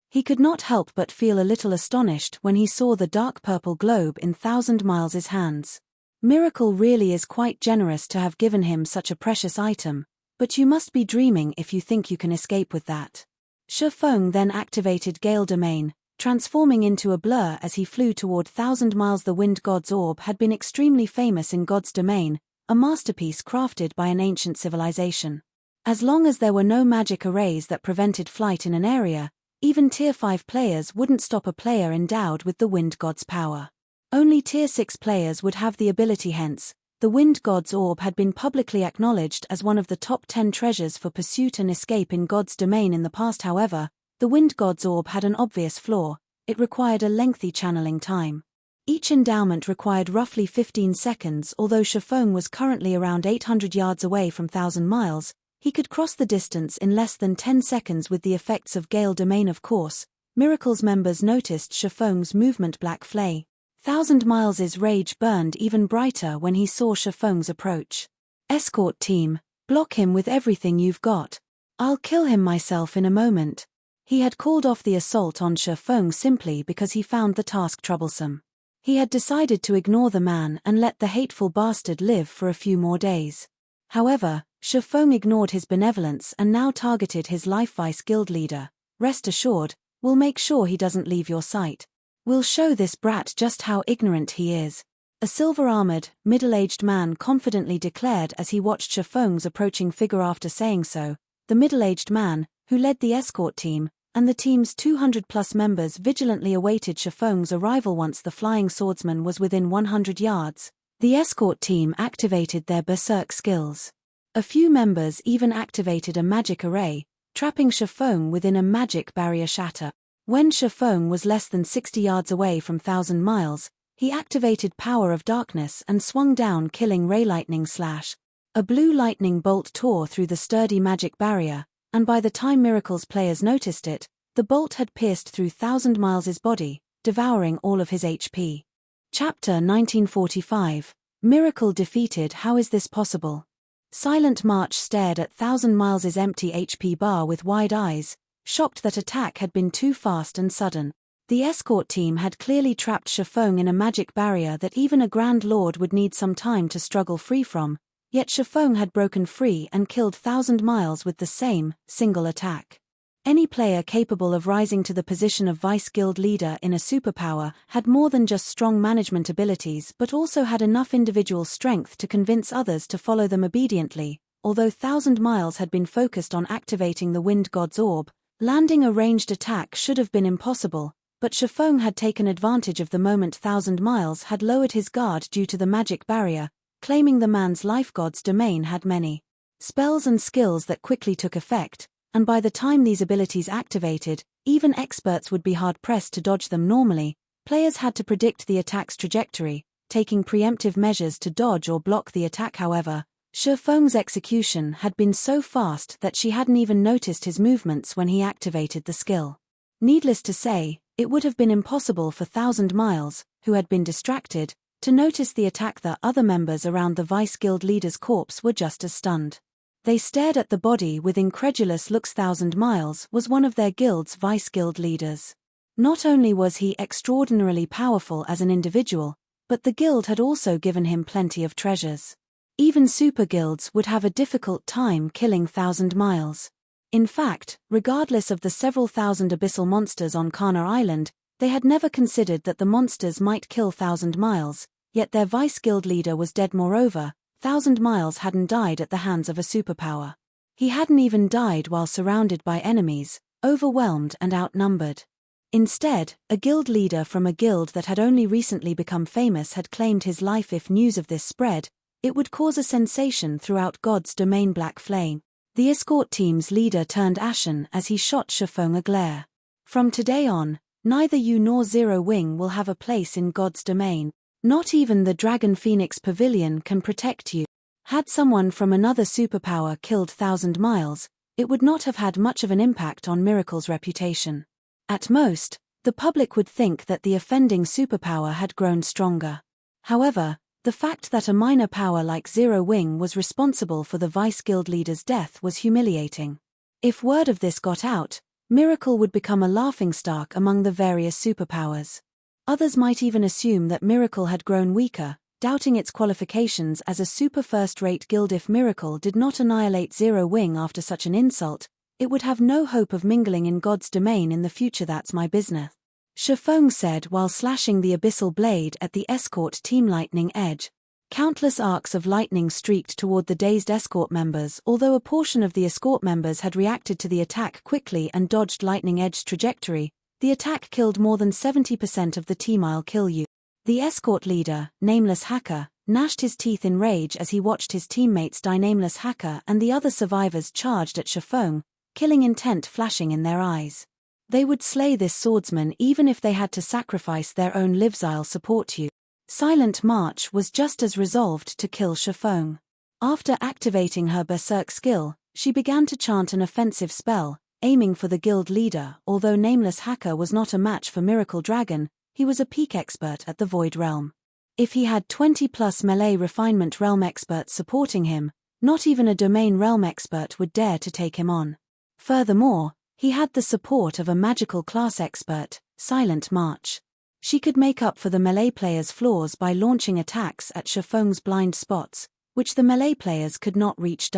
He could not help but feel a little astonished when he saw the dark purple globe in Thousand Miles' hands. Miracle really is quite generous to have given him such a precious item, but you must be dreaming if you think you can escape with that. Feng then activated Gale Domain, transforming into a blur as he flew toward Thousand Miles. The Wind God's Orb had been extremely famous in God's domain, a masterpiece crafted by an ancient civilization. As long as there were no magic arrays that prevented flight in an area, even Tier 5 players wouldn't stop a player endowed with the Wind God's power. Only Tier 6 players would have the ability. Hence, the Wind God's Orb had been publicly acknowledged as one of the top 10 treasures for pursuit and escape in God's domain in the past. However, the Wind God's Orb had an obvious flaw: it required a lengthy channeling time. Each endowment required roughly 15 seconds. Although Feng was currently around 800 yards away from 1,000 miles, he could cross the distance in less than 10 seconds with the effects of Gale Domain. Of course, Miracle's members noticed Feng's movement. Black Flay. 1,000 Miles' rage burned even brighter when he saw Feng's approach. Escort team, block him with everything you've got. I'll kill him myself in a moment. He had called off the assault on Feng simply because he found the task troublesome. He had decided to ignore the man and let the hateful bastard live for a few more days. However, Feng ignored his benevolence and now targeted his Life Vice guild leader. Rest assured, we'll make sure he doesn't leave your sight. We'll show this brat just how ignorant he is. A silver-armored, middle-aged man confidently declared as he watched Feng's approaching figure. After saying so, the middle-aged man, who led the escort team, and the team's 200-plus members vigilantly awaited Feng's arrival. Once the flying swordsman was within 100 yards, the escort team activated their berserk skills. A few members even activated a magic array, trapping Feng within a magic barrier shatter. When Feng was less than 60 yards away from 1,000 Miles, he activated Power of Darkness and swung down, killing Ray Lightning Slash. A blue lightning bolt tore through the sturdy magic barrier, and by the time Miracle's players noticed it, the bolt had pierced through 1,000 Miles' body, devouring all of his HP. Chapter 1945. Miracle defeated. How is this possible? Silent March stared at 1,000 Miles' empty HP bar with wide eyes, shocked that attack had been too fast and sudden. The escort team had clearly trapped Feng in a magic barrier that even a Grand Lord would need some time to struggle free from, yet Feng had broken free and killed 1,000 Miles with the same, single attack. Any player capable of rising to the position of Vice Guild leader in a superpower had more than just strong management abilities but also had enough individual strength to convince others to follow them obediently. Although 1,000 Miles had been focused on activating the Wind God's Orb, landing a ranged attack should have been impossible, but Feng had taken advantage of the moment. 1,000 Miles had lowered his guard due to the magic barrier, claiming the man's Life God's domain had many spells and skills that quickly took effect, and by the time these abilities activated, even experts would be hard-pressed to dodge them. Normally, players had to predict the attack's trajectory, taking preemptive measures to dodge or block the attack. However, Feng's execution had been so fast that she hadn't even noticed his movements when he activated the skill. Needless to say, it would have been impossible for 1,000 Miles, who had been distracted, to notice the attack. The other members around the Vice Guild leader's corpse were just as stunned. They stared at the body with incredulous looks. 1,000 Miles was one of their guild's Vice Guild leaders. Not only was he extraordinarily powerful as an individual, but the guild had also given him plenty of treasures. Even super guilds would have a difficult time killing 1,000 Miles. In fact, regardless of the several thousand abyssal monsters on Kana Island, they had never considered that the monsters might kill 1,000 Miles, yet their Vice Guild leader was dead. Moreover, 1,000 Miles hadn't died at the hands of a superpower. He hadn't even died while surrounded by enemies, overwhelmed and outnumbered. Instead, a guild leader from a guild that had only recently become famous had claimed his life. If news of this spread, it would cause a sensation throughout God's domain. Black Flame. The escort team's leader turned ashen as he shot Feng a glare. From today on, neither you nor Zero Wing will have a place in God's domain. Not even the Dragon Phoenix Pavilion can protect you. Had someone from another superpower killed 1,000 Miles, it would not have had much of an impact on Miracle's reputation. At most, the public would think that the offending superpower had grown stronger. However, the fact that a minor power like Zero Wing was responsible for the Vice Guild leader's death was humiliating. If word of this got out, Miracle would become a laughingstock among the various superpowers. Others might even assume that Miracle had grown weaker, doubting its qualifications as a super-first-rate guild. If Miracle did not annihilate Zero Wing after such an insult, it would have no hope of mingling in God's domain in the future. That's my business, Feng said while slashing the abyssal blade at the escort team. Lightning edge. Countless arcs of lightning streaked toward the dazed escort members. Although a portion of the escort members had reacted to the attack quickly and dodged lightning edge's trajectory, the attack killed more than 70% of the team. I'll kill you. The escort leader, Nameless Hacker, gnashed his teeth in rage as he watched his teammates die. Nameless Hacker and the other survivors charged at Feng, killing intent flashing in their eyes. They would slay this swordsman even if they had to sacrifice their own lives. I'll support you. Silent March was just as resolved to kill Feng. After activating her berserk skill, she began to chant an offensive spell, aiming for the guild leader. Although Nameless Hacker was not a match for Miracle Dragon, he was a peak expert at the Void Realm. If he had 20+ melee refinement realm experts supporting him, not even a domain realm expert would dare to take him on. Furthermore, he had the support of a magical class expert, Silent March. She could make up for the melee player's flaws by launching attacks at Feng's blind spots, which the melee players could not reach.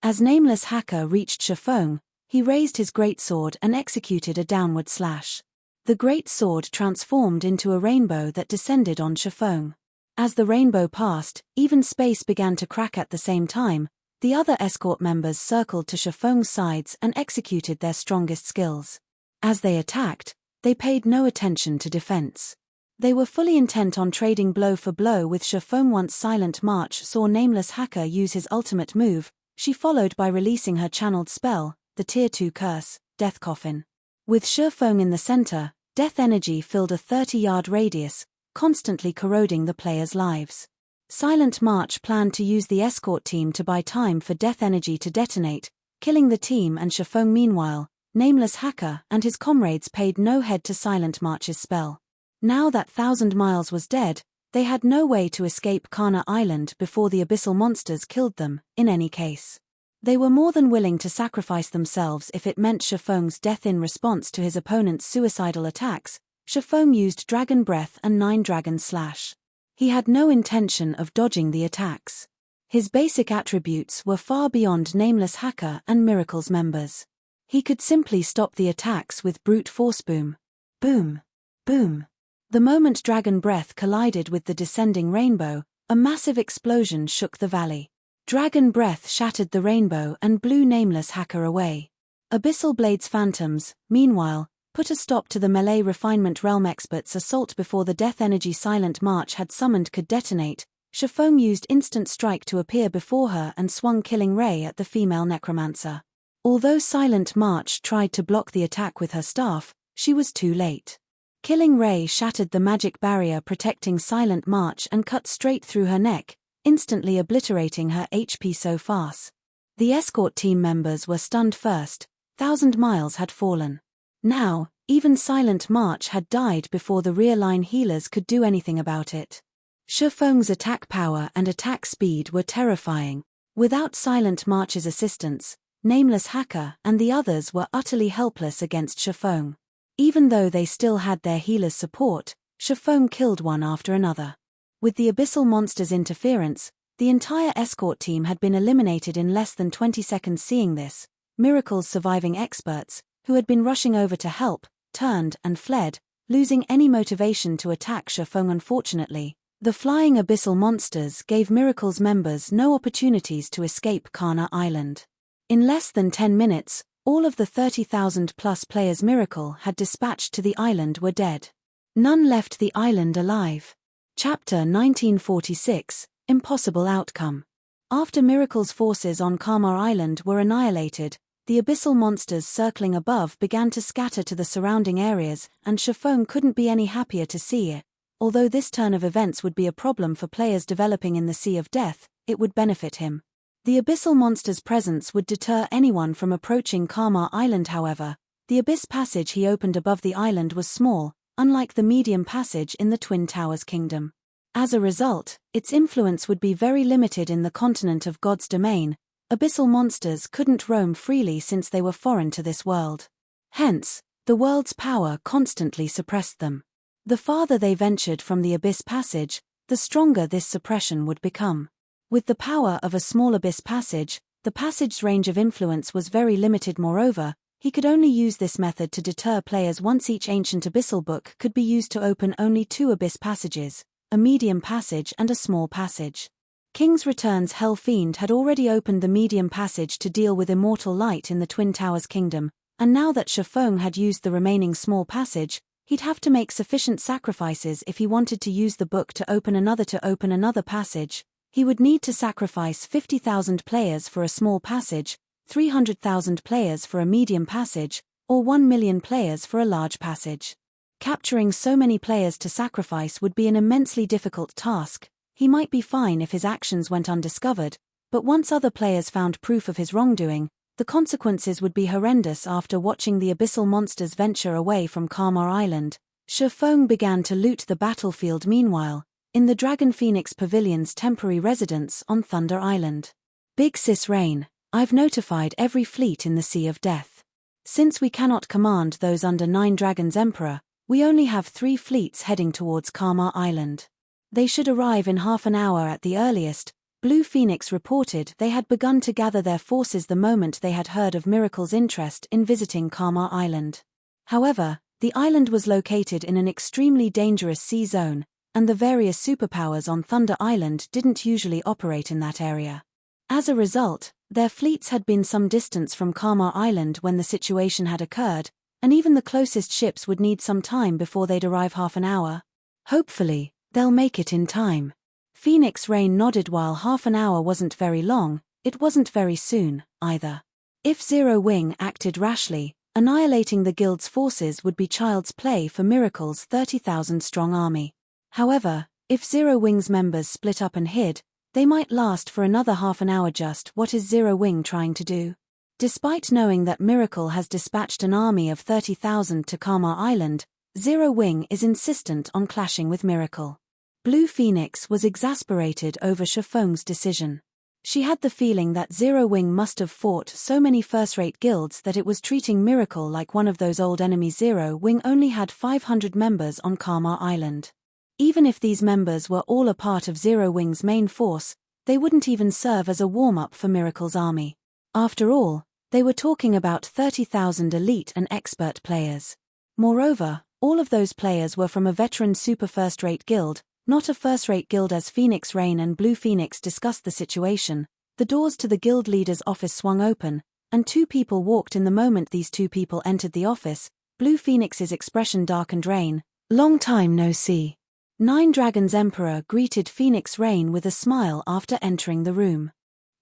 As Nameless Hacker reached Feng, he raised his greatsword and executed a downward slash. The greatsword transformed into a rainbow that descended on Feng. As the rainbow passed, even space began to crack at the same time. The other escort members circled to Feng's sides and executed their strongest skills. As they attacked, they paid no attention to defense. They were fully intent on trading blow for blow with Feng. Once Silent March saw Nameless Hacker use his ultimate move, she followed by releasing her channeled spell, the Tier 2 curse, Death Coffin. With Feng in the center, death energy filled a 30-yard radius, constantly corroding the players' lives. Silent March planned to use the escort team to buy time for death energy to detonate, killing the team and Feng. Meanwhile, Nameless Hacker and his comrades paid no heed to Silent March's spell. Now that 1,000 Miles was dead, they had no way to escape Kana Island before the abyssal monsters killed them. In any case, they were more than willing to sacrifice themselves if it meant Feng's death. In response to his opponent's suicidal attacks, Feng used Dragon Breath and 9 Dragon Slash. He had no intention of dodging the attacks. His basic attributes were far beyond Nameless Hacker and Miracle's members. He could simply stop the attacks with brute force. Boom. Boom. Boom. The moment Dragon Breath collided with the descending rainbow, a massive explosion shook the valley. Dragon Breath shattered the rainbow and blew Nameless Hacker away. Abyssal Blade's phantoms, meanwhile, put a stop to the melee refinement realm expert's assault before the death energy Silent March had summoned could detonate. Feng used Instant Strike to appear before her and swung Killing Ray at the female necromancer. Although Silent March tried to block the attack with her staff, she was too late. Killing Ray shattered the magic barrier protecting Silent March and cut straight through her neck, instantly obliterating her HP so fast. The escort team members were stunned first. 1,000 Miles had fallen. Now, even Silent March had died before the rear-line healers could do anything about it. Feng's attack power and attack speed were terrifying. Without Silent March's assistance, Nameless Hacker and the others were utterly helpless against Feng. Even though they still had their healers' support, Feng killed one after another. With the abyssal monster's interference, the entire escort team had been eliminated in less than 20 seconds. Seeing this, Miracle's surviving experts, who had been rushing over to help, turned and fled, losing any motivation to attack Feng. Unfortunately, the flying abyssal monsters gave Miracle's members no opportunities to escape Kana Island. In less than 10 minutes, all of the 30,000+ players Miracle had dispatched to the island were dead. None left the island alive. Chapter 1946, Impossible Outcome. After Miracle's forces on Kama Island were annihilated, the abyssal monsters circling above began to scatter to the surrounding areas, and Feng couldn't be any happier to see it. Although this turn of events would be a problem for players developing in the Sea of Death, it would benefit him. The abyssal monster's presence would deter anyone from approaching Kama Island. However, the abyss passage he opened above the island was small, unlike the medium passage in the Twin Towers Kingdom. As a result, its influence would be very limited in the continent of God's domain. Abyssal monsters couldn't roam freely since they were foreign to this world. Hence, the world's power constantly suppressed them. The farther they ventured from the abyss passage, the stronger this suppression would become. With the power of a small abyss passage, the passage's range of influence was very limited. Moreover, he could only use this method to deter players once. Each ancient abyssal book could be used to open only 2 abyss passages, a medium passage and a small passage. King's Return's Hell Fiend had already opened the medium passage to deal with immortal light in the Twin Towers Kingdom, and now that Feng had used the remaining small passage, he'd have to make sufficient sacrifices if he wanted to use the book to open another passage. He would need to sacrifice 50,000 players for a small passage, 300,000 players for a medium passage, or 1 million players for a large passage. Capturing so many players to sacrifice would be an immensely difficult task. He might be fine if his actions went undiscovered, but once other players found proof of his wrongdoing, the consequences would be horrendous. After watching the abyssal monsters venture away from Karma Island, Feng began to loot the battlefield. Meanwhile, in the Dragon Phoenix Pavilion's temporary residence on Thunder Island. Big Sis Rain, I've notified every fleet in the Sea of Death. Since we cannot command those under 9 Dragons Emperor, we only have 3 fleets heading towards Karma Island. They should arrive in half an hour at the earliest. Blue Phoenix reported they had begun to gather their forces the moment they had heard of Miracle's interest in visiting Karma Island. However, the island was located in an extremely dangerous sea zone, and the various superpowers on Thunder Island didn't usually operate in that area. As a result, their fleets had been some distance from Karma Island when the situation had occurred, and even the closest ships would need some time before they'd arrive. Half an hour. Hopefully, they'll make it in time. Phoenix Rain nodded. While half an hour wasn't very long, it wasn't very soon, either. If Zero Wing acted rashly, annihilating the guild's forces would be child's play for Miracle's 30,000-strong army. However, if Zero Wing's members split up and hid, they might last for another half an hour. Just what is Zero Wing trying to do? Despite knowing that Miracle has dispatched an army of 30,000 to Karma Island, Zero Wing is insistent on clashing with Miracle. Blue Phoenix was exasperated over Feng's decision. She had the feeling that Zero Wing must have fought so many first-rate guilds that it was treating Miracle like one of those old enemies. Zero Wing only had 500 members on Karma Island. Even if these members were all a part of Zero Wing's main force, they wouldn't even serve as a warm-up for Miracle's army. After all, they were talking about 30,000 elite and expert players. Moreover, all of those players were from a veteran super-first-rate guild, not a first-rate guild. As Phoenix Rain and Blue Phoenix discussed the situation, the doors to the guild leader's office swung open, and 2 people walked in. The moment these 2 people entered the office, Blue Phoenix's expression darkened. Rain, long time no see. 9 Dragons Emperor greeted Phoenix Rain with a smile after entering the room.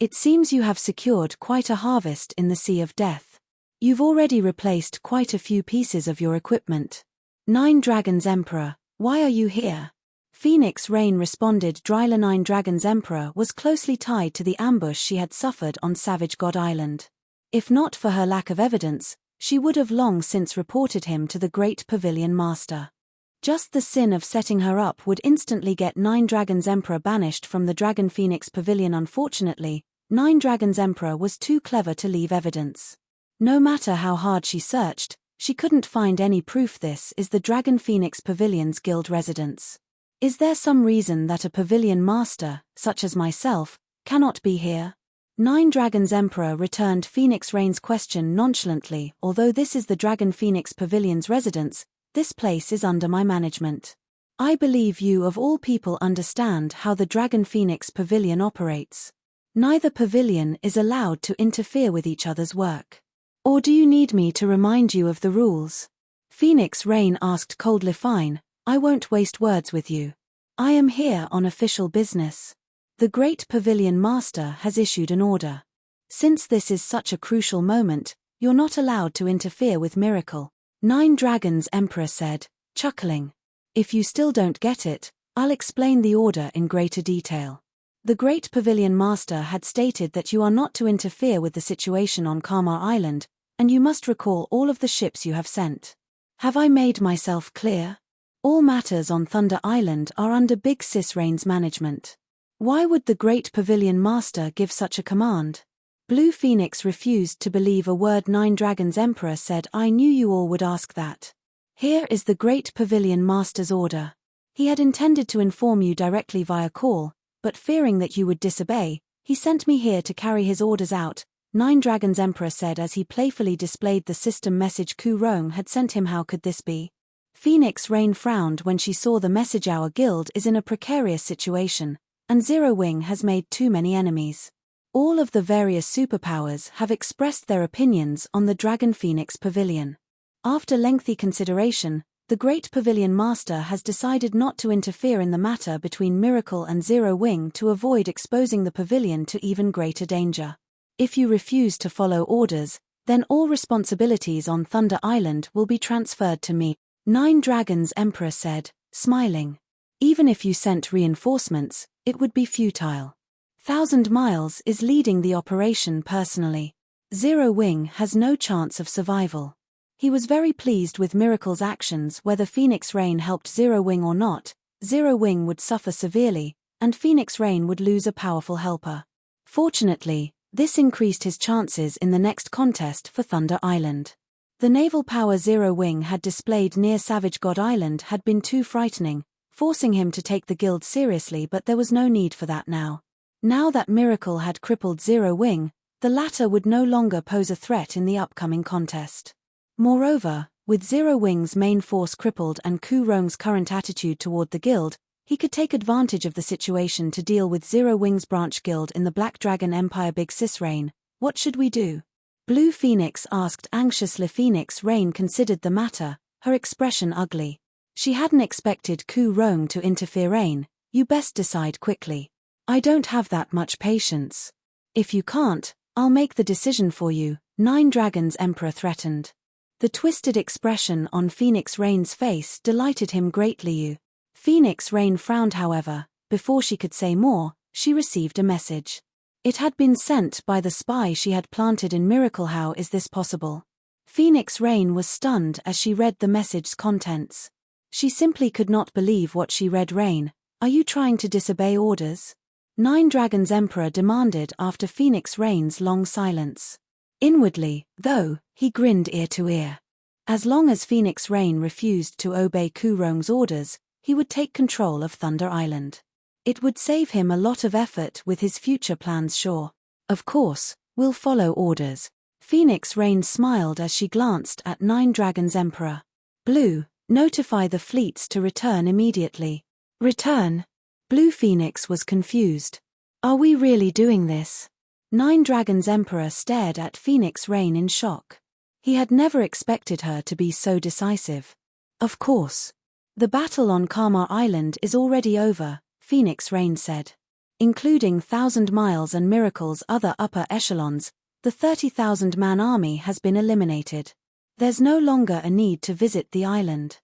It seems you have secured quite a harvest in the Sea of Death. You've already replaced quite a few pieces of your equipment. 9 Dragons Emperor, why are you here? Phoenix Rain responded dryly. 9 Dragons Emperor was closely tied to the ambush she had suffered on Savage God Island. If not for her lack of evidence, she would have long since reported him to the Great Pavilion Master. Just the sin of setting her up would instantly get 9 Dragons Emperor banished from the Dragon Phoenix Pavilion. Unfortunately, 9 Dragons Emperor was too clever to leave evidence. No matter how hard she searched, she couldn't find any proof. This is the Dragon Phoenix Pavilion's guild residence. Is there some reason that a pavilion master, such as myself, cannot be here? 9 Dragons Emperor returned Phoenix Rain's question nonchalantly. Although this is the Dragon Phoenix Pavilion's residence, this place is under my management. I believe you of all people understand how the Dragon Phoenix Pavilion operates. Neither pavilion is allowed to interfere with each other's work. Or do you need me to remind you of the rules? Phoenix Rain asked coldly. Fine, I won't waste words with you. I am here on official business. The Great Pavilion Master has issued an order. Since this is such a crucial moment, you're not allowed to interfere with Miracle. 9 Dragons Emperor said, chuckling. If you still don't get it, I'll explain the order in greater detail. The Great Pavilion Master had stated that you are not to interfere with the situation on Karma Island, and you must recall all of the ships you have sent. Have I made myself clear? All matters on Thunder Island are under Big Sis Rain's management. Why would the Great Pavilion Master give such a command? Blue Phoenix refused to believe a word 9 Dragons Emperor said. I knew you all would ask that. Here is the Great Pavilion Master's order. He had intended to inform you directly via call, but fearing that you would disobey, he sent me here to carry his orders out, 9 Dragons Emperor said as he playfully displayed the system message Ku Rong had sent him. How could this be? Phoenix Rain frowned when she saw the message. Our guild is in a precarious situation, and Zero Wing has made too many enemies. All of the various superpowers have expressed their opinions on the Dragon Phoenix Pavilion. After lengthy consideration, the Great Pavilion Master has decided not to interfere in the matter between Miracle and Zero Wing to avoid exposing the pavilion to even greater danger. If you refuse to follow orders, Then all responsibilities on Thunder Island will be transferred to me, Nine Dragons Emperor said, smiling. Even if you sent reinforcements, it would be futile. 1,000 Miles is leading the operation personally. Zero Wing has no chance of survival. He was very pleased with Miracle's actions. Whether Phoenix Rain helped Zero Wing or not, Zero Wing would suffer severely, and Phoenix Rain would lose a powerful helper. Fortunately, this increased his chances in the next contest for Thunder Island. The naval power Zero Wing had displayed near Savage God Island had been too frightening, forcing him to take the guild seriously, but there was no need for that now. Now that Miracle had crippled Zero Wing, the latter would no longer pose a threat in the upcoming contest. Moreover, with Zero Wing's main force crippled and Ku Rong's current attitude toward the guild, he could take advantage of the situation to deal with Zero Wing's branch guild in the Black Dragon Empire. Big Sis Rain, what should we do? Blue Phoenix asked anxiously. Phoenix Rain considered the matter, her expression ugly. She hadn't expected Ku Rong to interfere. Rain, you best decide quickly. I don't have that much patience. If you can't, I'll make the decision for you, Nine Dragons Emperor threatened. The twisted expression on Phoenix Rain's face delighted him greatly. Phoenix Rain frowned. However, before she could say more, she received a message. It had been sent by the spy she had planted in Miracle. How is this possible? Phoenix Rain was stunned as she read the message's contents. She simply could not believe what she read. Rain, are you trying to disobey orders? Nine Dragons Emperor demanded after Phoenix Rain's long silence. Inwardly, though, he grinned ear to ear. As long as Phoenix Rain refused to obey Ku Rong's orders, he would take control of Thunder Island. It would save him a lot of effort with his future plans. Sure. Of course, we'll follow orders. Phoenix Rain smiled as she glanced at Nine Dragons Emperor. Blue, notify the fleets to return immediately. Return? Blue Phoenix was confused. Are we really doing this? Nine Dragons Emperor stared at Phoenix Rain in shock. He had never expected her to be so decisive. Of course. The battle on Karma Island is already over, Phoenix Rain said. Including 1,000 Miles and Miracle's other upper echelons, the 30,000-man army has been eliminated. There's no longer a need to visit the island.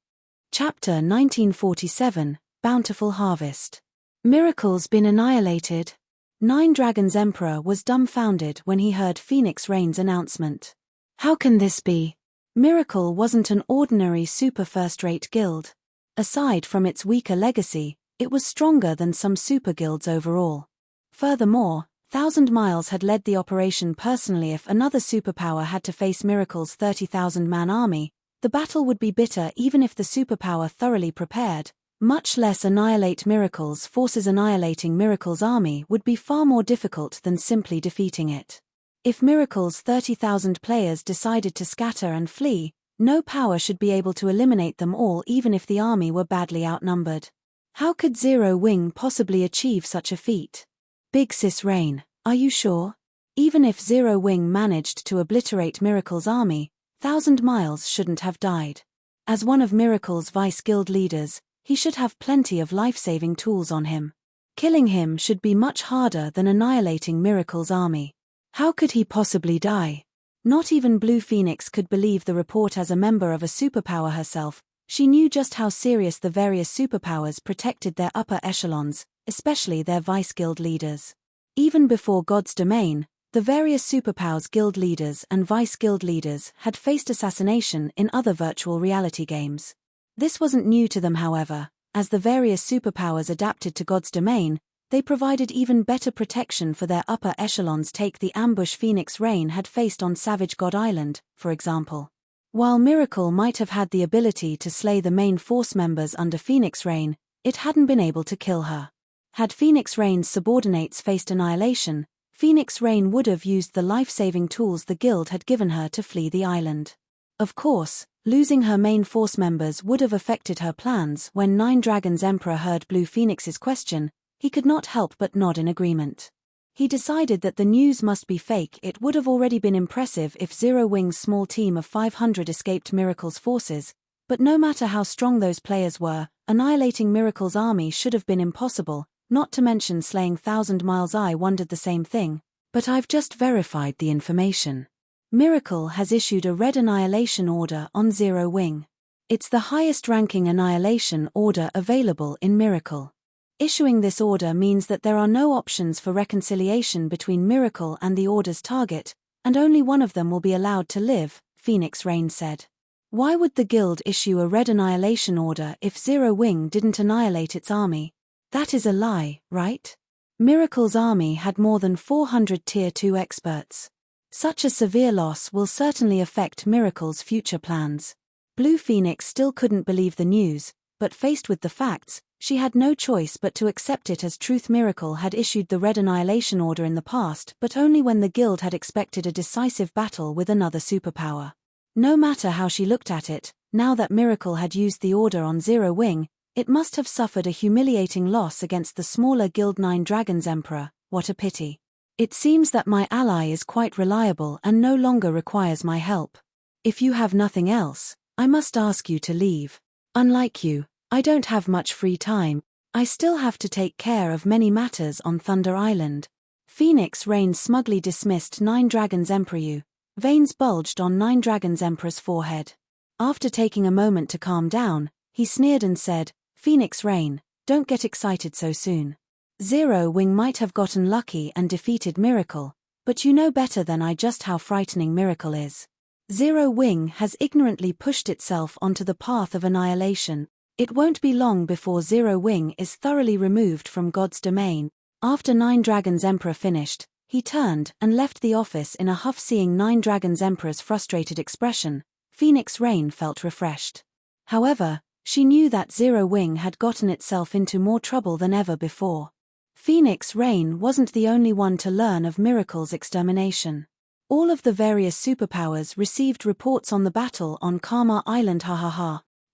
Chapter 1947, Bountiful Harvest. Miracle's been annihilated. Nine Dragons Emperor was dumbfounded when he heard Phoenix Rain's announcement. How can this be? Miracle wasn't an ordinary super-first-rate guild. Aside from its weaker legacy, it was stronger than some super guilds overall. Furthermore, 1,000 Miles had led the operation personally. If another superpower had to face Miracle's 30,000-man army, the battle would be bitter. Even if the superpower thoroughly prepared, much less annihilate Miracle's forces. Annihilating Miracle's army would be far more difficult than simply defeating it. If Miracle's 30,000 players decided to scatter and flee, no power should be able to eliminate them all, even if the army were badly outnumbered. How could Zero Wing possibly achieve such a feat? Big Sis Rain, are you sure? Even if Zero Wing managed to obliterate Miracle's army, 1,000 Miles shouldn't have died. As one of Miracle's vice guild leaders, he should have plenty of life-saving tools on him. Killing him should be much harder than annihilating Miracle's army. How could he possibly die? Not even Blue Phoenix could believe the report. As a member of a superpower herself, she knew just how serious the various superpowers protected their upper echelons, especially their vice guild leaders. Even before God's Domain, the various superpowers guild leaders and vice guild leaders had faced assassination in other virtual reality games. This wasn't new to them. However, as the various superpowers adapted to God's Domain, they provided even better protection for their upper echelons. Take the ambush Phoenix Rain had faced on Savage God Island, for example. While Miracle might have had the ability to slay the main force members under Phoenix Rain, it hadn't been able to kill her. Had Phoenix Rain's subordinates faced annihilation, Phoenix Rain would have used the life-saving tools the guild had given her to flee the island. Of course, losing her main force members would have affected her plans. When Nine Dragons Emperor heard Blue Phoenix's question, he could not help but nod in agreement. He decided that the news must be fake. It would have already been impressive if Zero Wing's small team of 500 escaped Miracle's forces, but no matter how strong those players were, annihilating Miracle's army should have been impossible, not to mention slaying 1,000 Miles. I wondered the same thing, but I've just verified the information. Miracle has issued a red annihilation order on Zero Wing. It's the highest-ranking annihilation order available in Miracle. Issuing this order means that there are no options for reconciliation between Miracle and the order's target, and only one of them will be allowed to live, Phoenix Rain said. Why would the guild issue a red annihilation order if Zero Wing didn't annihilate its army? That is a lie, right? Miracle's army had more than 400 Tier 2 experts. Such a severe loss will certainly affect Miracle's future plans. Blue Phoenix still couldn't believe the news, but faced with the facts, she had no choice but to accept it as truth. Miracle had issued the red annihilation order in the past, but only when the guild had expected a decisive battle with another superpower. No matter how she looked at it, now that Miracle had used the order on Zero Wing, it must have suffered a humiliating loss against the smaller Guild 9 Dragons Emperor. What a pity. It seems that my ally is quite reliable and no longer requires my help. If you have nothing else, I must ask you to leave. Unlike you, I don't have much free time. I still have to take care of many matters on Thunder Island. Phoenix Rain smugly dismissed 9 Dragons Emperor. Veins bulged on 9 Dragons Emperor's forehead. After taking a moment to calm down, he sneered and said, Phoenix Rain, don't get excited so soon. Zero Wing might have gotten lucky and defeated Miracle, but you know better than I just how frightening Miracle is. Zero Wing has ignorantly pushed itself onto the path of annihilation. It won't be long before Zero Wing is thoroughly removed from God's domain. After 9 Dragons Emperor finished, he turned and left the office in a huff. Seeing 9 Dragons Emperor's frustrated expression, Phoenix Rain felt refreshed. However, she knew that Zero Wing had gotten itself into more trouble than ever before. Phoenix Rain wasn't the only one to learn of Miracle's extermination. All of the various superpowers received reports on the battle on Karma Island.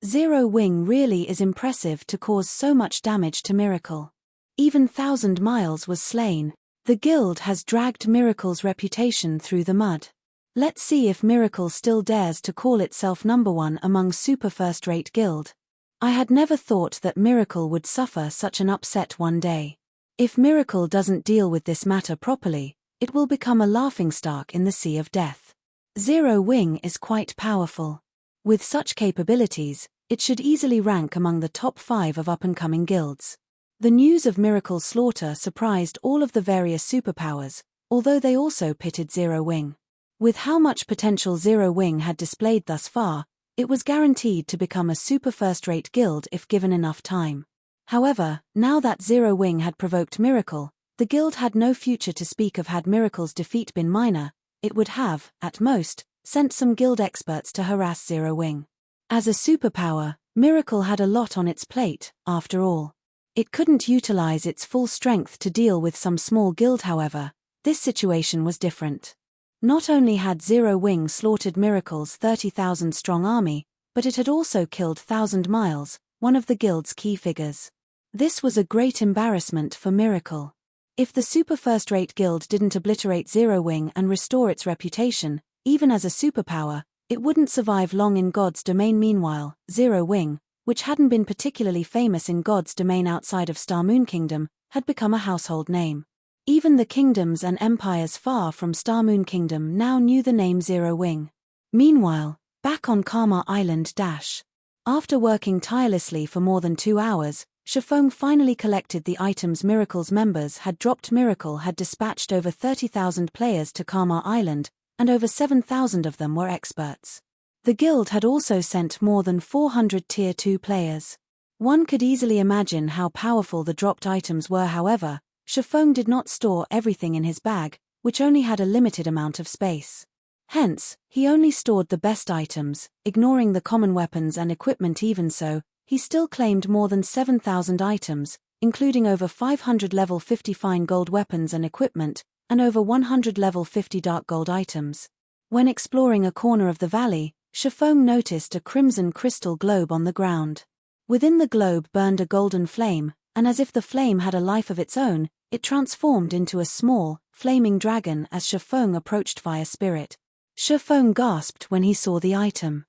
Zero Wing really is impressive to cause so much damage to Miracle. Even 1,000 Miles was slain. The guild has dragged Miracle's reputation through the mud. Let's see if Miracle still dares to call itself #1 among Super-First-Rate Guild. I had never thought that Miracle would suffer such an upset one day. If Miracle doesn't deal with this matter properly, it will become a laughingstock in the sea of death. Zero Wing is quite powerful. With such capabilities, it should easily rank among the top 5 of up-and-coming guilds. The news of Miracle's slaughter surprised all of the various superpowers, although they also pitied Zero Wing. With how much potential Zero Wing had displayed thus far, it was guaranteed to become a super-first-rate guild if given enough time. However, now that Zero Wing had provoked Miracle, the guild had no future to speak of. Had Miracle's defeat been minor, it would have, at most, sent some guild experts to harass Zero Wing. As a superpower, Miracle had a lot on its plate, after all. It couldn't utilize its full strength to deal with some small guild. However, this situation was different. Not only had Zero Wing slaughtered Miracle's 30,000-strong army, but it had also killed 1,000 Miles, one of the guild's key figures. This was a great embarrassment for Miracle. If the Super-First-Rate Guild didn't obliterate Zero Wing and restore its reputation, even as a superpower, it wouldn't survive long in God's domain. Meanwhile, Zero Wing, which hadn't been particularly famous in God's domain outside of Star Moon Kingdom, had become a household name. Even the kingdoms and empires far from Star Moon Kingdom now knew the name Zero Wing. Meanwhile, back on Karma Island. After working tirelessly for more than 2 hours, Feng finally collected the items Miracle's members had dropped. Miracle had dispatched over 30,000 players to Karma Island, and over 7,000 of them were experts. The guild had also sent more than 400 Tier 2 players. One could easily imagine how powerful the dropped items were. However, Feng did not store everything in his bag, which only had a limited amount of space. Hence, he only stored the best items, ignoring the common weapons and equipment. Even so, he still claimed more than 7,000 items, including over 500 level 50 fine gold weapons and equipment, and over 100 level 50 dark gold items. When exploring a corner of the valley, Feng noticed a crimson crystal globe on the ground. Within the globe burned a golden flame, and as if the flame had a life of its own, it transformed into a small, flaming dragon as Feng approached via spirit. Feng gasped when he saw the item.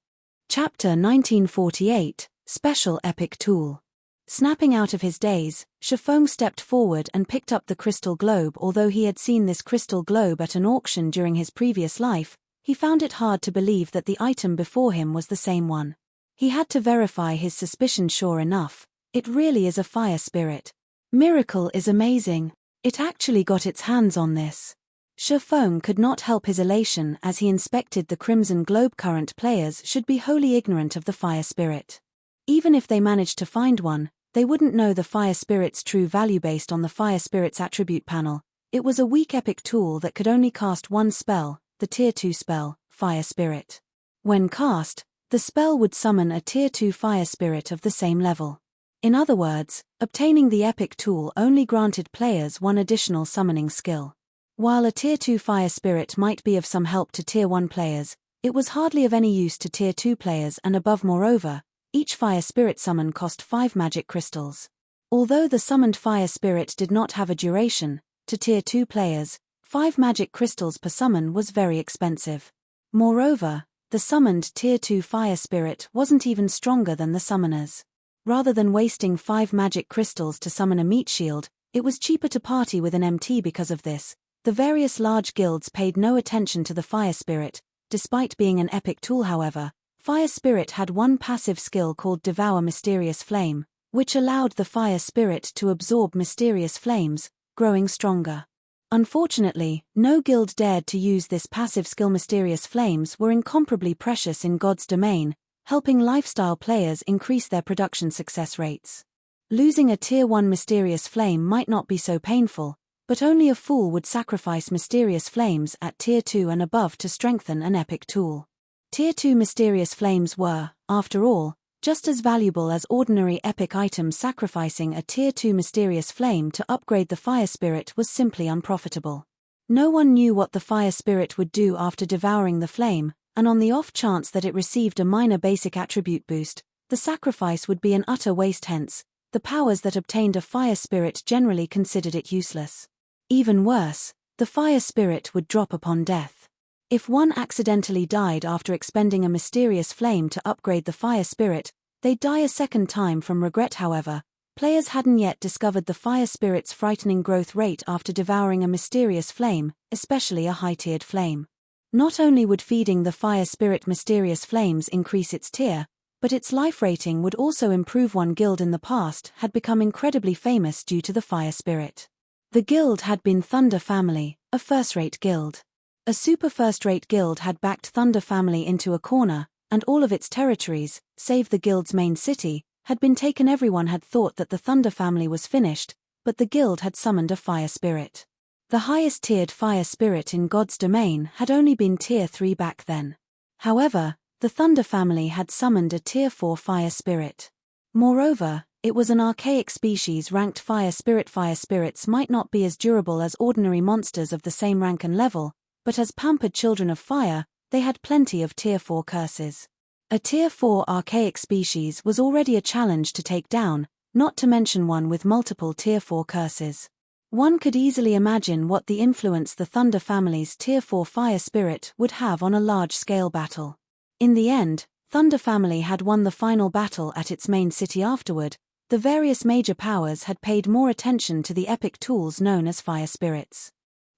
Chapter 1948, Special Epic Tool. Snapping out of his daze, Feng stepped forward and picked up the crystal globe. Although he had seen this crystal globe at an auction during his previous life, He found it hard to believe that the item before him was the same one. He had to verify his suspicion. Sure enough, it really is a fire spirit. Miracle is amazing. It actually got its hands on this. Feng could not help his elation as he inspected the Crimson Globe. Current players should be wholly ignorant of the fire spirit. Even if they managed to find one, they wouldn't know the fire spirit's true value based on the fire spirit's attribute panel. It was a weak epic tool that could only cast one spell, the Tier 2 spell, Fire Spirit. When cast, the spell would summon a Tier 2 fire spirit of the same level. In other words, obtaining the epic tool only granted players one additional summoning skill. While a Tier 2 fire spirit might be of some help to Tier 1 players, it was hardly of any use to Tier 2 players and above. Moreover, each fire spirit summon cost 5 magic crystals. Although the summoned fire spirit did not have a duration, to Tier 2 players, 5 magic crystals per summon was very expensive. Moreover, the summoned Tier 2 fire spirit wasn't even stronger than the summoners. Rather than wasting 5 magic crystals to summon a meat shield, it was cheaper to party with an MT. Because of this, the various large guilds paid no attention to the fire spirit. Despite being an epic tool, however, fire spirit had one passive skill called Devour Mysterious Flame, which allowed the fire spirit to absorb mysterious flames, growing stronger. Unfortunately, no guild dared to use this passive skill. Mysterious flames were incomparably precious in God's domain, helping lifestyle players increase their production success rates. Losing a Tier 1 mysterious flame might not be so painful, but only a fool would sacrifice mysterious flames at Tier 2 and above to strengthen an epic tool. Tier 2 mysterious flames were, after all, just as valuable as ordinary epic items. Sacrificing a Tier 2 mysterious flame to upgrade the fire spirit was simply unprofitable. No one knew what the fire spirit would do after devouring the flame, and on the off chance that it received a minor basic attribute boost, the sacrifice would be an utter waste. Hence, the powers that obtained a fire spirit generally considered it useless. Even worse, the fire spirit would drop upon death. If one accidentally died after expending a mysterious flame to upgrade the fire spirit, they'd die a second time from regret. However, players hadn't yet discovered the fire spirit's frightening growth rate after devouring a mysterious flame, especially a high-tiered flame. Not only would feeding the fire spirit mysterious flames increase its tier, but its life rating would also improve. One guild in the past had become incredibly famous due to the fire spirit. The guild had been Thunder Family, a first-rate guild. A super-first-rate guild had backed Thunder Family into a corner, and all of its territories, save the guild's main city, had been taken. Everyone had thought that the Thunder Family was finished, but the guild had summoned a fire spirit. The highest-tiered fire spirit in God's domain had only been Tier 3 back then. However, the Thunder Family had summoned a Tier 4 fire spirit. Moreover, it was an archaic species ranked fire spirit. Fire spirits might not be as durable as ordinary monsters of the same rank and level, but as pampered children of fire, they had plenty of Tier 4 curses. A Tier 4 archaic species was already a challenge to take down, not to mention one with multiple Tier 4 curses. One could easily imagine what the influence the Thunder Family's Tier 4 fire spirit would have on a large-scale battle. In the end, Thunder Family had won the final battle at its main city. Afterward, the various major powers had paid more attention to the epic tools known as fire spirits.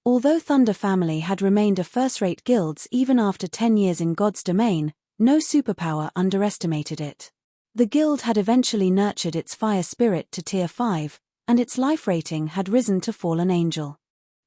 Although Thunder Family had remained a first-rate guild even after 10 years in God's domain, no superpower underestimated it. The guild had eventually nurtured its fire spirit to Tier 5, and its life rating had risen to Fallen Angel.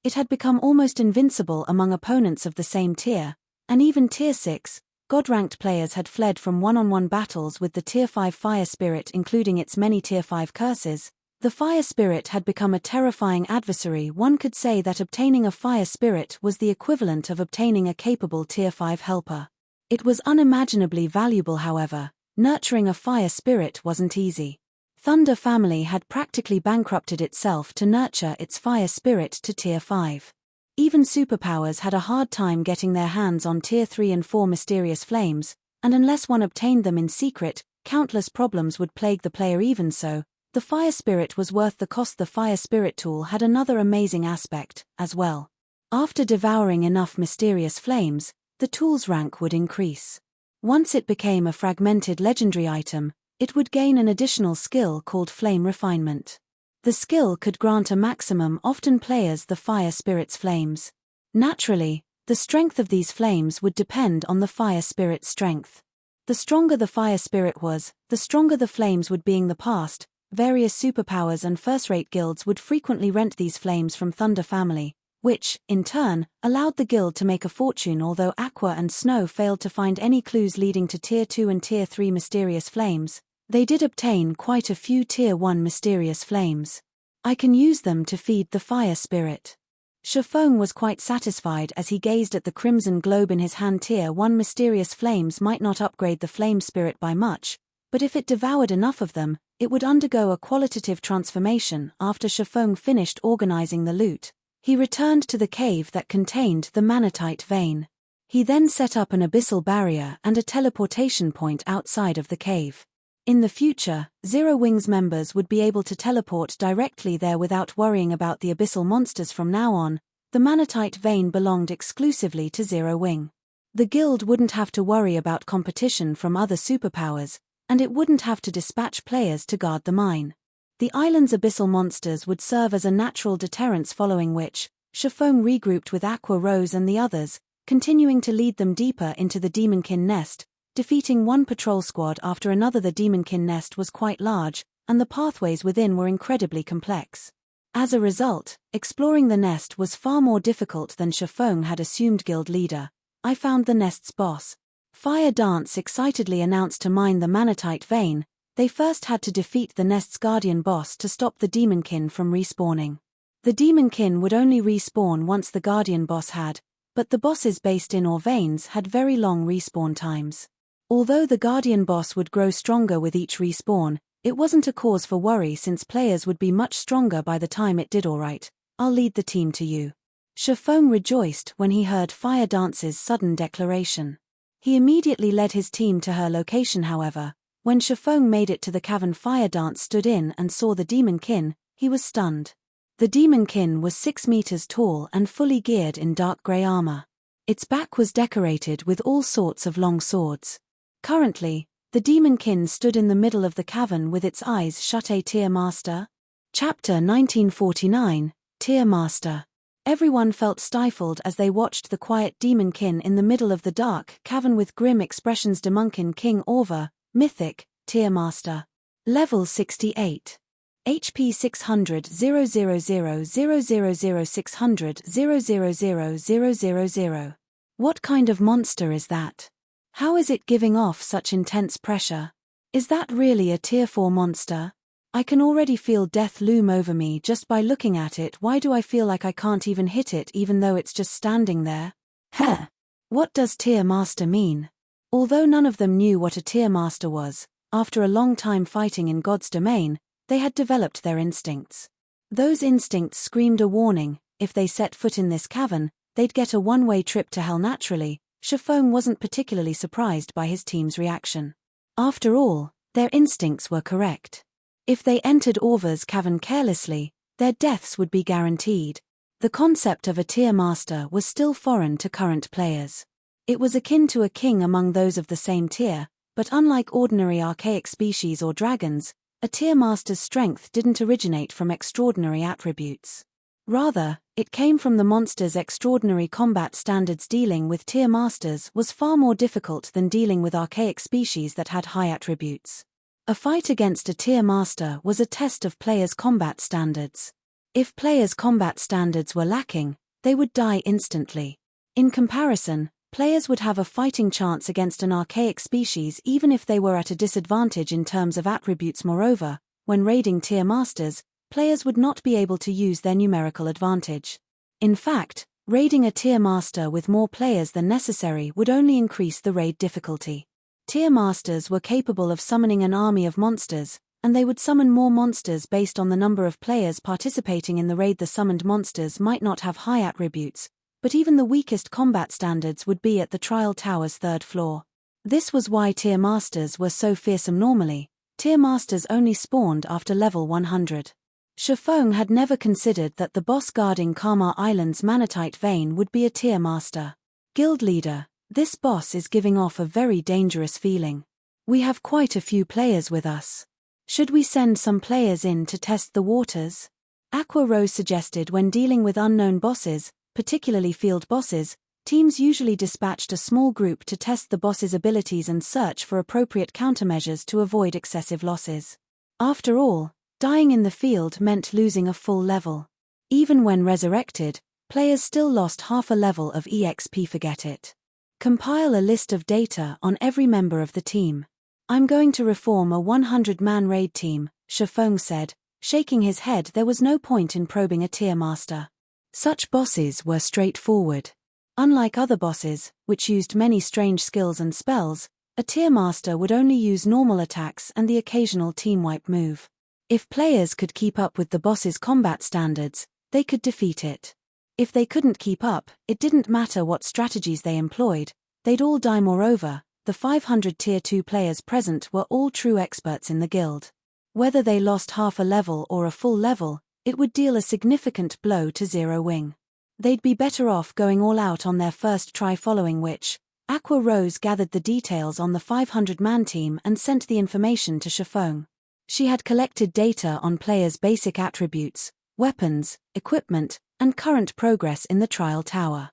It had become almost invincible among opponents of the same tier, and even Tier 6, God-ranked players had fled from one-on-one battles with the Tier 5 fire spirit, including its many Tier 5 curses. The fire spirit had become a terrifying adversary. One could say that obtaining a fire spirit was the equivalent of obtaining a capable Tier 5 helper. It was unimaginably valuable. However, nurturing a fire spirit wasn't easy. Thunder Family had practically bankrupted itself to nurture its fire spirit to Tier 5. Even superpowers had a hard time getting their hands on Tier 3 and 4 mysterious flames, and unless one obtained them in secret, countless problems would plague the player. Even so, the fire spirit was worth the cost. The fire spirit tool had another amazing aspect, as well. After devouring enough mysterious flames, the tool's rank would increase. Once it became a fragmented legendary item, it would gain an additional skill called Flame Refinement. The skill could grant a maximum often players the fire spirit's flames. Naturally, The strength of these flames would depend on the fire spirit's strength. The stronger the fire spirit was, the stronger the flames would be. In the past, various superpowers and first-rate guilds would frequently rent these flames from Thunder family, which, in turn, allowed the guild to make a fortune. Although Aqua and Snow failed to find any clues leading to Tier 2 and Tier 3 mysterious flames, they did obtain quite a few Tier 1 mysterious flames. I can use them to feed the fire spirit. Feng was quite satisfied as he gazed at the crimson globe in his hand. Tier 1 mysterious flames might not upgrade the flame spirit by much, but if it devoured enough of them, it would undergo a qualitative transformation. After Feng finished organizing the loot, he returned to the cave that contained the manatite vein. He then set up an abyssal barrier and a teleportation point outside of the cave. In the future, Zero Wings members would be able to teleport directly there without worrying about the abyssal monsters. From now on, the manatite vein belonged exclusively to Zero Wing. The guild wouldn't have to worry about competition from other superpowers, and it wouldn't have to dispatch players to guard the mine. The island's abyssal monsters would serve as a natural deterrence, following which, Feng regrouped with Aqua Rose and the others, continuing to lead them deeper into the Demonkin nest, defeating one patrol squad after another. The Demonkin nest was quite large, and the pathways within were incredibly complex. As a result, exploring the nest was far more difficult than Feng had assumed. Guild leader, I found the nest's boss. Fire Dance excitedly announced. To mine the manatite vein, they first had to defeat the nest's guardian boss to stop the Demonkin from respawning. The Demonkin would only respawn once the guardian boss had, but the bosses based in ore veins had very long respawn times. Although the guardian boss would grow stronger with each respawn, it wasn't a cause for worry since players would be much stronger by the time it did. Alright, I'll lead the team to you. Feng rejoiced when he heard Fire Dance's sudden declaration. He immediately led his team to her location. However, when Feng made it to the cavern, Fire Dance stood in and saw the Demonkin. He was stunned. The Demonkin was 6 meters tall and fully geared in dark grey armor. Its back was decorated with all sorts of long swords. Currently, the Demonkin stood in the middle of the cavern with its eyes shut. A Tier Master? Chapter 1949, Tier Master. Everyone felt stifled as they watched the quiet Demonkin in the middle of the dark cavern with grim expressions. Demonkin King Orva, Mythic, Tier Master. Level 68. HP 600 000 000 600 000 000. What kind of monster is that? How is it giving off such intense pressure? Is that really a Tier 4 monster? I can already feel death loom over me just by looking at it. Why do I feel like I can't even hit it even though it's just standing there? Heh! What does Tier Master mean? Although none of them knew what a Tier Master was, after a long time fighting in God's domain, they had developed their instincts. Those instincts screamed a warning: if they set foot in this cavern, they'd get a one-way trip to hell. Naturally, Feng wasn't particularly surprised by his team's reaction. After all, their instincts were correct. If they entered Orva's cavern carelessly, their deaths would be guaranteed. The concept of a Tier Master was still foreign to current players. It was akin to a king among those of the same tier, but unlike ordinary archaic species or dragons, a Tier Master's strength didn't originate from extraordinary attributes. Rather, it came from the monster's extraordinary combat standards. Dealing with Tier Masters was far more difficult than dealing with archaic species that had high attributes. A fight against a Tier Master was a test of players' combat standards. If players' combat standards were lacking, they would die instantly. In comparison, players would have a fighting chance against an archaic species even if they were at a disadvantage in terms of attributes. Moreover, when raiding Tier Masters, players would not be able to use their numerical advantage. In fact, raiding a Tier Master with more players than necessary would only increase the raid difficulty. Tier Masters were capable of summoning an army of monsters, and they would summon more monsters based on the number of players participating in the raid. The summoned monsters might not have high attributes, but even the weakest combat standards would be at the Trial Tower's 3rd floor. This was why Tier Masters were so fearsome. Normally, Tier Masters only spawned after level 100. Feng had never considered that the boss guarding Karma Island's manatite vein would be a Tier Master. Guild leader, this boss is giving off a very dangerous feeling. We have quite a few players with us. Should we send some players in to test the waters? Aqua Rose suggested. When dealing with unknown bosses, particularly field bosses, teams usually dispatched a small group to test the boss's abilities and search for appropriate countermeasures to avoid excessive losses. After all, dying in the field meant losing a full level. Even when resurrected, players still lost half a level of EXP. Forget it. Compile a list of data on every member of the team. I'm going to reform a 100-man raid team, Feng said, shaking his head. There was no point in probing a tier master. Such bosses were straightforward. Unlike other bosses, which used many strange skills and spells, a tier master would only use normal attacks and the occasional team wipe move. If players could keep up with the boss's combat standards, they could defeat it. If they couldn't keep up, it didn't matter what strategies they employed, they'd all die. Moreover, the 500 Tier 2 players present were all true experts in the guild. Whether they lost half a level or a full level, it would deal a significant blow to Zero Wing. They'd be better off going all out on their first try, following which, Aqua Rose gathered the details on the 500-man team and sent the information to Feng. She had collected data on players' basic attributes, weapons, equipment, and current progress in the trial tower.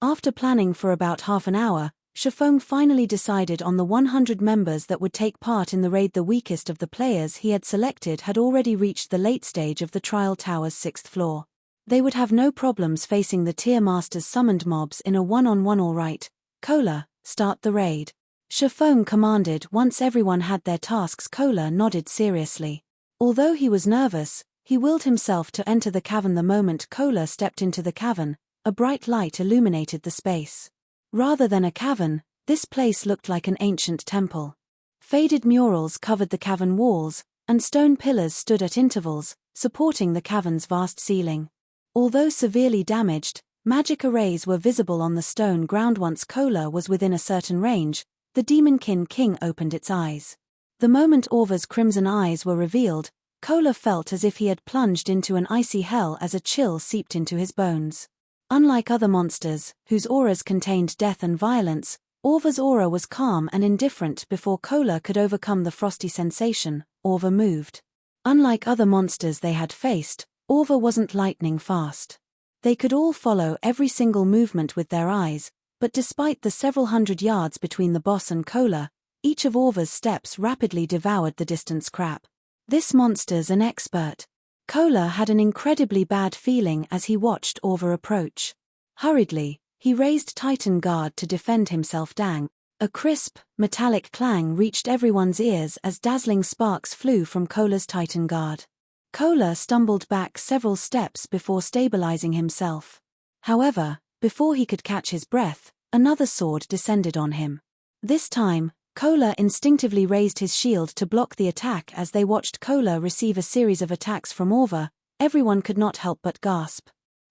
After planning for about half an hour, Feng finally decided on the 100 members that would take part in the raid. The weakest of the players he had selected had already reached the late stage of the trial tower's 6th floor. They would have no problems facing the tier master's summoned mobs in a one-on-one. All right, Cola, start the raid. Feng commanded once everyone had their tasks. Cola nodded seriously. Although he was nervous, he willed himself to enter the cavern. The moment Cola stepped into the cavern, a bright light illuminated the space. Rather than a cavern, this place looked like an ancient temple. Faded murals covered the cavern walls, and stone pillars stood at intervals, supporting the cavern's vast ceiling. Although severely damaged, magic arrays were visible on the stone ground. Once Cola was within a certain range, the Demonkin King opened its eyes. The moment Orva's crimson eyes were revealed, Cola felt as if he had plunged into an icy hell as a chill seeped into his bones. Unlike other monsters, whose auras contained death and violence, Orva's aura was calm and indifferent. Before Cola could overcome the frosty sensation, Orva moved. Unlike other monsters they had faced, Orva wasn't lightning fast. They could all follow every single movement with their eyes, but despite the several hundred yards between the boss and Cola, each of Orva's steps rapidly devoured the distance. Crap. This monster's an expert. Cola had an incredibly bad feeling as he watched Orva approach. Hurriedly, he raised Titan Guard to defend himself. Dang! A crisp, metallic clang reached everyone's ears as dazzling sparks flew from Cola's Titan Guard. Cola stumbled back several steps before stabilizing himself. However, before he could catch his breath, another sword descended on him. This time, Cola instinctively raised his shield to block the attack. As they watched Cola receive a series of attacks from Orva, everyone could not help but gasp.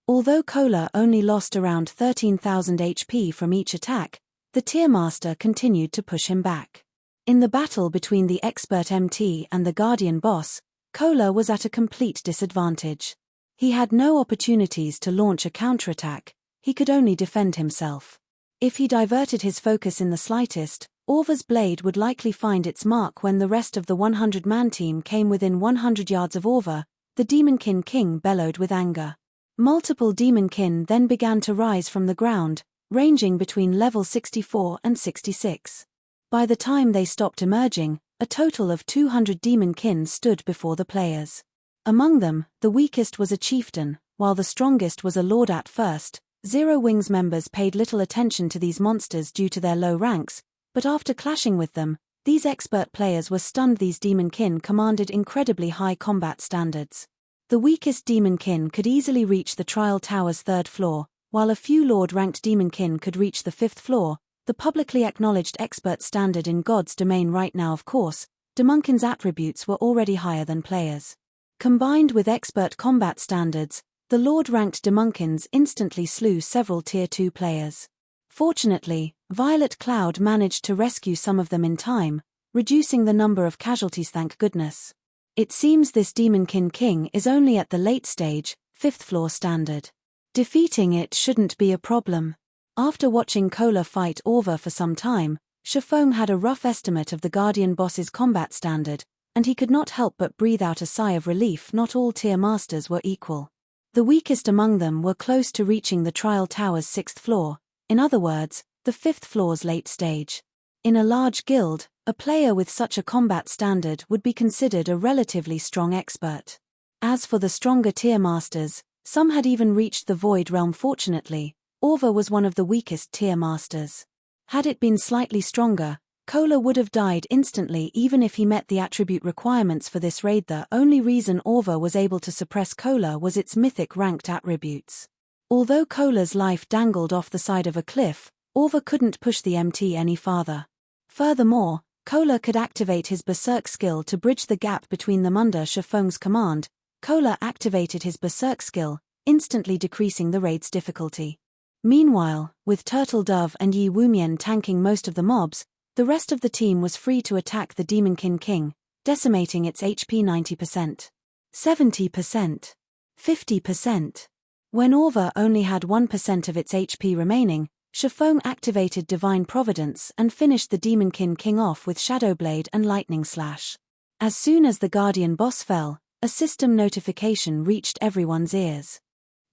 Although Cola only lost around 13,000 HP from each attack, the tier master continued to push him back. In the battle between the expert MT and the Guardian boss, Cola was at a complete disadvantage. He had no opportunities to launch a counterattack, he could only defend himself. If he diverted his focus in the slightest, Orva's blade would likely find its mark. When the rest of the 100-man team came within 100 yards of Orva, the Demonkin King bellowed with anger. Multiple Demonkin then began to rise from the ground, ranging between level 64 and 66. By the time they stopped emerging, a total of 200 Demonkin stood before the players. Among them, the weakest was a chieftain, while the strongest was a lord. At first, Zero Wing's members paid little attention to these monsters due to their low ranks, but after clashing with them, these expert players were stunned. These Demonkin commanded incredibly high combat standards. The weakest Demonkin could easily reach the trial tower's 3rd floor, while a few Lord-ranked Demonkin could reach the 5th floor, the publicly acknowledged expert standard in God's domain. Right now, of course, Demonkin's attributes were already higher than players. Combined with expert combat standards, the Lord-ranked Demonkins instantly slew several Tier 2 players. Fortunately, Violet Cloud managed to rescue some of them in time, reducing the number of casualties. Thank goodness. It seems this Demonkin King is only at the late stage, 5th floor standard. Defeating it shouldn't be a problem. After watching Cola fight Orva for some time, Feng had a rough estimate of the Guardian boss's combat standard, and he could not help but breathe out a sigh of relief. Not all tier masters were equal. The weakest among them were close to reaching the trial tower's 6th floor, in other words, the 5th floor's late stage. In a large guild, a player with such a combat standard would be considered a relatively strong expert. As for the stronger tier masters, some had even reached the Void Realm. Fortunately, Orva was one of the weakest tier masters. Had it been slightly stronger, Kola would have died instantly even if he met the attribute requirements for this raid. The only reason Orva was able to suppress Kola was its mythic ranked attributes. Although Kola's life dangled off the side of a cliff, Orva couldn't push the MT any farther. Furthermore, Kola could activate his Berserk skill to bridge the gap between them. Under Feng's command, Kola activated his Berserk skill, instantly decreasing the raid's difficulty. Meanwhile, with Turtle Dove and Yi Wumian tanking most of the mobs, the rest of the team was free to attack the Demonkin King, decimating its HP 90%, 70%, 50%. When Orva only had 1% of its HP remaining, Feng activated Divine Providence and finished the Demonkin King off with Shadowblade and Lightning Slash. As soon as the Guardian boss fell, a system notification reached everyone's ears.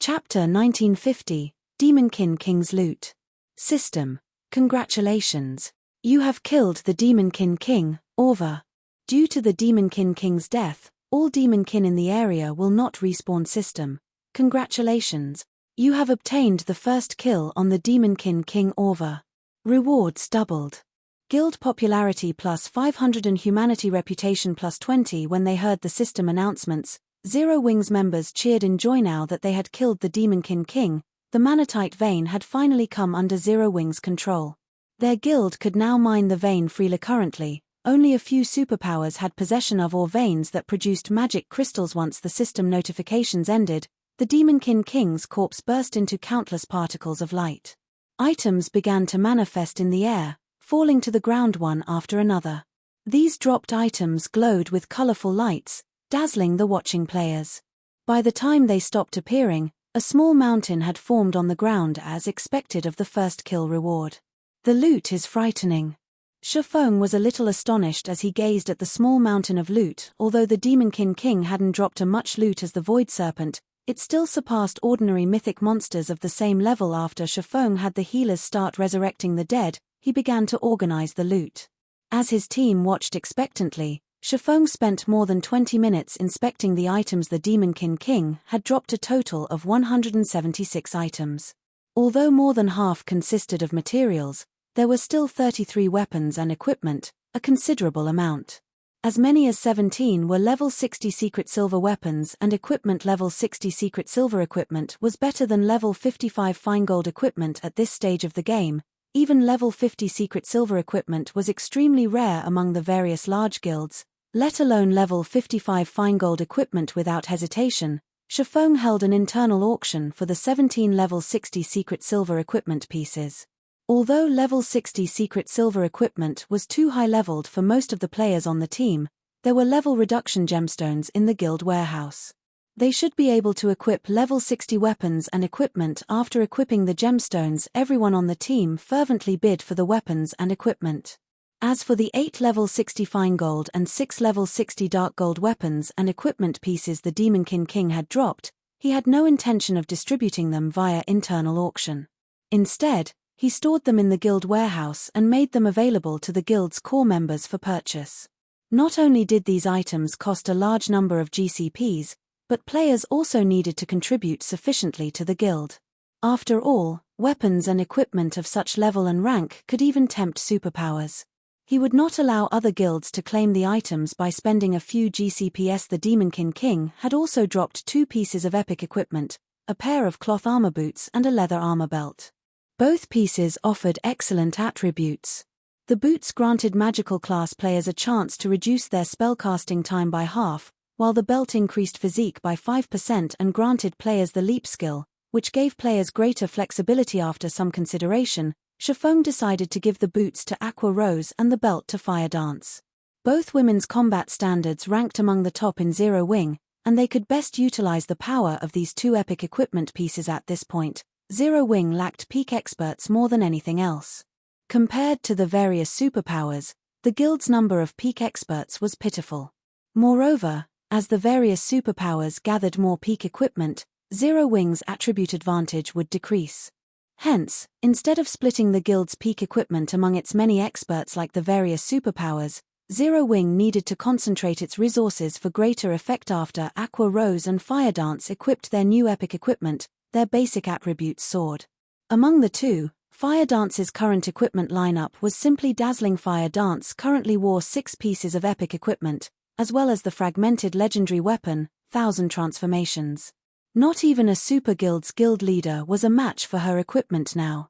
Chapter 1950, Demonkin King's Loot. System: Congratulations. You have killed the Demonkin King, Orva. Due to the Demonkin King's death, all Demonkin in the area will not respawn. System: Congratulations. You have obtained the first kill on the Demonkin King, Orva. Rewards doubled. Guild popularity plus 500 and humanity reputation plus 20. When they heard the system announcements, Zero Wings members cheered in joy. Now that they had killed the Demonkin King, the Manatite vein had finally come under Zero Wings' control. Their guild could now mine the vein freely. Currently, only a few superpowers had possession of ore veins that produced magic crystals. Once the system notifications ended, the Demonkin King's corpse burst into countless particles of light. Items began to manifest in the air, falling to the ground one after another. These dropped items glowed with colorful lights, dazzling the watching players. By the time they stopped appearing, a small mountain had formed on the ground as expected of the first kill reward. The loot is frightening. Feng was a little astonished as he gazed at the small mountain of loot. Although the Demonkin King hadn't dropped as much loot as the Void Serpent, it still surpassed ordinary mythic monsters of the same level. After Feng had the healers start resurrecting the dead, he began to organize the loot. As his team watched expectantly, Feng spent more than 20 minutes inspecting the items. The Demonkin King had dropped a total of 176 items. Although more than half consisted of materials, there were still 33 weapons and equipment, a considerable amount. As many as 17 were level 60 secret silver weapons and equipment. Level 60 secret silver equipment was better than level 55 fine gold equipment at this stage of the game. Even level 50 secret silver equipment was extremely rare among the various large guilds, let alone level 55 fine gold equipment. Without hesitation, Feng held an internal auction for the 17 level 60 secret silver equipment pieces. Although level 60 secret silver equipment was too high-leveled for most of the players on the team, there were level reduction gemstones in the guild warehouse. They should be able to equip level 60 weapons and equipment. After equipping the gemstones, everyone on the team fervently bid for the weapons and equipment. As for the 8 level 60 fine gold and 6 level 60 dark gold weapons and equipment pieces the Demonkin King had dropped, he had no intention of distributing them via internal auction. Instead, he stored them in the guild warehouse and made them available to the guild's core members for purchase. Not only did these items cost a large number of GCPs, but players also needed to contribute sufficiently to the guild. After all, weapons and equipment of such level and rank could even tempt superpowers. He would not allow other guilds to claim the items by spending a few GCPs. The Demonkin King had also dropped 2 pieces of epic equipment, a pair of cloth armor boots and a leather armor belt. Both pieces offered excellent attributes. The boots granted magical class players a chance to reduce their spellcasting time by half, while the belt increased physique by 5% and granted players the leap skill, which gave players greater flexibility. After some consideration, Feng decided to give the boots to Aqua Rose and the belt to Fire Dance. Both women's combat standards ranked among the top in Zero Wing, and they could best utilize the power of these 2 epic equipment pieces. At this point, Zero Wing lacked peak experts more than anything else. Compared to the various superpowers, the guild's number of peak experts was pitiful. Moreover, as the various superpowers gathered more peak equipment, Zero Wing's attribute advantage would decrease. Hence, instead of splitting the guild's peak equipment among its many experts like the various superpowers, Zero Wing needed to concentrate its resources for greater effect after Aqua Rose and Fire Dance equipped their new epic equipment, their basic attributes soared. Among the two, Fire Dance's current equipment lineup was simply dazzling. Fire Dance currently wore 6 pieces of epic equipment, as well as the fragmented legendary weapon, 1000 Transformations. Not even a super guild's guild leader was a match for her equipment now.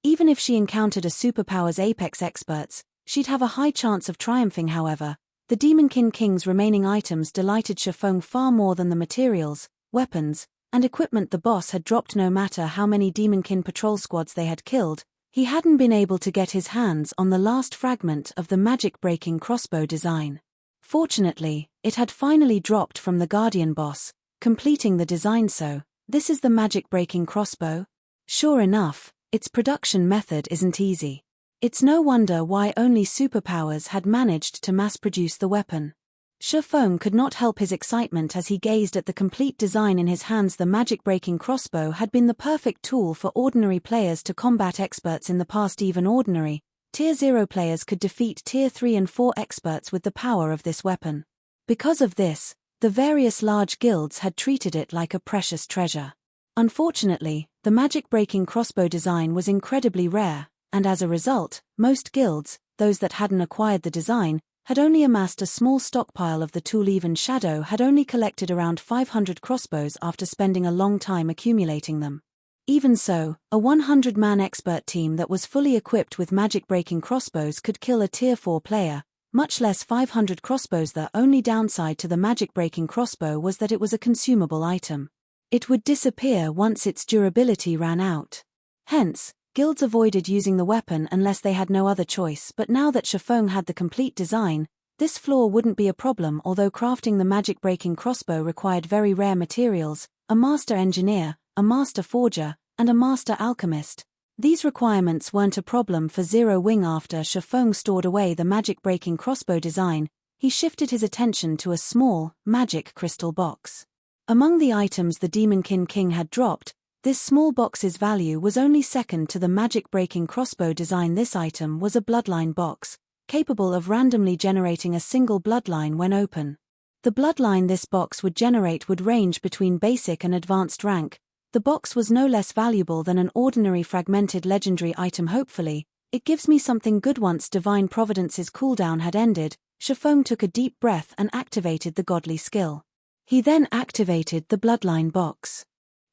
Even if she encountered a superpower's apex experts, she'd have a high chance of triumphing. However, the Demonkin King's remaining items delighted Feng far more than the materials, weapons, and equipment the boss had dropped. No matter how many Demonkin patrol squads they had killed, he hadn't been able to get his hands on the last fragment of the magic-breaking crossbow design. Fortunately, it had finally dropped from the Guardian boss, completing the design. So, this is the magic-breaking crossbow? Sure enough, its production method isn't easy. It's no wonder why only superpowers had managed to mass-produce the weapon. Feng could not help his excitement as he gazed at the complete design in his hands. The magic-breaking crossbow had been the perfect tool for ordinary players to combat experts in the past. Even ordinary, Tier 0 players could defeat Tier 3 and 4 experts with the power of this weapon. Because of this, the various large guilds had treated it like a precious treasure. Unfortunately, the magic-breaking crossbow design was incredibly rare, and as a result, most guilds, those that hadn't acquired the design, had only amassed a small stockpile of the tool. Even Shadow had only collected around 500 crossbows after spending a long time accumulating them. Even so, a 100-man expert team that was fully equipped with magic-breaking crossbows could kill a Tier 4 player, much less 500 crossbows. The only downside to the magic-breaking crossbow was that it was a consumable item. It would disappear once its durability ran out. Hence, guilds avoided using the weapon unless they had no other choice. But now that Feng had the complete design, this flaw wouldn't be a problem. Although crafting the magic-breaking crossbow required very rare materials, a master engineer, a master forger, and a master alchemist, these requirements weren't a problem for Zero Wing. After Feng stored away the magic-breaking crossbow design, he shifted his attention to a small, magic crystal box. Among the items the Demonkin King had dropped, this small box's value was only second to the magic-breaking crossbow design. This item was a bloodline box, capable of randomly generating a single bloodline when open. The bloodline this box would generate would range between basic and advanced rank. The box was no less valuable than an ordinary fragmented legendary item. Hopefully, it gives me something good. Once Divine Providence's cooldown had ended, Feng took a deep breath and activated the godly skill. He then activated the bloodline box.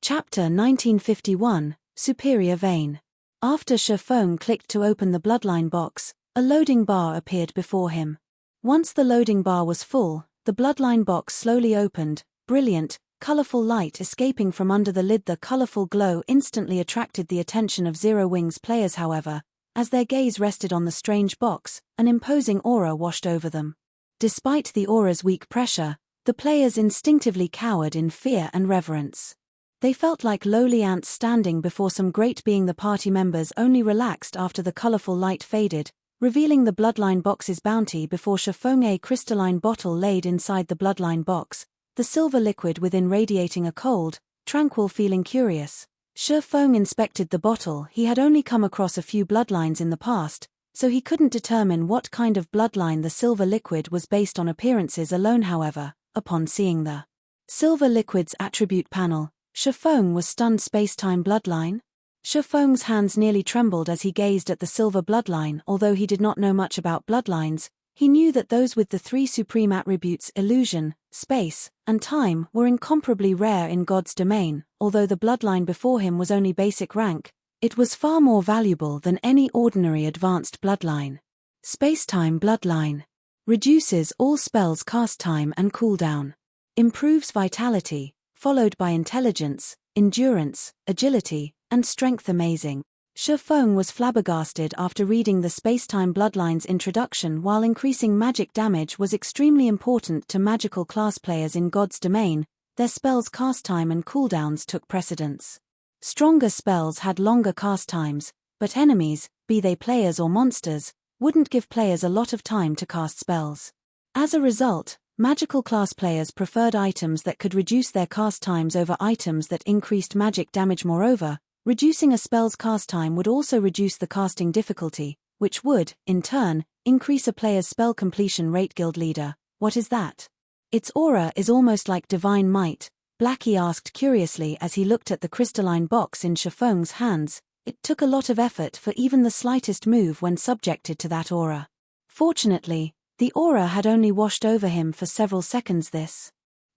Chapter 1951, Superior Vein. After Feng clicked to open the bloodline box, a loading bar appeared before him. Once the loading bar was full, the bloodline box slowly opened, brilliant, colorful light escaping from under the lid. The colorful glow instantly attracted the attention of Zero Wing's players. However, as their gaze rested on the strange box, an imposing aura washed over them. Despite the aura's weak pressure, the players instinctively cowered in fear and reverence. They felt like lowly ants standing before some great being. The party members only relaxed after the colorful light faded, revealing the bloodline box's bounty before Feng. A crystalline bottle laid inside the bloodline box, the silver liquid within radiating a cold, tranquil feeling. Curious, Feng inspected the bottle. He had only come across a few bloodlines in the past, so he couldn't determine what kind of bloodline the silver liquid was based on appearances alone. However, upon seeing the silver liquid's attribute panel, Feng was stunned. Space-time bloodline? Feng's hands nearly trembled as he gazed at the silver bloodline. Although he did not know much about bloodlines, he knew that those with the 3 supreme attributes illusion, space, and time were incomparably rare in God's domain. Although the bloodline before him was only basic rank, it was far more valuable than any ordinary advanced bloodline. Space-time bloodline. Reduces all spells cast time and cooldown. Improves vitality, followed by intelligence, endurance, agility, and strength. Amazing. Feng was flabbergasted after reading the space-time bloodline's introduction. While increasing magic damage was extremely important to magical class players in God's domain, their spells' cast time and cooldowns took precedence. Stronger spells had longer cast times, but enemies, be they players or monsters, wouldn't give players a lot of time to cast spells. As a result, magical class players preferred items that could reduce their cast times over items that increased magic damage. Moreover, Reducing a spell's cast time would also reduce the casting difficulty, which would, in turn, increase a player's spell completion rate. Guild leader, what is that? Its aura is almost like divine might, Blackie asked curiously as he looked at the crystalline box in Feng's hands. It took a lot of effort for even the slightest move when subjected to that aura. Fortunately, the aura had only washed over him for several seconds.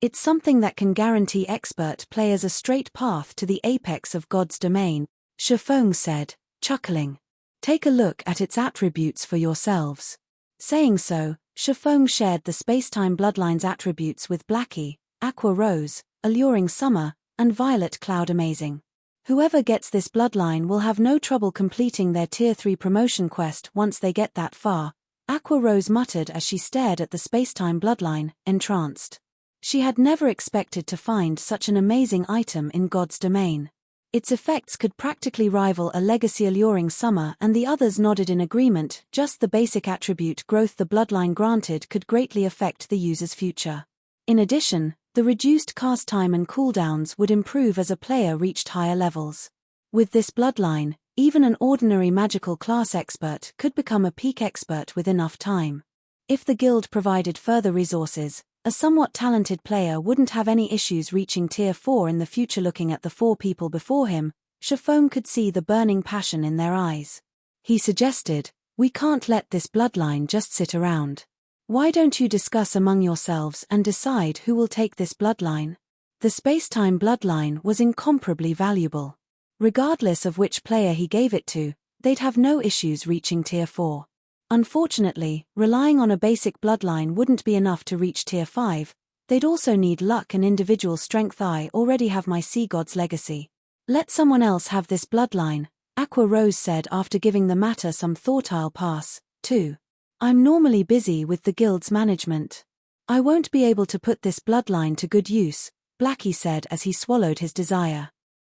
It's something that can guarantee expert players a straight path to the apex of God's domain, Feng said, chuckling. Take a look at its attributes for yourselves. Saying so, Feng shared the Spacetime Bloodline's attributes with Blackie: Aqua Rose, Alluring Summer, and Violet Cloud Amazing. Whoever gets this bloodline will have no trouble completing their Tier 3 promotion quest once they get that far, Aqua Rose muttered as she stared at the Spacetime Bloodline, entranced. She had never expected to find such an amazing item in God's domain. Its effects could practically rival a legacy Alluring Summer, and the others nodded in agreement. Just the basic attribute growth the bloodline granted could greatly affect the user's future. In addition, the reduced cast time and cooldowns would improve as a player reached higher levels. With this bloodline, even an ordinary magical class expert could become a peak expert with enough time. If the guild provided further resources, a somewhat talented player wouldn't have any issues reaching Tier 4 in the future. Looking at the four people before him, Feng could see the burning passion in their eyes. He suggested, "We can't let this bloodline just sit around. Why don't you discuss among yourselves and decide who will take this bloodline?" The Spacetime Bloodline was incomparably valuable. Regardless of which player he gave it to, they'd have no issues reaching Tier 4. Unfortunately, relying on a basic bloodline wouldn't be enough to reach Tier 5, they'd also need luck and individual strength. I already have my Sea God's legacy. Let someone else have this bloodline, Aqua Rose said after giving the matter some thought. I'll pass, too. I'm normally busy with the guild's management. I won't be able to put this bloodline to good use, Blackie said as he swallowed his desire.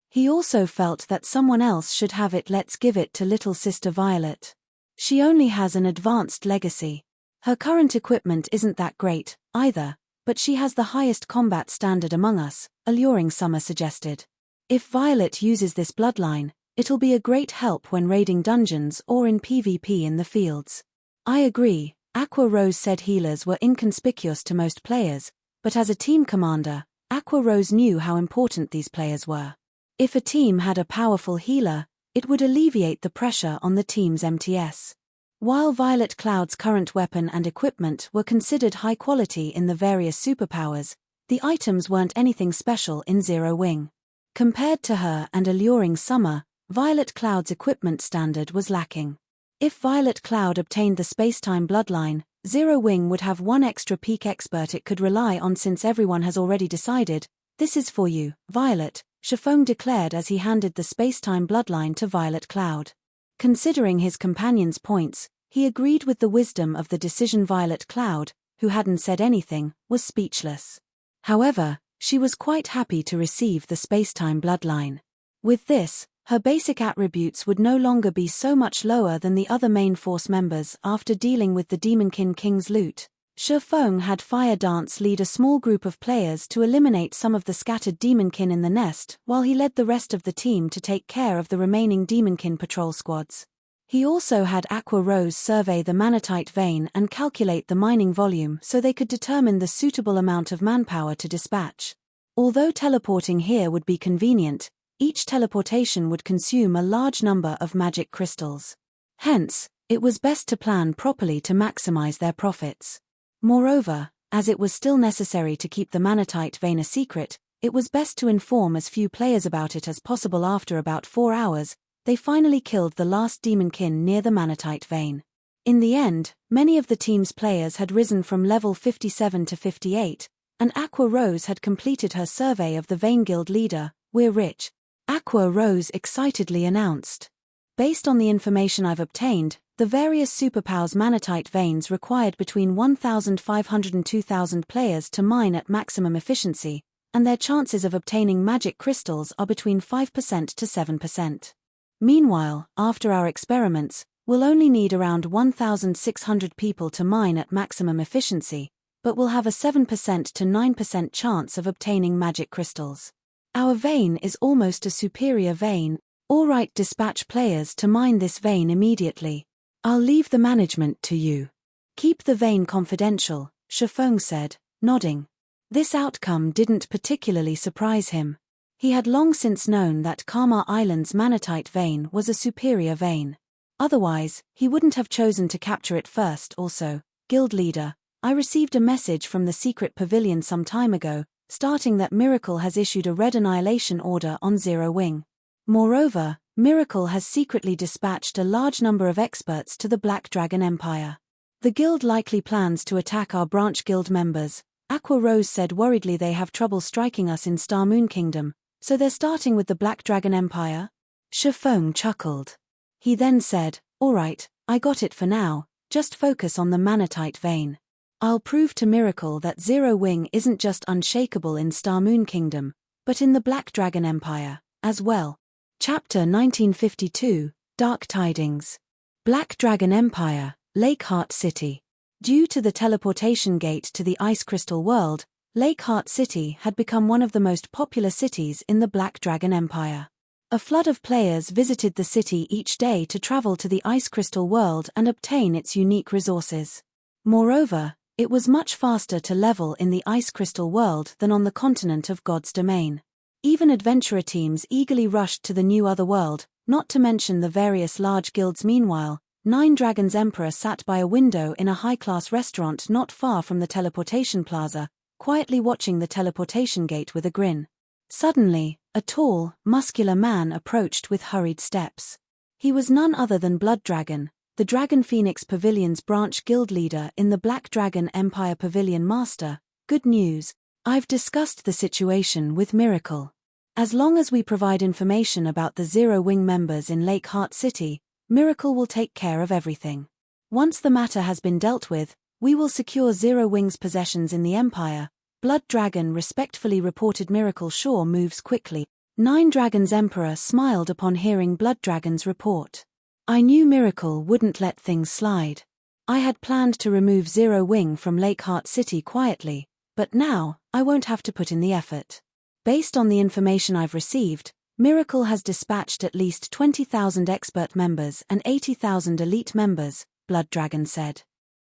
He also felt that someone else should have it. Let's give it to little sister Violet. She only has an advanced legacy. Her current equipment isn't that great, either, but she has the highest combat standard among us, Alluring Summer suggested. If Violet uses this bloodline, it'll be a great help when raiding dungeons or in PvP in the fields. I agree, Aqua Rose said. Healers were inconspicuous to most players, but as a team commander, Aqua Rose knew how important these players were. If a team had a powerful healer, it would alleviate the pressure on the team's MTS. While Violet Cloud's current weapon and equipment were considered high quality in the various superpowers, the items weren't anything special in Zero Wing. Compared to her and Alluring Summer, Violet Cloud's equipment standard was lacking. If Violet Cloud obtained the Spacetime Bloodline, Zero Wing would have one extra peak expert it could rely on. Since everyone has already decided, this is for you, Violet, Feng declared as he handed the Spacetime Bloodline to Violet Cloud. Considering his companion's points, he agreed with the wisdom of the decision. Violet Cloud, who hadn't said anything, was speechless. However, she was quite happy to receive the Spacetime Bloodline. With this, her basic attributes would no longer be so much lower than the other main force members. After dealing with the Demonkin King's loot, Feng had Fire Dance lead a small group of players to eliminate some of the scattered Demonkin in the nest, while he led the rest of the team to take care of the remaining Demonkin patrol squads. He also had Aqua Rose survey the Manatite vein and calculate the mining volume so they could determine the suitable amount of manpower to dispatch. Although teleporting here would be convenient, each teleportation would consume a large number of magic crystals. Hence, it was best to plan properly to maximize their profits. Moreover, as it was still necessary to keep the Manatite vein a secret, it was best to inform as few players about it as possible. After about 4 hours, they finally killed the last Demonkin near the Manatite vein. In the end, many of the team's players had risen from level 57 to 58, and Aqua Rose had completed her survey of the vein. Guild leader, we're rich, Aqua Rose excitedly announced. Based on the information I've obtained, the various superpowers Manatite veins required between 1,500 and 2,000 players to mine at maximum efficiency, and their chances of obtaining magic crystals are between 5% to 7%. Meanwhile, after our experiments, we'll only need around 1,600 people to mine at maximum efficiency, but we'll have a 7% to 9% chance of obtaining magic crystals. Our vein is almost a superior vein, All right, dispatch players to mine this vein immediately. I'll leave the management to you. Keep the vein confidential, Feng said, nodding. This outcome didn't particularly surprise him. He had long since known that Karma Island's manatite vein was a superior vein. Otherwise, he wouldn't have chosen to capture it first. Also, guild leader, I received a message from the secret pavilion some time ago, stating that Miracle has issued a red annihilation order on Zero Wing. Moreover, Miracle has secretly dispatched a large number of experts to the Black Dragon Empire. The guild likely plans to attack our branch guild members. Aqua Rose said worriedly. They have trouble striking us in Star Moon Kingdom, so they're starting with the Black Dragon Empire? Feng chuckled. He then said, alright, I got it for now, just focus on the manatite vein. I'll prove to Miracle that Zero Wing isn't just unshakable in Star Moon Kingdom, but in the Black Dragon Empire, as well. Chapter 1952, Dark Tidings. Black Dragon Empire, Lakeheart City. Due to the teleportation gate to the Ice Crystal World, Lakeheart City had become one of the most popular cities in the Black Dragon Empire. A flood of players visited the city each day to travel to the Ice Crystal World and obtain its unique resources. Moreover, it was much faster to level in the Ice Crystal World than on the continent of God's Domain. Even adventurer teams eagerly rushed to the new otherworld, not to mention the various large guilds. Meanwhile, Nine Dragons Emperor sat by a window in a high-class restaurant not far from the teleportation plaza, quietly watching the teleportation gate with a grin. Suddenly, a tall, muscular man approached with hurried steps. He was none other than Blood Dragon, the Dragon Phoenix Pavilion's branch guild leader in the Black Dragon Empire Pavilion. Master, good news. I've discussed the situation with Miracle. As long as we provide information about the Zero Wing members in Lakeheart City, Miracle will take care of everything. Once the matter has been dealt with, we will secure Zero Wing's possessions in the Empire. Blood Dragon respectfully reported. Miracle sure moves quickly. Nine Dragons Emperor smiled upon hearing Blood Dragon's report. I knew Miracle wouldn't let things slide. I had planned to remove Zero Wing from Lakeheart City quietly, but now, I won't have to put in the effort. Based on the information I've received, Miracle has dispatched at least 20,000 expert members and 80,000 elite members, Blood Dragon said.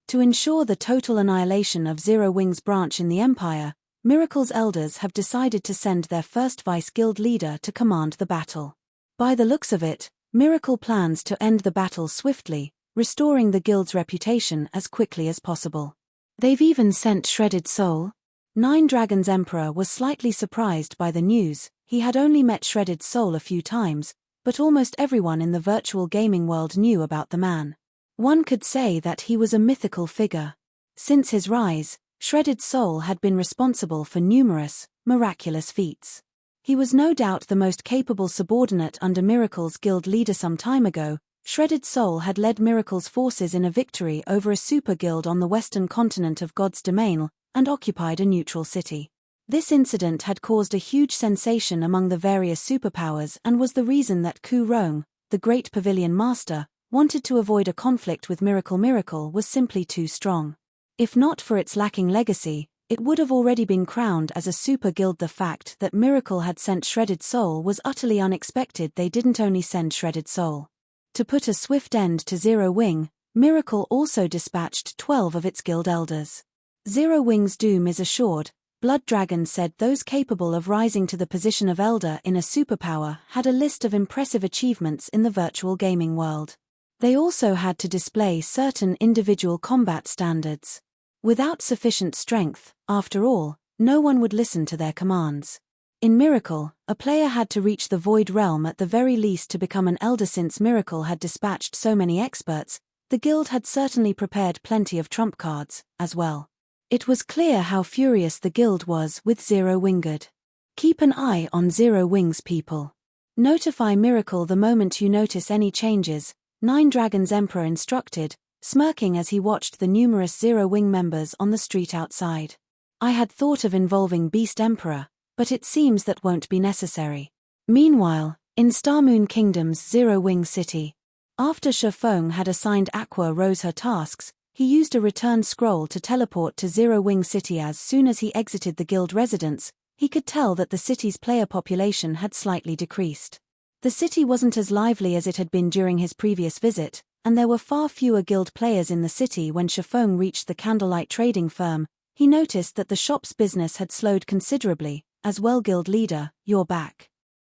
To ensure the total annihilation of Zero Wing's branch in the Empire, Miracle's elders have decided to send their first vice guild leader to command the battle. By the looks of it, Miracle plans to end the battle swiftly, restoring the guild's reputation as quickly as possible. They've even sent Shredded Soul? Nine Dragons Emperor was slightly surprised by the news. He had only met Shredded Soul a few times, but almost everyone in the virtual gaming world knew about the man. One could say that he was a mythical figure. Since his rise, Shredded Soul had been responsible for numerous, miraculous feats. He was no doubt the most capable subordinate under Miracle's guild leader. Some time ago, Shredded Soul had led Miracle's forces in a victory over a super guild on the western continent of God's Domain and occupied a neutral city. This incident had caused a huge sensation among the various superpowers and was the reason that Ku Rong, the great pavilion master, wanted to avoid a conflict with Miracle. Miracle was simply too strong. If not for its lacking legacy, it would have already been crowned as a super guild. The fact that Miracle had sent Shredded Soul was utterly unexpected. They didn't only send Shredded Soul. To put a swift end to Zero Wing, Miracle also dispatched 12 of its guild elders. Zero Wing's doom is assured, Blood Dragon said. Those capable of rising to the position of elder in a superpower had a list of impressive achievements in the virtual gaming world. They also had to display certain individual combat standards. Without sufficient strength, after all, no one would listen to their commands. In Miracle, a player had to reach the Void Realm at the very least to become an elder. Since Miracle had dispatched so many experts, the guild had certainly prepared plenty of trump cards, as well. It was clear how furious the guild was with Zero Winged. Keep an eye on Zero Wing's people. Notify Miracle the moment you notice any changes, Nine Dragons Emperor instructed, smirking as he watched the numerous Zero Wing members on the street outside. I had thought of involving Beast Emperor, but it seems that won't be necessary. Meanwhile, in Star Moon Kingdom's Zero Wing City, after Feng had assigned Aqua Rose her tasks, he used a return scroll to teleport to Zero Wing City. As soon as he exited the guild residence, he could tell that the city's player population had slightly decreased. The city wasn't as lively as it had been during his previous visit, and there were far fewer guild players in the city. When Feng reached the Candlelight trading firm, he noticed that the shop's business had slowed considerably. As well, guild leader, you're back.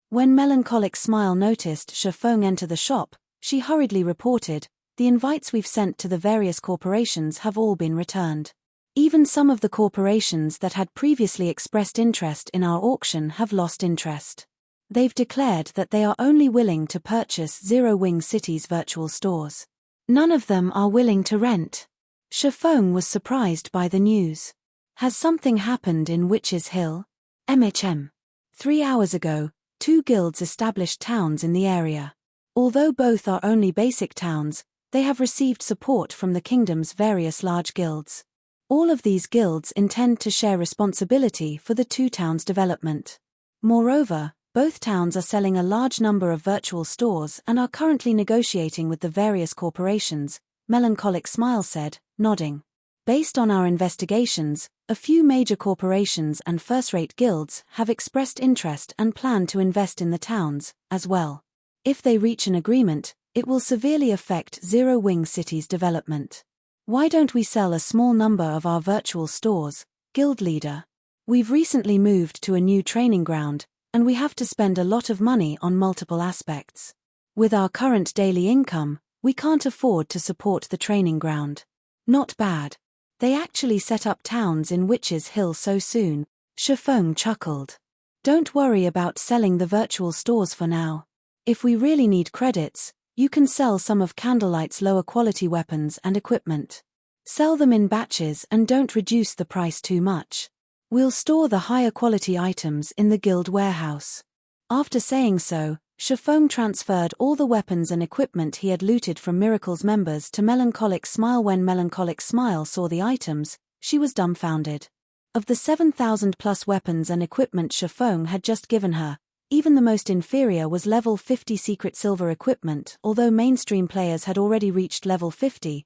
When Melancholic Smile noticed Feng enter the shop, she hurriedly reported, the invites we've sent to the various corporations have all been returned. Even some of the corporations that had previously expressed interest in our auction have lost interest. They've declared that they are only willing to purchase Zero Wing City's virtual stores. None of them are willing to rent. Feng was surprised by the news. Has something happened in Witch's Hill? 3 hours ago, 2 guilds established towns in the area. Although both are only basic towns, they have received support from the kingdom's various large guilds. All of these guilds intend to share responsibility for the 2 towns' development. Moreover, both towns are selling a large number of virtual stores and are currently negotiating with the various corporations, Melancholic Smile said, nodding. Based on our investigations, a few major corporations and first-rate guilds have expressed interest and plan to invest in the towns, as well. If they reach an agreement, it will severely affect Zero Wing City's development. Why don't we sell a small number of our virtual stores, guild leader? We've recently moved to a new training ground, and we have to spend a lot of money on multiple aspects. With our current daily income, we can't afford to support the training ground. Not bad. They actually set up towns in Witch's Hill so soon. Feng chuckled. Don't worry about selling the virtual stores for now. If we really need credits, you can sell some of Candlelight's lower quality weapons and equipment. Sell them in batches and don't reduce the price too much. We'll store the higher quality items in the guild warehouse. After saying so, Feng transferred all the weapons and equipment he had looted from Miracle's members to Melancholic Smile. When Melancholic Smile saw the items, she was dumbfounded. Of the 7,000 plus weapons and equipment Feng had just given her, even the most inferior was level 50 secret silver equipment. Although mainstream players had already reached level 50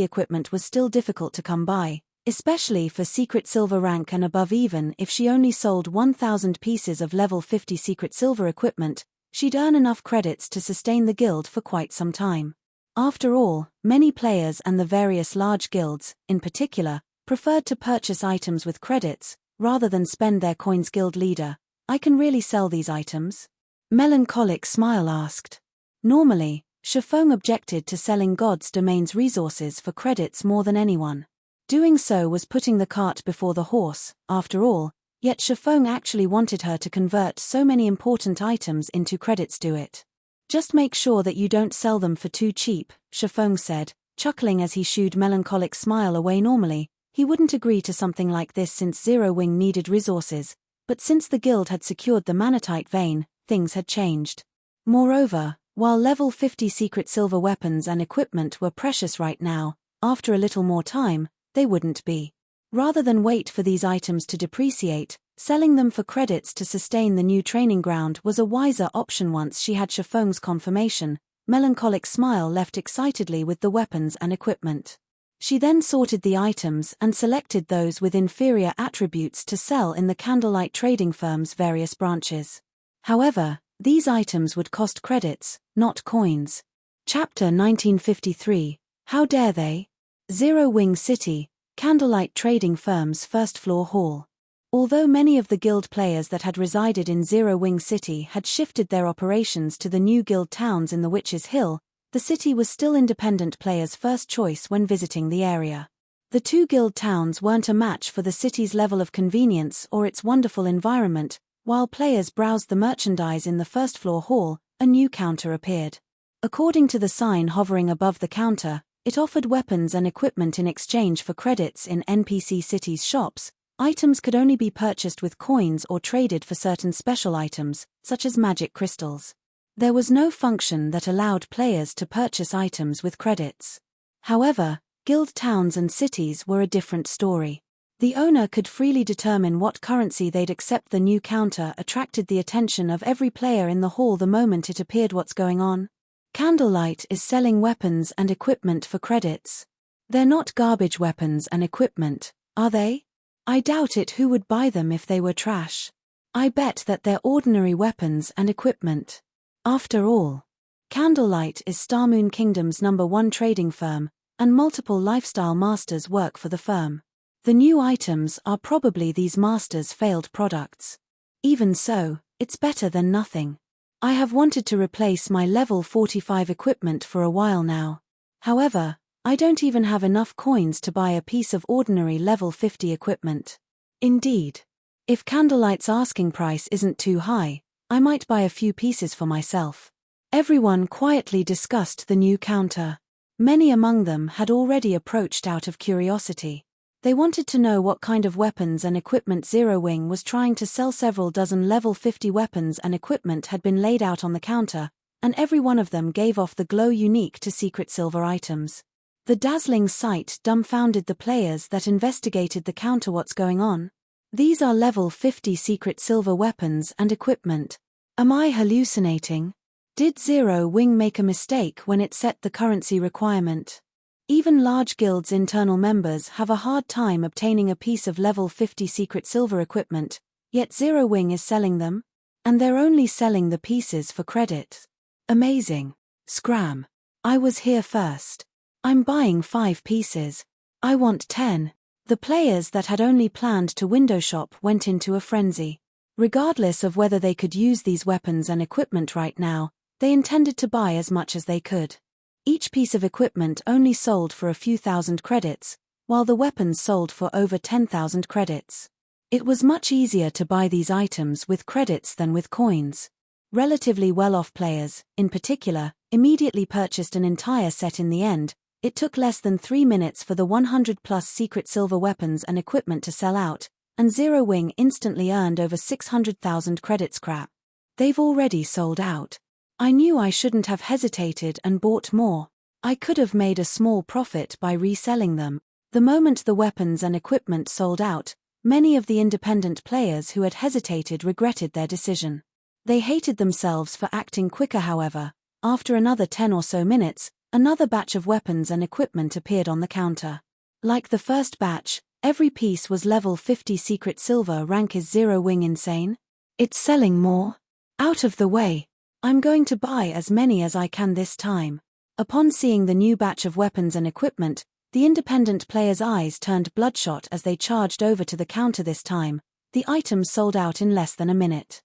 equipment was still difficult to come by, especially for secret silver rank and above. Even if she only sold 1,000 pieces of level 50 secret silver equipment, she'd earn enough credits to sustain the guild for quite some time. After all, many players and the various large guilds, in particular, preferred to purchase items with credits, rather than spend their coins. Guild leader, I can really sell these items? Melancholic Smile asked. Normally, Feng objected to selling God's Domain's resources for credits more than anyone. Doing so was putting the cart before the horse, after all, yet Feng actually wanted her to convert so many important items into credits. Do it. Just make sure that you don't sell them for too cheap, Feng said, chuckling as he shooed Melancholic Smile away. Normally, he wouldn't agree to something like this since Zero Wing needed resources, but since the guild had secured the Manatite vein, things had changed. Moreover, while level 50 secret silver weapons and equipment were precious right now, after a little more time, they wouldn't be. Rather than wait for these items to depreciate, selling them for credits to sustain the new training ground was a wiser option. Once she had Feng's confirmation, Melancholic Smile left excitedly with the weapons and equipment. She then sorted the items and selected those with inferior attributes to sell in the Candlelight trading firm's various branches. However, these items would cost credits, not coins. Chapter 1953. How dare they? Zero Wing City, Candlelight trading firm's first-floor hall. Although many of the guild players that had resided in Zero Wing City had shifted their operations to the new guild towns in the Witch's Hill, the city was still independent players' first choice when visiting the area. The 2 guild towns weren't a match for the city's level of convenience or its wonderful environment. While players browsed the merchandise in the first-floor hall, a new counter appeared. According to the sign hovering above the counter, it offered weapons and equipment in exchange for credits in NPC City's shops. Items could only be purchased with coins or traded for certain special items, such as magic crystals. There was no function that allowed players to purchase items with credits. However, guild towns and cities were a different story. The owner could freely determine what currency they'd accept. The new counter attracted the attention of every player in the hall the moment it appeared. What's going on? Candlelight is selling weapons and equipment for credits. They're not garbage weapons and equipment, are they? I doubt it. Who would buy them if they were trash? I bet that they're ordinary weapons and equipment. After all, Candlelight is Starmoon Kingdom's #1 trading firm, and multiple lifestyle masters work for the firm. The new items are probably these masters' failed products. Even so, it's better than nothing. I have wanted to replace my level 45 equipment for a while now. However, I don't even have enough coins to buy a piece of ordinary level 50 equipment. Indeed, if Candlelight's asking price isn't too high, I might buy a few pieces for myself. Everyone quietly discussed the new counter. Many among them had already approached out of curiosity. They wanted to know what kind of weapons and equipment Zero Wing was trying to sell. Several dozen level 50 weapons and equipment had been laid out on the counter, and every one of them gave off the glow unique to secret silver items. The dazzling sight dumbfounded the players that investigated the counter. What's going on? These are level 50 secret silver weapons and equipment. Am I hallucinating? Did Zero Wing make a mistake when it set the currency requirement? Even large guilds' internal members have a hard time obtaining a piece of level 50 secret silver equipment, yet Zero Wing is selling them? And they're only selling the pieces for credit. Amazing. Scram. I was here first. I'm buying 5 pieces. I want 10. The players that had only planned to window shop went into a frenzy. Regardless of whether they could use these weapons and equipment right now, they intended to buy as much as they could. Each piece of equipment only sold for a few thousand credits, while the weapons sold for over 10,000 credits. It was much easier to buy these items with credits than with coins. Relatively well-off players, in particular, immediately purchased an entire set. In the end, it took less than 3 minutes for the 100+ secret silver weapons and equipment to sell out, and Zero Wing instantly earned over 600,000 credits. Crap. They've already sold out. I knew I shouldn't have hesitated and bought more. I could have made a small profit by reselling them. The moment the weapons and equipment sold out, many of the independent players who had hesitated regretted their decision. They hated themselves for acting quicker. However, after another 10 or so minutes, another batch of weapons and equipment appeared on the counter. Like the first batch, every piece was level 50 secret silver rank. Is Zero Wing insane? It's selling more? Out of the way. I'm going to buy as many as I can this time. Upon seeing the new batch of weapons and equipment, the independent players' eyes turned bloodshot as they charged over to the counter. This time, the items sold out in less than a minute.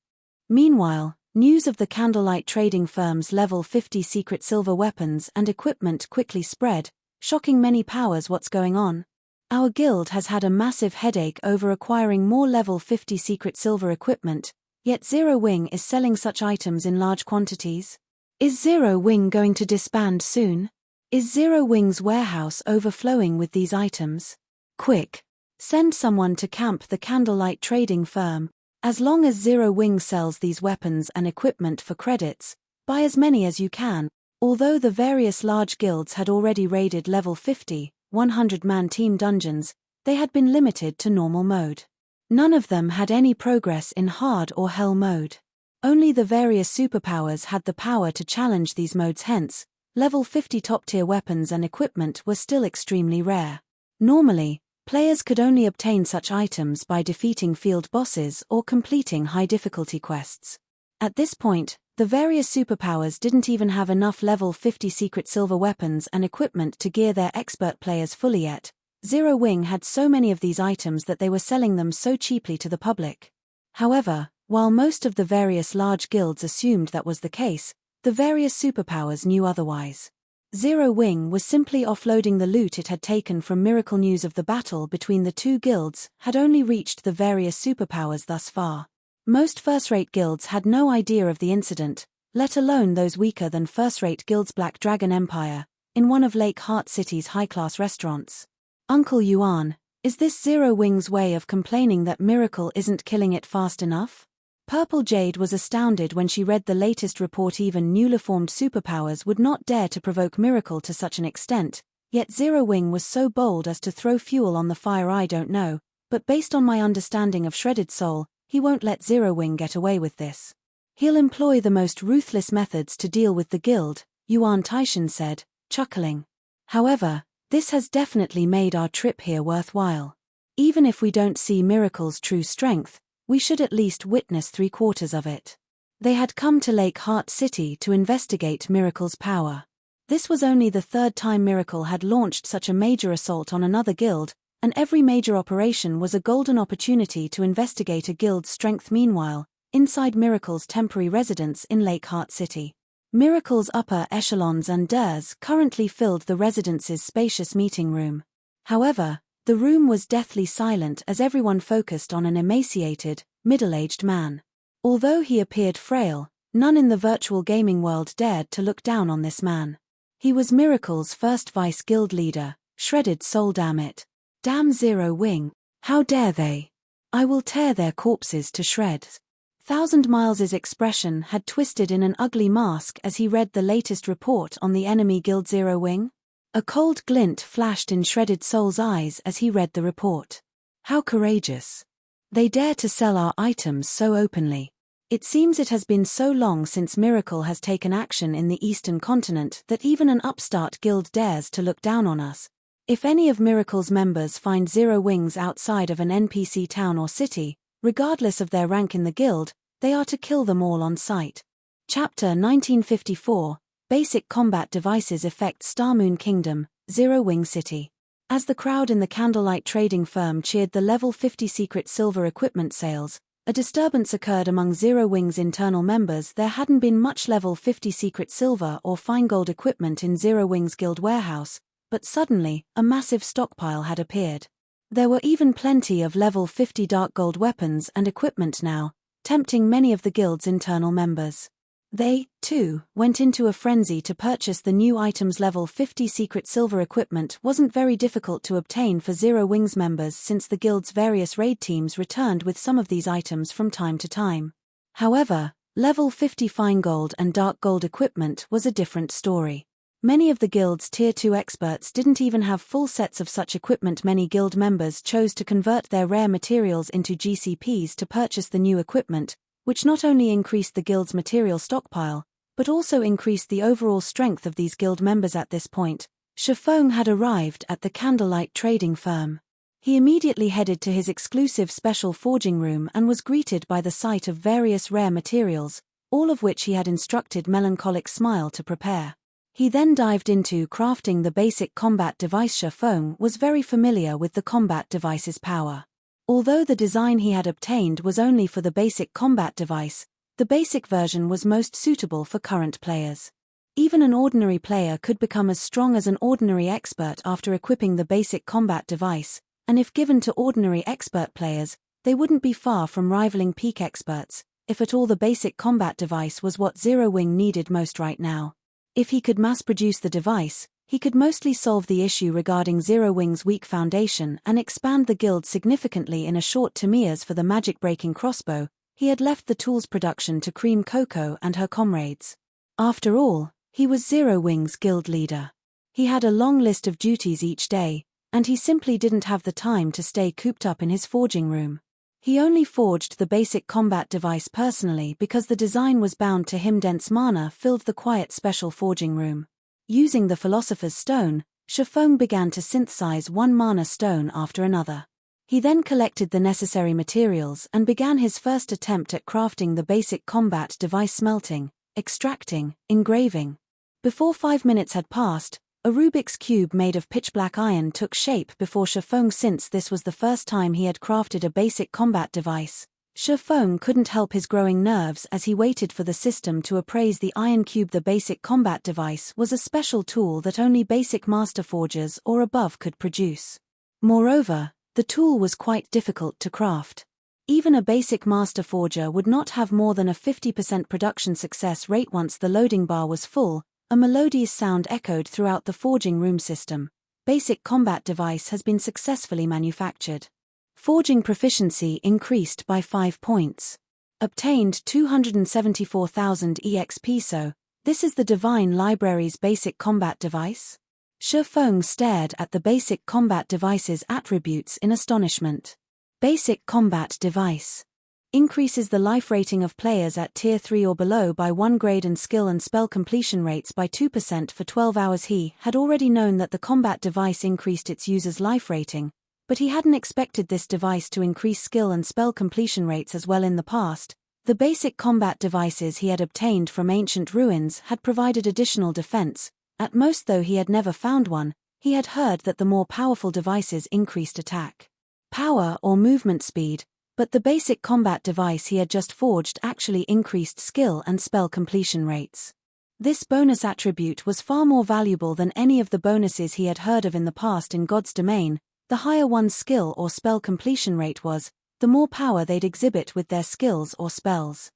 Meanwhile, news of the Candlelight trading firm's level 50 secret silver weapons and equipment quickly spread, shocking many powers. What's going on? Our guild has had a massive headache over acquiring more level 50 secret silver equipment, yet Zero Wing is selling such items in large quantities. Is Zero Wing going to disband soon? Is Zero Wing's warehouse overflowing with these items? Quick! Send someone to camp the Candlelight trading firm. As long as Zero Wing sells these weapons and equipment for credits, buy as many as you can. Although the various large guilds had already raided level 50, 100-man team dungeons, they had been limited to normal mode. None of them had any progress in hard or hell mode. Only the various superpowers had the power to challenge these modes. Hence, level 50 top-tier weapons and equipment were still extremely rare. Normally, players could only obtain such items by defeating field bosses or completing high-difficulty quests. At this point, the various superpowers didn't even have enough level 50 secret silver weapons and equipment to gear their expert players fully yet. Zero Wing had so many of these items that they were selling them so cheaply to the public. However, while most of the various large guilds assumed that was the case, the various superpowers knew otherwise. Zero Wing was simply offloading the loot it had taken from Miracle. News of the battle between the two guilds had only reached the various superpowers thus far. Most first-rate guilds had no idea of the incident, let alone those weaker than first-rate guilds. Black Dragon Empire, in one of Lake Heart City's high-class restaurants. Uncle Yuan, is this Zero Wing's way of complaining that Miracle isn't killing it fast enough? Purple Jade was astounded when she read the latest report. Even newly formed superpowers would not dare to provoke Miracle to such an extent, yet Zero Wing was so bold as to throw fuel on the fire. I don't know, but based on my understanding of Shredded Soul, he won't let Zero Wing get away with this. He'll employ the most ruthless methods to deal with the guild, Yuan Taishan said, chuckling. However, this has definitely made our trip here worthwhile. Even if we don't see Miracle's true strength, we should at least witness 3/4 of it. They had come to Lake Heart City to investigate Miracle's power. This was only the third time Miracle had launched such a major assault on another guild, and every major operation was a golden opportunity to investigate a guild's strength. Meanwhile, inside Miracle's temporary residence in Lake Heart City, Miracle's upper echelons and durs currently filled the residence's spacious meeting room. However, the room was deathly silent as everyone focused on an emaciated, middle-aged man. Although he appeared frail, none in the virtual gaming world dared to look down on this man. He was Miracle's first vice guild leader, Shredded Soul. Damn it. Damn Zero Wing. How dare they? I will tear their corpses to shreds. Thousand Miles's expression had twisted in an ugly mask as he read the latest report on the enemy guild Zero Wing. A cold glint flashed in Shredded Soul's eyes as he read the report. How courageous. They dare to sell our items so openly. It seems it has been so long since Miracle has taken action in the Eastern Continent that even an upstart guild dares to look down on us. If any of Miracle's members find Zero Wings outside of an NPC town or city, regardless of their rank in the guild, they are to kill them all on sight. Chapter 1954, Basic Combat Devices Affect Starmoon Kingdom, Zero Wing City. As the crowd in the Candlelight trading firm cheered the level 50 secret silver equipment sales, a disturbance occurred among Zero Wing's internal members. There hadn't been much level 50 secret silver or fine gold equipment in Zero Wing's guild warehouse, but suddenly, a massive stockpile had appeared. There were even plenty of level 50 dark gold weapons and equipment now, tempting many of the guild's internal members. They, too, went into a frenzy to purchase the new items. Level 50 secret silver equipment wasn't very difficult to obtain for Zero Wings members since the guild's various raid teams returned with some of these items from time to time. However, level 50 fine gold and dark gold equipment was a different story. Many of the guild's Tier 2 experts didn't even have full sets of such equipment. Many guild members chose to convert their rare materials into GCPs to purchase the new equipment, which not only increased the guild's material stockpile, but also increased the overall strength of these guild members. At this point, Feng had arrived at the Candlelight trading firm. He immediately headed to his exclusive special forging room and was greeted by the sight of various rare materials, all of which he had instructed Melancholic Smile to prepare. He then dived into crafting the basic combat device. Feng was very familiar with the combat device's power. Although the design he had obtained was only for the basic combat device, the basic version was most suitable for current players. Even an ordinary player could become as strong as an ordinary expert after equipping the basic combat device, and if given to ordinary expert players, they wouldn't be far from rivaling peak experts. If at all, the basic combat device was what Zero Wing needed most right now. If he could mass-produce the device, he could mostly solve the issue regarding Zero Wing's weak foundation and expand the guild significantly in a short time. For the Magicbreaking crossbow, he had left the tools production to Cream Coco and her comrades. After all, he was Zero Wing's guild leader. He had a long list of duties each day, and he simply didn't have the time to stay cooped up in his forging room. He only forged the basic combat device personally because the design was bound to him. Dense mana filled the quiet special forging room. Using the Philosopher's Stone, Feng began to synthesize one mana stone after another. He then collected the necessary materials and began his first attempt at crafting the basic combat device. Smelting, extracting, engraving. Before 5 minutes had passed, a Rubik's Cube made of pitch-black iron took shape before Feng. Since this was the first time he had crafted a basic combat device, Feng couldn't help his growing nerves as he waited for the system to appraise the iron cube. The basic combat device was a special tool that only basic master forgers or above could produce. Moreover, the tool was quite difficult to craft. Even a basic master forger would not have more than a 50% production success rate. Once the loading bar was full, a melodious sound echoed throughout the forging room system. Basic combat device has been successfully manufactured. Forging proficiency increased by 5 points. Obtained 274,000 EXP. So, this is the Divine Library's basic combat device? Feng stared at the basic combat device's attributes in astonishment. Basic combat device increases the life rating of players at Tier 3 or below by 1 grade and skill and spell completion rates by 2% for 12 hours. He had already known that the combat device increased its user's life rating, but he hadn't expected this device to increase skill and spell completion rates as well. In the past, The basic combat devices he had obtained from ancient ruins had provided additional defense. At most, though he had never found one, he had heard that the more powerful devices increased attack power or movement speed, but the basic combat device he had just forged actually increased skill and spell completion rates. This bonus attribute was far more valuable than any of the bonuses he had heard of in the past in God's domain. The higher one's skill or spell completion rate was, the more power they'd exhibit with their skills or spells.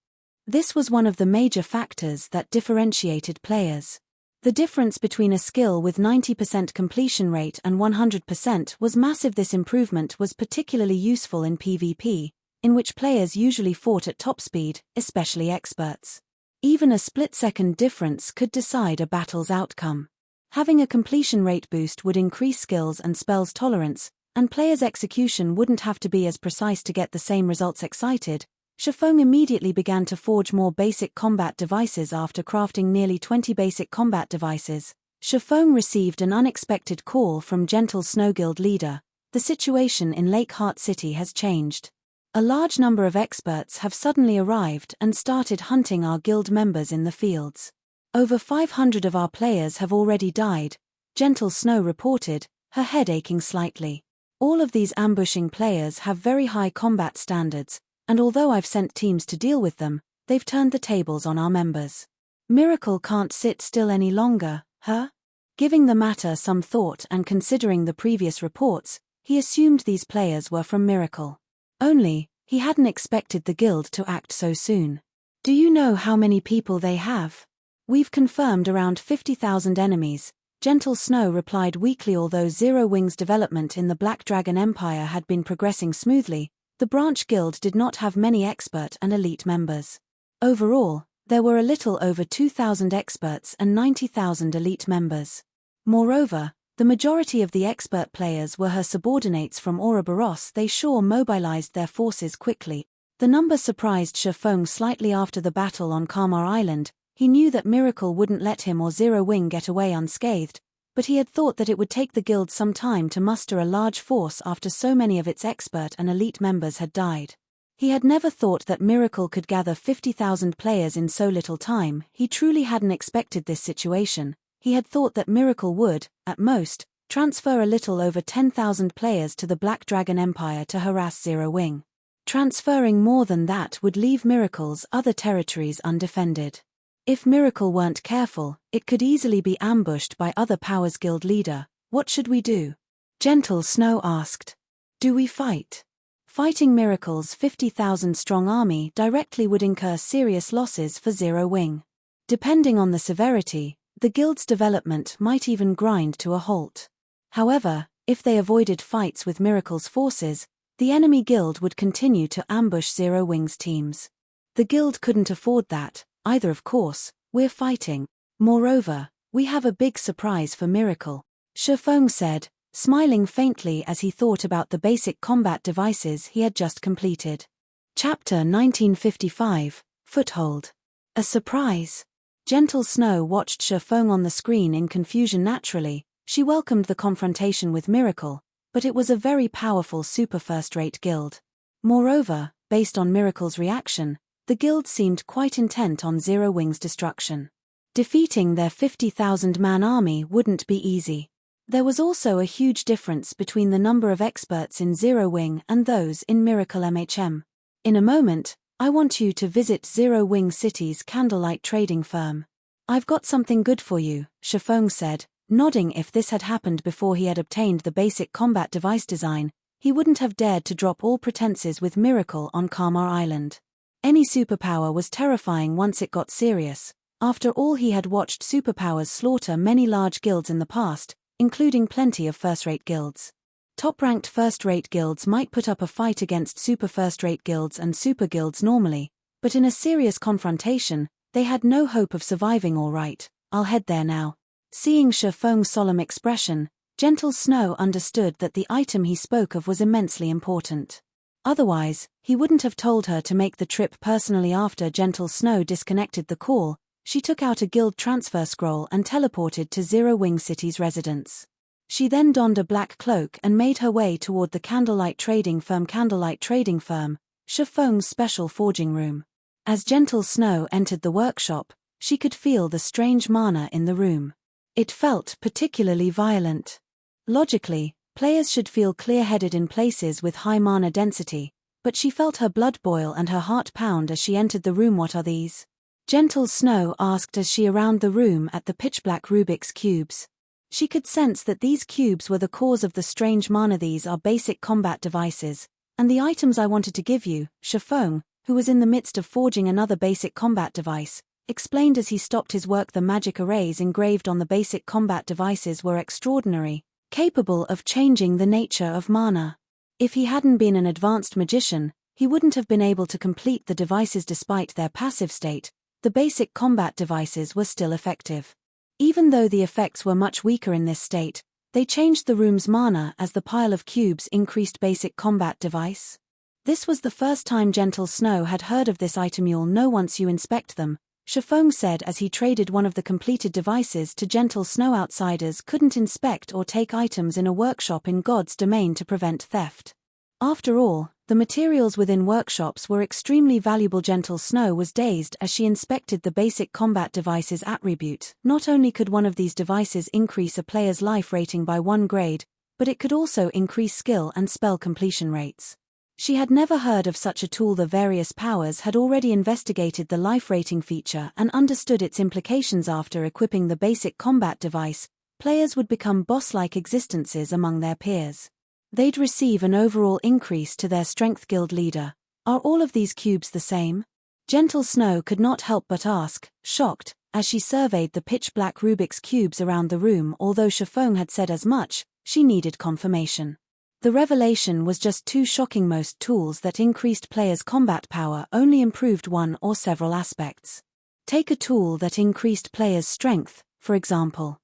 This was one of the major factors that differentiated players. The difference between a skill with 90% completion rate and 100% was massive. This improvement was particularly useful in PvP, in which players usually fought at top speed, especially experts. Even a split-second difference could decide a battle's outcome. Having a completion rate boost would increase skills and spells tolerance, and players' execution wouldn't have to be as precise to get the same results. Excited, Feng immediately began to forge more basic combat devices. After crafting nearly 20 basic combat devices, Feng received an unexpected call from Gentle Snow Guild leader. The situation in Lake Heart City has changed. A large number of experts have suddenly arrived and started hunting our guild members in the fields. Over 500 of our players have already died, Gentle Snow reported, her head aching slightly. All of these ambushing players have very high combat standards, and although I've sent teams to deal with them, they've turned the tables on our members. Miracle can't sit still any longer, huh? Giving the matter some thought and considering the previous reports, he assumed these players were from Miracle. Only, he hadn't expected the guild to act so soon. Do you know how many people they have? We've confirmed around 50,000 enemies, Gentle Snow replied weakly. Although Zero Wing's development in the Black Dragon Empire had been progressing smoothly, the branch guild did not have many expert and elite members. Overall, there were a little over 2,000 experts and 90,000 elite members. Moreover, the majority of the expert players were her subordinates from Ouroboros. They sure mobilized their forces quickly. The number surprised Feng slightly. After the battle on Kalmar Island, he knew that Miracle wouldn't let him or Zero Wing get away unscathed, but he had thought that it would take the guild some time to muster a large force after so many of its expert and elite members had died. He had never thought that Miracle could gather 50,000 players in so little time. He truly hadn't expected this situation. He had thought that Miracle would, at most, transfer a little over 10,000 players to the Black Dragon Empire to harass Zero Wing. Transferring more than that would leave Miracle's other territories undefended. If Miracle weren't careful, it could easily be ambushed by other powers. Guild leader, what should we do? Gentle Snow asked. Do we fight? Fighting Miracle's 50,000 strong army directly would incur serious losses for Zero Wing. Depending on the severity, the guild's development might even grind to a halt. However, if they avoided fights with Miracle's forces, the enemy guild would continue to ambush Zero Wing's teams. The guild couldn't afford that. Either. Of course, we're fighting. Moreover, we have a big surprise for Miracle, Feng said, smiling faintly as he thought about the basic combat devices he had just completed. Chapter 1955, Foothold. A surprise. Gentle Snow watched Feng on the screen in confusion. Naturally, she welcomed the confrontation with Miracle, but it was a very powerful super-first-rate guild. Moreover, based on Miracle's reaction, the guild seemed quite intent on Zero Wing's destruction. Defeating their 50,000-man army wouldn't be easy. There was also a huge difference between the number of experts in Zero Wing and those in Miracle MHM. In a moment, I want you to visit Zero Wing City's Candlelight trading firm. I've got something good for you, Feng said, nodding. If this had happened before he had obtained the basic combat device design, he wouldn't have dared to drop all pretenses with Miracle on Kalmar Island. Any superpower was terrifying once it got serious. After all, he had watched superpowers slaughter many large guilds in the past, including plenty of first-rate guilds. Top-ranked first-rate guilds might put up a fight against super-first-rate guilds and super guilds normally, but in a serious confrontation, they had no hope of surviving. All right, I'll head there now. Seeing Feng's solemn expression, Gentle Snow understood that the item he spoke of was immensely important. Otherwise, he wouldn't have told her to make the trip personally. After Gentle Snow disconnected the call, she took out a guild transfer scroll and teleported to Zero Wing City's residence. She then donned a black cloak and made her way toward the Candlelight trading firm. Candlelight trading firm, Feng's special forging room. As Gentle Snow entered the workshop, she could feel the strange mana in the room. It felt particularly violent. Logically, players should feel clear-headed in places with high mana density, but she felt her blood boil and her heart pound as she entered the room. What are these? Gentle Snow asked as she around the room at the pitch-black Rubik's cubes. She could sense that these cubes were the cause of the strange mana. These are basic combat devices, and the items I wanted to give you, Feng, who was in the midst of forging another basic combat device, explained as he stopped his work. The magic arrays engraved on the basic combat devices were extraordinary, capable of changing the nature of mana. If he hadn't been an advanced magician, he wouldn't have been able to complete the devices. Despite their passive state, the basic combat devices were still effective. Even though the effects were much weaker in this state, they changed the room's mana as the pile of cubes increased. Basic combat device? This was the first time Gentle Snow had heard of this item. You'll know once you inspect them, Feng said as he traded one of the completed devices to Gentle Snow. Outsiders couldn't inspect or take items in a workshop in God's domain to prevent theft. After all, the materials within workshops were extremely valuable. Gentle Snow was dazed as she inspected the basic combat device's attribute. Not only could one of these devices increase a player's life rating by 1 grade, but it could also increase skill and spell completion rates. She had never heard of such a tool. The various powers had already investigated the life rating feature and understood its implications. After equipping the basic combat device, players would become boss-like existences among their peers. They'd receive an overall increase to their strength. Guild leader, are all of these cubes the same? Gentle Snow could not help but ask, shocked, as she surveyed the pitch-black Rubik's cubes around the room. Although Feng had said as much, she needed confirmation. The revelation was just too shocking. Most tools that increased players' combat power only improved one or several aspects. Take a tool that increased players' strength, for example.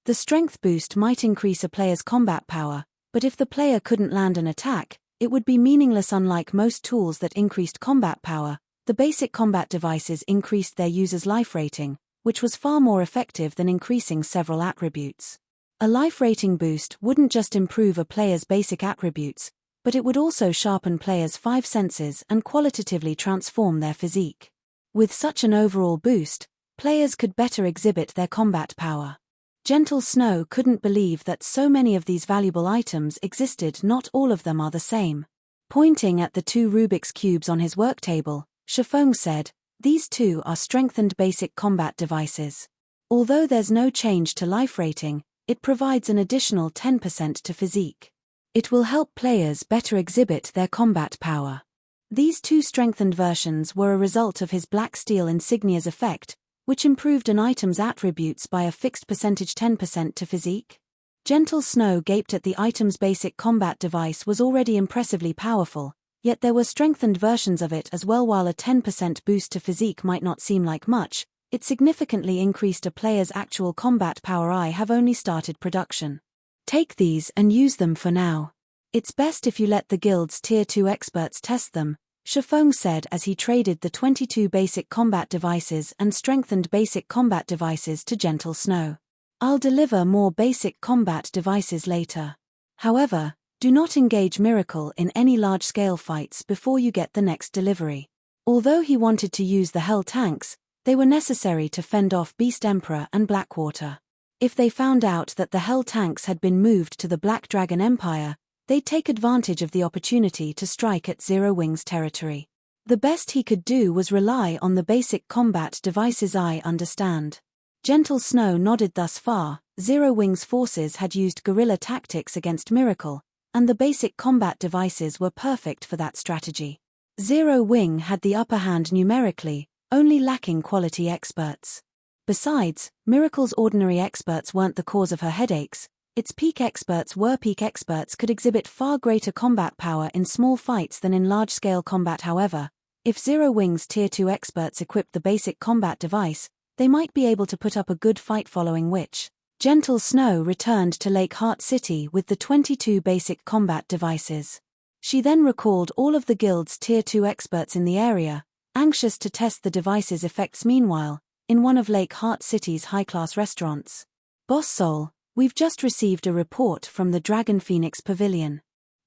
The strength boost might increase a player's combat power, but if the player couldn't land an attack, it would be meaningless. Unlike most tools that increased combat power, the basic combat devices increased their user's life rating, which was far more effective than increasing several attributes. A life rating boost wouldn't just improve a player's basic attributes, but it would also sharpen players' 5 senses and qualitatively transform their physique. With such an overall boost, players could better exhibit their combat power. Gentle Snow couldn't believe that so many of these valuable items existed. Not all of them are the same. Pointing at the 2 Rubik's cubes on his work table, Feng said, "These 2 are strengthened basic combat devices. Although there's no change to life rating, it provides an additional 10% to physique. It will help players better exhibit their combat power." These 2 strengthened versions were a result of his black steel insignia's effect, which improved an item's attributes by a fixed percentage 10% to physique. Gentle Snow gaped at the item's basic combat device was already impressively powerful, yet there were strengthened versions of it as well. While a 10% boost to physique might not seem like much, it significantly increased a player's actual combat power. I have only started production. Take these and use them for now. It's best if you let the guild's Tier 2 experts test them, Feng said as he traded the 22 basic combat devices and strengthened basic combat devices to Gentle Snow. I'll deliver more basic combat devices later. However, do not engage Miracle in any large-scale fights before you get the next delivery. Although he wanted to use the Hell tanks, they were necessary to fend off Beast Emperor and Blackwater. If they found out that the Hell tanks had been moved to the Black Dragon Empire, they'd take advantage of the opportunity to strike at Zero Wings territory. The best he could do was rely on the basic combat devices. I understand. Gentle Snow nodded. Thus far, Zero Wings forces had used guerrilla tactics against Miracle, and the basic combat devices were perfect for that strategy. Zero Wing had the upper hand numerically, only lacking quality experts. Besides, Miracle's ordinary experts weren't the cause of her headaches. Its peak experts were. Peak experts could exhibit far greater combat power in small fights than in large-scale combat. However, if Zero Wing's Tier 2 experts equipped the basic combat device, they might be able to put up a good fight. Following which, Gentle Snow returned to Lake Heart City with the 22 basic combat devices. She then recalled all of the guild's Tier 2 experts in the area, anxious to test the device's effects. Meanwhile, in one of Lake Heart City's high-class restaurants, Boss Soul, we've just received a report from the Dragon Phoenix Pavilion.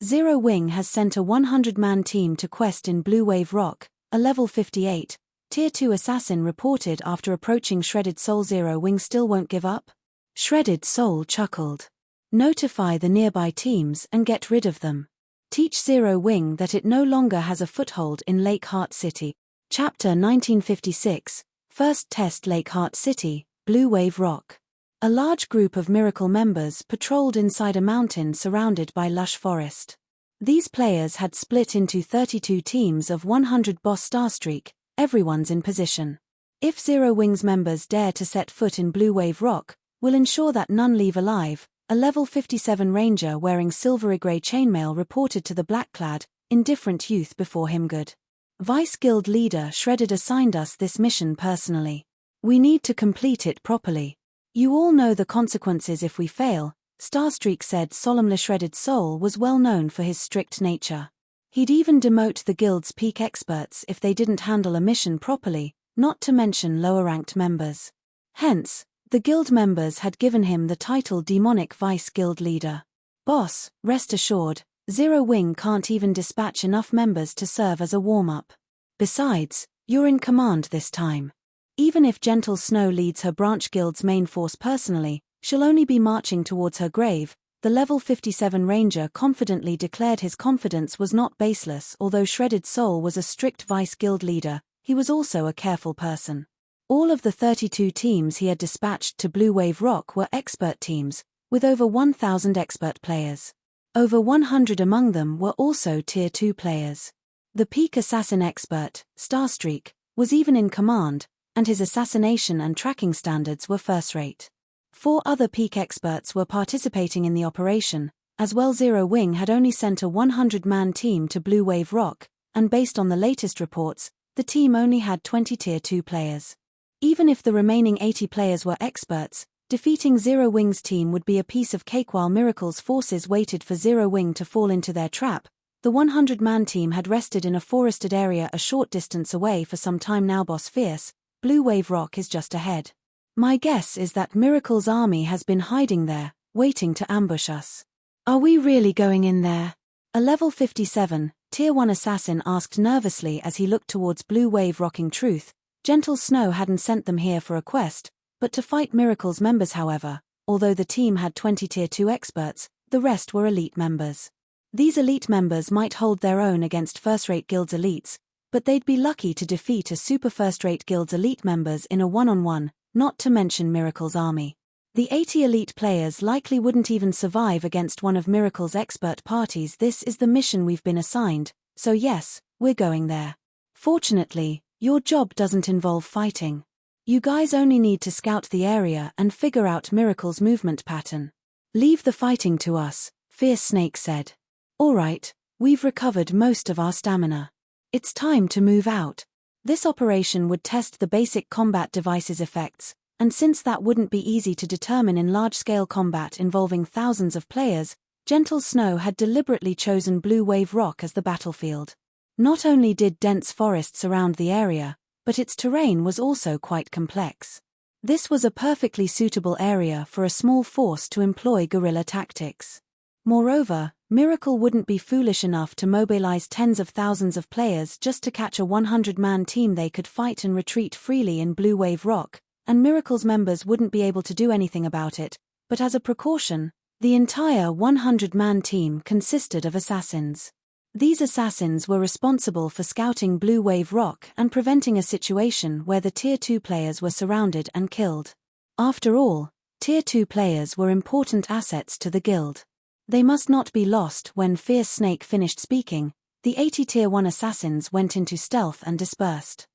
Zero Wing has sent a 100-man team to quest in Blue Wave Rock, a level 58, Tier 2 assassin reported after approaching Shredded Soul. Zero Wing still won't give up? Shredded Soul chuckled. Notify the nearby teams and get rid of them. Teach Zero Wing that it no longer has a foothold in Lake Heart City. Chapter 1956, First Test. Lake Heart City, Blue Wave Rock. A large group of Miracle members patrolled inside a mountain surrounded by lush forest. These players had split into 32 teams of 100 boss Starstreak, everyone's in position. If Zero Wing's members dare to set foot in Blue Wave Rock, we'll ensure that none leave alive, a level 57 ranger wearing silvery grey chainmail reported to the black-clad, indifferent youth before him. Good. Vice Guild Leader Shredded assigned us this mission personally. We need to complete it properly. You all know the consequences if we fail, Starstreak said solemnly. Shredded Soul was well known for his strict nature. He'd even demote the guild's peak experts if they didn't handle a mission properly, not to mention lower-ranked members. Hence, the guild members had given him the title Demonic Vice Guild Leader. Boss, rest assured, Zero Wing can't even dispatch enough members to serve as a warm-up. Besides, you're in command this time. Even if Gentle Snow leads her branch guild's main force personally, she'll only be marching towards her grave. The level 57 ranger confidently declared his confidence was not baseless. Although Shredded Soul was a strict vice guild leader, he was also a careful person. All of the 32 teams he had dispatched to Blue Wave Rock were expert teams, with over 1,000 expert players. Over 100 among them were also Tier 2 players. The peak assassin expert, Starstreak, was even in command, and his assassination and tracking standards were first-rate. 4 other peak experts were participating in the operation, as well. Zero Wing had only sent a 100-man team to Blue Wave Rock, and based on the latest reports, the team only had 20 Tier 2 players. Even if the remaining 80 players were experts, defeating Zero Wing's team would be a piece of cake. While Miracle's forces waited for Zero Wing to fall into their trap, the 100-man team had rested in a forested area a short distance away for some time now. Boss Fierce, Blue Wave Rock is just ahead. My guess is that Miracle's army has been hiding there, waiting to ambush us. Are we really going in there? A level 57, Tier 1 assassin asked nervously as he looked towards Blue Wave. Rocking truth, Gentle Snow hadn't sent them here for a quest, but to fight Miracle's members. However, although the team had 20 Tier 2 experts, the rest were elite members. These elite members might hold their own against first-rate guild's elites, but they'd be lucky to defeat a super-first-rate guild's elite members in a one-on-one, not to mention Miracle's army. The 80 elite players likely wouldn't even survive against one of Miracle's expert parties. This is the mission we've been assigned, so yes, we're going there. Fortunately, your job doesn't involve fighting. You guys only need to scout the area and figure out Miracle's movement pattern. Leave the fighting to us, Fierce Snake said. Alright, we've recovered most of our stamina. It's time to move out. This operation would test the basic combat device's effects, and since that wouldn't be easy to determine in large-scale combat involving thousands of players, Gentle Snow had deliberately chosen Blue Wave Rock as the battlefield. Not only did dense forests surround the area, but its terrain was also quite complex. This was a perfectly suitable area for a small force to employ guerrilla tactics. Moreover, Miracle wouldn't be foolish enough to mobilize tens of thousands of players just to catch a 100-man team. They could fight and retreat freely in Blue Wave Rock, and Miracle's members wouldn't be able to do anything about it, but as a precaution, the entire 100-man team consisted of assassins. These assassins were responsible for scouting Blue Wave Rock and preventing a situation where the Tier 2 players were surrounded and killed. After all, Tier 2 players were important assets to the guild. They must not be lost. When Fierce Snake finished speaking, the 80 Tier 1 assassins went into stealth and dispersed.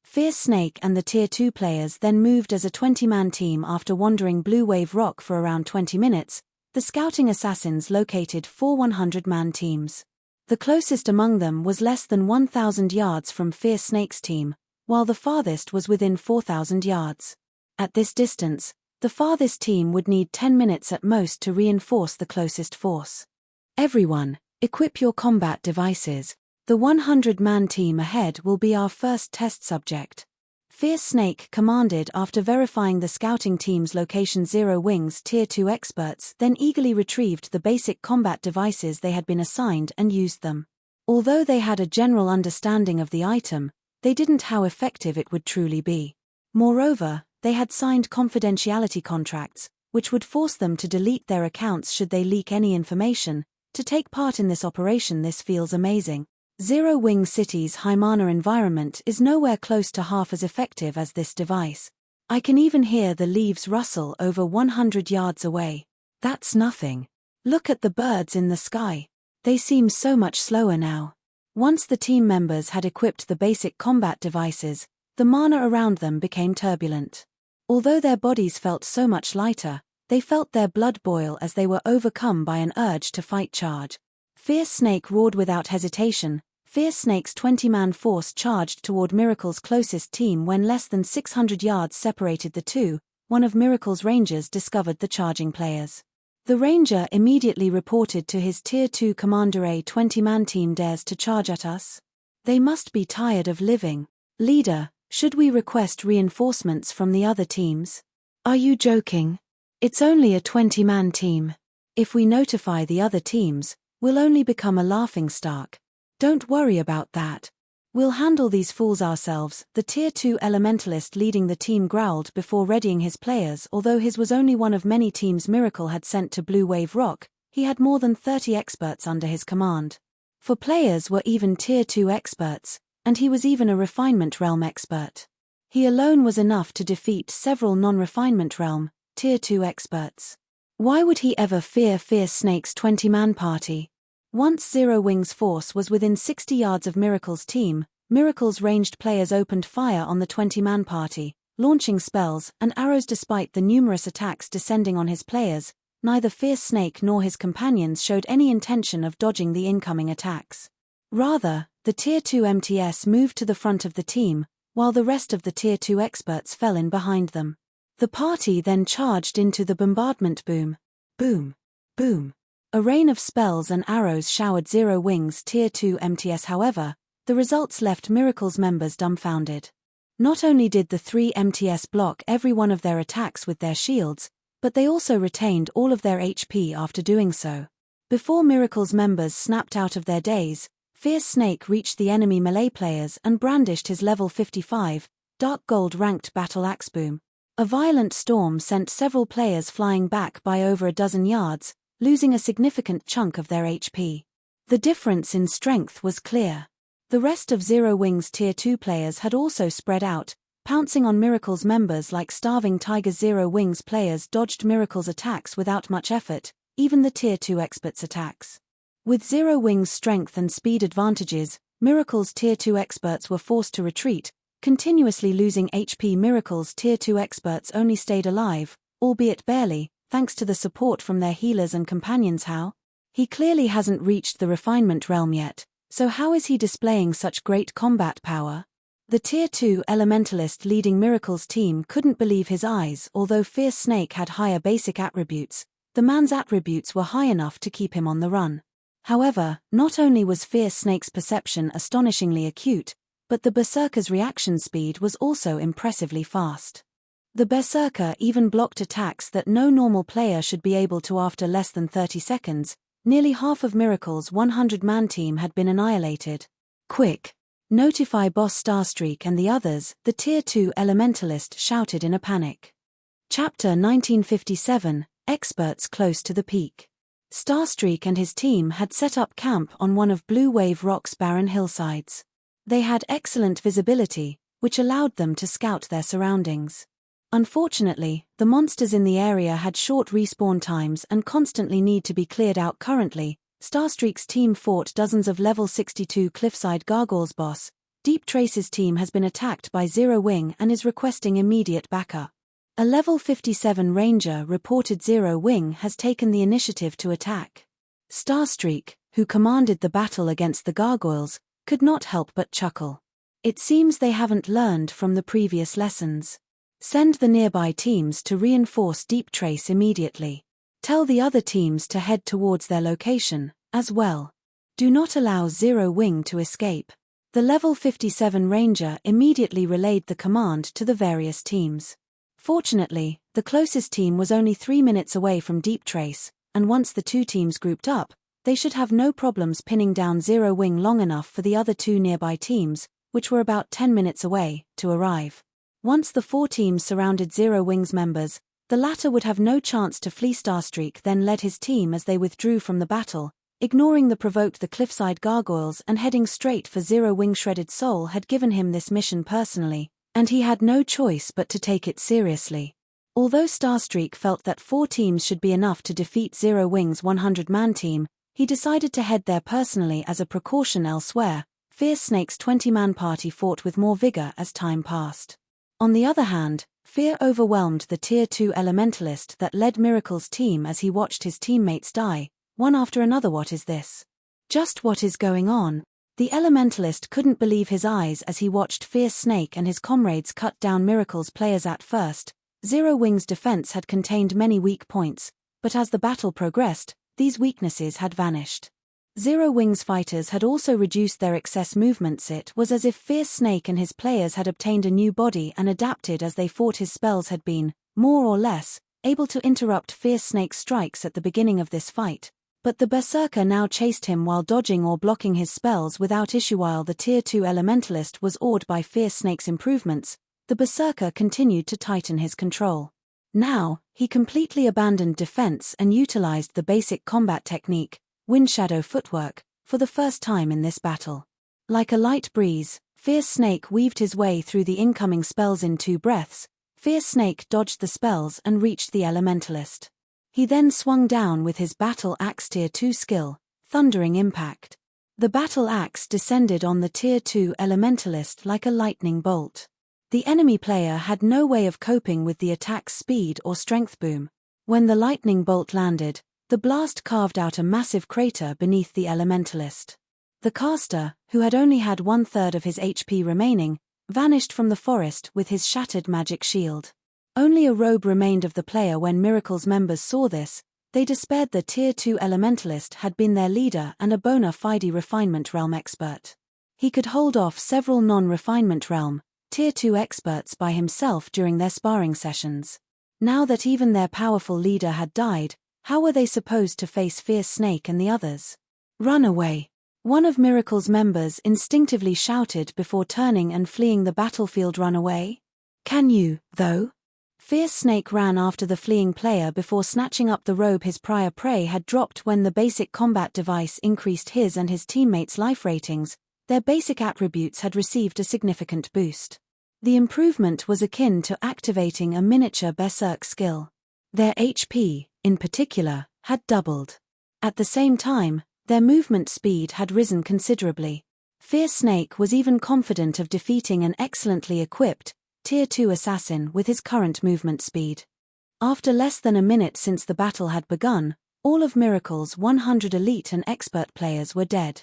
Fierce Snake and the Tier 2 players then moved as a 20-man team. After wandering Blue Wave Rock for around 20 minutes, the scouting assassins located 4 100-man teams. The closest among them was less than 1,000 yards from Fierce Snake's team, while the farthest was within 4,000 yards. At this distance, the farthest team would need 10 minutes at most to reinforce the closest force. Everyone, equip your combat devices. The 100-man team ahead will be our first test subject. Fierce Snake commanded after verifying the scouting team's location. Zero Wing's Tier 2 experts then eagerly retrieved the basic combat devices they had been assigned and used them. Although they had a general understanding of the item, they didn't how effective it would truly be. Moreover, they had signed confidentiality contracts, which would force them to delete their accounts should they leak any information. To take part in this operation, this feels amazing. Zero Wing City's high mana environment is nowhere close to half as effective as this device. I can even hear the leaves rustle over 100 yards away. That's nothing. Look at the birds in the sky. They seem so much slower now. Once the team members had equipped the basic combat devices, the mana around them became turbulent. Although their bodies felt so much lighter, they felt their blood boil as they were overcome by an urge to fight charge. Fierce Snake roared without hesitation. Fierce Snake's 20-man force charged toward Miracle's closest team when less than 600 yards separated the two. One of Miracle's rangers discovered the charging players. The ranger immediately reported to his Tier 2 commander, a 20-man team dares to charge at us. They must be tired of living. Leader, should we request reinforcements from the other teams? Are you joking? It's only a 20-man team. If we notify the other teams, we'll only become a laughingstock. Don't worry about that. We'll handle these fools ourselves, the Tier 2 elementalist leading the team growled before readying his players. Although his was only one of many teams Miracle had sent to Blue Wave Rock, he had more than 30 experts under his command. For players were even Tier 2 experts, and he was even a refinement realm expert. He alone was enough to defeat several non-refinement realm, Tier 2 experts. Why would he ever fear Fierce Snake's 20-man party? Once Zero Wing's force was within 60 yards of Miracle's team, Miracle's ranged players opened fire on the 20-man party, launching spells and arrows. Despite the numerous attacks descending on his players, neither Fierce Snake nor his companions showed any intention of dodging the incoming attacks. Rather, the Tier 2 MTS moved to the front of the team, while the rest of the Tier 2 experts fell in behind them. The party then charged into the bombardment. Boom. Boom. Boom. A rain of spells and arrows showered Zero Wing's Tier 2 MTS. However, the results left Miracle's members dumbfounded. Not only did the 3 MTS block every one of their attacks with their shields, but they also retained all of their HP after doing so. Before Miracle's members snapped out of their daze, Fierce Snake reached the enemy melee players and brandished his level 55, dark gold ranked battle axe. Boom. A violent storm sent several players flying back by over a dozen yards, losing a significant chunk of their HP. The difference in strength was clear. The rest of Zero Wing's Tier 2 players had also spread out, pouncing on Miracle's members like starving tigers. Zero Wing's players dodged Miracle's attacks without much effort, even the Tier 2 experts' attacks. With Zero Wing's strength and speed advantages, Miracle's Tier 2 experts were forced to retreat, continuously losing HP. Miracle's Tier 2 experts only stayed alive, albeit barely, thanks to the support from their healers and companions. How? He clearly hasn't reached the refinement realm yet, so how is he displaying such great combat power? The Tier 2 elementalist leading Miracle's team couldn't believe his eyes. Although Fierce Snake had higher basic attributes, the man's attributes were high enough to keep him on the run. However, not only was Fierce Snake's perception astonishingly acute, but the Berserker's reaction speed was also impressively fast. The Berserker even blocked attacks that no normal player should be able to after less than 30 seconds. Nearly half of Miracle's 100-man team had been annihilated. Quick! Notify Boss Starstreak and the others, the Tier 2 elementalist shouted in a panic. Chapter 1957, Experts Close to the Peak. Starstreak and his team had set up camp on one of Blue Wave Rock's barren hillsides. They had excellent visibility, which allowed them to scout their surroundings. Unfortunately, the monsters in the area had short respawn times and constantly need to be cleared out. Currently, Starstreak's team fought dozens of level 62 cliffside gargoyles. Boss Deep Trace's team has been attacked by Zero Wing and is requesting immediate backup. A level 57 ranger reported Zero Wing has taken the initiative to attack. Starstreak, who commanded the battle against the gargoyles, could not help but chuckle. It seems they haven't learned from the previous lessons. Send the nearby teams to reinforce Deep Trace immediately. Tell the other teams to head towards their location, as well. Do not allow Zero Wing to escape. The level 57 ranger immediately relayed the command to the various teams. Fortunately, the closest team was only 3 minutes away from Deep Trace, and once the two teams grouped up, they should have no problems pinning down Zero Wing long enough for the other two nearby teams, which were about 10 minutes away, to arrive. Once the 4 teams surrounded Zero Wings members, the latter would have no chance to flee. Starstreak then led his team as they withdrew from the battle, ignoring the provoked the cliffside gargoyles and heading straight for Zero Wing. Shredded Soul had given him this mission personally, and he had no choice but to take it seriously. Although Starstreak felt that 4 teams should be enough to defeat Zero Wing's 100-man team, he decided to head there personally as a precaution. Elsewhere, Fierce Snake's 20-man party fought with more vigor as time passed. On the other hand, fear overwhelmed the Tier 2 Elementalist that led Miracle's team as he watched his teammates die, one after another. What is this? Just what is going on? The Elementalist couldn't believe his eyes as he watched Fierce Snake and his comrades cut down Miracle's players. At first, Zero Wing's defense had contained many weak points, but as the battle progressed, these weaknesses had vanished. Zero Wing's fighters had also reduced their excess movements. It was as if Fierce Snake and his players had obtained a new body and adapted as they fought. His spells had been, more or less, able to interrupt Fierce Snake's strikes at the beginning of this fight, but the Berserker now chased him while dodging or blocking his spells without issue. While the Tier 2 Elementalist was awed by Fierce Snake's improvements, the Berserker continued to tighten his control. Now, he completely abandoned defense and utilized the basic combat technique, Wind Shadow Footwork, for the first time in this battle. Like a light breeze, Fierce Snake weaved his way through the incoming spells in 2 breaths. Fierce Snake dodged the spells and reached the Elementalist. He then swung down with his Battle Axe Tier 2 skill, Thundering Impact. The Battle Axe descended on the Tier 2 Elementalist like a lightning bolt. The enemy player had no way of coping with the attack's speed or strength. Boom. When the lightning bolt landed, the blast carved out a massive crater beneath the Elementalist. The caster, who had only had 1/3 of his HP remaining, vanished from the forest with his shattered magic shield. Only a robe remained of the player. When Miracle's members saw this, they despaired. The Tier 2 Elementalist had been their leader and a bona fide Refinement Realm expert. He could hold off several non-Refinement Realm, Tier 2 experts by himself during their sparring sessions. Now that even their powerful leader had died, how were they supposed to face Fierce Snake and the others? Run away! One of Miracle's members instinctively shouted before turning and fleeing the battlefield. Run away? Can you, though? Fierce Snake ran after the fleeing player before snatching up the robe his prior prey had dropped. When the basic combat device increased his and his teammates' life ratings, their basic attributes had received a significant boost. The improvement was akin to activating a miniature berserk skill. Their HP, in particular, had doubled. At the same time, their movement speed had risen considerably. Fierce Snake was even confident of defeating an excellently equipped, Tier 2 assassin with his current movement speed. After less than a minute since the battle had begun, all of Miracle's 100 elite and expert players were dead.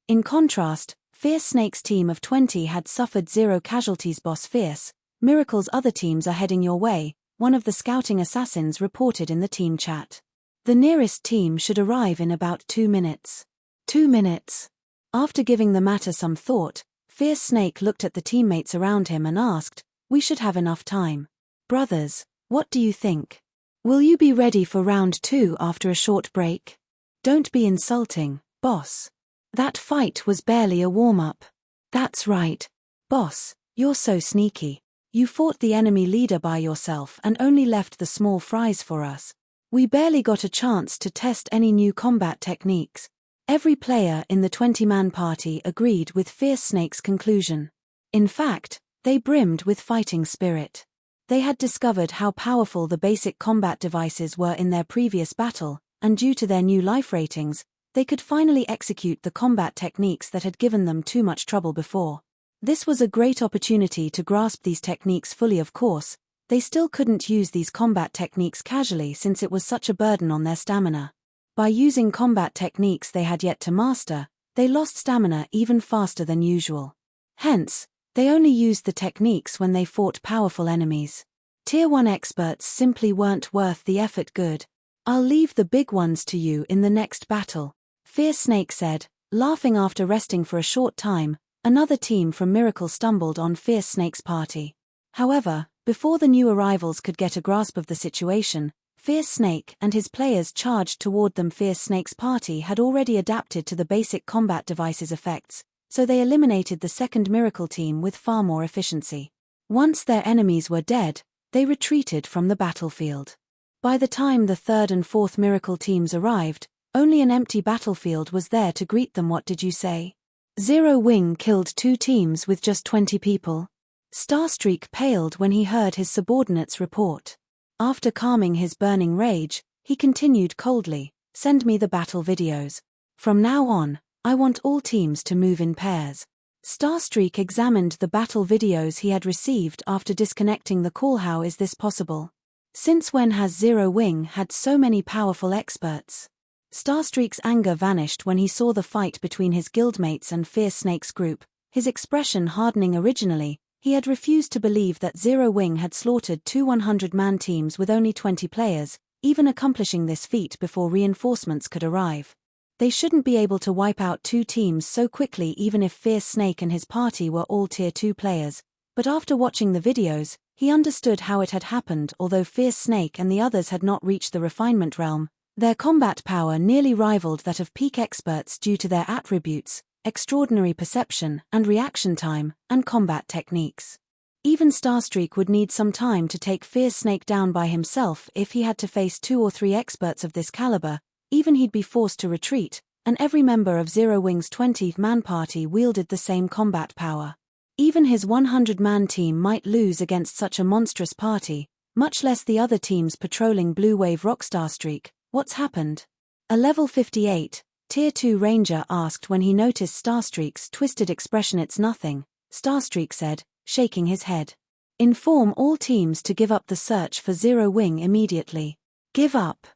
In contrast, Fierce Snake's team of 20 had suffered 0 casualties. Boss Fierce, Miracle's other teams are heading your way, one of the scouting assassins reported in the team chat. The nearest team should arrive in about 2 minutes. 2 minutes? After giving the matter some thought, Fierce Snake looked at the teammates around him and asked, "We should have enough time. Brothers, what do you think? Will you be ready for round 2 after a short break?" "Don't be insulting, boss. That fight was barely a warm-up." "That's right. Boss, you're so sneaky. You fought the enemy leader by yourself and only left the small fries for us. We barely got a chance to test any new combat techniques." Every player in the 20-man party agreed with Fierce Snake's conclusion. In fact, they brimmed with fighting spirit. They had discovered how powerful the basic combat devices were in their previous battle, and due to their new life ratings, they could finally execute the combat techniques that had given them too much trouble before. This was a great opportunity to grasp these techniques fully. Of course, they still couldn't use these combat techniques casually since it was such a burden on their stamina. By using combat techniques they had yet to master, they lost stamina even faster than usual. Hence, they only used the techniques when they fought powerful enemies. Tier 1 experts simply weren't worth the effort. Good. I'll leave the big ones to you in the next battle, Fierce Snake said, laughing. After resting for a short time, another team from Miracle stumbled on Fierce Snake's party. However, before the new arrivals could get a grasp of the situation, Fierce Snake and his players charged toward them. Fierce Snake's party had already adapted to the basic combat device's effects, so they eliminated the second miracle team with far more efficiency. Once their enemies were dead, they retreated from the battlefield. By the time the third and fourth miracle teams arrived, only an empty battlefield was there to greet them. What did you say? Zero Wing killed 2 teams with just 20 people. Starstreak paled when he heard his subordinate's report. After calming his burning rage, he continued coldly, "Send me the battle videos. From now on, I want all teams to move in pairs." Starstreak examined the battle videos he had received after disconnecting the call. How is this possible? Since when has Zero Wing had so many powerful experts? Starstreak's anger vanished when he saw the fight between his guildmates and Fierce Snake's group, his expression hardening. Originally, he had refused to believe that Zero Wing had slaughtered 2 100-man teams with only 20 players, even accomplishing this feat before reinforcements could arrive. They shouldn't be able to wipe out 2 teams so quickly, even if Fierce Snake and his party were all Tier 2 players, but after watching the videos, he understood how it had happened. Although Fierce Snake and the others had not reached the refinement realm, their combat power nearly rivaled that of peak experts due to their attributes, extraordinary perception and reaction time, and combat techniques. Even Starstreak would need some time to take Fierce Snake down by himself if he had to face 2 or 3 experts of this caliber. Even he'd be forced to retreat, and every member of Zero Wing's 20-man party wielded the same combat power. Even his 100-man team might lose against such a monstrous party, much less the other teams patrolling Blue Wave Rock. Starstreak, what's happened? A level 58, Tier 2 Ranger asked when he noticed Starstreak's twisted expression. It's nothing, Starstreak said, shaking his head. Inform all teams to give up the search for Zero Wing immediately. Give up?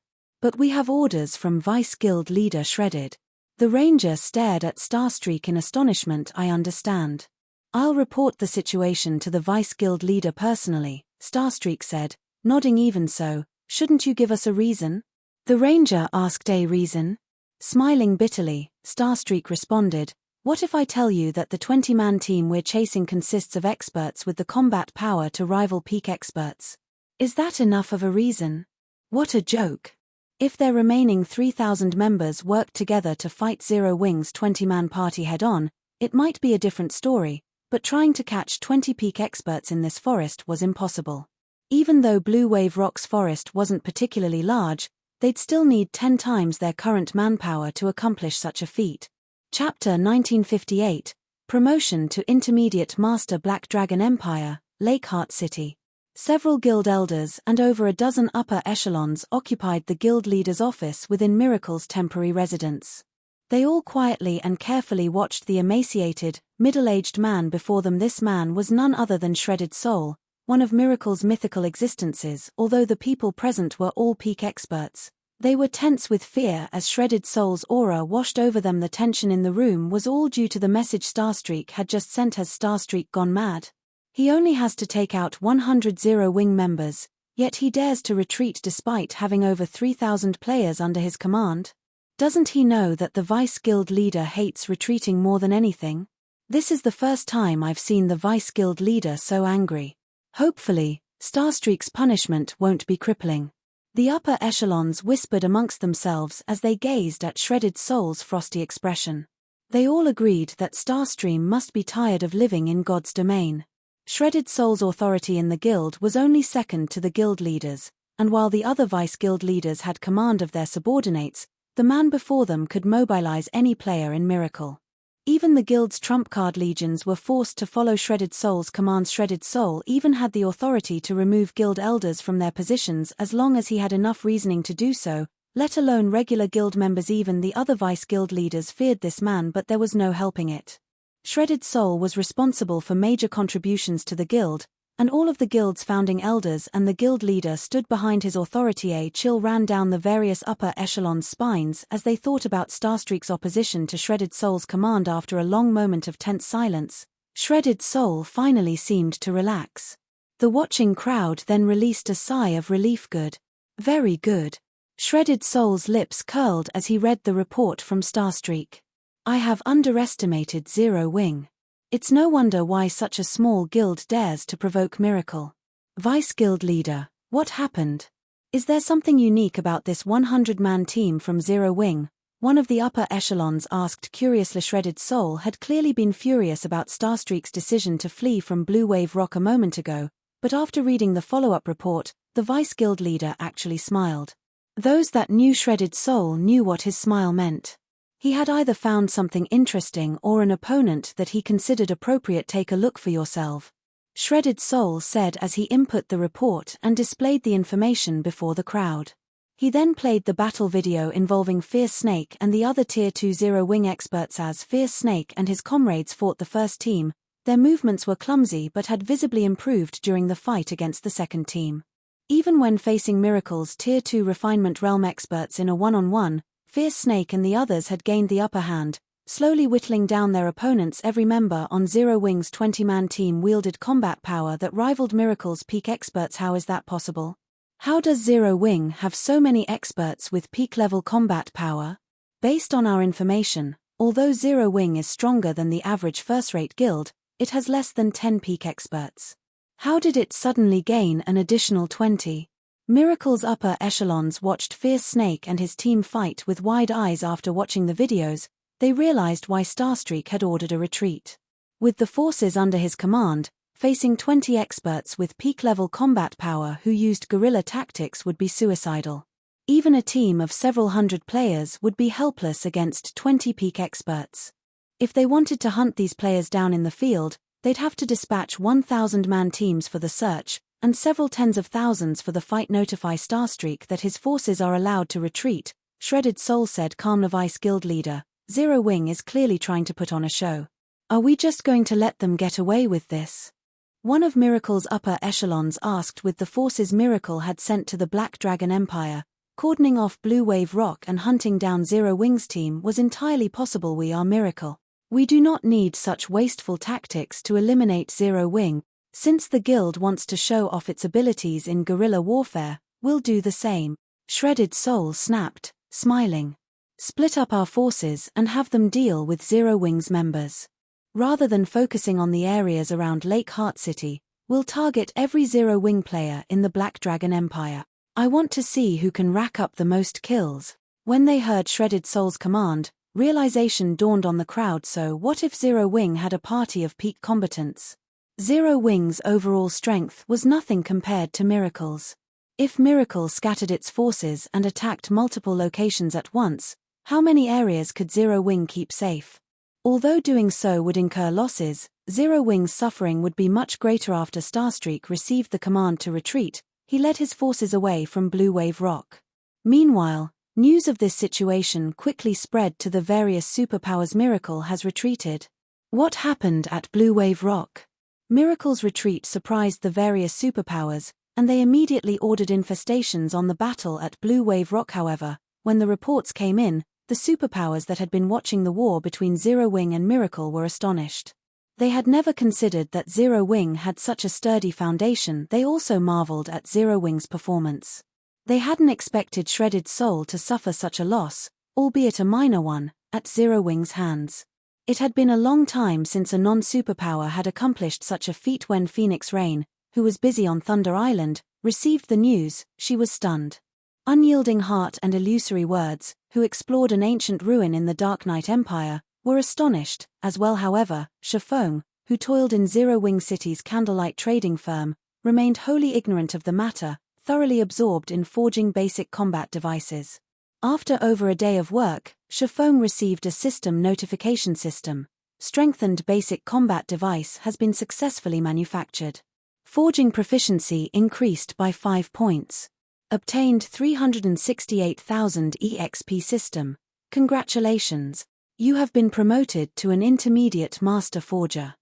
But we have orders from Vice Guild Leader Shredded. The Ranger stared at Starstreak in astonishment. I understand. I'll report the situation to the Vice Guild Leader personally, Starstreak said, nodding. Even so, shouldn't you give us a reason? The Ranger asked. A reason? Smiling bitterly, Starstreak responded, what if I tell you that the 20-man team we're chasing consists of experts with the combat power to rival peak experts? Is that enough of a reason? What a joke. If their remaining 3,000 members worked together to fight Zero Wing's 20-man party head-on, it might be a different story, but trying to catch 20 peak experts in this forest was impossible. Even though Blue Wave Rock's forest wasn't particularly large, they'd still need 10 times their current manpower to accomplish such a feat. Chapter 1958, Promotion to Intermediate Master. Black Dragon Empire, Lakeheart City. Several guild elders and over a dozen upper echelons occupied the guild leader's office within Miracle's temporary residence. They all quietly and carefully watched the emaciated, middle-aged man before them. This man was none other than Shredded Soul, one of Miracle's mythical existences. Although the people present were all peak experts, they were tense with fear as Shredded Soul's aura washed over them. The tension in the room was all due to the message Starstreak had just sent. Has Starstreak gone mad? He only has to take out 100 Zero Wing members, yet he dares to retreat despite having over 3,000 players under his command. Doesn't he know that the Vice Guild Leader hates retreating more than anything? This is the first time I've seen the Vice Guild Leader so angry. Hopefully, Starstreak's punishment won't be crippling. The upper echelons whispered amongst themselves as they gazed at Shredded Soul's frosty expression. They all agreed that Starstream must be tired of living in God's domain. Shredded Soul's authority in the guild was only second to the guild leaders, and while the other vice guild leaders had command of their subordinates, the man before them could mobilize any player in Miracle. Even the guild's trump card legions were forced to follow Shredded Soul's commands. Shredded Soul even had the authority to remove guild elders from their positions as long as he had enough reasoning to do so, let alone regular guild members. Even the other vice guild leaders feared this man, but there was no helping it. Shredded Soul was responsible for major contributions to the guild, and all of the guild's founding elders and the guild leader stood behind his authority. A chill ran down the various upper echelons' spines as they thought about Starstreak's opposition to Shredded Soul's command. After a long moment of tense silence, Shredded Soul finally seemed to relax. The watching crowd then released a sigh of relief. Good. Very good. Shredded Soul's lips curled as he read the report from Starstreak. I have underestimated Zero Wing. It's no wonder why such a small guild dares to provoke Miracle. Vice Guild Leader, what happened? Is there something unique about this 100-man team from Zero Wing, One of the upper echelons asked curiously. Shredded Soul had clearly been furious about Starstreak's decision to flee from Blue Wave Rock a moment ago, but after reading the follow-up report, the Vice Guild leader actually smiled. Those that knew Shredded Soul knew what his smile meant. He had either found something interesting or an opponent that he considered appropriate. Take a look for yourself, Shredded Soul said as he input the report and displayed the information before the crowd. He then played the battle video involving Fierce Snake and the other Tier 2 Zero Wing experts. As Fierce Snake and his comrades fought the first team, their movements were clumsy but had visibly improved during the fight against the second team. Even when facing Miracle's Tier 2 Refinement Realm experts in a one-on-one, Fierce Snake and the others had gained the upper hand, slowly whittling down their opponents. Every member on Zero Wing's 20-man team wielded combat power that rivaled Miracle's peak experts. How is that possible? How does Zero Wing have so many experts with peak-level combat power? Based on our information, although Zero Wing is stronger than the average first-rate guild, it has less than 10 peak experts. How did it suddenly gain an additional 20? Miracle's upper echelons watched Fierce Snake and his team fight with wide eyes. After watching the videos, they realized why Starstreak had ordered a retreat. With the forces under his command, facing 20 experts with peak-level combat power who used guerrilla tactics would be suicidal. Even a team of several hundred players would be helpless against 20 peak experts. If they wanted to hunt these players down in the field, they'd have to dispatch 1,000-man teams for the search, and several tens of thousands for the fight. Notify Starstreak that his forces are allowed to retreat, Shredded Soul said calm. The Vice Guild leader, Zero Wing is clearly trying to put on a show. Are we just going to let them get away with this? One of Miracle's upper echelons asked. With the forces Miracle had sent to the Black Dragon Empire, cordoning off Blue Wave Rock and hunting down Zero Wing's team was entirely possible. We are Miracle. We do not need such wasteful tactics to eliminate Zero Wing. Since the guild wants to show off its abilities in guerrilla warfare, we'll do the same. Shredded Soul snapped, smiling. Split up our forces and have them deal with Zero Wing's members. Rather than focusing on the areas around Lake Heart City, we'll target every Zero Wing player in the Black Dragon Empire. I want to see who can rack up the most kills. When they heard Shredded Soul's command, realization dawned on the crowd. So what if Zero Wing had a party of peak combatants? Zero Wing's overall strength was nothing compared to Miracle's. If Miracle scattered its forces and attacked multiple locations at once, how many areas could Zero Wing keep safe? Although doing so would incur losses, Zero Wing's suffering would be much greater. After Starstreak received the command to retreat, he led his forces away from Blue Wave Rock. Meanwhile, news of this situation quickly spread to the various superpowers. Miracle has retreated. What happened at Blue Wave Rock? Miracle's retreat surprised the various superpowers, and they immediately ordered infestations on the battle at Blue Wave Rock. However, when the reports came in, the superpowers that had been watching the war between Zero Wing and Miracle were astonished. They had never considered that Zero Wing had such a sturdy foundation. They also marveled at Zero Wing's performance. They hadn't expected Shredded Soul to suffer such a loss, albeit a minor one, at Zero Wing's hands. It had been a long time since a non-superpower had accomplished such a feat. When Phoenix Rain, who was busy on Thunder Island, received the news, she was stunned. Unyielding Heart and Illusory Words, who explored an ancient ruin in the Dark Knight Empire, were astonished, as well. However, Feng, who toiled in Zero Wing City's Candlelight trading firm, remained wholly ignorant of the matter, thoroughly absorbed in forging basic combat devices. After over a day of work, Feng received a system notification system. Strengthened basic combat device has been successfully manufactured. Forging proficiency increased by 5 points. Obtained 368,000 EXP system. Congratulations. You have been promoted to an intermediate master forger.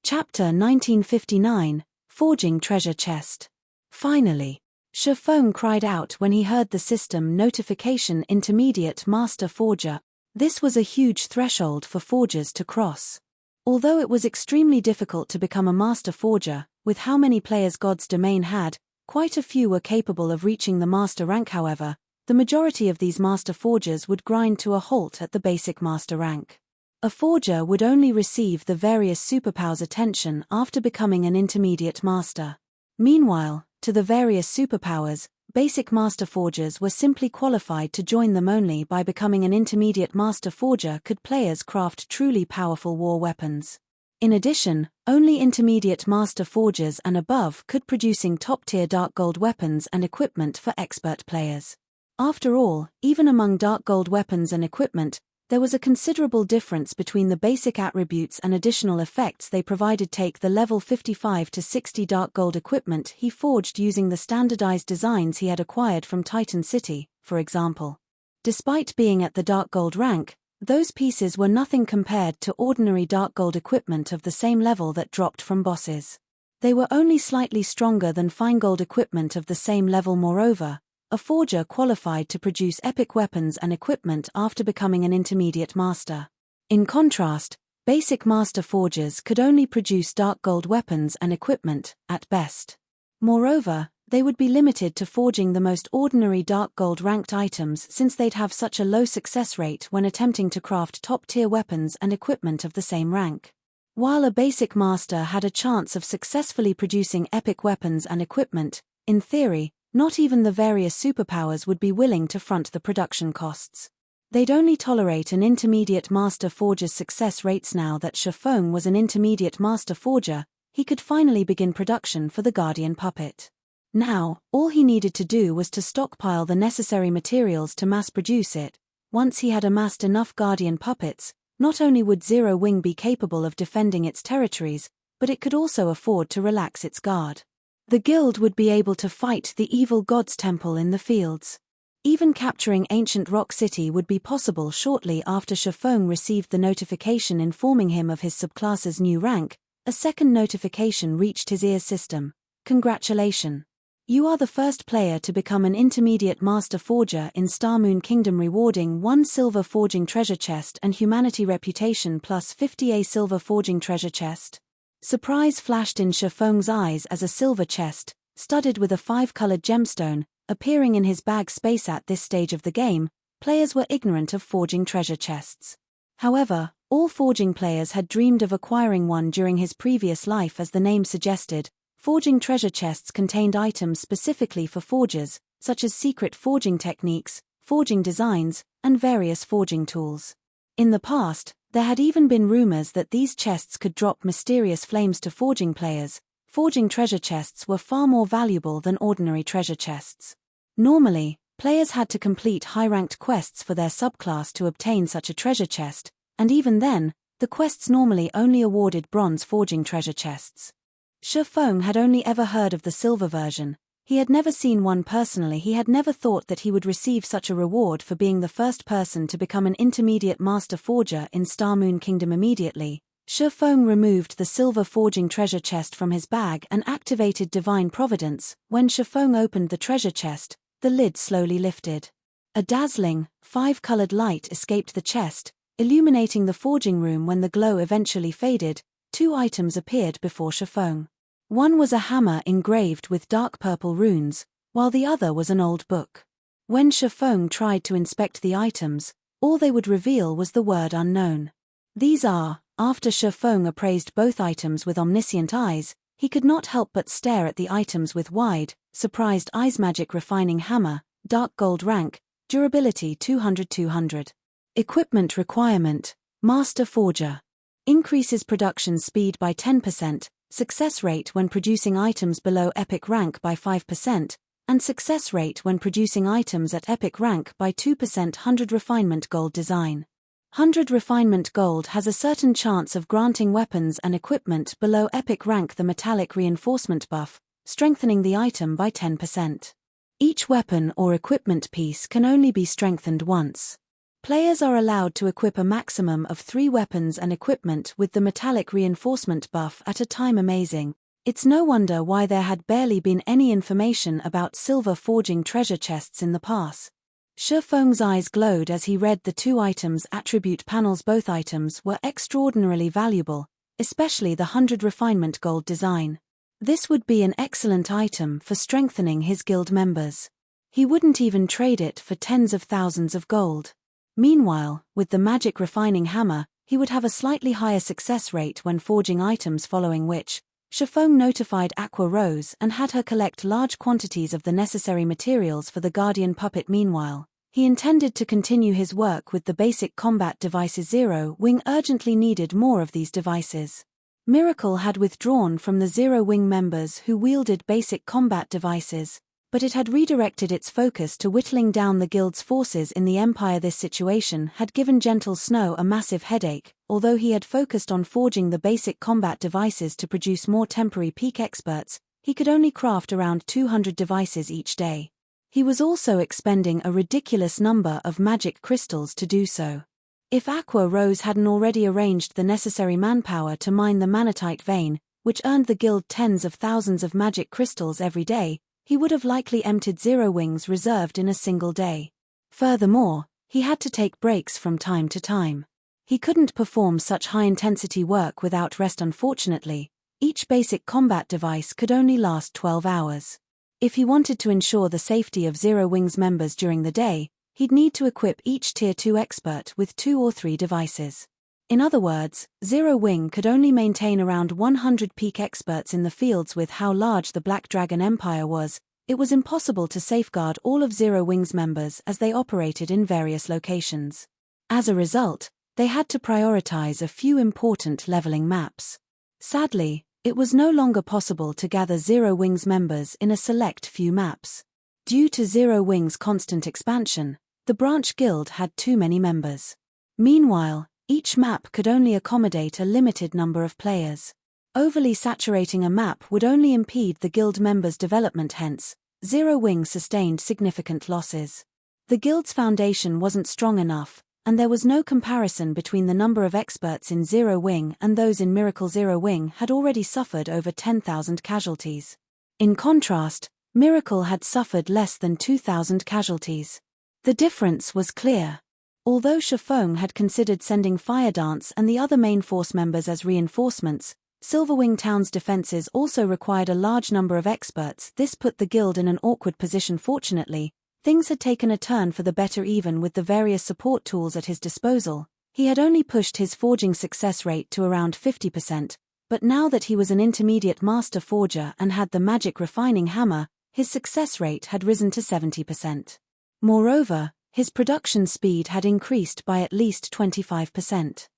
Chapter 1959, Forging Treasure Chest. Finally, Feng cried out when he heard the system notification intermediate master forger. This was a huge threshold for forgers to cross. Although it was extremely difficult to become a master forger, with how many players God's Domain had, quite a few were capable of reaching the master rank. However, the majority of these master forgers would grind to a halt at the basic master rank. A forger would only receive the various superpowers' attention after becoming an intermediate master. Meanwhile, to the various superpowers, Basic Master Forgers were simply qualified to join them. Only by becoming an Intermediate Master Forger could players craft truly powerful war weapons. In addition, only Intermediate Master Forgers and above could producing top-tier Dark Gold weapons and equipment for expert players. After all, even among Dark Gold weapons and equipment, there was a considerable difference between the basic attributes and additional effects they provided. Take the level 55 to 60 Dark Gold equipment he forged using the standardized designs he had acquired from Titan City, for example. Despite being at the Dark Gold rank, those pieces were nothing compared to ordinary Dark Gold equipment of the same level that dropped from bosses. They were only slightly stronger than Fine Gold equipment of the same level. Moreover, a forger qualified to produce epic weapons and equipment after becoming an intermediate master. In contrast, basic master forgers could only produce Dark Gold weapons and equipment, at best. Moreover, they would be limited to forging the most ordinary Dark Gold ranked items since they'd have such a low success rate when attempting to craft top-tier weapons and equipment of the same rank. While a basic master had a chance of successfully producing epic weapons and equipment, in theory, not even the various superpowers would be willing to front the production costs. They'd only tolerate an intermediate master forger's success rates. Now that Feng was an intermediate master forger, he could finally begin production for the Guardian puppet. Now, all he needed to do was to stockpile the necessary materials to mass produce it. Once he had amassed enough Guardian puppets, not only would Zero Wing be capable of defending its territories, but it could also afford to relax its guard. The guild would be able to fight the evil god's temple in the fields. Even capturing Ancient Rock City would be possible. Shortly after Feng received the notification informing him of his subclass's new rank, a second notification reached his ear system. Congratulations! You are the first player to become an intermediate master forger in Starmoon Kingdom, rewarding 1 silver forging treasure chest and humanity reputation plus 50 silver forging treasure chest. Surprise flashed in Feng's eyes as a silver chest, studded with a 5-colored gemstone, appearing in his bag space. At this stage of the game, players were ignorant of forging treasure chests. However, all forging players had dreamed of acquiring one during his previous life. As the name suggested, forging treasure chests contained items specifically for forgers, such as secret forging techniques, forging designs, and various forging tools. In the past, there had even been rumors that these chests could drop mysterious flames to forging players. Forging treasure chests were far more valuable than ordinary treasure chests. Normally, players had to complete high-ranked quests for their subclass to obtain such a treasure chest, and even then, the quests normally only awarded bronze forging treasure chests. Feng had only ever heard of the silver version. He had never seen one personally. He had never thought that he would receive such a reward for being the first person to become an intermediate master forger in Starmoon Kingdom. Immediately, Feng removed the silver forging treasure chest from his bag and activated Divine Providence. When Feng opened the treasure chest, the lid slowly lifted. A dazzling, 5-colored light escaped the chest, illuminating the forging room. When the glow eventually faded, 2 items appeared before Feng. One was a hammer engraved with dark purple runes, while the other was an old book. When Feng tried to inspect the items, all they would reveal was the word unknown. These are, after Feng appraised both items with omniscient eyes, he could not help but stare at the items with wide, surprised eyes. Magic Refining Hammer, Dark Gold rank, durability 200. Equipment requirement, Master Forger. Increases production speed by 10%, success rate when producing items below epic rank by 5%, and success rate when producing items at epic rank by 2%. 100 Refinement Gold design. 100 Refinement Gold has a certain chance of granting weapons and equipment below epic rank the metallic reinforcement buff, strengthening the item by 10%. Each weapon or equipment piece can only be strengthened once. Players are allowed to equip a maximum of 3 weapons and equipment with the metallic reinforcement buff at a time. Amazing. It's no wonder why there had barely been any information about silver forging treasure chests in the past. Feng's eyes glowed as he read the 2 items' attribute panels. Both items were extraordinarily valuable, especially the 100 Refinement Gold design. This would be an excellent item for strengthening his guild members. He wouldn't even trade it for tens of thousands of gold. Meanwhile, with the Magic Refining Hammer, he would have a slightly higher success rate when forging items, following which, Feng notified Aqua Rose and had her collect large quantities of the necessary materials for the Guardian puppet. Meanwhile, he intended to continue his work with the basic combat devices. Zero Wing urgently needed more of these devices. Miracle had withdrawn from the Zero Wing members who wielded basic combat devices, but it had redirected its focus to whittling down the guild's forces in the Empire. This situation had given Gentle Snow a massive headache. Although he had focused on forging the basic combat devices to produce more temporary peak experts, he could only craft around 200 devices each day. He was also expending a ridiculous number of magic crystals to do so. If Aqua Rose hadn't already arranged the necessary manpower to mine the manatite vein, which earned the guild tens of thousands of magic crystals every day, he would have likely emptied Zero Wing's reserved in a single day. Furthermore, he had to take breaks from time to time. He couldn't perform such high-intensity work without rest. Unfortunately, each basic combat device could only last 12 hours. If he wanted to ensure the safety of Zero Wing's members during the day, he'd need to equip each Tier 2 expert with 2 or 3 devices. In other words, Zero Wing could only maintain around 100 peak experts in the fields. With how large the Black Dragon Empire was, it was impossible to safeguard all of Zero Wing's members as they operated in various locations. As a result, they had to prioritize a few important leveling maps. Sadly, it was no longer possible to gather Zero Wing's members in a select few maps. Due to Zero Wing's constant expansion, the branch guild had too many members. Meanwhile, each map could only accommodate a limited number of players. Overly saturating a map would only impede the guild members' development. Hence, Zero Wing sustained significant losses. The guild's foundation wasn't strong enough, and there was no comparison between the number of experts in Zero Wing and those in Miracle. Zero Wing had already suffered over 10,000 casualties. In contrast, Miracle had suffered less than 2,000 casualties. The difference was clear. Although Feng had considered sending Fire Dance and the other main force members as reinforcements, Silverwing Town's defenses also required a large number of experts. This put the guild in an awkward position. Fortunately, things had taken a turn for the better. Even with the various support tools at his disposal, he had only pushed his forging success rate to around 50%, but now that he was an intermediate master forger and had the magic refining hammer, his success rate had risen to 70%. Moreover, his production speed had increased by at least 25%.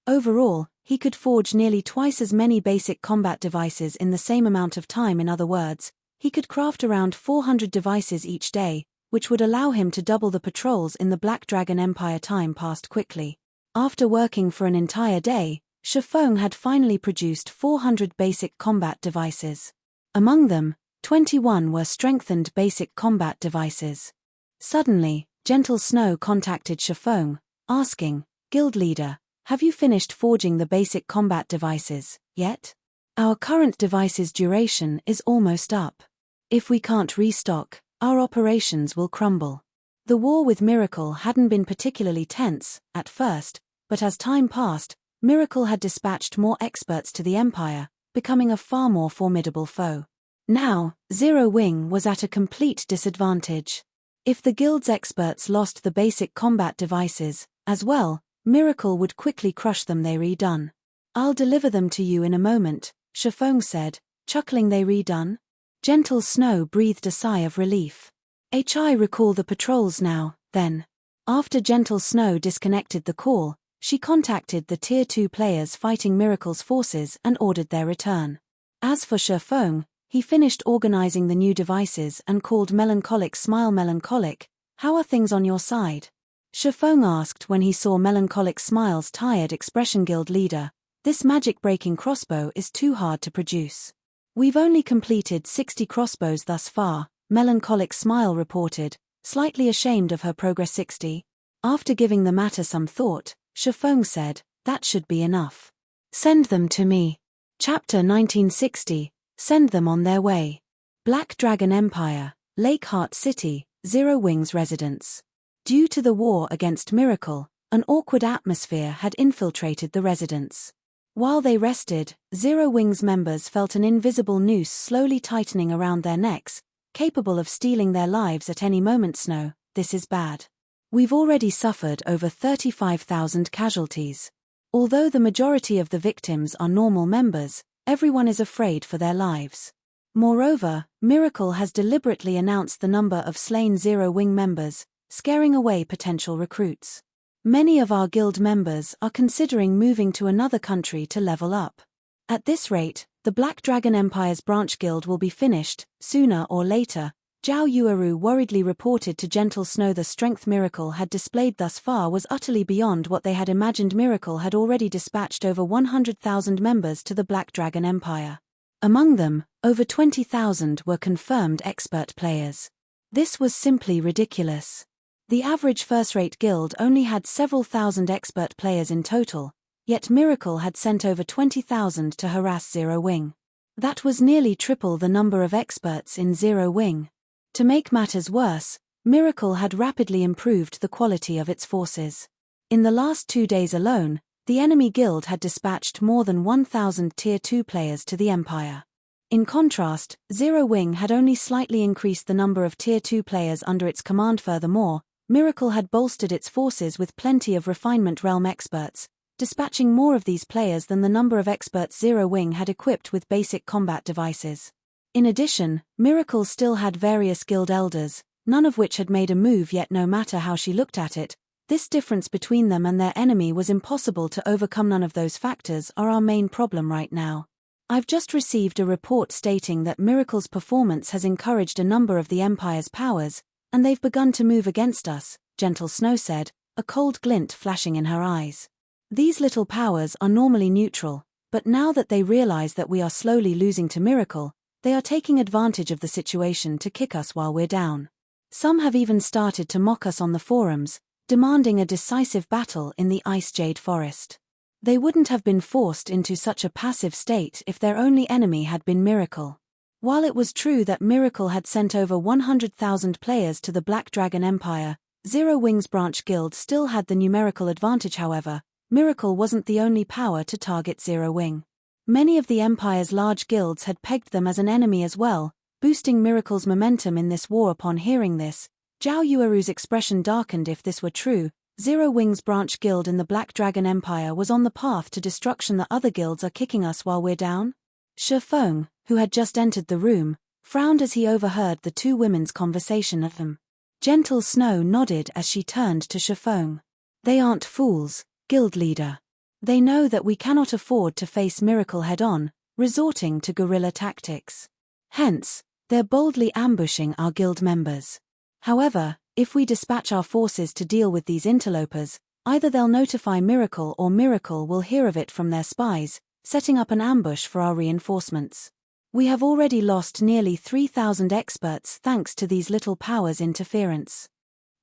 Overall, he could forge nearly twice as many basic combat devices in the same amount of time. In other words, he could craft around 400 devices each day, which would allow him to double the patrols in the Black Dragon Empire. Time passed quickly. After working for an entire day, Feng had finally produced 400 basic combat devices. Among them, 21 were strengthened basic combat devices. Suddenly, Gentle Snow contacted Feng, asking, "Guild leader, have you finished forging the basic combat devices yet? Our current device's duration is almost up. If we can't restock, our operations will crumble." The war with Miracle hadn't been particularly tense at first, but as time passed, Miracle had dispatched more experts to the Empire, becoming a far more formidable foe. Now, Zero Wing was at a complete disadvantage. If the guild's experts lost the basic combat devices, as well, Miracle would quickly crush them. "They redone. I'll deliver them to you in a moment," Feng said, chuckling. "They redone?" Gentle Snow breathed a sigh of relief. "I recall the patrols now, then." After Gentle Snow disconnected the call, she contacted the Tier 2 players fighting Miracle's forces and ordered their return. As for Feng, he finished organizing the new devices and called Melancholic Smile. "Melancholic, how are things on your side?" Feng asked when he saw Melancholic Smile's tired expression. "Guild leader, this magic-breaking crossbow is too hard to produce. We've only completed 60 crossbows thus far," Melancholic Smile reported, slightly ashamed of her progress. 60? After giving the matter some thought, Feng said, "That should be enough. Send them to me." Chapter 1960. Send them on their way. Black Dragon Empire, Lakeheart City, Zero Wing's residence. Due to the war against Miracle, an awkward atmosphere had infiltrated the residence. While they rested, Zero Wing's members felt an invisible noose slowly tightening around their necks, capable of stealing their lives at any moment. "Snow, this is bad. We've already suffered over 35,000 casualties. Although the majority of the victims are normal members, Everyone is afraid for their lives. Moreover, Miracle has deliberately announced the number of slain Zero-Wing members, scaring away potential recruits. Many of our guild members are considering moving to another country to level up. At this rate, the Black Dragon Empire's branch guild will be finished, sooner or later, Zhao Yueru worriedly reported to Gentle Snow. The strength Miracle had displayed thus far was utterly beyond what they had imagined. Miracle had already dispatched over 100,000 members to the Black Dragon Empire. Among them, over 20,000 were confirmed expert players. This was simply ridiculous. The average first-rate guild only had several thousand expert players in total, yet Miracle had sent over 20,000 to harass Zero-Wing. That was nearly triple the number of experts in Zero-Wing. To make matters worse, Miracle had rapidly improved the quality of its forces. In the last 2 days alone, the enemy guild had dispatched more than 1,000 Tier 2 players to the Empire. In contrast, Zero-Wing had only slightly increased the number of Tier 2 players under its command. Furthermore, Miracle had bolstered its forces with plenty of refinement realm experts, dispatching more of these players than the number of experts Zero-Wing had equipped with basic combat devices. In addition, Miracle still had various guild elders, none of which had made a move yet. No matter how she looked at it, this difference between them and their enemy was impossible to overcome. None of those factors are our main problem right now. I've just received a report stating that Miracle's performance has encouraged a number of the Empire's powers, and they've begun to move against us, Gentle Snow said, a cold glint flashing in her eyes. These little powers are normally neutral, but now that they realize that we are slowly losing to Miracle, they are taking advantage of the situation to kick us while we're down. Some have even started to mock us on the forums, demanding a decisive battle in the Ice Jade Forest. They wouldn't have been forced into such a passive state if their only enemy had been Miracle. While it was true that Miracle had sent over 100,000 players to the Black Dragon Empire, Zero-Wing's branch guild still had the numerical advantage. However, Miracle wasn't the only power to target Zero-Wing. Many of the Empire's large guilds had pegged them as an enemy as well, boosting Miracle's momentum in this war. Upon hearing this, Zhao Yueru's expression darkened. If this were true, Zero-Wing's branch guild in the Black Dragon Empire was on the path to destruction. The other guilds are kicking us while we're down? Feng, who had just entered the room, frowned as he overheard the two women's conversation of them. Gentle Snow nodded as she turned to Feng. They aren't fools, guild leader. They know that we cannot afford to face Miracle head-on, resorting to guerrilla tactics. Hence, they're boldly ambushing our guild members. However, if we dispatch our forces to deal with these interlopers, either they'll notify Miracle or Miracle will hear of it from their spies, setting up an ambush for our reinforcements. We have already lost nearly 3,000 experts thanks to these little powers' interference.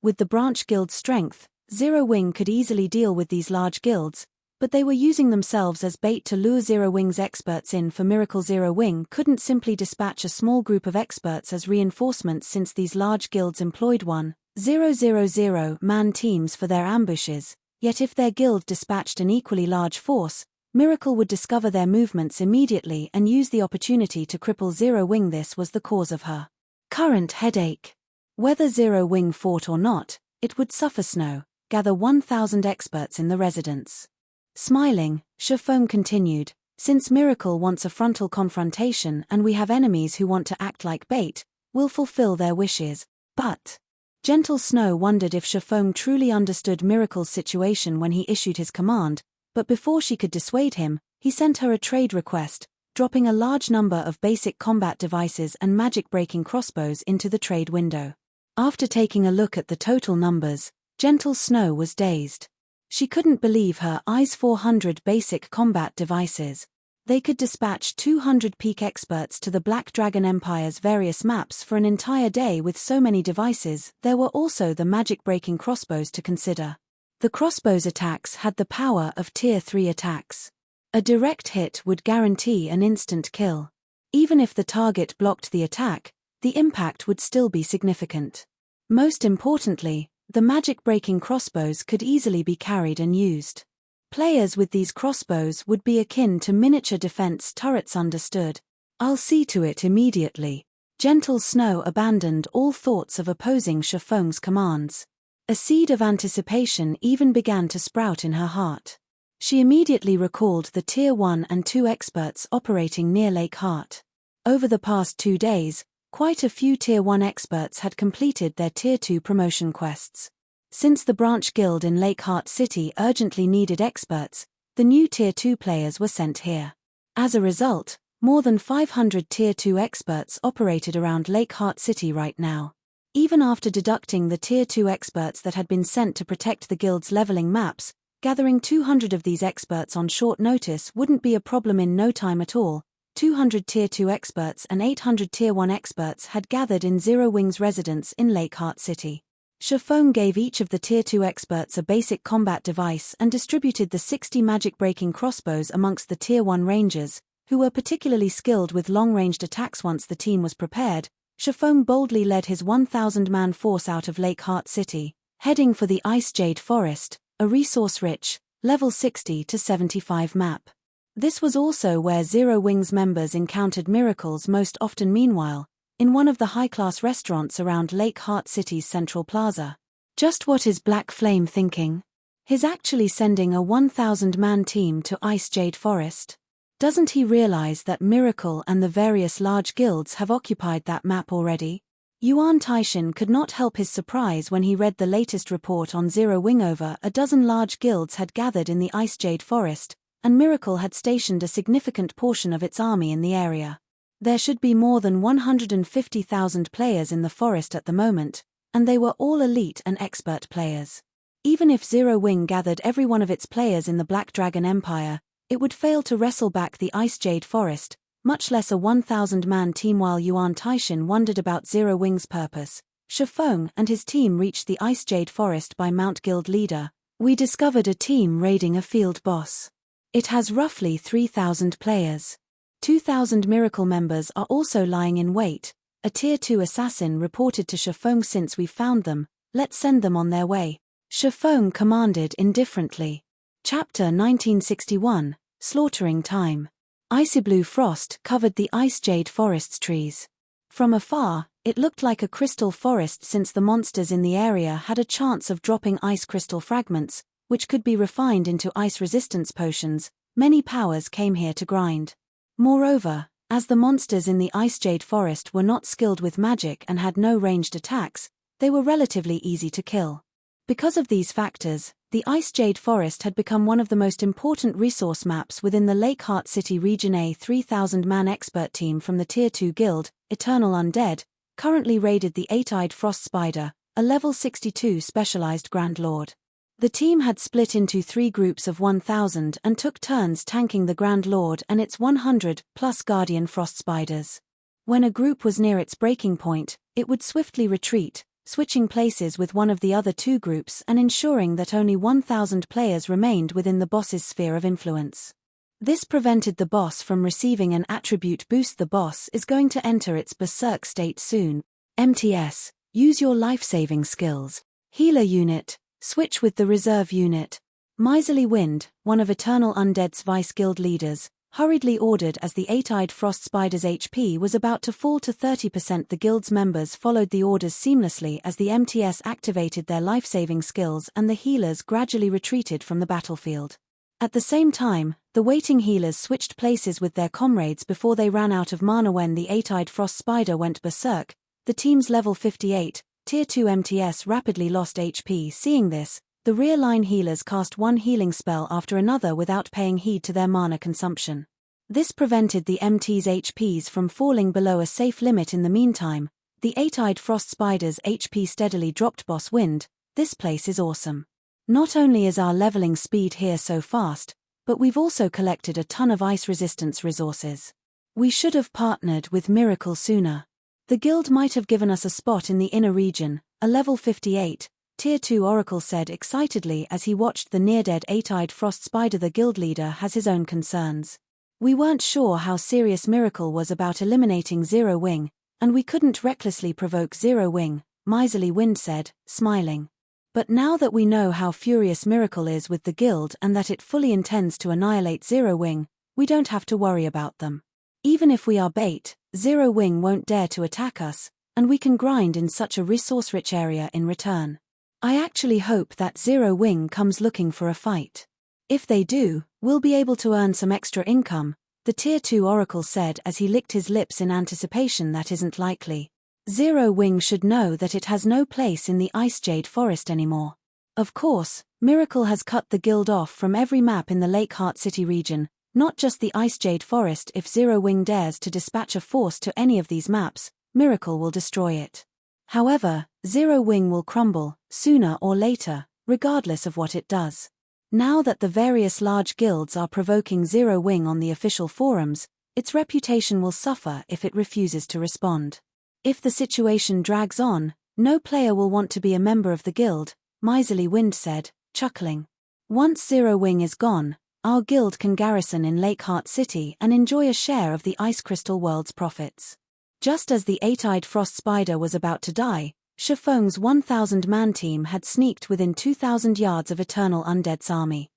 With the branch guild's strength, Zero-Wing could easily deal with these large guilds, but they were using themselves as bait to lure Zero-Wing's experts in. For Miracle, Zero-Wing couldn't simply dispatch a small group of experts as reinforcements since these large guilds employed 1,000-man teams for their ambushes, yet if their guild dispatched an equally large force, Miracle would discover their movements immediately and use the opportunity to cripple Zero-Wing. This was the cause of her current headache. Whether Zero-Wing fought or not, it would suffer. Snow, gather 1,000 experts in the residence. Smiling, Feng continued, since Miracle wants a frontal confrontation and we have enemies who want to act like bait, we'll fulfill their wishes, but... Gentle Snow wondered if Feng truly understood Miracle's situation when he issued his command, but before she could dissuade him, he sent her a trade request, dropping a large number of basic combat devices and magic-breaking crossbows into the trade window. After taking a look at the total numbers, Gentle Snow was dazed. She couldn't believe her eyes. 400 basic combat devices. They could dispatch 200 peak experts to the Black Dragon Empire's various maps for an entire day. With so many devices, there were also the magic-breaking crossbows to consider. The crossbows' attacks had the power of Tier 3 attacks. A direct hit would guarantee an instant kill. Even if the target blocked the attack, the impact would still be significant. Most importantly, the magic-breaking crossbows could easily be carried and used. Players with these crossbows would be akin to miniature defense turrets. Understood. I'll see to it immediately. Gentle Snow abandoned all thoughts of opposing Feng's commands. A seed of anticipation even began to sprout in her heart. She immediately recalled the Tier 1 and 2 experts operating near Lake Heart. Over the past 2 days, quite a few Tier 1 experts had completed their Tier 2 promotion quests. Since the branch guild in Lake Heart City urgently needed experts, the new Tier 2 players were sent here. As a result, more than 500 Tier 2 experts operated around Lake Heart City right now. Even after deducting the Tier 2 experts that had been sent to protect the guild's leveling maps, gathering 200 of these experts on short notice wouldn't be a problem in no time at all. 200 Tier 2 experts and 800 Tier 1 experts had gathered in Zero Wing's residence in Lake Heart City. Feng gave each of the Tier 2 experts a basic combat device and distributed the 60 Magicbreaking crossbows amongst the Tier 1 rangers, who were particularly skilled with long-ranged attacks. Once the team was prepared, Feng boldly led his 1,000-man force out of Lake Heart City, heading for the Ice Jade Forest, a resource-rich, level 60 to 75 map. This was also where Zero Wing's members encountered miracles most often. Meanwhile, in one of the high-class restaurants around Lake Heart City's central plaza. Just what is Black Flame thinking? He's actually sending a 1,000-man team to Ice Jade Forest. Doesn't he realize that Miracle and the various large guilds have occupied that map already? Yuan Taishan could not help his surprise when he read the latest report on Zero Wing. Over a dozen large guilds had gathered in the Ice Jade Forest, and Miracle had stationed a significant portion of its army in the area. There should be more than 150,000 players in the forest at the moment, and they were all elite and expert players. Even if Zero Wing gathered every one of its players in the Black Dragon Empire, it would fail to wrestle back the Ice Jade Forest, much less a 1,000-man team. While Yuan Taishan wondered about Zero Wing's purpose, Feng and his team reached the Ice Jade Forest by Mount Guild Leader. We discovered a team raiding a field boss. It has roughly 3,000 players. 2,000 Miracle members are also lying in wait, a Tier 2 assassin reported to Feng. Since we found them, let's send them on their way. Feng commanded indifferently. Chapter 1961, Slaughtering Time. Icy blue frost covered the Ice Jade Forest's trees. From afar, it looked like a crystal forest since the monsters in the area had a chance of dropping ice crystal fragments, which could be refined into ice resistance potions. Many powers came here to grind. Moreover, as the monsters in the Ice Jade Forest were not skilled with magic and had no ranged attacks, they were relatively easy to kill. Because of these factors, the Ice Jade Forest had become one of the most important resource maps within the Lake Heart City region. A 3,000-man expert team from the Tier 2 guild, Eternal Undead, currently raided the Eight-Eyed Frost Spider, a level 62 specialized Grand Lord. The team had split into 3 groups of 1,000 and took turns tanking the Grand Lord and its 100-plus Guardian Frost Spiders. When a group was near its breaking point, it would swiftly retreat, switching places with one of the other 2 groups and ensuring that only 1,000 players remained within the boss's sphere of influence. This prevented the boss from receiving an attribute boost. The boss is going to enter its berserk state soon. MTS, use your life-saving skills. Healer unit, switch with the reserve unit. Miserly Wind, one of Eternal Undead's vice guild leaders, hurriedly ordered as the Eight-Eyed Frost Spider's HP was about to fall to 30%. The guild's members followed the orders seamlessly as the MTS activated their life-saving skills and the healers gradually retreated from the battlefield. At the same time, the waiting healers switched places with their comrades before they ran out of mana. When the Eight-Eyed Frost Spider went berserk, the team's level 58, Tier 2 MTS rapidly lost HP. Seeing this, the rear-line healers cast one healing spell after another without paying heed to their mana consumption. This prevented the MT's HPs from falling below a safe limit. In the meantime, the Eight-Eyed Frost Spider's HP steadily dropped. Boss Wind, this place is awesome. Not only is our leveling speed here so fast, but we've also collected a ton of ice resistance resources. We should have partnered with Miracle sooner. The guild might have given us a spot in the inner region. A level 58, Tier 2 Oracle said excitedly as he watched the near-dead Eight-Eyed Frost Spider. The guild leader has his own concerns. We weren't sure how serious Miracle was about eliminating Zero Wing, and we couldn't recklessly provoke Zero Wing, Miserly Wind said, smiling. But now that we know how furious Miracle is with the guild and that it fully intends to annihilate Zero Wing, we don't have to worry about them. Even if we are bait, Zero Wing won't dare to attack us, and we can grind in such a resource-rich area in return. I actually hope that Zero Wing comes looking for a fight. If they do, we'll be able to earn some extra income, the Tier 2 Oracle said as he licked his lips in anticipation. That isn't likely. Zero Wing should know that it has no place in the Ice Jade Forest anymore. Of course, Miracle has cut the guild off from every map in the Lakeheart City region, not just the Ice Jade Forest. If Zero Wing dares to dispatch a force to any of these maps, Miracle will destroy it. However, Zero Wing will crumble, sooner or later, regardless of what it does. Now that the various large guilds are provoking Zero Wing on the official forums, its reputation will suffer if it refuses to respond. If the situation drags on, no player will want to be a member of the guild, Miserly Wind said, chuckling. Once Zero Wing is gone, our guild can garrison in Lakeheart City and enjoy a share of the Ice Crystal World's profits. Just as the eight-eyed frost spider was about to die, Feng's 1,000-man team had sneaked within 2,000 yards of Eternal Undead's army.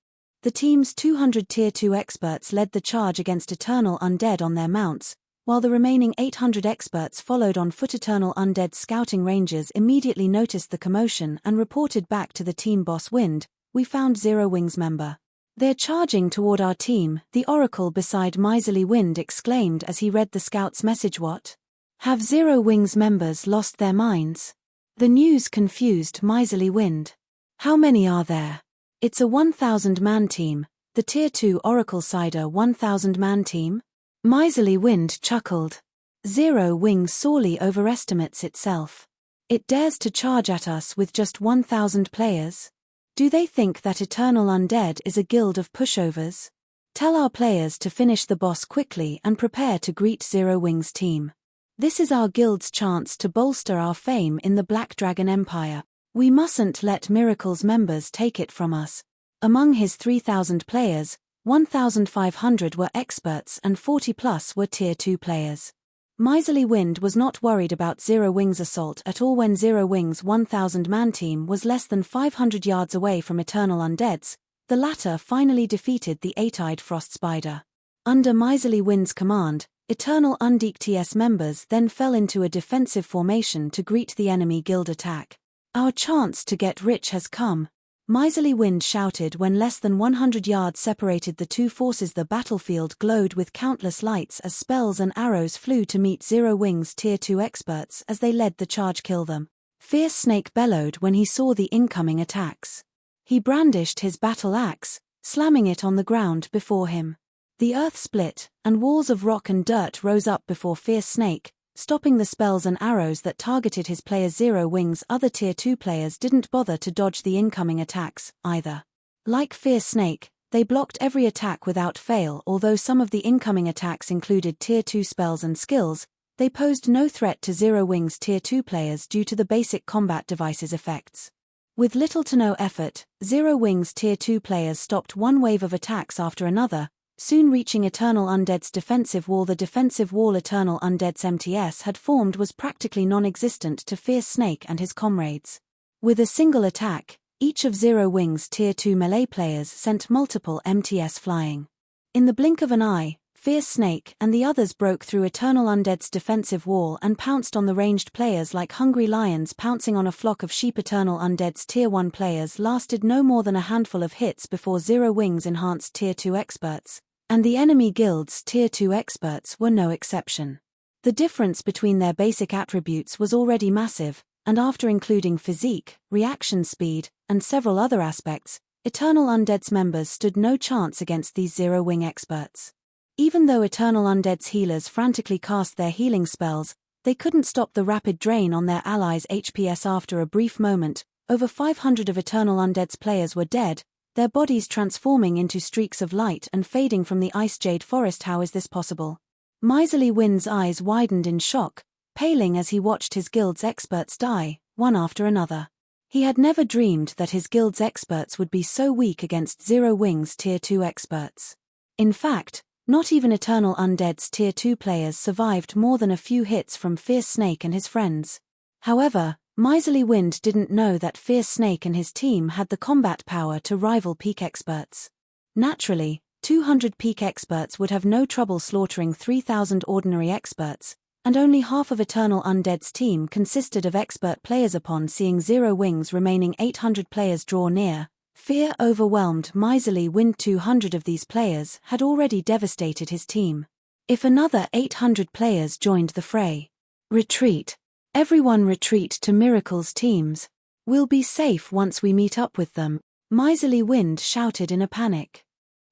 The team's 200 Tier 2 experts led the charge against Eternal Undead on their mounts, while the remaining 800 experts followed on foot. Eternal Undead's scouting rangers immediately noticed the commotion and reported back to the team boss. Wind, we found Zero Wing's member. They're charging toward our team, the Oracle beside Miserly Wind exclaimed as he read the scout's message. What? Have Zero Wing's members lost their minds? The news confused Miserly Wind. How many are there? It's a 1,000-man team, the Tier 2 Oracle side. 1,000-man team? Miserly Wind chuckled. Zero Wing sorely overestimates itself. It dares to charge at us with just 1,000 players? Do they think that Eternal Undead is a guild of pushovers? Tell our players to finish the boss quickly and prepare to greet Zero Wing's team. This is our guild's chance to bolster our fame in the Black Dragon Empire. We mustn't let Miracle's members take it from us. Among his 3,000 players, 1,500 were experts and 40+ were Tier 2 players. Miserly Wind was not worried about Zero Wing's assault at all. When Zero Wing's 1,000-man team was less than 500 yards away from Eternal Undead's, the latter finally defeated the eight-eyed frost spider. Under Miserly Wind's command, Eternal Undead's members then fell into a defensive formation to greet the enemy guild attack. Our chance to get rich has come, Miserly Wind shouted when less than 100 yards separated the two forces. The battlefield glowed with countless lights as spells and arrows flew to meet Zero Wing's Tier 2 experts as they led the charge. Kill them. Fierce Snake bellowed when he saw the incoming attacks. He brandished his battle axe, slamming it on the ground before him. The earth split, and walls of rock and dirt rose up before Fierce Snake, stopping the spells and arrows that targeted his players. Zero Wing's other Tier 2 players didn't bother to dodge the incoming attacks, either. Like Fierce Snake, they blocked every attack without fail. Although some of the incoming attacks included Tier 2 spells and skills, they posed no threat to Zero Wing's Tier 2 players due to the basic combat device's effects. With little to no effort, Zero Wing's Tier 2 players stopped one wave of attacks after another, soon reaching Eternal Undead's defensive wall. The defensive wall Eternal Undead's MTS had formed was practically non-existent to Fierce Snake and his comrades. With a single attack, each of Zero Wing's Tier 2 melee players sent multiple MTS flying. In the blink of an eye, Fierce Snake and the others broke through Eternal Undead's defensive wall and pounced on the ranged players like hungry lions pouncing on a flock of sheep. Eternal Undead's Tier 1 players lasted no more than a handful of hits before Zero Wing's enhanced Tier 2 experts, and the enemy guild's Tier 2 experts were no exception. The difference between their basic attributes was already massive, and after including physique, reaction speed, and several other aspects, Eternal Undead's members stood no chance against these Zero Wing experts. Even though Eternal Undead's healers frantically cast their healing spells, they couldn't stop the rapid drain on their allies' HPS. After a brief moment, over 500 of Eternal Undead's players were dead, their bodies transforming into streaks of light and fading from the Ice Jade Forest. How is this possible? Miserly Wind's eyes widened in shock, paling as he watched his guild's experts die, one after another. He had never dreamed that his guild's experts would be so weak against Zero Wing's Tier 2 experts. In fact, not even Eternal Undead's Tier 2 players survived more than a few hits from Fierce Snake and his friends. However, Miserly Wind didn't know that Fierce Snake and his team had the combat power to rival peak experts. Naturally, 200 peak experts would have no trouble slaughtering 3,000 ordinary experts, and only half of Eternal Undead's team consisted of expert players. Upon seeing Zero Wing's remaining 800 players draw near, Fear overwhelmed Miserly Wind. 200 of these players had already devastated his team. If another 800 players joined the fray. Retreat. Everyone retreat to Miracle's teams. We'll be safe once we meet up with them, Miserly Wind shouted in a panic.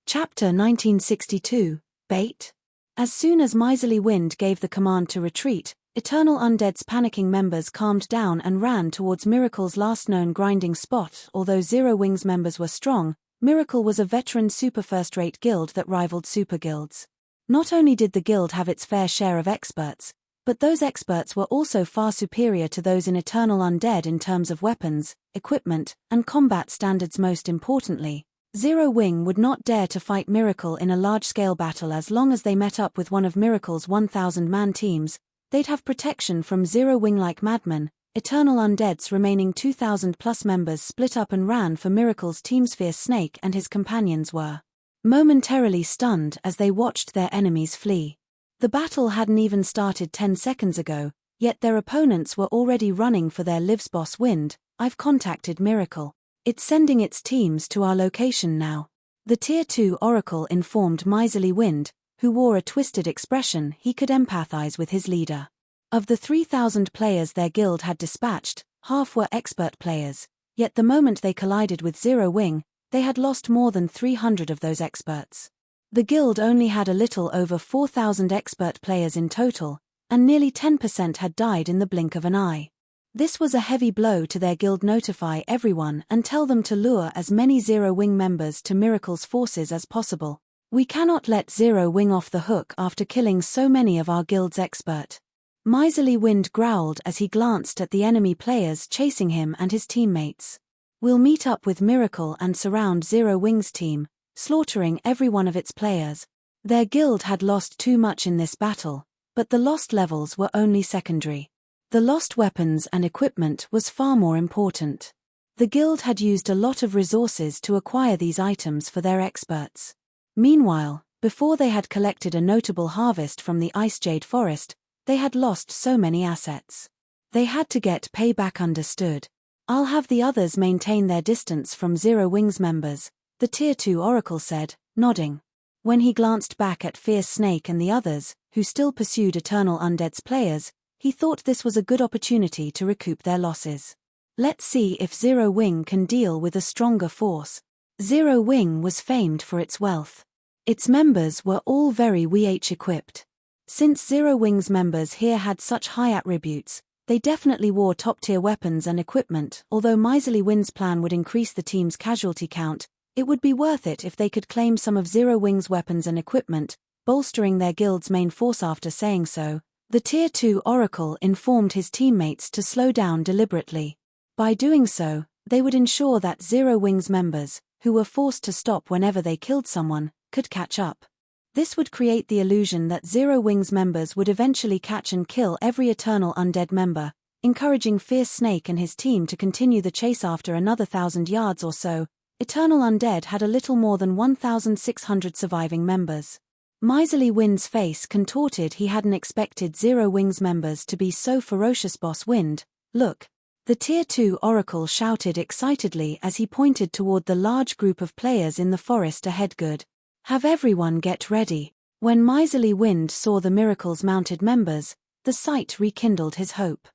Chapter 1962, Bait. As soon as Miserly Wind gave the command to retreat, Eternal Undead's panicking members calmed down and ran towards Miracle's last known grinding spot. Although Zero Wings members were strong, Miracle was a veteran super-first-rate guild that rivaled super guilds. Not only did the guild have its fair share of experts, but those experts were also far superior to those in Eternal Undead in terms of weapons, equipment, and combat standards. Most importantly, Zero Wing would not dare to fight Miracle in a large-scale battle. As long as they met up with one of Miracle's 1,000-man teams, they'd have protection from Zero Wing like madmen. Eternal Undead's remaining 2,000-plus members split up and ran for Miracle's teams. Fierce Snake and his companions were momentarily stunned as they watched their enemies flee. The battle hadn't even started 10 seconds ago, yet their opponents were already running for their lives. Boss Wind, I've contacted Miracle. It's sending its teams to our location now. The Tier 2 Oracle informed Miserly Wind, who wore a twisted expression. He could empathize with his leader. Of the 3,000 players their guild had dispatched, half were expert players, yet the moment they collided with Zero Wing, they had lost more than 300 of those experts. The guild only had a little over 4,000 expert players in total, and nearly 10% had died in the blink of an eye. This was a heavy blow to their guild. Notify everyone and tell them to lure as many Zero Wing members to Miracle's forces as possible. We cannot let Zero Wing off the hook after killing so many of our guild's expert. Miserly Wind growled as he glanced at the enemy players chasing him and his teammates. We'll meet up with Miracle and surround Zero Wing's team, slaughtering every one of its players. Their guild had lost too much in this battle, but the lost levels were only secondary. The lost weapons and equipment was far more important. The guild had used a lot of resources to acquire these items for their experts. Meanwhile, before they had collected a notable harvest from the Ice Jade Forest, they had lost so many assets. They had to get payback. Understood. I'll have the others maintain their distance from Zero Wing's members, the Tier 2 Oracle said, nodding. When he glanced back at Fierce Snake and the others, who still pursued Eternal Undead's players, he thought this was a good opportunity to recoup their losses. Let's see if Zero Wing can deal with a stronger force. Zero Wing was famed for its wealth. Its members were all very equipped. Since Zero Wing's members here had such high attributes, they definitely wore top-tier weapons and equipment. Although Miserly Wind's plan would increase the team's casualty count, it would be worth it if they could claim some of Zero Wing's weapons and equipment, bolstering their guild's main force. After saying so, the Tier 2 Oracle informed his teammates to slow down deliberately. By doing so, they would ensure that Zero Wing's members, who were forced to stop whenever they killed someone, could catch up. This would create the illusion that Zero Wing's members would eventually catch and kill every Eternal Undead member, encouraging Fierce Snake and his team to continue the chase. After another 1,000 yards or so, Eternal Undead had a little more than 1,600 surviving members. Miserly Wind's face contorted. He hadn't expected Zero Wing's members to be so ferocious. Boss Wind, look. The Tier 2 Oracle shouted excitedly as he pointed toward the large group of players in the forest ahead. Good. Have everyone get ready. When Miserly Wind saw the Miracle's mounted members, the sight rekindled his hope.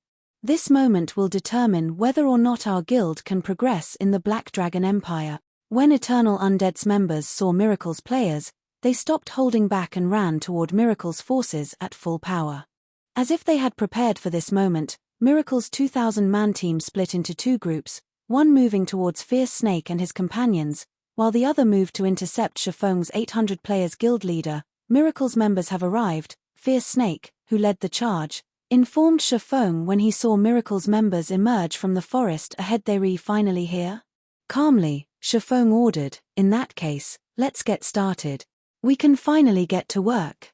This moment will determine whether or not our guild can progress in the Black Dragon Empire. When Eternal Undead's members saw Miracle's players, they stopped holding back and ran toward Miracle's forces at full power. As if they had prepared for this moment, Miracle's 2,000-man team split into two groups, one moving towards Fierce Snake and his companions, while the other moved to intercept Feng's 800 players guild leader. Miracle's members have arrived, Fierce Snake, who led the charge, informed Feng when he saw Miracle's members emerge from the forest ahead. They're finally here? Calmly, Feng ordered, in that case, let's get started. We can finally get to work.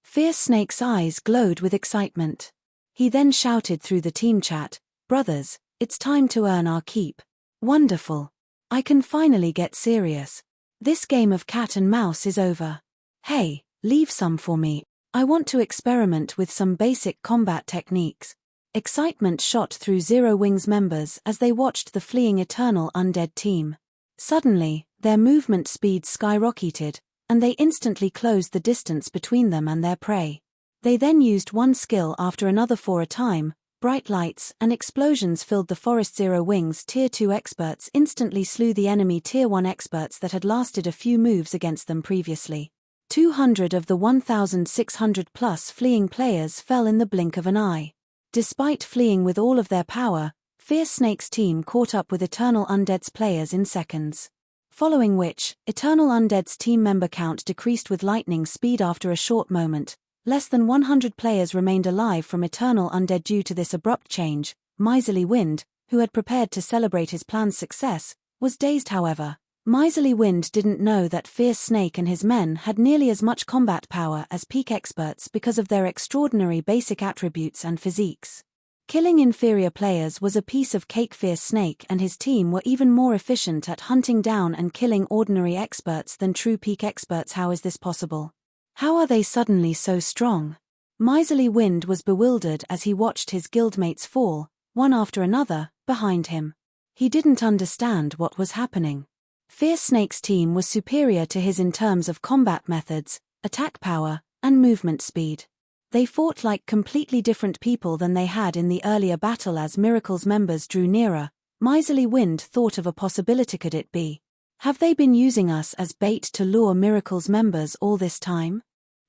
Fierce Snake's eyes glowed with excitement. He then shouted through the team chat, brothers, it's time to earn our keep. Wonderful. I can finally get serious. This game of cat and mouse is over. Hey, leave some for me. I want to experiment with some basic combat techniques. Excitement shot through Zero Wing's members as they watched the fleeing Eternal Undead team. Suddenly, their movement speed skyrocketed, and they instantly closed the distance between them and their prey. They then used one skill after another for a time. Bright lights and explosions filled the forest. Zero Wings Tier 2 experts instantly slew the enemy Tier 1 experts that had lasted a few moves against them previously. 200 of the 1,600 plus fleeing players fell in the blink of an eye. Despite fleeing with all of their power, Fierce Snake's team caught up with Eternal Undead's players in seconds. Following which, Eternal Undead's team member count decreased with lightning speed after a short moment. Less than 100 players remained alive from Eternal Undead due to this abrupt change. Miserly Wind, who had prepared to celebrate his plan's success, was dazed. However, Miserly Wind didn't know that Fierce Snake and his men had nearly as much combat power as peak experts because of their extraordinary basic attributes and physiques. Killing inferior players was a piece of cake. Fierce Snake and his team were even more efficient at hunting down and killing ordinary experts than true peak experts. How is this possible? How are they suddenly so strong? Miserly Wind was bewildered as he watched his guildmates fall, one after another, behind him. He didn't understand what was happening. Fierce Snake's team was superior to his in terms of combat methods, attack power, and movement speed. They fought like completely different people than they had in the earlier battle. As Miracle's members drew nearer, Miserly Wind thought of a possibility. Could it be? Have they been using us as bait to lure Miracle's members all this time?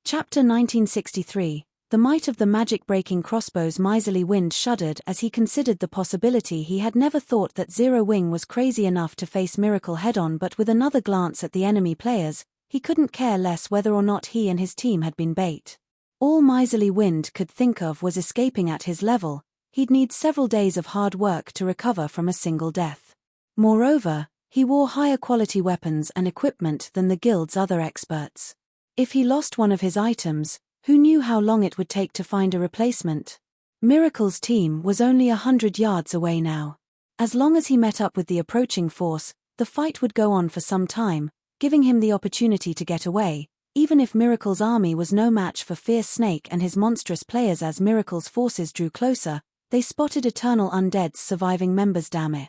Chapter 1963, The Might of the Magic-Breaking Crossbows. Miserly Wind shuddered as he considered the possibility. He had never thought that Zero Wing was crazy enough to face Miracle head-on, but with another glance at the enemy players, he couldn't care less whether or not he and his team had been bait. All Miserly Wind could think of was escaping. At his level, he'd need several days of hard work to recover from a single death. Moreover, he wore higher quality weapons and equipment than the guild's other experts. If he lost one of his items, who knew how long it would take to find a replacement? Miracle's team was only 100 yards away now. As long as he met up with the approaching force, the fight would go on for some time, giving him the opportunity to get away, even if Miracle's army was no match for Fierce Snake and his monstrous players. As Miracle's forces drew closer, they spotted Eternal Undead's surviving members. Damn it.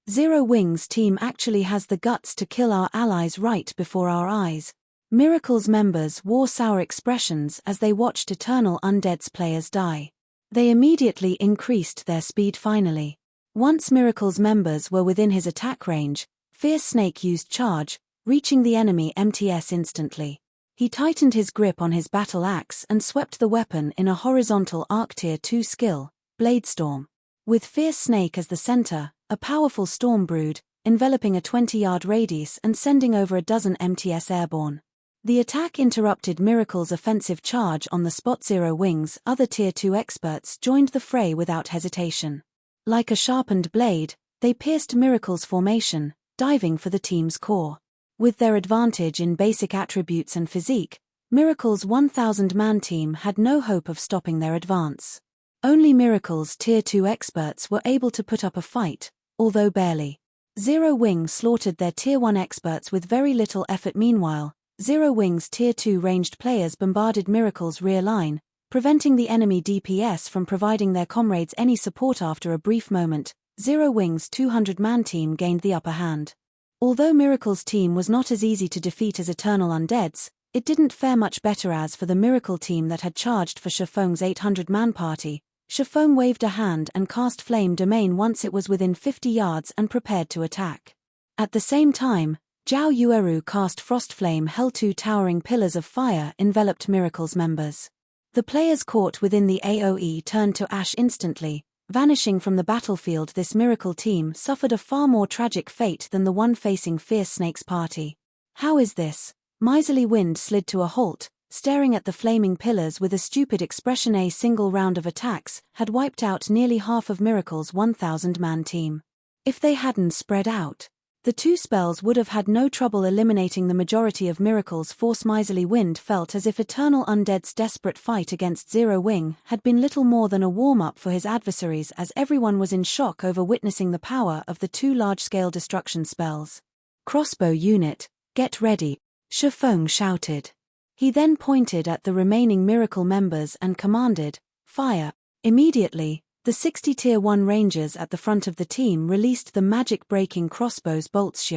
Zero Wing's team actually has the guts to kill our allies right before our eyes. Miracle's members wore sour expressions as they watched Eternal Undead's players die. They immediately increased their speed. Finally, once Miracle's members were within his attack range, Fierce Snake used Charge, reaching the enemy MTS instantly. He tightened his grip on his battle axe and swept the weapon in a horizontal arc. Tier 2 skill, Bladestorm. With Fierce Snake as the center, a powerful storm brewed, enveloping a 20-yard radius and sending over a dozen MTS airborne. The attack interrupted Miracle's offensive charge on the spot. Zero Wing's other Tier 2 experts joined the fray without hesitation. Like a sharpened blade, they pierced Miracle's formation, diving for the team's core. With their advantage in basic attributes and physique, Miracle's 1,000-man team had no hope of stopping their advance. Only Miracle's Tier 2 experts were able to put up a fight, although barely. Zero Wing slaughtered their Tier 1 experts with very little effort. Meanwhile, Zero Wing's Tier 2 ranged players bombarded Miracle's rear line, preventing the enemy DPS from providing their comrades any support. After a brief moment, Zero Wing's 200-man team gained the upper hand. Although Miracle's team was not as easy to defeat as Eternal Undead's, it didn't fare much better. As for the Miracle team that had charged for Feng's 800-man party, Feng waved a hand and cast Flame Domain once it was within 50 yards and prepared to attack. At the same time, Zhao Yueru cast Frost Flame. Hell. 2 towering pillars of fire enveloped Miracle's members. The players caught within the AoE turned to ash instantly, vanishing from the battlefield. This Miracle team suffered a far more tragic fate than the one facing Fierce Snake's party. How is this? Miserly Wind slid to a halt, staring at the flaming pillars with a stupid expression. A single round of attacks had wiped out nearly half of Miracle's 1,000-man team. If they hadn't spread out, the two spells would have had no trouble eliminating the majority of Miracle's force. Miserly Wind felt as if Eternal Undead's desperate fight against Zero Wing had been little more than a warm-up for his adversaries, as everyone was in shock over witnessing the power of the two large-scale destruction spells. Crossbow unit, get ready, Feng shouted. He then pointed at the remaining Miracle members and commanded, fire. Immediately, the 60 Tier 1 rangers at the front of the team released the Magic-Breaking Crossbows bolts.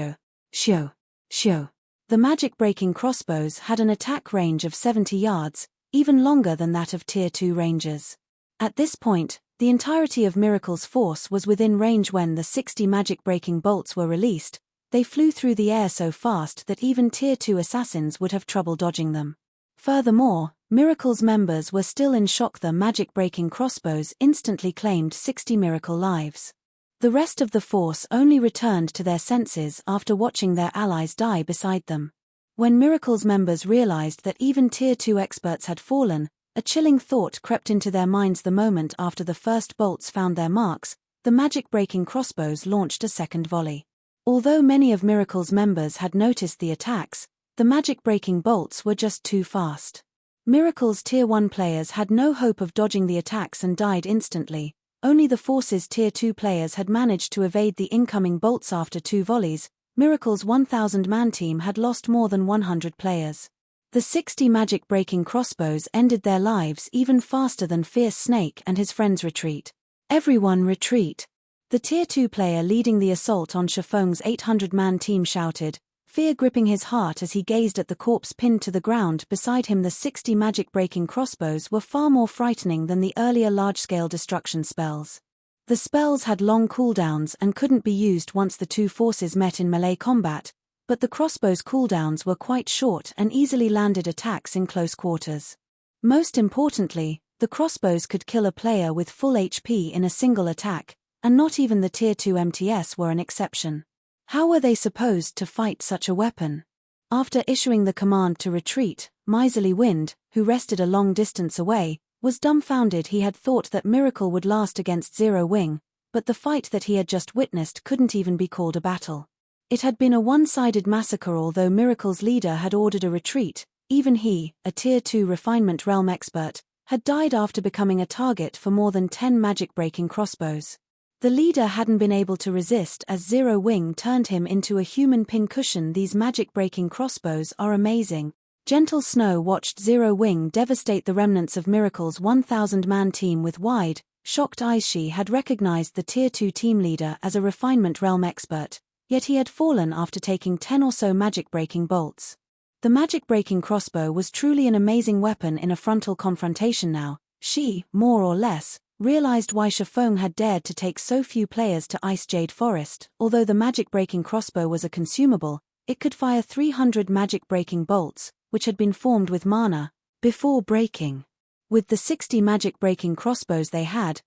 Shoo! Shoo! The Magicbreaking crossbows had an attack range of 70 yards, even longer than that of Tier 2 rangers. At this point, the entirety of Miracle's force was within range when the 60 Magicbreaking bolts were released. They flew through the air so fast that even Tier 2 assassins would have trouble dodging them. Furthermore, Miracle's members were still in shock. The Magicbreaking crossbows instantly claimed 60 Miracle lives. The rest of the force only returned to their senses after watching their allies die beside them. When Miracle's members realized that even Tier 2 experts had fallen, a chilling thought crept into their minds. The moment after the first bolts found their marks, the Magicbreaking crossbows launched a second volley. Although many of Miracle's members had noticed the attacks, the Magicbreaking bolts were just too fast. Miracle's Tier 1 players had no hope of dodging the attacks and died instantly. Only the Force's Tier 2 players had managed to evade the incoming bolts after 2 volleys. Miracle's 1,000-man team had lost more than 100 players. The 60 Magicbreaking crossbows ended their lives even faster than Fierce Snake and his friends' retreat. Everyone retreat! The Tier 2 player leading the assault on Feng's 800-man team shouted, fear gripping his heart as he gazed at the corpse pinned to the ground beside him. The 60 Magicbreaking crossbows were far more frightening than the earlier large-scale destruction spells. The spells had long cooldowns and couldn't be used once the two forces met in melee combat, but the crossbows' cooldowns were quite short and easily landed attacks in close quarters. Most importantly, the crossbows could kill a player with full HP in a single attack, and not even the Tier 2 MTS were an exception. How were they supposed to fight such a weapon? After issuing the command to retreat, Miserly Wind, who rested a long distance away, was dumbfounded. He had thought that Miracle would last against Zero Wing, but the fight that he had just witnessed couldn't even be called a battle. It had been a one-sided massacre. Although Miracle's leader had ordered a retreat, even he, a Tier 2 refinement realm expert, had died after becoming a target for more than 10 Magicbreaking crossbows. The leader hadn't been able to resist as Zero Wing turned him into a human pincushion. These Magicbreaking crossbows are amazing. Gentle Snow watched Zero Wing devastate the remnants of Miracle's 1,000-man team with wide, shocked eyes. She had recognized the Tier 2 team leader as a refinement realm expert, yet he had fallen after taking 10 or so Magicbreaking bolts. The Magicbreaking crossbow was truly an amazing weapon in a frontal confrontation. Now, she, more or less, realized why Feng had dared to take so few players to Ice Jade Forest. Although the Magicbreaking crossbow was a consumable, it could fire 300 Magicbreaking bolts, which had been formed with mana, before breaking. With the 60 Magicbreaking crossbows they had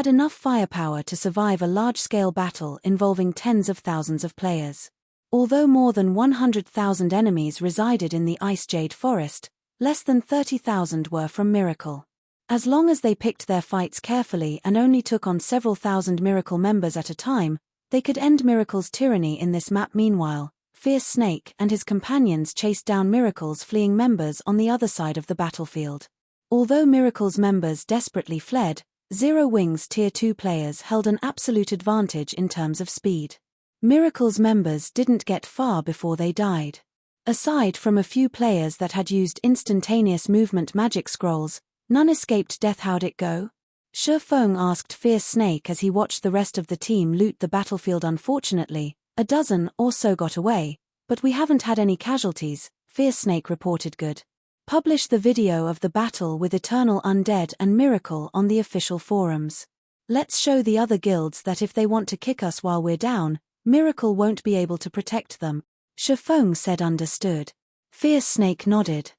enough firepower to survive a large-scale battle involving tens of thousands of players. Although more than 100,000 enemies resided in the Ice Jade Forest, less than 30,000 were from Miracle. As long as they picked their fights carefully and only took on several thousand Miracle members at a time, they could end Miracle's tyranny in this map. Meanwhile, Fierce Snake and his companions chased down Miracle's fleeing members on the other side of the battlefield. Although Miracle's members desperately fled, Zero Wing's Tier 2 players held an absolute advantage in terms of speed. Miracle's members didn't get far before they died. Aside from a few players that had used instantaneous movement magic scrolls, none escaped death. How'd it go? Feng asked Fierce Snake as he watched the rest of the team loot the battlefield. Unfortunately, a dozen or so got away, but we haven't had any casualties, Fierce Snake reported. Good. Publish the video of the battle with Eternal Undead and Miracle on the official forums. Let's show the other guilds that if they want to kick us while we're down, Miracle won't be able to protect them. Feng said. Understood. Fierce Snake nodded.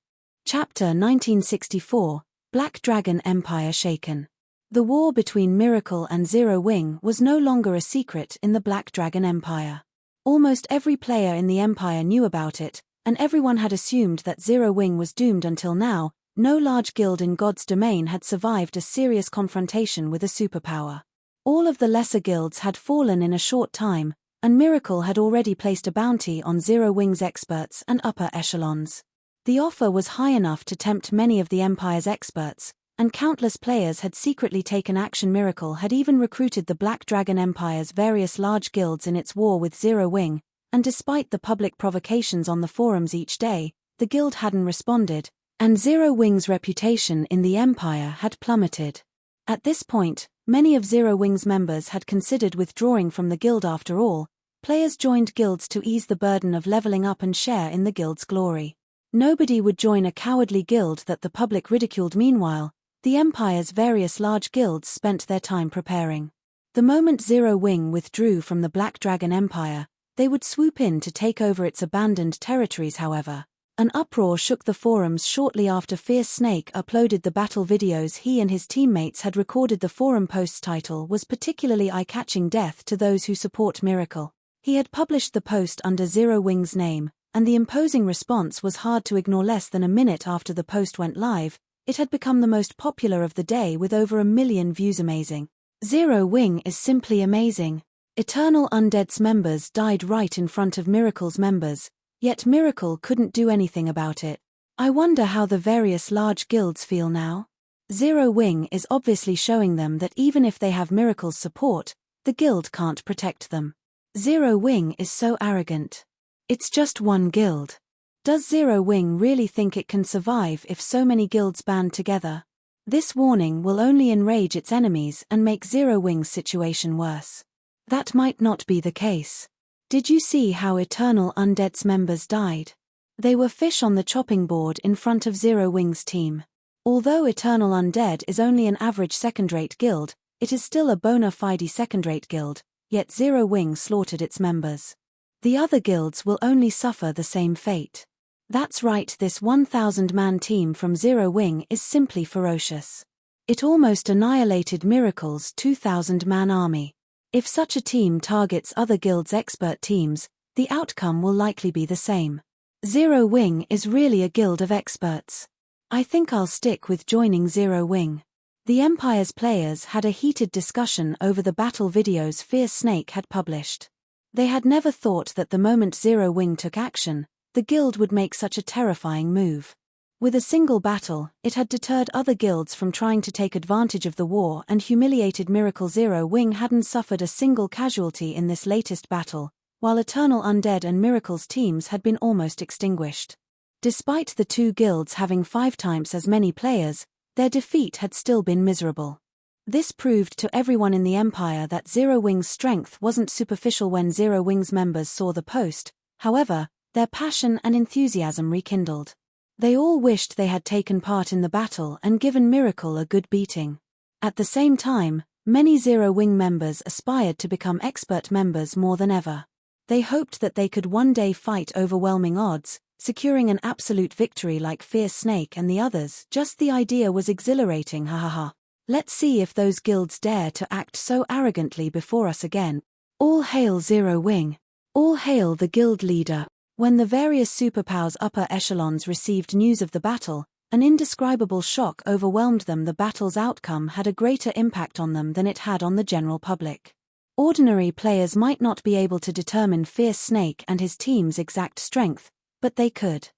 Chapter 1964. Black Dragon Empire shaken. The war between Miracle and Zero Wing was no longer a secret in the Black Dragon Empire. Almost every player in the Empire knew about it, and everyone had assumed that Zero Wing was doomed. Until now, no large guild in God's domain had survived a serious confrontation with a superpower. All of the lesser guilds had fallen in a short time, and Miracle had already placed a bounty on Zero Wing's experts and upper echelons. The offer was high enough to tempt many of the Empire's experts, and countless players had secretly taken action. Miracle had even recruited the Black Dragon Empire's various large guilds in its war with Zero Wing, and despite the public provocations on the forums each day, the guild hadn't responded, and Zero Wing's reputation in the Empire had plummeted. At this point, many of Zero Wing's members had considered withdrawing from the guild. After all, Players joined guilds to ease the burden of leveling up and share in the guild's glory. Nobody would join a cowardly guild that the public ridiculed. Meanwhile, the Empire's various large guilds spent their time preparing. The moment Zero Wing withdrew from the Black Dragon Empire, they would swoop in to take over its abandoned territories. However, an uproar shook the forums shortly after Fierce Snake uploaded the battle videos he and his teammates had recorded. The forum post's title was particularly eye-catching: Death to Those Who Support Miracle. He had published the post under Zero Wing's name, and the imposing response was hard to ignore. Less than a minute after the post went live, it had become the most popular of the day with over 1 million views. Amazing. Zero Wing is simply amazing. Eternal Undead's members died right in front of Miracle's members, yet Miracle couldn't do anything about it. I wonder how the various large guilds feel now. Zero Wing is obviously showing them that even if they have Miracle's support, the guild can't protect them. Zero Wing is so arrogant. It's just one guild. Does Zero Wing really think it can survive if so many guilds band together? This warning will only enrage its enemies and make Zero Wing's situation worse. That might not be the case. Did you see how Eternal Undead's members died? They were fish on the chopping board in front of Zero Wing's team. Although Eternal Undead is only an average second-rate guild, it is still a bona fide second-rate guild, yet Zero Wing slaughtered its members. The other guilds will only suffer the same fate. That's right, this 1,000-man team from Zero Wing is simply ferocious. It almost annihilated Miracle's 2,000-man army. If such a team targets other guilds' expert teams, the outcome will likely be the same. Zero Wing is really a guild of experts. I think I'll stick with joining Zero Wing. The Empire's players had a heated discussion over the battle videos Fierce Snake had published. They had never thought that the moment Zero Wing took action, the guild would make such a terrifying move. With a single battle, it had deterred other guilds from trying to take advantage of the war and humiliated Miracle. Zero Wing hadn't suffered a single casualty in this latest battle, while Eternal Undead and Miracle's teams had been almost extinguished. Despite the two guilds having 5 times as many players, their defeat had still been miserable. This proved to everyone in the Empire that Zero Wing's strength wasn't superficial. When Zero Wing's members saw the post, however, their passion and enthusiasm rekindled. They all wished they had taken part in the battle and given Miracle a good beating. At the same time, many Zero Wing members aspired to become expert members more than ever. They hoped that they could one day fight overwhelming odds, securing an absolute victory like Fierce Snake and the others. Just the idea was exhilarating. Hahaha. Let's see if those guilds dare to act so arrogantly before us again. All hail Zero Wing. All hail the guild leader. When the various superpowers' upper echelons received news of the battle, an indescribable shock overwhelmed them. The battle's outcome had a greater impact on them than it had on the general public. Ordinary players might not be able to determine Fierce Snake and his team's exact strength, but they could.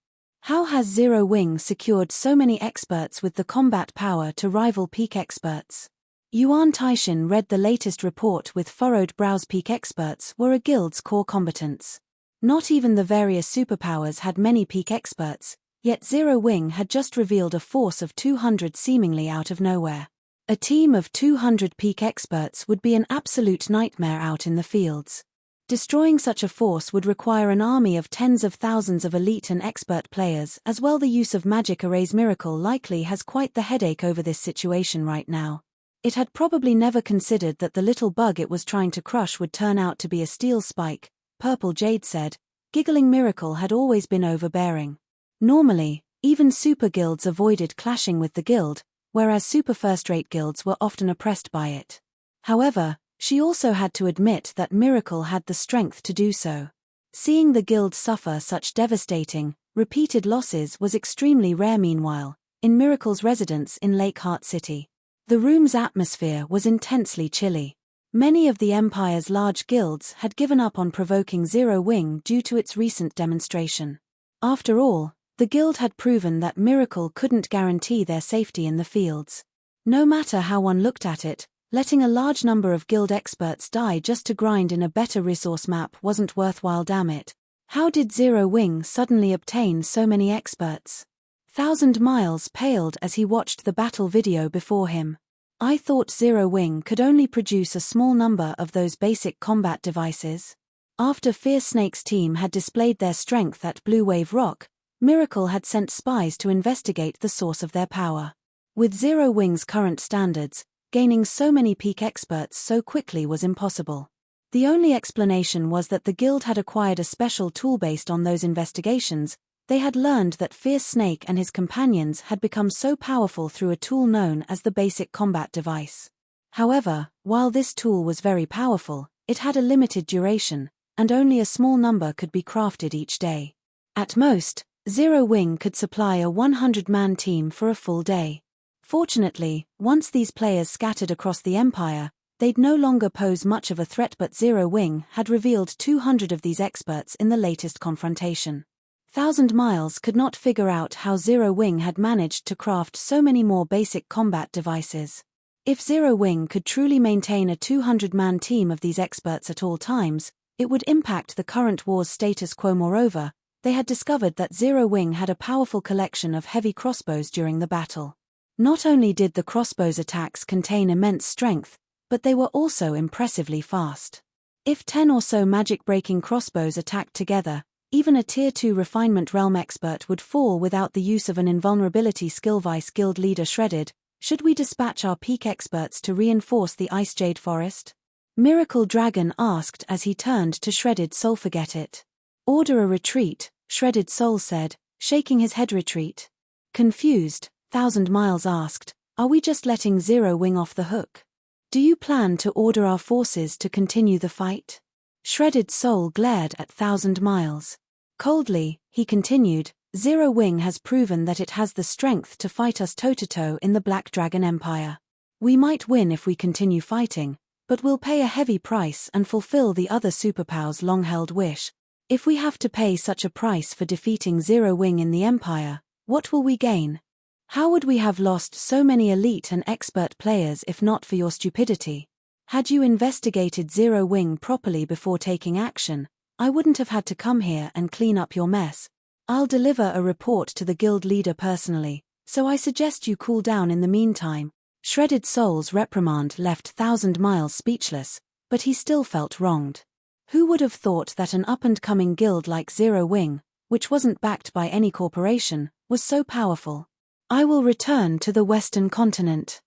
How has Zero Wing secured so many experts with the combat power to rival peak experts? Yuan Taishin read the latest report with furrowed brows. Peak experts were a guild's core combatants. Not even the various superpowers had many peak experts, yet Zero Wing had just revealed a force of 200 seemingly out of nowhere. A team of 200 peak experts would be an absolute nightmare out in the fields. Destroying such a force would require an army of tens of thousands of elite and expert players as well. The use of magic arrays. Miracle likely has quite the headache over this situation right now. It had probably never considered that the little bug it was trying to crush would turn out to be a steel spike, Purple Jade said. Giggling. Miracle had always been overbearing. Normally, even super guilds avoided clashing with the guild, whereas super-first-rate guilds were often oppressed by it. However, she also had to admit that Miracle had the strength to do so. Seeing the guild suffer such devastating, repeated losses was extremely rare. Meanwhile, in Miracle's residence in Lakeheart City, the room's atmosphere was intensely chilly. Many of the Empire's large guilds had given up on provoking Zero Wing due to its recent demonstration. After all, the guild had proven that Miracle couldn't guarantee their safety in the fields. No matter how one looked at it, letting a large number of guild experts die just to grind in a better resource map wasn't worthwhile. Damn it. How did Zero Wing suddenly obtain so many experts? 1,000 Miles paled as he watched the battle video before him. I thought Zero Wing could only produce a small number of those basic combat devices. After Fierce Snake's team had displayed their strength at Blue Wave Rock, Miracle had sent spies to investigate the source of their power. With Zero Wing's current standards, gaining so many peak experts so quickly was impossible. The only explanation was that the guild had acquired a special tool based on those investigations. They had learned that Fierce Snake and his companions had become so powerful through a tool known as the Basic Combat Device. However, while this tool was very powerful, it had a limited duration, and only a small number could be crafted each day. At most, Zero Wing could supply a 100-man team for a full day. Fortunately, once these players scattered across the Empire, they'd no longer pose much of a threat, but Zero Wing had revealed 200 of these experts in the latest confrontation. 1,000 Miles could not figure out how Zero Wing had managed to craft so many more basic combat devices. If Zero Wing could truly maintain a 200-man team of these experts at all times, it would impact the current war's status quo. Moreover, they had discovered that Zero Wing had a powerful collection of heavy crossbows during the battle. Not only did the crossbows' attacks contain immense strength, but they were also impressively fast. If 10 or so magic-breaking crossbows attacked together, even a Tier 2 refinement realm expert would fall without the use of an invulnerability skill. Vice Guild Leader Shredded, should we dispatch our peak experts to reinforce the Ice Jade Forest? Miracle Dragon asked as he turned to Shredded Soul. Forget it. Order a retreat, Shredded Soul said, shaking his head. Retreat? Confused, 1,000 Miles asked, are we just letting Zero Wing off the hook? Do you plan to order our forces to continue the fight? Shredded Soul glared at 1,000 Miles. Coldly, he continued, Zero Wing has proven that it has the strength to fight us toe-to-toe in the Black Dragon Empire. We might win if we continue fighting, but we'll pay a heavy price and fulfill the other superpowers' long-held wish. If we have to pay such a price for defeating Zero Wing in the Empire, what will we gain? How would we have lost so many elite and expert players if not for your stupidity? Had you investigated Zero Wing properly before taking action, I wouldn't have had to come here and clean up your mess. I'll deliver a report to the guild leader personally, so I suggest you cool down in the meantime. Shredded Soul's reprimand left 1,000 Miles speechless, but he still felt wronged. Who would have thought that an up-and-coming guild like Zero Wing, which wasn't backed by any corporation, was so powerful? I will return to the Western continent.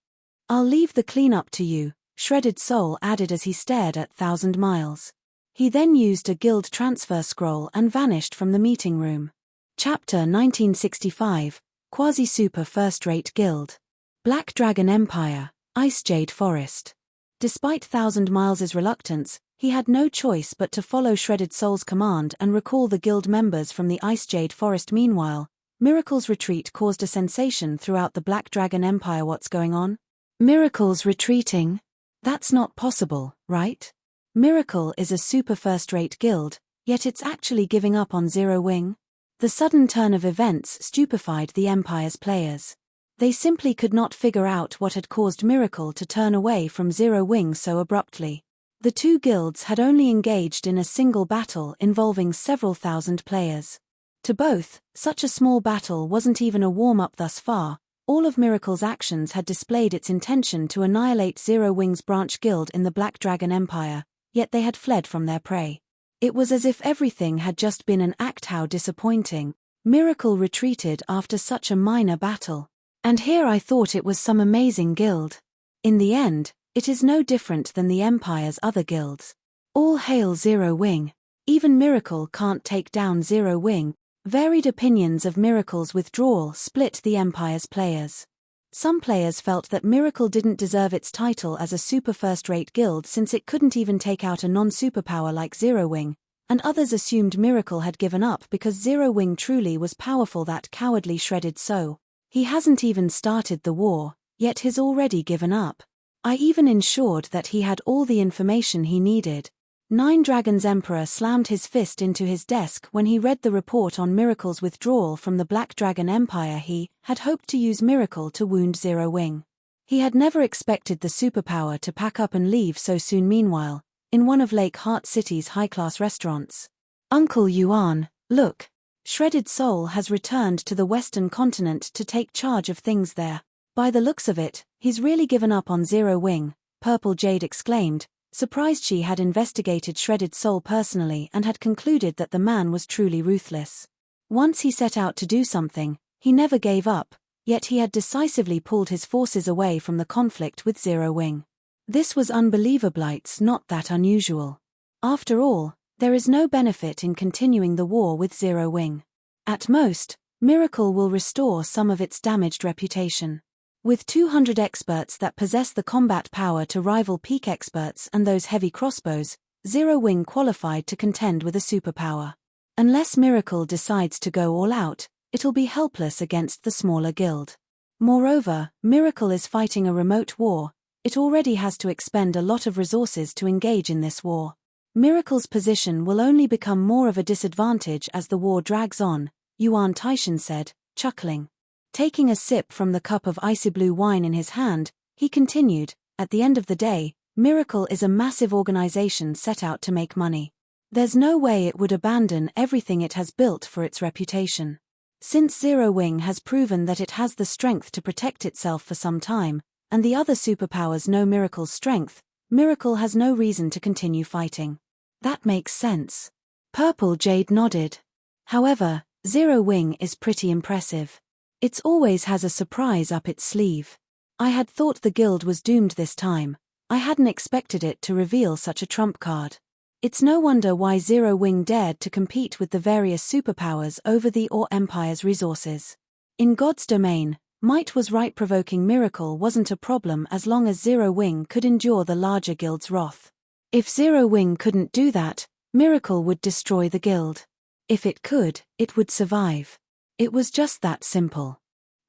I'll leave the cleanup to you, Shredded Soul added as he stared at 1,000 Miles. He then used a guild transfer scroll and vanished from the meeting room. Chapter 1965, Quasi-super-first-rate Guild. Black Dragon Empire, Ice Jade Forest. Despite 1,000 Miles' reluctance, he had no choice but to follow Shredded Soul's command and recall the guild members from the Ice Jade Forest. Meanwhile, Miracle's retreat caused a sensation throughout the Black Dragon Empire. What's going on? Miracle's retreating? That's not possible, right? Miracle is a super first-rate guild, yet it's actually giving up on Zero Wing? The sudden turn of events stupefied the Empire's players. They simply could not figure out what had caused Miracle to turn away from Zero Wing so abruptly. The two guilds had only engaged in a single battle involving several thousand players. To both, such a small battle wasn't even a warm-up thus far. All of Miracle's actions had displayed its intention to annihilate Zero Wing's branch guild in the Black Dragon Empire, yet they had fled from their prey. It was as if everything had just been an act. How disappointing. Miracle retreated after such a minor battle. And here I thought it was some amazing guild. In the end, it is no different than the Empire's other guilds. All hail Zero Wing. Even Miracle can't take down Zero Wing. Varied opinions of Miracle's withdrawal split the Empire's players. Some players felt that Miracle didn't deserve its title as a super first-rate guild since it couldn't even take out a non-superpower like Zero Wing, and others assumed Miracle had given up because Zero Wing truly was powerful. That cowardly Shredded Soul. He hasn't even started the war, yet he's already given up. I even ensured that he had all the information he needed. Nine Dragons Emperor slammed his fist into his desk when he read the report on Miracle's withdrawal from the Black Dragon Empire. He had hoped to use Miracle to wound Zero Wing. He had never expected the superpower to pack up and leave so soon. Meanwhile, in one of Lake Heart City's high-class restaurants. Uncle Yuan, look. Shredded Soul has returned to the Western continent to take charge of things there. By the looks of it, he's really given up on Zero Wing, Purple Jade exclaimed, Surprised, she had investigated Shredded Soul personally and had concluded that the man was truly ruthless. Once he set out to do something, he never gave up, yet he had decisively pulled his forces away from the conflict with Zero Wing. This was unbelievable, it's not that unusual. After all, there is no benefit in continuing the war with Zero Wing. At most, Miracle will restore some of its damaged reputation. With 200 experts that possess the combat power to rival peak experts and those heavy crossbows, Zero Wing qualified to contend with a superpower. Unless Miracle decides to go all out, it'll be helpless against the smaller guild. Moreover, Miracle is fighting a remote war. It already has to expend a lot of resources to engage in this war. Miracle's position will only become more of a disadvantage as the war drags on, Yuan Taishan said, chuckling. Taking a sip from the cup of icy blue wine in his hand, he continued, at the end of the day, Miracle is a massive organization set out to make money. There's no way it would abandon everything it has built for its reputation. Since Zero Wing has proven that it has the strength to protect itself for some time, and the other superpowers know Miracle's strength, Miracle has no reason to continue fighting. That makes sense. Purple Jade nodded. However, Zero Wing is pretty impressive. It always has a surprise up its sleeve. I had thought the guild was doomed this time. I hadn't expected it to reveal such a trump card. It's no wonder why Zero Wing dared to compete with the various superpowers over the Or Empire's resources. In God's domain, might was right. Provoking Miracle wasn't a problem as long as Zero Wing could endure the larger guild's wrath. If Zero Wing couldn't do that, Miracle would destroy the guild. If it could, it would survive. It was just that simple.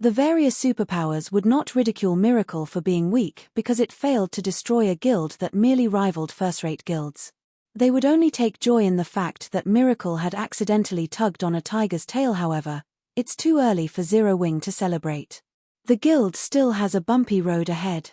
The various superpowers would not ridicule Miracle for being weak because it failed to destroy a guild that merely rivaled first-rate guilds. They would only take joy in the fact that Miracle had accidentally tugged on a tiger's tail. However, it's too early for Zero Wing to celebrate. The guild still has a bumpy road ahead.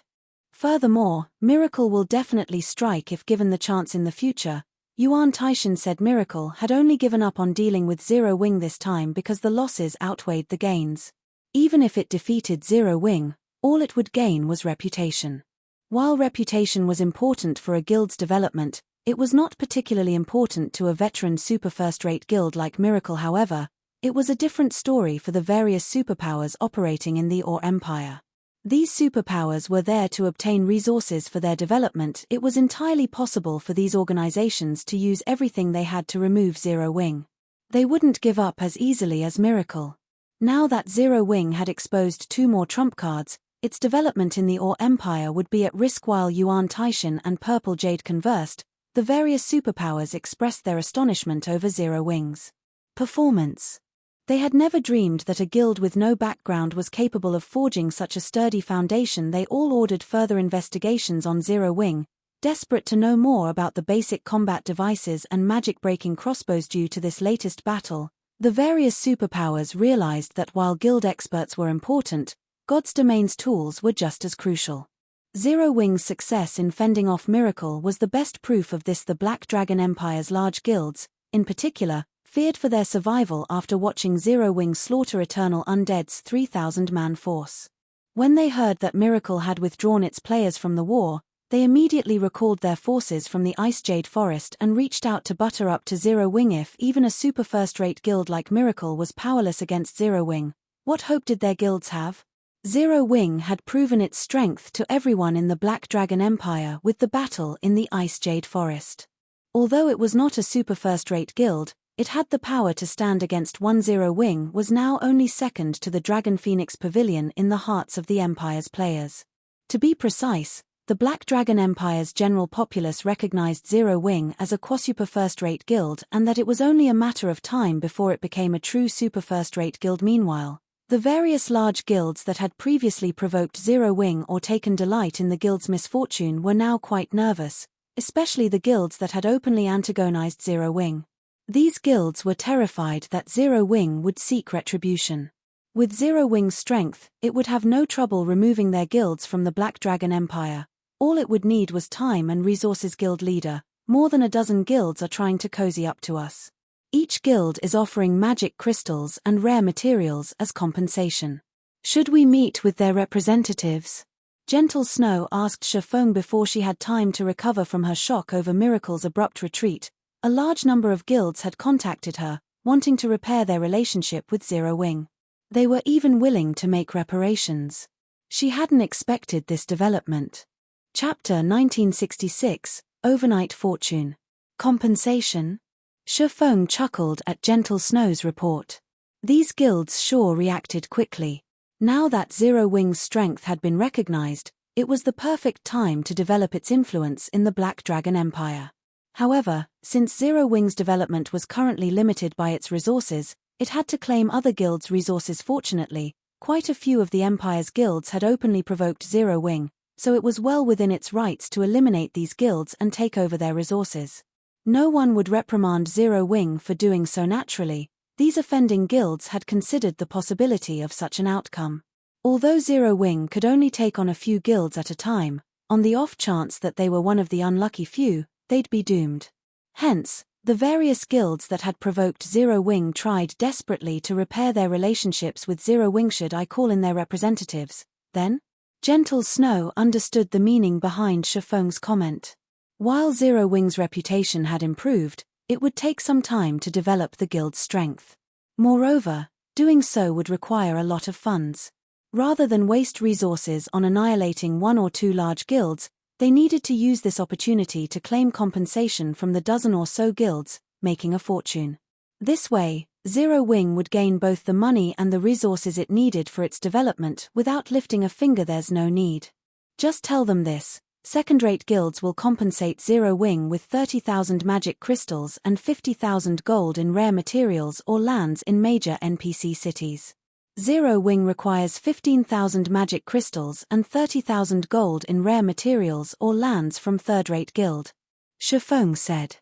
Furthermore, Miracle will definitely strike if given the chance in the future. Yuan Taishan said Miracle had only given up on dealing with Zero Wing this time because the losses outweighed the gains. Even if it defeated Zero Wing, all it would gain was reputation. While reputation was important for a guild's development, it was not particularly important to a veteran super-first-rate guild like Miracle. However, it was a different story for the various superpowers operating in the Or Empire. These superpowers were there to obtain resources for their development. It was entirely possible for these organizations to use everything they had to remove Zero Wing. They wouldn't give up as easily as Miracle. Now that Zero Wing had exposed 2 more trump cards, its development in the Or Empire would be at risk. While Yuan Taishan and Purple Jade conversed, the various superpowers expressed their astonishment over Zero Wing's performance. They had never dreamed that a guild with no background was capable of forging such a sturdy foundation. They all ordered further investigations on Zero Wing, desperate to know more about the basic combat devices and magic-breaking crossbows. Due to this latest battle, the various superpowers realized that while guild experts were important, God's Domain's tools were just as crucial. Zero Wing's success in fending off Miracle was the best proof of this. The Black Dragon Empire's large guilds, in particular, feared for their survival after watching Zero Wing slaughter Eternal Undead's 3,000-man force. When they heard that Miracle had withdrawn its players from the war, they immediately recalled their forces from the Ice Jade Forest and reached out to butter up to Zero Wing. If even a super-first-rate guild like Miracle was powerless against Zero Wing, what hope did their guilds have? Zero Wing had proven its strength to everyone in the Black Dragon Empire with the battle in the Ice Jade Forest. Although it was not a super-first-rate guild, it had the power to stand against one. Zero Wing was now only second to the Dragon Phoenix Pavilion in the hearts of the Empire's players. To be precise, the Black Dragon Empire's general populace recognized Zero Wing as a Quasi-super-first-rate guild and that it was only a matter of time before it became a true super-first-rate guild. Meanwhile, the various large guilds that had previously provoked Zero Wing or taken delight in the guild's misfortune were now quite nervous, especially the guilds that had openly antagonized Zero Wing. These guilds were terrified that Zero Wing would seek retribution. With Zero Wing's strength, it would have no trouble removing their guilds from the Black Dragon Empire. All it would need was time and resources. Guild leader, more than a dozen guilds are trying to cozy up to us. Each guild is offering magic crystals and rare materials as compensation. Should we meet with their representatives? Gentle Snow asked Feng before she had time to recover from her shock over Miracle's abrupt retreat. A large number of guilds had contacted her, wanting to repair their relationship with Zero Wing. They were even willing to make reparations. She hadn't expected this development. Chapter 1966, Overnight Fortune. Compensation? Feng chuckled at Gentle Snow's report. These guilds sure reacted quickly. Now that Zero Wing's strength had been recognized, it was the perfect time to develop its influence in the Black Dragon Empire. However, since Zero Wing's development was currently limited by its resources, it had to claim other guilds' resources. Fortunately, quite a few of the Empire's guilds had openly provoked Zero Wing, so it was well within its rights to eliminate these guilds and take over their resources. No one would reprimand Zero Wing for doing so naturally. These offending guilds had considered the possibility of such an outcome. Although Zero Wing could only take on a few guilds at a time, on the off chance that they were one of the unlucky few, they'd be doomed. Hence, the various guilds that had provoked Zero Wing tried desperately to repair their relationships with Zero Wing. Should I call in their representatives, then? Gentle Snow understood the meaning behind Feng's comment. While Zero Wing's reputation had improved, it would take some time to develop the guild's strength. Moreover, doing so would require a lot of funds. Rather than waste resources on annihilating one or two large guilds, they needed to use this opportunity to claim compensation from the dozen or so guilds, making a fortune. This way, Zero Wing would gain both the money and the resources it needed for its development without lifting a finger. There's no need. Just tell them this: second-rate guilds will compensate Zero Wing with 30,000 magic crystals and 50,000 gold in rare materials or lands in major NPC cities. Zero Wing requires 15,000 magic crystals and 30,000 gold in rare materials or lands from third-rate guild. Feng said.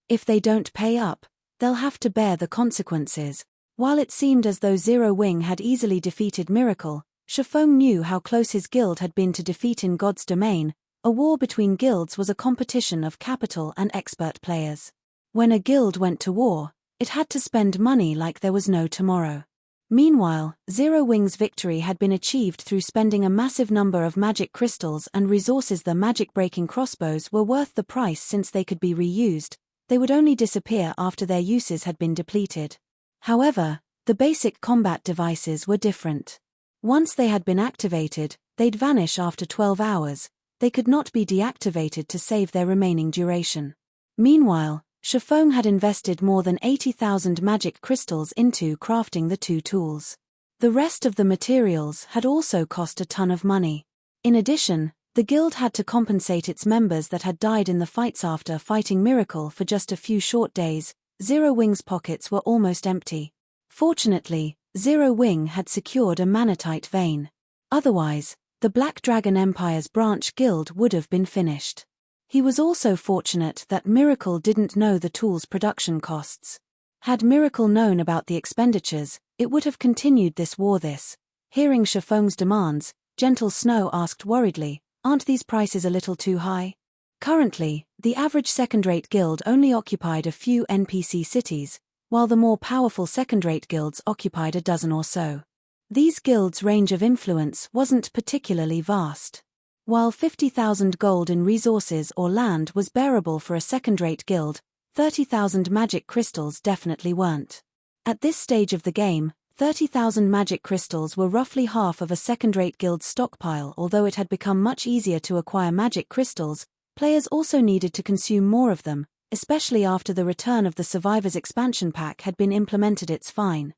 If they don't pay up, they'll have to bear the consequences. While it seemed as though Zero Wing had easily defeated Miracle, Feng knew how close his guild had been to defeat in God's domain. A war between guilds was a competition of capital and expert players. When a guild went to war, it had to spend money like there was no tomorrow. Meanwhile, Zero Wing's victory had been achieved through spending a massive number of magic crystals and resources. The magic-breaking crossbows were worth the price since they could be reused. They would only disappear after their uses had been depleted. However, the basic combat devices were different. Once they had been activated, they'd vanish after 12 hours. They could not be deactivated to save their remaining duration. Meanwhile, Feng had invested more than 80,000 magic crystals into crafting the two tools. The rest of the materials had also cost a ton of money. In addition, the guild had to compensate its members that had died in the fights after fighting Miracle for just a few short days. Zero Wing's pockets were almost empty. Fortunately, Zero Wing had secured a manatite vein. Otherwise, the Black Dragon Empire's branch guild would have been finished. He was also fortunate that Miracle didn't know the tool's production costs. Had Miracle known about the expenditures, it would have continued this war. Hearing Feng's demands, Gentle Snow asked worriedly, aren't these prices a little too high? Currently, the average second-rate guild only occupied a few NPC cities, while the more powerful second-rate guilds occupied a dozen or so. These guilds' range of influence wasn't particularly vast. While 50,000 gold in resources or land was bearable for a second-rate guild, 30,000 magic crystals definitely weren't. At this stage of the game, 30,000 magic crystals were roughly half of a second-rate guild's stockpile. Although it had become much easier to acquire magic crystals, players also needed to consume more of them, especially after the return of the Survivors expansion pack had been implemented. It's fine.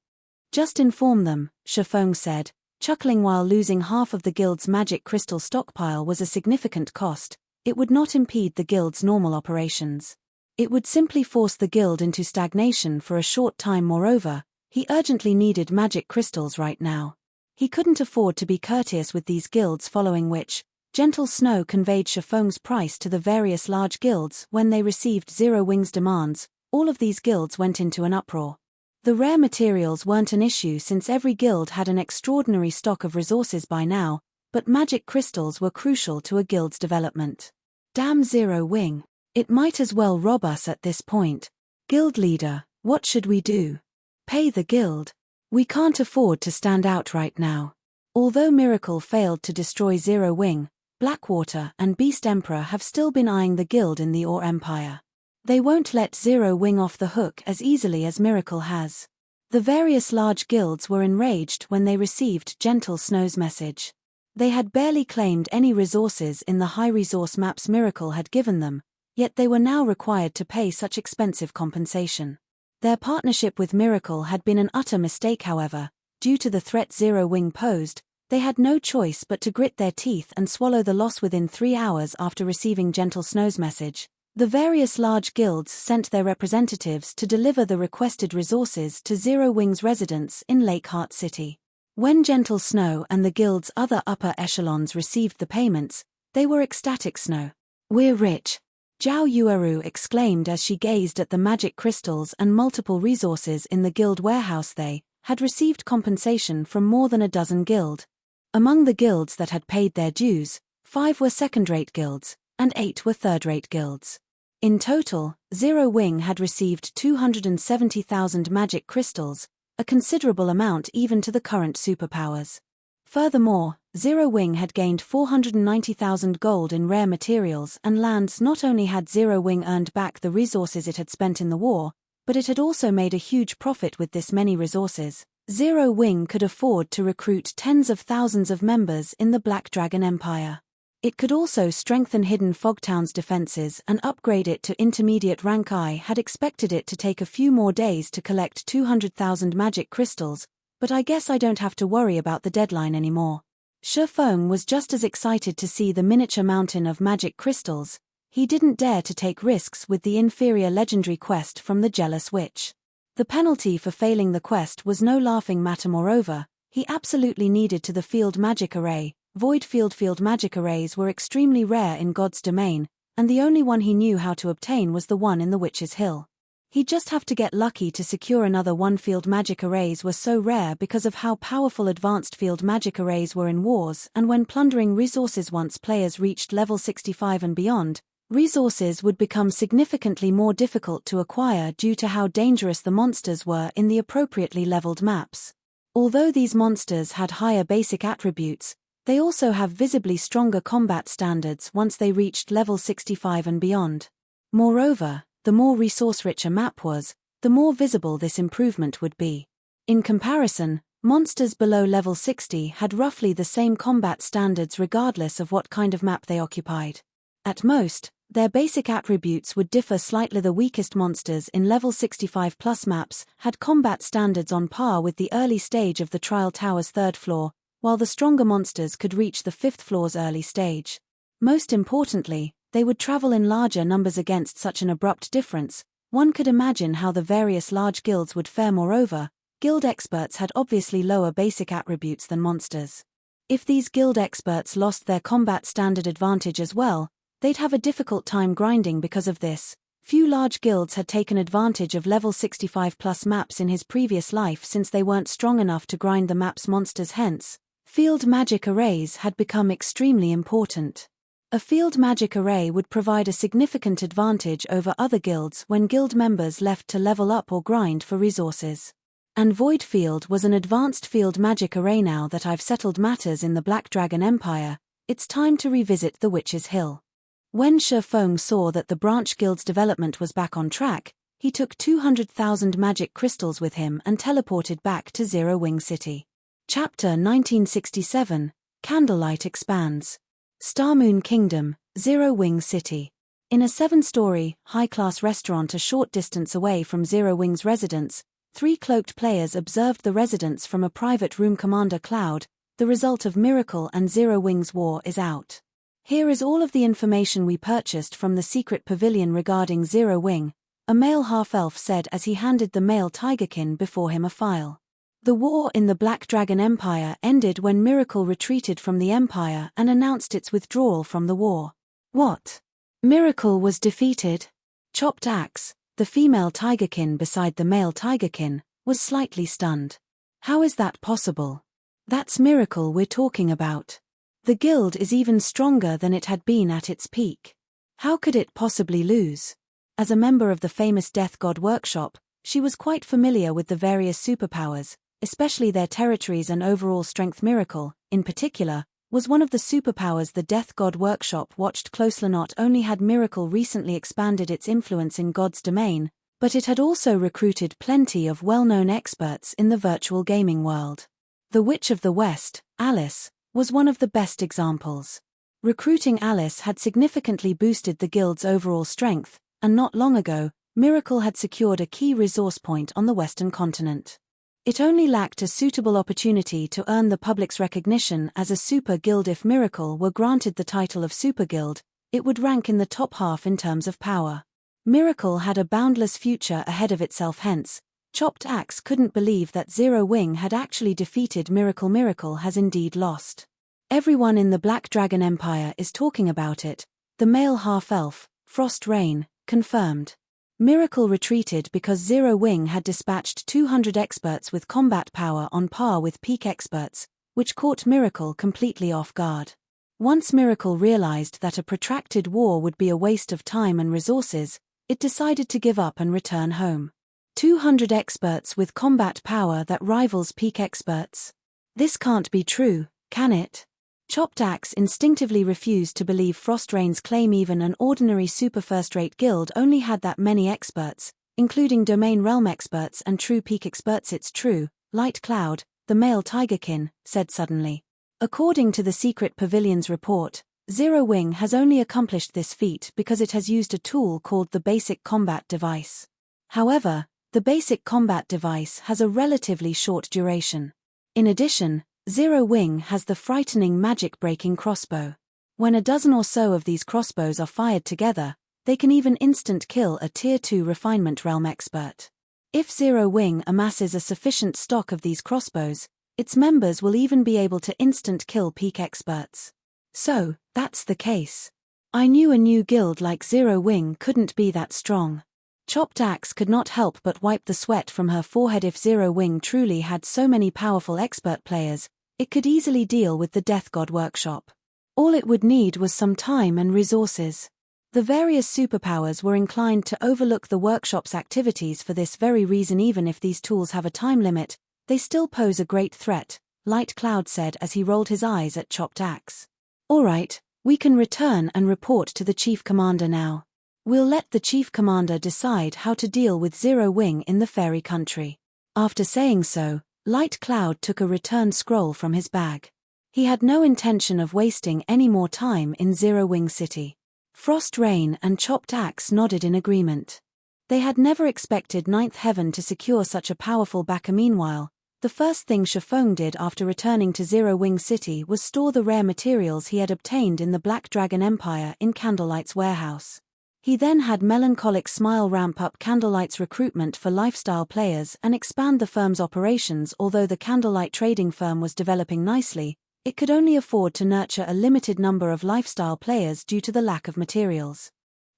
Just inform them, Feng said, chuckling. While losing half of the guild's magic crystal stockpile was a significant cost, it would not impede the guild's normal operations. It would simply force the guild into stagnation for a short time. Moreover, he urgently needed magic crystals right now. He couldn't afford to be courteous with these guilds, following which, Gentle Snow conveyed Feng's price to the various large guilds. When they received Zero Wing's demands, all of these guilds went into an uproar. The rare materials weren't an issue since every guild had an extraordinary stock of resources by now, but magic crystals were crucial to a guild's development. Damn Zero Wing. It might as well rob us at this point. Guild leader, what should we do? Pay the guild. We can't afford to stand out right now. Although Miracle failed to destroy Zero Wing, Blackwater, and Beast Emperor have still been eyeing the guild in the Ore Empire. They won't let Zero Wing off the hook as easily as Miracle has. The various large guilds were enraged when they received Gentle Snow's message. They had barely claimed any resources in the high-resource maps Miracle had given them, yet they were now required to pay such expensive compensation. Their partnership with Miracle had been an utter mistake, however. Due to the threat Zero Wing posed, they had no choice but to grit their teeth and swallow the loss. Within 3 hours after receiving Gentle Snow's message, the various large guilds sent their representatives to deliver the requested resources to Zero Wing's residence in Lakeheart City. When Gentle Snow and the guild's other upper echelons received the payments, they were ecstatic. "Snow, we're rich," Zhao Yueru exclaimed as she gazed at the magic crystals and multiple resources in the guild warehouse. They had received compensation from more than a dozen guild. Among the guilds that had paid their dues, 5 were second-rate guilds, and 8 were third-rate guilds. In total, Zero Wing had received 270,000 magic crystals, a considerable amount even to the current superpowers. Furthermore, Zero Wing had gained 490,000 gold in rare materials and lands. Not only had Zero Wing earned back the resources it had spent in the war, but it had also made a huge profit. With this many resources, Zero Wing could afford to recruit tens of thousands of members in the Black Dragon Empire. It could also strengthen Hidden Fogtown's defenses and upgrade it to intermediate rank. I had expected it to take a few more days to collect 200,000 magic crystals, but I guess I don't have to worry about the deadline anymore. Feng was just as excited to see the miniature mountain of magic crystals. He didn't dare to take risks with the inferior legendary quest from the Jealous Witch. The penalty for failing the quest was no laughing matter. Moreover, he absolutely needed to the field magic array. Void field magic arrays were extremely rare in God's domain, and the only one he knew how to obtain was the one in the Witch's Hill. He'd just have to get lucky to secure another one. Field magic arrays were so rare because of how powerful advanced field magic arrays were in wars, and when plundering resources. Once players reached level 65 and beyond, resources would become significantly more difficult to acquire due to how dangerous the monsters were in the appropriately leveled maps. Although these monsters had higher basic attributes, they also have visibly stronger combat standards once they reached level 65 and beyond. Moreover, the more resource-rich a map was, the more visible this improvement would be. In comparison, monsters below level 60 had roughly the same combat standards regardless of what kind of map they occupied. At most, their basic attributes would differ slightly. The weakest monsters in level 65 plus maps had combat standards on par with the early stage of the Trial Tower's 3rd floor, while the stronger monsters could reach the 5th floor's early stage. Most importantly, they would travel in larger numbers. Against such an abrupt difference, one could imagine how the various large guilds would fare. Moreover, guild experts had obviously lower basic attributes than monsters. If these guild experts lost their combat standard advantage as well, they'd have a difficult time grinding. Because of this, few large guilds had taken advantage of level 65 plus maps in his previous life since they weren't strong enough to grind the map's monsters. Hence, field magic arrays had become extremely important. A field magic array would provide a significant advantage over other guilds when guild members left to level up or grind for resources. And Void Field was an advanced field magic array. Now that I've settled matters in the Black Dragon Empire, it's time to revisit the Witch's Hill. When Feng saw that the branch guild's development was back on track, he took 200,000 magic crystals with him and teleported back to Zero Wing City. Chapter 1967, Candlelight expands. Starmoon Kingdom, Zero Wing City. In a 7-story, high-class restaurant a short distance away from Zero Wing's residence, 3 cloaked players observed the residence from a private room. Commander Cloud, the result of Miracle and Zero Wing's war is out. Here is all of the information we purchased from the secret pavilion regarding Zero Wing, a male half-elf said as he handed the male Tigerkin before him a file. The war in the Black Dragon Empire ended when Miracle retreated from the Empire and announced its withdrawal from the war. What? Miracle was defeated? Chopped Axe, the female Tigerkin beside the male Tigerkin, was slightly stunned. How is that possible? That's Miracle we're talking about. The guild is even stronger than it had been at its peak. How could it possibly lose? As a member of the famous Death God workshop, she was quite familiar with the various superpowers, especially their territories and overall strength. Miracle, in particular, was one of the superpowers the Death God Workshop watched closely. Not only had Miracle recently expanded its influence in God's domain, but it had also recruited plenty of well-known experts in the virtual gaming world. The Witch of the West, Alice, was one of the best examples. Recruiting Alice had significantly boosted the guild's overall strength, and not long ago, Miracle had secured a key resource point on the Western continent. It only lacked a suitable opportunity to earn the public's recognition as a super guild. If Miracle were granted the title of super guild, it would rank in the top half in terms of power. Miracle had a boundless future ahead of itself. Hence, Chopped Axe couldn't believe that Zero Wing had actually defeated Miracle. Miracle has indeed lost. Everyone in the Black Dragon Empire is talking about it, the male half-elf, Frost Rain, confirmed. Miracle retreated because Zero Wing had dispatched 200 experts with combat power on par with peak experts, which caught Miracle completely off guard. Once Miracle realized that a protracted war would be a waste of time and resources, it decided to give up and return home. 200 experts with combat power that rivals peak experts? This can't be true, can it? Chopped Axe instinctively refused to believe Frostrain's claim. Even an ordinary super-first-rate guild only had that many experts, including domain realm experts and true peak experts. It's true, Light Cloud, the male tigerkin, said suddenly. According to the Secret Pavilion's report, Zero Wing has only accomplished this feat because it has used a tool called the Basic Combat Device. However, the Basic Combat Device has a relatively short duration. In addition, Zero Wing has the frightening Magicbreaking crossbow. When a dozen or so of these crossbows are fired together, they can even instant kill a Tier 2 refinement realm expert. If Zero Wing amasses a sufficient stock of these crossbows, its members will even be able to instant kill peak experts. So, that's the case. I knew a new guild like Zero Wing couldn't be that strong. Chopped Axe could not help but wipe the sweat from her forehead. If Zero Wing truly had so many powerful expert players, it could easily deal with the Death God Workshop. All it would need was some time and resources. The various superpowers were inclined to overlook the workshop's activities for this very reason. Even if these tools have a time limit, they still pose a great threat, Light Cloud said as he rolled his eyes at Chopped Axe. All right, we can return and report to the Chief Commander now. We'll let the Chief Commander decide how to deal with Zero Wing in the fairy country. After saying so, Light Cloud took a return scroll from his bag. He had no intention of wasting any more time in Zero Wing City. Frost Rain and Chopped Axe nodded in agreement. They had never expected Ninth Heaven to secure such a powerful backer. Meanwhile, the first thing Feng did after returning to Zero Wing City was store the rare materials he had obtained in the Black Dragon Empire in Candlelight's warehouse. He then had Melancholic Smile ramp up Candlelight's recruitment for lifestyle players and expand the firm's operations. Although the Candlelight trading firm was developing nicely, it could only afford to nurture a limited number of lifestyle players due to the lack of materials.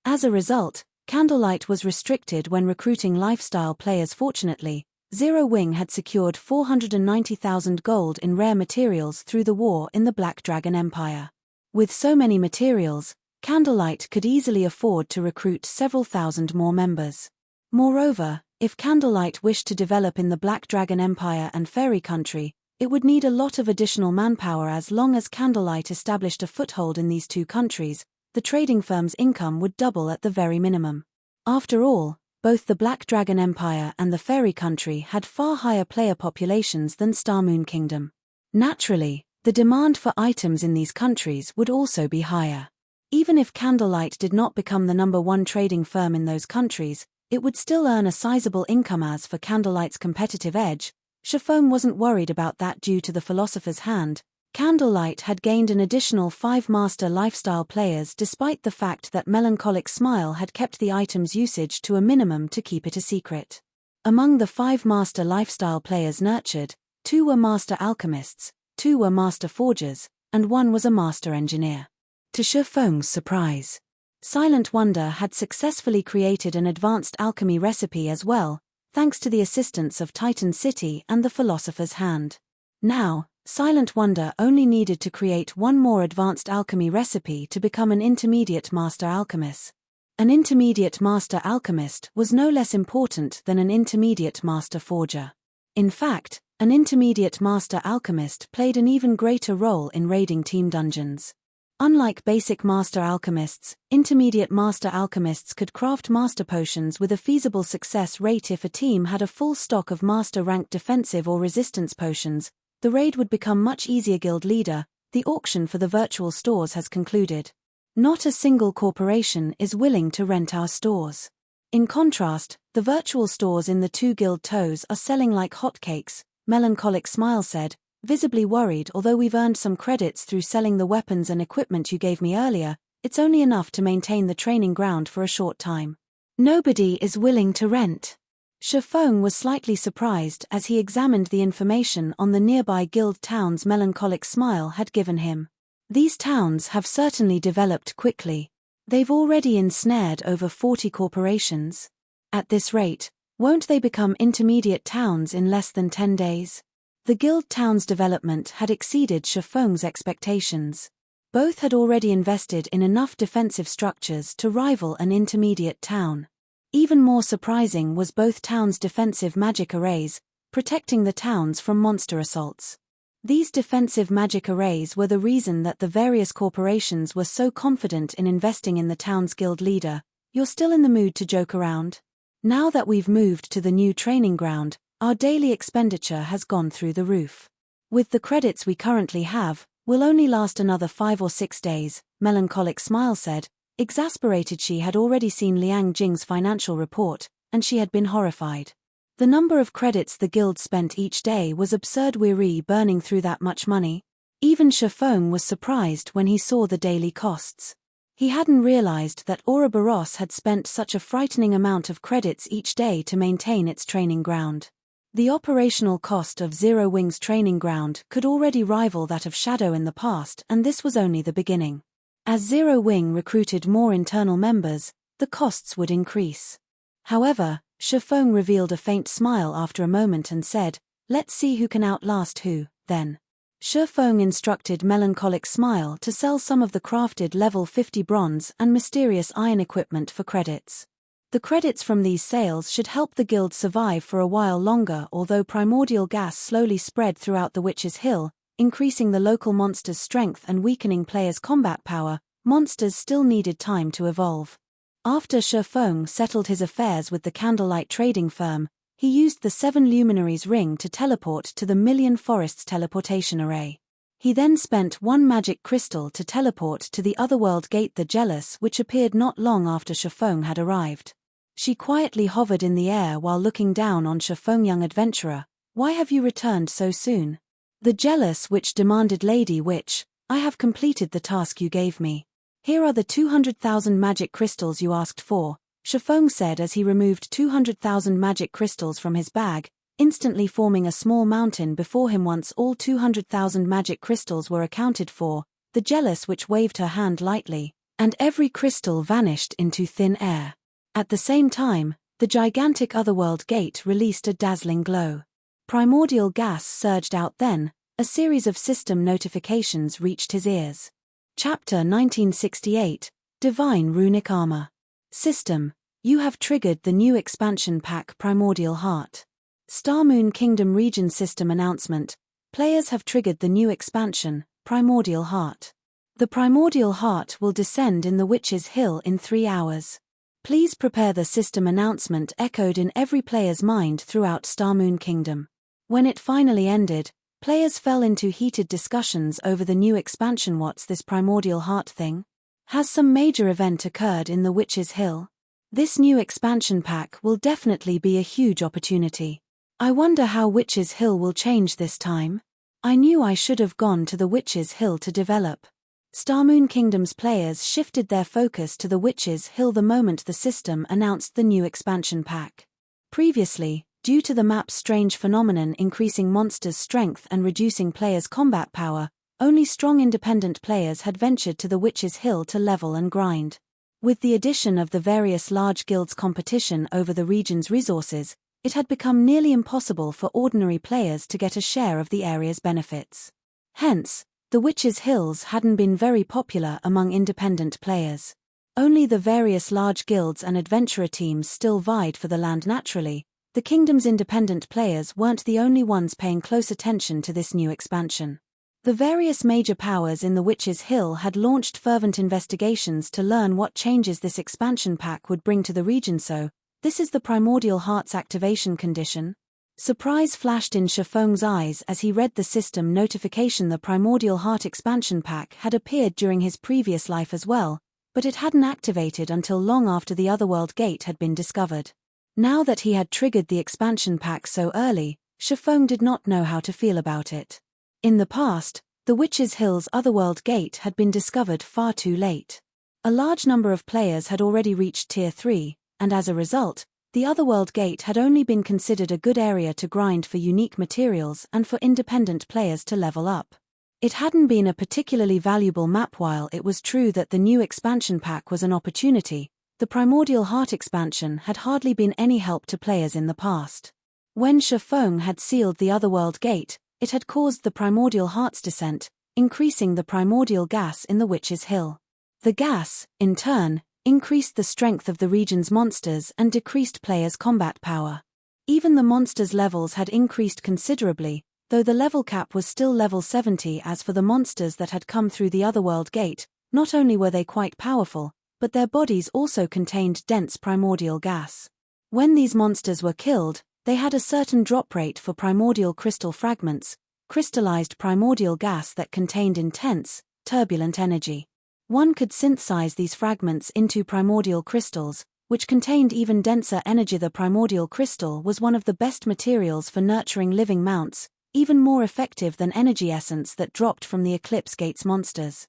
As a result, Candlelight was restricted when recruiting lifestyle players. Fortunately, Zero Wing had secured 490,000 gold in rare materials through the war in the Black Dragon Empire. With so many materials, Candlelight could easily afford to recruit several thousand more members. Moreover, if Candlelight wished to develop in the Black Dragon Empire and Fairy Country, it would need a lot of additional manpower. As long as Candlelight established a foothold in these two countries, the trading firm's income would double at the very minimum. After all, both the Black Dragon Empire and the Fairy Country had far higher player populations than Starmoon Kingdom. Naturally, the demand for items in these countries would also be higher. Even if Candlelight did not become the #1 trading firm in those countries, it would still earn a sizable income. As for Candlelight's competitive edge, Feng wasn't worried about that. Due to the Philosopher's Hand, Candlelight had gained an additional 5 master lifestyle players despite the fact that Melancholic Smile had kept the item's usage to a minimum to keep it a secret. Among the 5 master lifestyle players nurtured, 2 were master alchemists, 2 were master forgers, and 1 was a master engineer. To Feng's surprise, Silent Wonder had successfully created an advanced alchemy recipe as well, thanks to the assistance of Titan City and the Philosopher's Hand. Now, Silent Wonder only needed to create 1 more advanced alchemy recipe to become an intermediate master alchemist. An intermediate master alchemist was no less important than an intermediate master forger. In fact, An intermediate master alchemist played an even greater role in raiding team dungeons. Unlike basic master alchemists, intermediate master alchemists could craft master potions with a feasible success rate. If a team had a full stock of master-ranked defensive or resistance potions, the raid would become much easier. Guild leader, the auction for the virtual stores has concluded. Not a single corporation is willing to rent our stores. In contrast, the virtual stores in the 2 guild toes are selling like hotcakes, Melancholic Smile said, visibly worried. Although we've earned some credits through selling the weapons and equipment you gave me earlier, it's only enough to maintain the training ground for a short time. Nobody is willing to rent. Feng was slightly surprised as he examined the information on the nearby guild towns Melancholic Smile had given him. These towns have certainly developed quickly. They've already ensnared over 40 corporations. At this rate, won't they become intermediate towns in less than 10 days? The guild town's development had exceeded Feng's expectations. Both had already invested in enough defensive structures to rival an intermediate town. Even more surprising was both towns' defensive magic arrays, protecting the towns from monster assaults. These defensive magic arrays were the reason that the various corporations were so confident in investing in the town's guild leader. You're still in the mood to joke around? Now that we've moved to the new training ground, our daily expenditure has gone through the roof. With the credits we currently have, we'll only last another 5 or 6 days, Melancholic Smile said. Exasperated, she had already seen Liang Jing's financial report, and she had been horrified. The number of credits the guild spent each day was absurd. Weary burning through that much money. Even Feng was surprised when he saw the daily costs. He hadn't realized that Ouroboros had spent such a frightening amount of credits each day to maintain its training ground. The operational cost of Zero Wing's training ground could already rival that of Shadow in the past, and this was only the beginning. As Zero Wing recruited more internal members, the costs would increase. However, Feng revealed a faint smile after a moment and said, "Let's see who can outlast who, then." Feng instructed Melancholic Smile to sell some of the crafted level 50 bronze and mysterious iron equipment for credits. The credits from these sales should help the guild survive for a while longer. Although primordial gas slowly spread throughout the Witch's Hill, increasing the local monsters' strength and weakening players' combat power, monsters still needed time to evolve. After Feng settled his affairs with the Candlelight trading firm, he used the 7 Luminaries ring to teleport to the Million Forests teleportation array. He then spent 1 magic crystal to teleport to the Otherworld Gate the Jealous, which appeared not long after Feng had arrived. She quietly hovered in the air while looking down on Feng. "Young adventurer, why have you returned so soon?" The Jealous Witch demanded. "Lady Witch, I have completed the task you gave me. Here are the 200,000 magic crystals you asked for," Feng said as he removed 200,000 magic crystals from his bag, instantly forming a small mountain before him. Once all 200,000 magic crystals were accounted for, the Jealous Witch waved her hand lightly, and every crystal vanished into thin air. At the same time, the gigantic Otherworld Gate released a dazzling glow. Primordial gas surged out. Then, a series of system notifications reached his ears. Chapter 1968, Divine Runic Armor. System, you have triggered the new expansion pack Primordial Heart. Starmoon Kingdom Region System Announcement, players have triggered the new expansion, Primordial Heart. The Primordial Heart will descend in the Witch's Hill in 3 hours. Please prepare. The system announcement echoed in every player's mind throughout Starmoon Kingdom. When it finally ended, players fell into heated discussions over the new expansion. What's this Primordial Heart thing? Has some major event occurred in the Witch's Hill? This new expansion pack will definitely be a huge opportunity. I wonder how Witch's Hill will change this time. I knew I should have gone to the Witch's Hill to develop. Starmoon Kingdom's players shifted their focus to the Witch's Hill the moment the system announced the new expansion pack. Previously, due to the map's strange phenomenon increasing monsters' strength and reducing players' combat power, only strong independent players had ventured to the Witch's Hill to level and grind. With the addition of the various large guilds' competition over the region's resources, it had become nearly impossible for ordinary players to get a share of the area's benefits. Hence, the Witch's Hills hadn't been very popular among independent players. Only the various large guilds and adventurer teams still vied for the land. Naturally, The kingdom's independent players weren't the only ones paying close attention to this new expansion. The various major powers in the Witch's Hill had launched fervent investigations to learn what changes this expansion pack would bring to the region. So, this is the Primordial Heart's activation condition? Surprise flashed in Feng's eyes as he read the system notification. The Primordial Heart expansion pack had appeared during his previous life as well, but it hadn't activated until long after the Otherworld Gate had been discovered. Now that he had triggered the expansion pack so early, Feng did not know how to feel about it. In the past, the Witch's Hill's Otherworld Gate had been discovered far too late. A large number of players had already reached Tier 3, and as a result, the Otherworld Gate had only been considered a good area to grind for unique materials and for independent players to level up. It hadn't been a particularly valuable map. While it was true that the new expansion pack was an opportunity, the Primordial Heart expansion had hardly been any help to players in the past. When Feng had sealed the Otherworld Gate, it had caused the Primordial Heart's descent, increasing the primordial gas in the Witch's Hill. The gas, in turn, increased the strength of the region's monsters and decreased players' combat power. Even the monsters' levels had increased considerably, though the level cap was still level 70. As for the monsters that had come through the Otherworld Gate, not only were they quite powerful, but their bodies also contained dense primordial gas. When these monsters were killed, they had a certain drop rate for primordial crystal fragments, crystallized primordial gas that contained intense, turbulent energy. One could synthesize these fragments into primordial crystals, which contained even denser energy. The primordial crystal was one of the best materials for nurturing living mounts, even more effective than energy essence that dropped from the Eclipse Gate's monsters.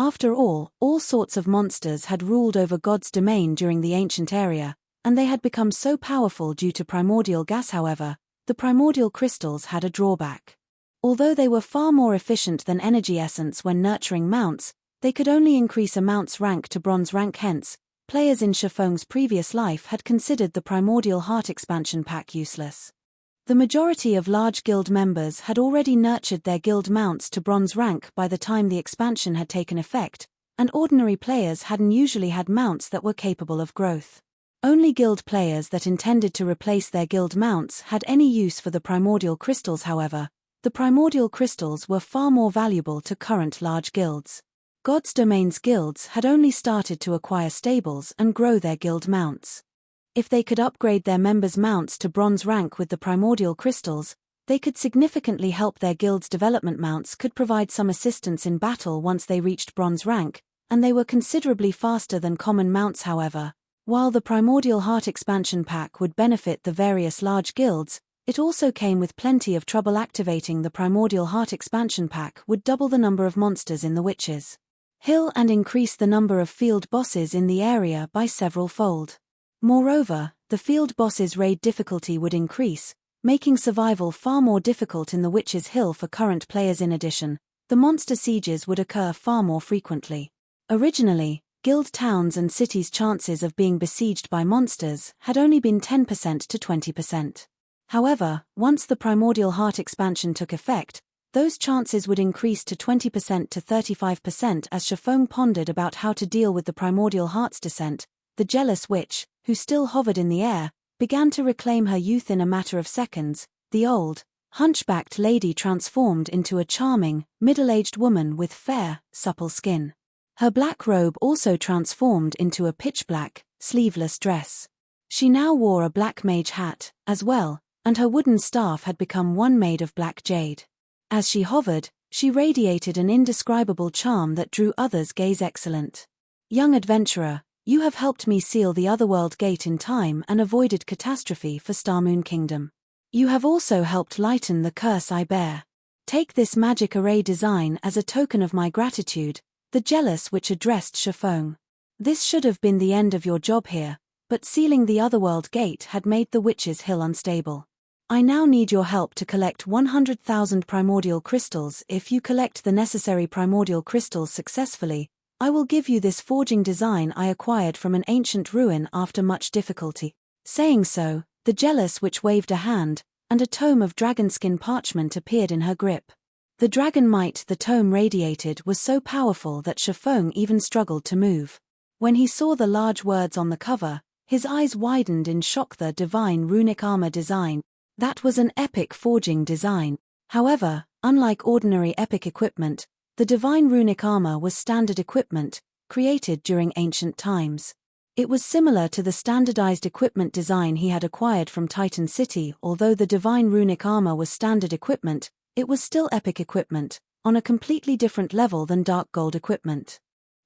After all sorts of monsters had ruled over God's domain during the ancient area, and they had become so powerful due to primordial gas. However, the primordial crystals had a drawback. Although they were far more efficient than energy essence when nurturing mounts, they could only increase a mount's rank to bronze rank. Hence, players in Feng's previous life had considered the Primordial Heart expansion pack useless. The majority of large guild members had already nurtured their guild mounts to bronze rank by the time the expansion had taken effect, and ordinary players hadn't usually had mounts that were capable of growth. Only guild players that intended to replace their guild mounts had any use for the primordial crystals. However, the primordial crystals were far more valuable to current large guilds. God's Domain's guilds had only started to acquire stables and grow their guild mounts. If they could upgrade their members' mounts to bronze rank with the primordial crystals, they could significantly help their guild's development. Mounts could provide some assistance in battle once they reached bronze rank, and they were considerably faster than common mounts. However, while the Primordial Heart expansion pack would benefit the various large guilds, it also came with plenty of trouble. Activating the Primordial Heart expansion pack would double the number of monsters in the Witch's Hill and increase the number of field bosses in the area by several fold. Moreover, the field bosses' raid difficulty would increase, making survival far more difficult in the Witch's Hill for current players. In addition, the monster sieges would occur far more frequently. Originally, guild towns and cities' chances of being besieged by monsters had only been 10% to 20%. However, once the Primordial Heart expansion took effect, those chances would increase to 20% to 35%. As Feng pondered about how to deal with the Primordial Heart's descent, the jealous witch, who still hovered in the air, began to reclaim her youth. In a matter of seconds, the old, hunchbacked lady transformed into a charming, middle-aged woman with fair, supple skin. Her black robe also transformed into a pitch-black, sleeveless dress. She now wore a black mage hat, as well, and her wooden staff had become one made of black jade. As she hovered, she radiated an indescribable charm that drew others' gaze. Excellent. Young adventurer, you have helped me seal the Otherworld Gate in time and avoided catastrophe for Starmoon Kingdom. You have also helped lighten the curse I bear. Take this magic array design as a token of my gratitude, the jealous witch addressed Feng. This should have been the end of your job here, but sealing the Otherworld Gate had made the Witch's Hill unstable. I now need your help to collect 100,000 primordial crystals. If you collect the necessary primordial crystals successfully, I will give you this forging design I acquired from an ancient ruin after much difficulty. Saying so, the jealous witch waved a hand, and a tome of dragonskin parchment appeared in her grip. The dragon might the tome radiated was so powerful that Feng even struggled to move. When he saw the large words on the cover, His eyes widened in shock. The divine runic armor design. That was an epic forging design. However, unlike ordinary epic equipment, the divine runic armor was standard equipment, created during ancient times. It was similar to the standardized equipment design he had acquired from Titan City. Although the divine runic armor was standard equipment, it was still epic equipment, on a completely different level than dark gold equipment.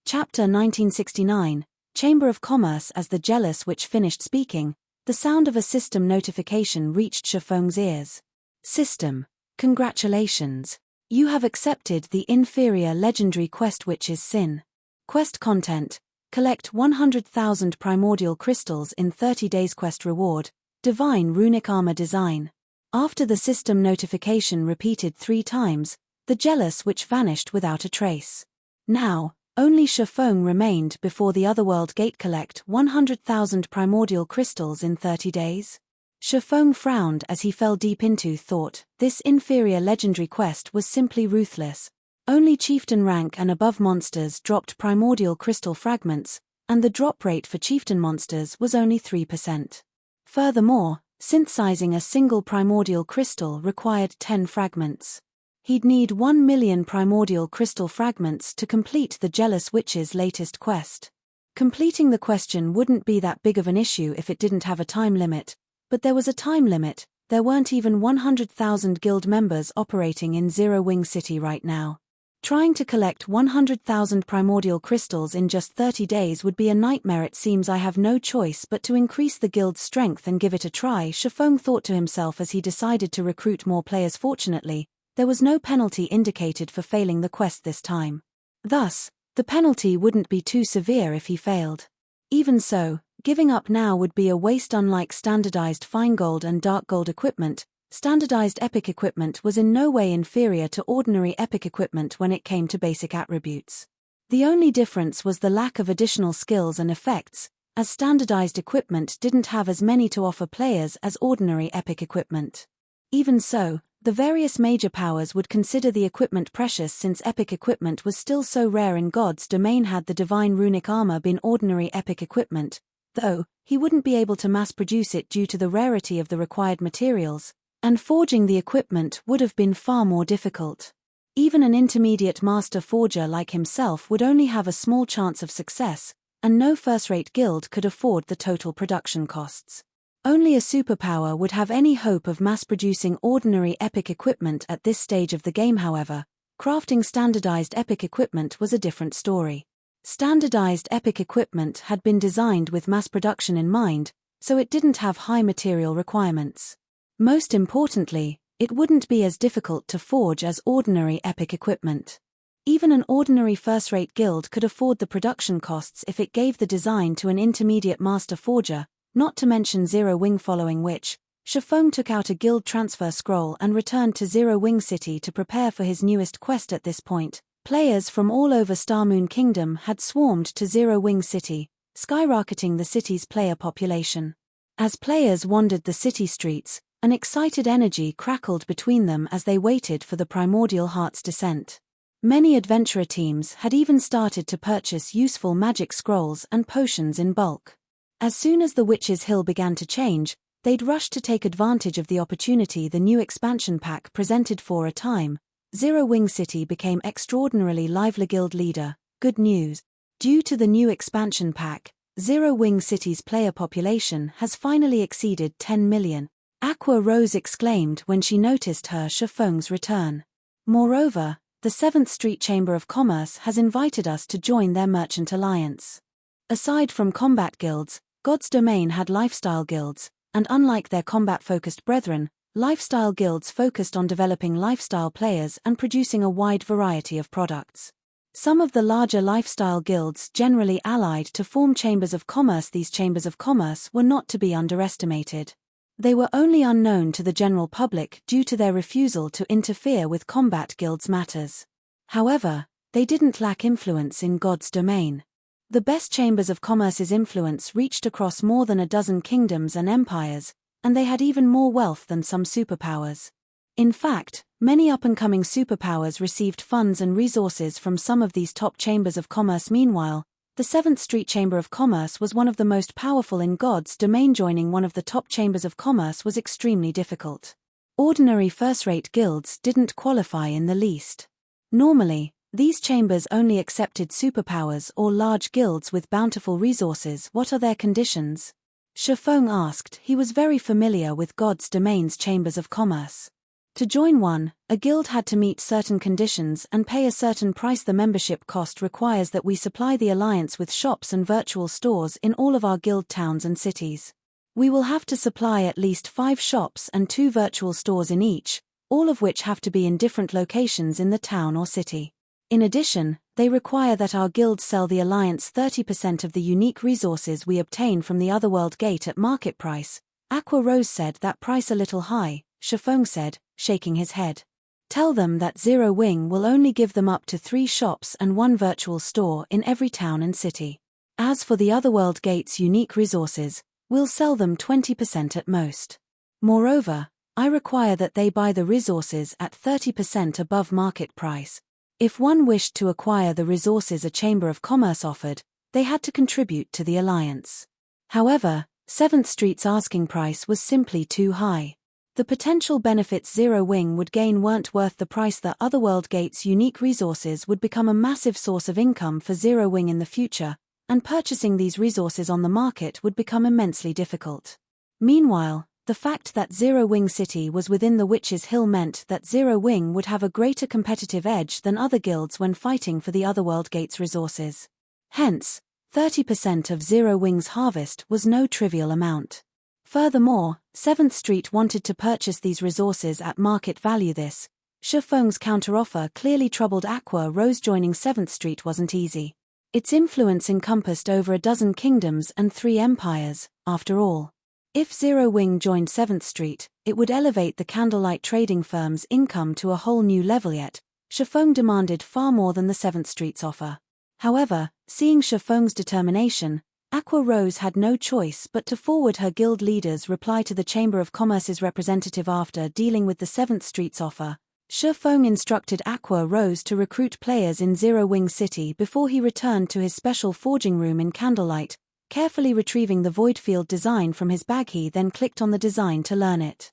Chapter 1969, Chamber of Commerce. As the jealous witch finished speaking, the sound of a system notification reached Feng's ears. System. Congratulations. You have accepted the inferior legendary quest Witch's Sin. Quest content. Collect 100,000 primordial crystals in 30 days. Quest reward. Divine runic armor design. After the system notification repeated 3 times, the jealous witch vanished without a trace. Now, only Feng remained before the otherworld gate. Collect 100,000 primordial crystals in 30 days. Feng frowned as he fell deep into thought. This inferior legendary quest was simply ruthless. Only chieftain rank and above monsters dropped primordial crystal fragments, and the drop rate for chieftain monsters was only 3%. Furthermore, synthesizing a single primordial crystal required 10 fragments. He'd need 1 million primordial crystal fragments to complete the jealous witch's latest quest. Completing the question wouldn't be that big of an issue if it didn't have a time limit, but there was a time limit. There weren't even 100,000 guild members operating in Zero Wing City right now. Trying to collect 100,000 primordial crystals in just 30 days would be a nightmare. It seems I have no choice but to increase the guild's strength and give it a try, Feng thought to himself as he decided to recruit more players. Fortunately, there was no penalty indicated for failing the quest this time. Thus, the penalty wouldn't be too severe if he failed. Even so, giving up now would be a waste. Unlike standardized fine gold and dark gold equipment, standardized epic equipment was in no way inferior to ordinary epic equipment when it came to basic attributes. The only difference was the lack of additional skills and effects, as standardized equipment didn't have as many to offer players as ordinary epic equipment. Even so, the various major powers would consider the equipment precious since epic equipment was still so rare in God's domain. Had the divine runic armor been ordinary epic equipment, though, he wouldn't be able to mass-produce it due to the rarity of the required materials, and forging the equipment would have been far more difficult. Even an intermediate master forger like himself would only have a small chance of success, and no first-rate guild could afford the total production costs. Only a superpower would have any hope of mass-producing ordinary epic equipment at this stage of the game. However, crafting standardized epic equipment was a different story. Standardized epic equipment had been designed with mass production in mind, so it didn't have high material requirements. Most importantly, it wouldn't be as difficult to forge as ordinary epic equipment. Even an ordinary first-rate guild could afford the production costs if it gave the design to an intermediate master forger, not to mention Zero Wing. Following which, Feng took out a guild transfer scroll and returned to Zero Wing City to prepare for his newest quest. At this point, players from all over Starmoon Kingdom had swarmed to Zero Wing City, skyrocketing the city's player population. As players wandered the city streets, an excited energy crackled between them as they waited for the Primordial Heart's descent. Many adventurer teams had even started to purchase useful magic scrolls and potions in bulk. As soon as the Witch's Hill began to change, they'd rush to take advantage of the opportunity the new expansion pack presented. For a time, Zero Wing City became extraordinarily lively. Guild leader, good news. Due to the new expansion pack, Zero Wing City's player population has finally exceeded 10 million. Aqua Rose exclaimed when she noticed her Feng's return. Moreover, the 7th Street Chamber of Commerce has invited us to join their merchant alliance. Aside from combat guilds, God's Domain had lifestyle guilds, and unlike their combat-focused brethren, lifestyle guilds focused on developing lifestyle players and producing a wide variety of products. Some of the larger lifestyle guilds generally allied to form chambers of commerce. These chambers of commerce were not to be underestimated. They were only unknown to the general public due to their refusal to interfere with combat guilds' matters. However, they didn't lack influence in God's domain. The best chambers of commerce's influence reached across more than a dozen kingdoms and empires, and they had even more wealth than some superpowers. In fact, many up-and-coming superpowers received funds and resources from some of these top chambers of commerce. Meanwhile, The 7th Street Chamber of Commerce was one of the most powerful in God's domain. Joining one of the top chambers of commerce was extremely difficult. Ordinary first-rate guilds didn't qualify in the least. Normally, these chambers only accepted superpowers or large guilds with bountiful resources. What are their conditions? Feng asked. He was very familiar with God's domain's chambers of commerce. To join one, a guild had to meet certain conditions and pay a certain price. The membership cost requires that we supply the alliance with shops and virtual stores in all of our guild towns and cities. We will have to supply at least 5 shops and 2 virtual stores in each, all of which have to be in different locations in the town or city. In addition, they require that our guild sell the alliance 30% of the unique resources we obtain from the Otherworld Gate at market price. Aqua Rose said. That price a little high, Feng said, shaking his head. Tell them that Zero Wing will only give them up to 3 shops and 1 virtual store in every town and city. As for the Otherworld Gate's unique resources, we'll sell them 20% at most. Moreover, I require that they buy the resources at 30% above market price. If one wished to acquire the resources a Chamber of Commerce offered, they had to contribute to the alliance. However, 7th Street's asking price was simply too high. The potential benefits Zero Wing would gain weren't worth the price. The Otherworld Gate's unique resources would become a massive source of income for Zero Wing in the future, and purchasing these resources on the market would become immensely difficult. Meanwhile, the fact that Zero Wing City was within the Witch's Hill meant that Zero Wing would have a greater competitive edge than other guilds when fighting for the Otherworld Gate's resources. Hence, 30% of Zero Wing's harvest was no trivial amount. Furthermore, 7th Street wanted to purchase these resources at market value. This Feng's counteroffer clearly troubled Aqua Rose. Joining 7th Street wasn't easy. Its influence encompassed over a dozen kingdoms and 3 empires, after all. If Zero Wing joined 7th Street, it would elevate the Candlelight trading firm's income to a whole new level. Yet, Feng demanded far more than the 7th Street's offer. However, seeing Feng's determination, Aqua Rose had no choice but to forward her guild leader's reply to the Chamber of Commerce's representative. After dealing with the 7th Street's offer, Feng instructed Aqua Rose to recruit players in Zero Wing City before he returned to his special forging room in Candlelight, carefully retrieving the Voidfield design from his bag. He then clicked on the design to learn it.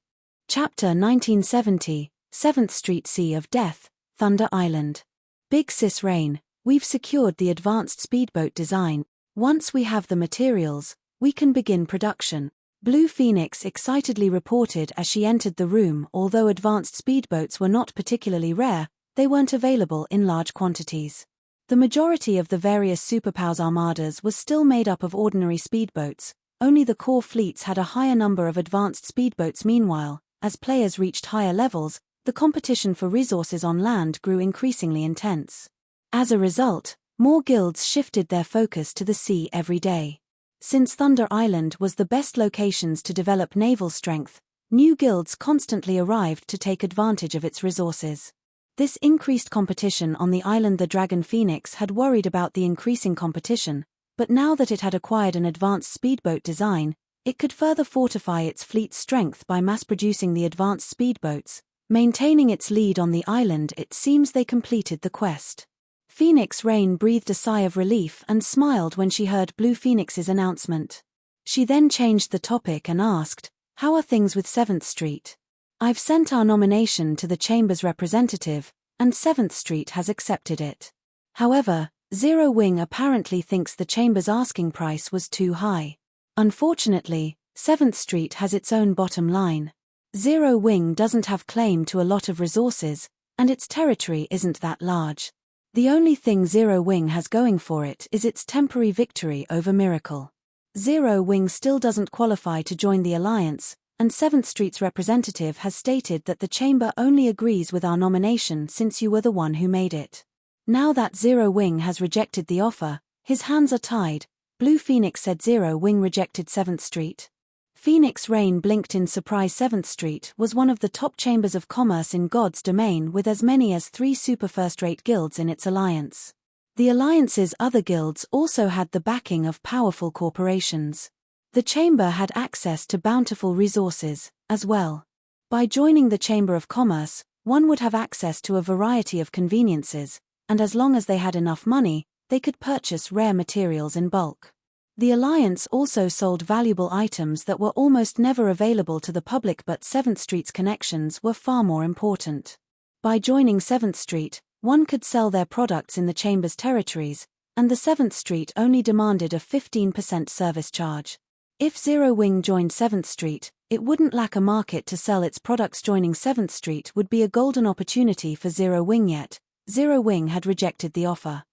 Chapter 1970, 7th Street Sea of Death, Thunder Island. Big Sis Rain, we've secured the advanced speedboat design. Once we have the materials, we can begin production. Blue Phoenix excitedly reported as she entered the room. Although advanced speedboats were not particularly rare, they weren't available in large quantities. The majority of the various superpowers armadas was still made up of ordinary speedboats. Only the core fleets had a higher number of advanced speedboats. Meanwhile, as players reached higher levels, the competition for resources on land grew increasingly intense. As a result, more guilds shifted their focus to the sea every day. Since Thunder Island was the best locations to develop naval strength, new guilds constantly arrived to take advantage of its resources. This increased competition on the island. The Dragon Phoenix had worried about the increasing competition, but now that it had acquired an advanced speedboat design, it could further fortify its fleet's strength by mass-producing the advanced speedboats, maintaining its lead on the island. It seems they completed the quest. Phoenix Rain breathed a sigh of relief and smiled when she heard Blue Phoenix's announcement. She then changed the topic and asked, "How are things with 7th Street? I've sent our nomination to the Chamber's representative, and 7th Street has accepted it. However, Zero Wing apparently thinks the Chamber's asking price was too high. Unfortunately, 7th Street has its own bottom line. Zero Wing doesn't have claim to a lot of resources, and its territory isn't that large. The only thing Zero Wing has going for it is its temporary victory over Miracle. Zero Wing still doesn't qualify to join the alliance, and 7th Street's representative has stated that the Chamber only agrees with our nomination since you were the one who made it. Now that Zero Wing has rejected the offer, his hands are tied." Blue Phoenix said. Zero Wing rejected 7th Street. Phoenix Rain blinked in surprise. 7th Street was one of the top chambers of commerce in God's domain, with as many as 3 super-first-rate guilds in its alliance. The alliance's other guilds also had the backing of powerful corporations. The Chamber had access to bountiful resources, as well. By joining the Chamber of Commerce, one would have access to a variety of conveniences, and as long as they had enough money, they could purchase rare materials in bulk. The Alliance also sold valuable items that were almost never available to the public, but 7th Street's connections were far more important. By joining 7th Street, one could sell their products in the Chamber's territories, and the 7th Street only demanded a 15% service charge. If Zero Wing joined 7th Street, it wouldn't lack a market to sell its products. Joining 7th Street would be a golden opportunity for Zero Wing, yet Zero Wing had rejected the offer.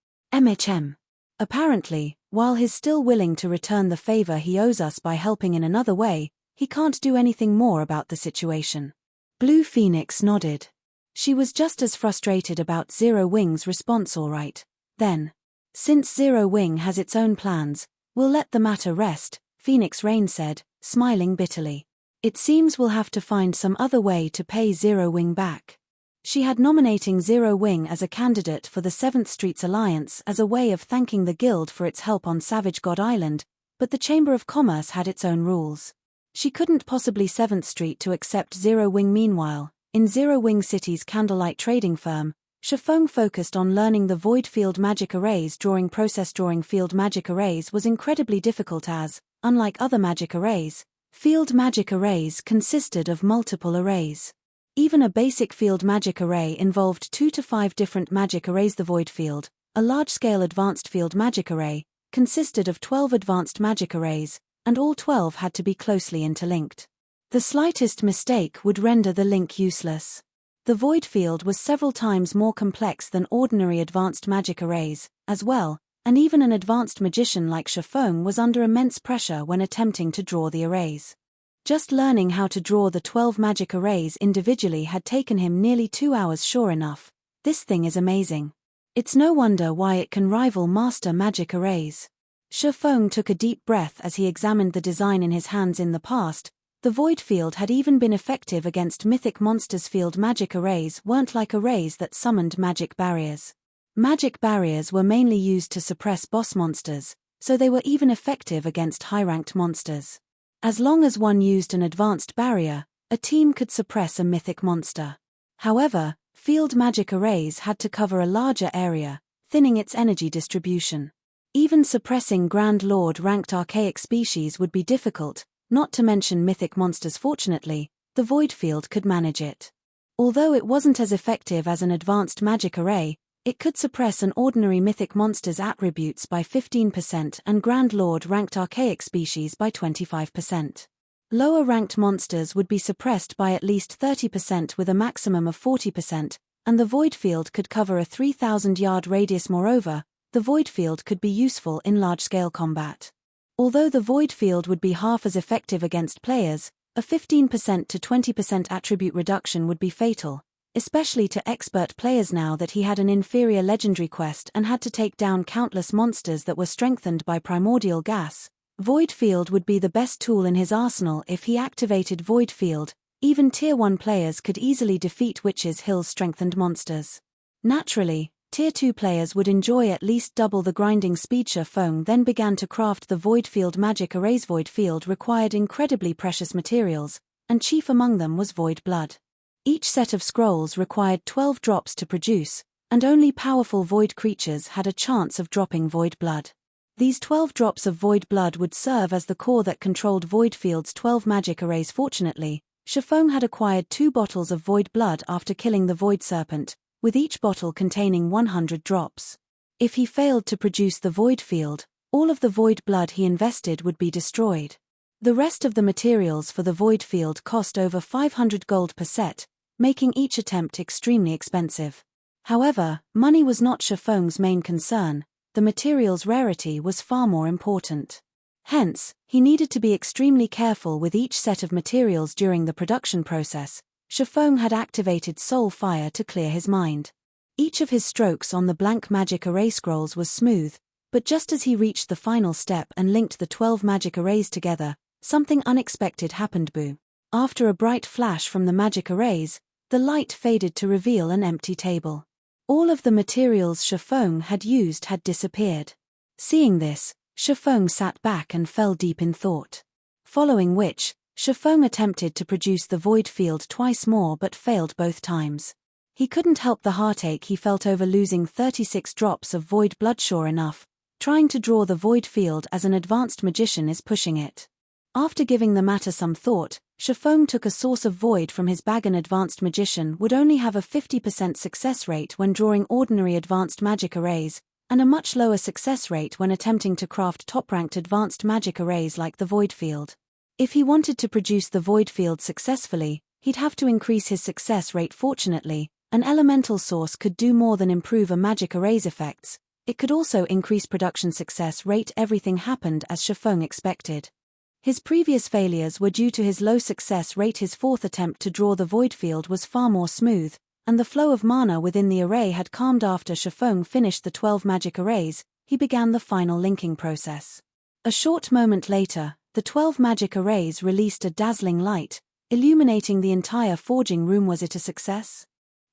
Apparently, while he's still willing to return the favor he owes us by helping in another way, he can't do anything more about the situation. Blue Phoenix nodded. She was just as frustrated about Zero Wing's response. All right, then. Since Zero Wing has its own plans, we'll let the matter rest, Phoenix Rain said, smiling bitterly. It seems we'll have to find some other way to pay Zero Wing back. She had nominating Zero Wing as a candidate for the 7th Street's Alliance as a way of thanking the guild for its help on Savage God Island, but the Chamber of Commerce had its own rules. She couldn't possibly 7th Street to accept Zero Wing. Meanwhile, in Zero Wing City's Candlelight trading firm, Feng focused on learning the void field magic arrays drawing process. Drawing field magic arrays was incredibly difficult as, unlike other magic arrays, field magic arrays consisted of multiple arrays. Even a basic field magic array involved 2 to 5 different magic arrays. The void field, a large-scale advanced field magic array, consisted of 12 advanced magic arrays, and all 12 had to be closely interlinked. The slightest mistake would render the link useless. The void field was several times more complex than ordinary advanced magic arrays, as well, and even an advanced magician like Feng was under immense pressure when attempting to draw the arrays. Just learning how to draw the 12 magic arrays individually had taken him nearly 2 hours. Sure enough, this thing is amazing. It's no wonder why it can rival master magic arrays. Feng took a deep breath as he examined the design in his hands. In the past, the void field had even been effective against mythic monsters. Field magic arrays weren't like arrays that summoned magic barriers. Magic barriers were mainly used to suppress boss monsters, so they were even effective against high-ranked monsters. As long as one used an advanced barrier, a team could suppress a mythic monster. However, field magic arrays had to cover a larger area, thinning its energy distribution. Even suppressing Grand Lord ranked archaic species would be difficult, not to mention mythic monsters. Fortunately, the void field could manage it. Although it wasn't as effective as an advanced magic array, it could suppress an ordinary mythic monster's attributes by 15% and Grand Lord ranked archaic species by 25%. Lower ranked monsters would be suppressed by at least 30% with a maximum of 40%, and the void field could cover a 3,000-yard radius. Moreover, the void field could be useful in large-scale combat. Although the void field would be half as effective against players, a 15% to 20% attribute reduction would be fatal, especially to expert players. Now that he had an inferior legendary quest and had to take down countless monsters that were strengthened by primordial gas, Void Field would be the best tool in his arsenal. If he activated Void Field, even Tier 1 players could easily defeat Witch's Hill's strengthened monsters. Naturally, Tier 2 players would enjoy at least double the grinding speed. Feng then began to craft the Void Field magic arrays. Void Field required incredibly precious materials, and chief among them was Void Blood. Each set of scrolls required 12 drops to produce, and only powerful void creatures had a chance of dropping Void Blood. These 12 drops of Void Blood would serve as the core that controlled Void Field's 12 magic arrays. Fortunately, Feng had acquired 2 bottles of Void Blood after killing the Void Serpent, with each bottle containing 100 drops. If he failed to produce the Void Field, all of the Void Blood he invested would be destroyed. The rest of the materials for the Void Field cost over 500 gold per set, making each attempt extremely expensive. However, money was not Feng's main concern. The material's rarity was far more important. Hence, he needed to be extremely careful with each set of materials during the production process. Feng had activated Soul Fire to clear his mind. Each of his strokes on the blank magic array scrolls was smooth, but just as he reached the final step and linked the 12 magic arrays together, something unexpected happened. Boo! After a bright flash from the magic arrays, the light faded to reveal an empty table. All of the materials Feng had used had disappeared. Seeing this, Feng sat back and fell deep in thought. Following which, Feng attempted to produce the Void Field twice more but failed both times. He couldn't help the heartache he felt over losing 36 drops of void blood. Sure enough, trying to draw the void field as an advanced magician is pushing it. After giving the matter some thought, Feng took a source of void from his bag. An advanced magician would only have a 50% success rate when drawing ordinary advanced magic arrays, and a much lower success rate when attempting to craft top-ranked advanced magic arrays like the void field. If he wanted to produce the void field successfully, he'd have to increase his success rate. Fortunately, an elemental source could do more than improve a magic array's effects. It could also increase production success rate. Everything happened as Feng expected. His previous failures were due to his low success rate. His fourth attempt to draw the void field was far more smooth, and the flow of mana within the array had calmed. After Feng finished the 12 magic arrays, he began the final linking process. A short moment later, the 12 magic arrays released a dazzling light, illuminating the entire forging room. Was it a success?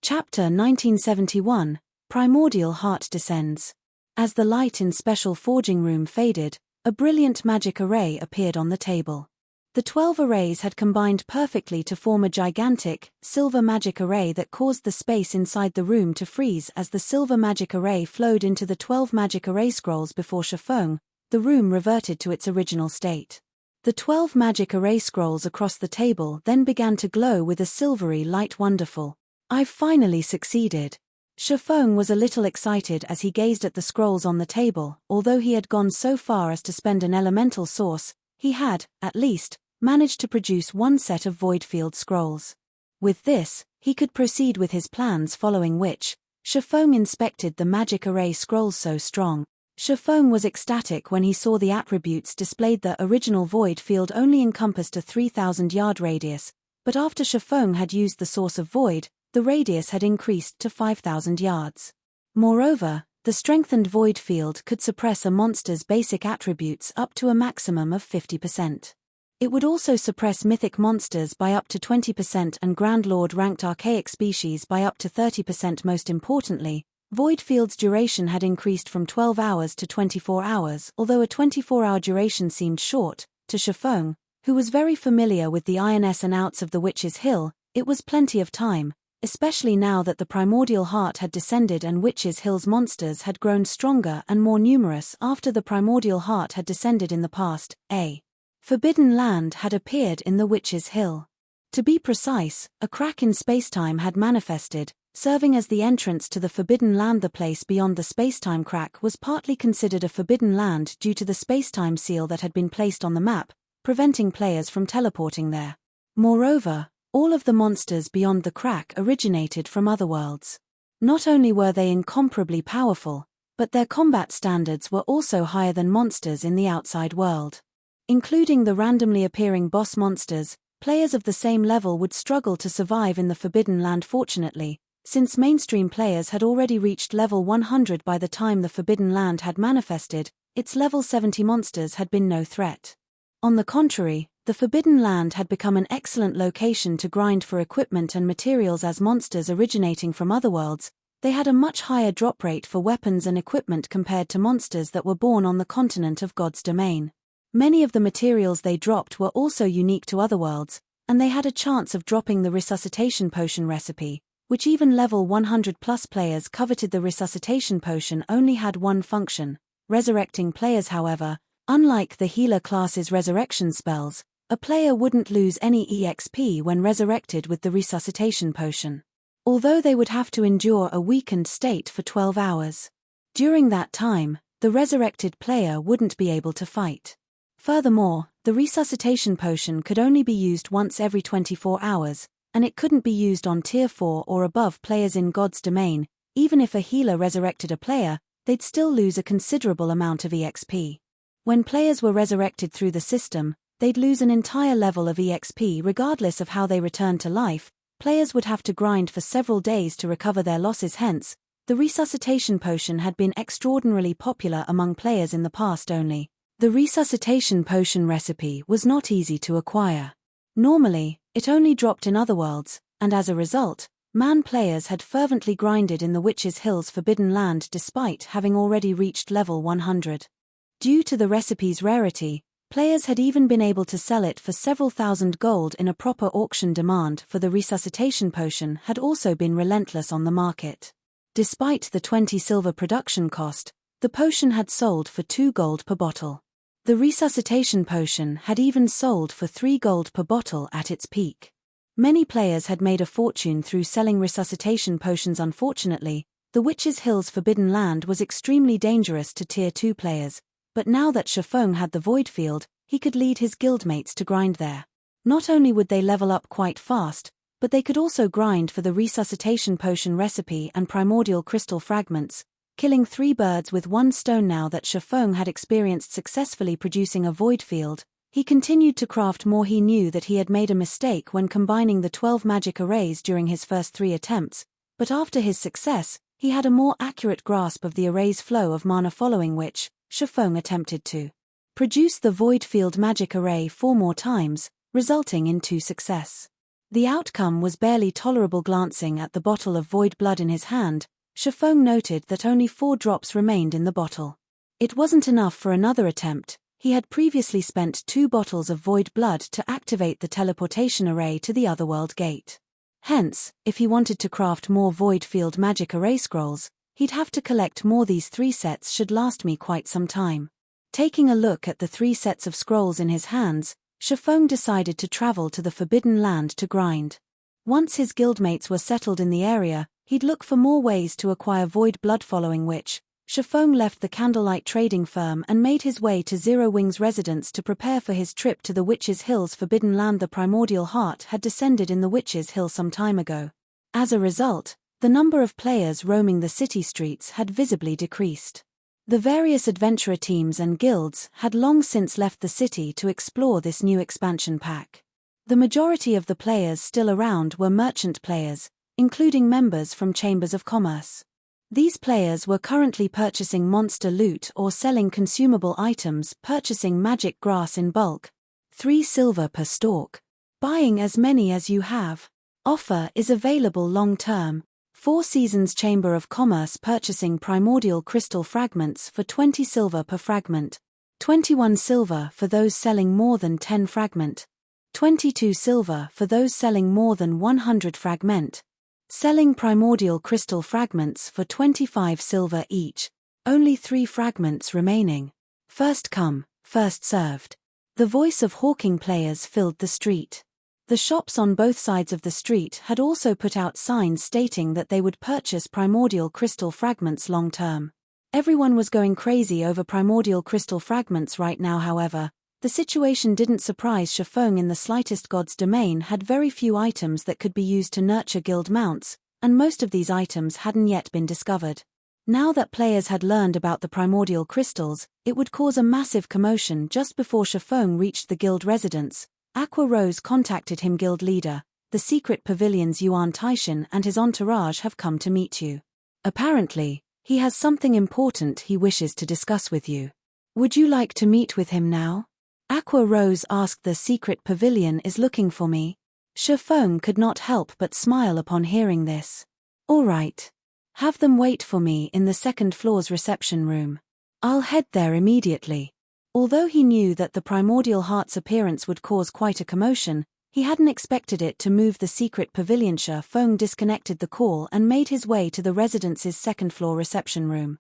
Chapter 1971, Primordial Heart Descends. As the light in special forging room faded, a brilliant magic array appeared on the table. The 12 arrays had combined perfectly to form a gigantic, silver magic array that caused the space inside the room to freeze. As the silver magic array flowed into the 12 magic array scrolls before Feng, the room reverted to its original state. The 12 magic array scrolls across the table then began to glow with a silvery light. Wonderful. I've finally succeeded. Feng was a little excited as he gazed at the scrolls on the table. Although he had gone so far as to spend an elemental source, he had, at least, managed to produce one set of void field scrolls. With this, he could proceed with his plans, following which, Feng inspected the magic array scrolls. So strong. Feng was ecstatic when he saw the attributes displayed. The original void field only encompassed a 3,000-yard radius, but after Feng had used the source of void, the radius had increased to 5,000 yards. Moreover, the strengthened void field could suppress a monster's basic attributes up to a maximum of 50%. It would also suppress mythic monsters by up to 20% and Grand Lord ranked archaic species by up to 30%. Most importantly, void field's duration had increased from 12 hours to 24 hours. Although a 24-hour duration seemed short, to Feng, who was very familiar with the ins and outs of the Witch's Hill, it was plenty of time, especially now that the Primordial Heart had descended and Witch's Hill's monsters had grown stronger and more numerous. After the Primordial Heart had descended in the past, a forbidden land had appeared in the Witch's Hill. To be precise, a crack in spacetime had manifested, serving as the entrance to the forbidden land. The place beyond the spacetime crack was partly considered a forbidden land due to the spacetime seal that had been placed on the map, preventing players from teleporting there. Moreover, all of the monsters beyond the crack originated from other worlds. Not only were they incomparably powerful, but their combat standards were also higher than monsters in the outside world. Including the randomly appearing boss monsters, players of the same level would struggle to survive in the Forbidden Land. Fortunately, since mainstream players had already reached level 100 by the time the Forbidden Land had manifested, its level 70 monsters had been no threat. On the contrary, the Forbidden Land had become an excellent location to grind for equipment and materials. As monsters originating from other worlds, they had a much higher drop rate for weapons and equipment compared to monsters that were born on the continent of God's domain. Many of the materials they dropped were also unique to other worlds, and they had a chance of dropping the resuscitation potion recipe, which even level 100+ players coveted. The resuscitation potion only had one function, resurrecting players. However, unlike the healer class's resurrection spells, a player wouldn't lose any EXP when resurrected with the resuscitation potion, although they would have to endure a weakened state for 12 hours. During that time, the resurrected player wouldn't be able to fight. Furthermore, the resuscitation potion could only be used once every 24 hours, and it couldn't be used on Tier 4 or above players in God's domain. Even if a healer resurrected a player, they'd still lose a considerable amount of EXP. When players were resurrected through the system, they'd lose an entire level of EXP regardless of how they returned to life. Players would have to grind for several days to recover their losses. Hence, the resuscitation potion had been extraordinarily popular among players in the past. Only, the resuscitation potion recipe was not easy to acquire. Normally, it only dropped in other worlds, and as a result, players had fervently grinded in the Witch's Hill's Forbidden Land despite having already reached level 100. Due to the recipe's rarity, Players had even been able to sell it for several thousand gold in a proper auction. Demand for the resuscitation potion had also been relentless on the market. Despite the 20 silver production cost, the potion had sold for 2 gold per bottle. The resuscitation potion had even sold for 3 gold per bottle at its peak. Many players had made a fortune through selling resuscitation potions. Unfortunately, the Witch's Hill's Forbidden Land was extremely dangerous to Tier 2 players, but now that Feng had the Void Field, he could lead his guildmates to grind there. Not only would they level up quite fast, but they could also grind for the resuscitation potion recipe and primordial crystal fragments, killing 3 birds with 1 stone. Now that Feng had experienced successfully producing a void field, he continued to craft more. He knew that he had made a mistake when combining the 12 magic arrays during his first 3 attempts, but after his success, he had a more accurate grasp of the array's flow of mana, following which, Feng attempted to produce the void field magic array 4 more times, resulting in 2 success. The outcome was barely tolerable. Glancing at the bottle of void blood in his hand, Feng noted that only 4 drops remained in the bottle. It wasn't enough for another attempt. He had previously spent 2 bottles of void blood to activate the teleportation array to the Otherworld gate. Hence, if he wanted to craft more void field magic array scrolls, he'd have to collect more. These 3 sets should last me quite some time. Taking a look at the 3 sets of scrolls in his hands, Feng decided to travel to the Forbidden Land to grind. Once his guildmates were settled in the area, he'd look for more ways to acquire void blood, following which, Feng left the Candlelight trading firm and made his way to Zero Wing's residence to prepare for his trip to the Witch's Hill's Forbidden Land. The Primordial Heart had descended in the Witch's Hill some time ago. As a result, the number of players roaming the city streets had visibly decreased. The various adventurer teams and guilds had long since left the city to explore this new expansion pack. The majority of the players still around were merchant players, including members from chambers of commerce. These players were currently purchasing monster loot or selling consumable items, purchasing magic grass in bulk, 3 silver per stalk. Buying as many as you have. Offer is available long-term. 4 Seasons Chamber of Commerce purchasing primordial crystal fragments for 20 silver per fragment. 21 silver for those selling more than 10 fragment. 22 silver for those selling more than 100 fragment. Selling primordial crystal fragments for 25 silver each. Only 3 fragments remaining. First come, first served. The voice of hawking players filled the street. The shops on both sides of the street had also put out signs stating that they would purchase primordial crystal fragments long-term. Everyone was going crazy over primordial crystal fragments right now. However, the situation didn't surprise Feng in the slightest. God's domain had very few items that could be used to nurture guild mounts, and most of these items hadn't yet been discovered. Now that players had learned about the primordial crystals, it would cause a massive commotion. Just before Feng reached the guild residence, Aqua Rose contacted him. Guild leader, the secret pavilion's Yuan Taishan and his entourage have come to meet you. Apparently, he has something important he wishes to discuss with you. Would you like to meet with him now? Aqua Rose asked. The secret pavilion is looking for me. Feng could not help but smile upon hearing this. All right. Have them wait for me in the 2nd floor's reception room. I'll head there immediately. Although he knew that the Primordial Heart's appearance would cause quite a commotion, he hadn't expected it to move the secret pavilion. Feng disconnected the call and made his way to the residence's 2nd floor reception room.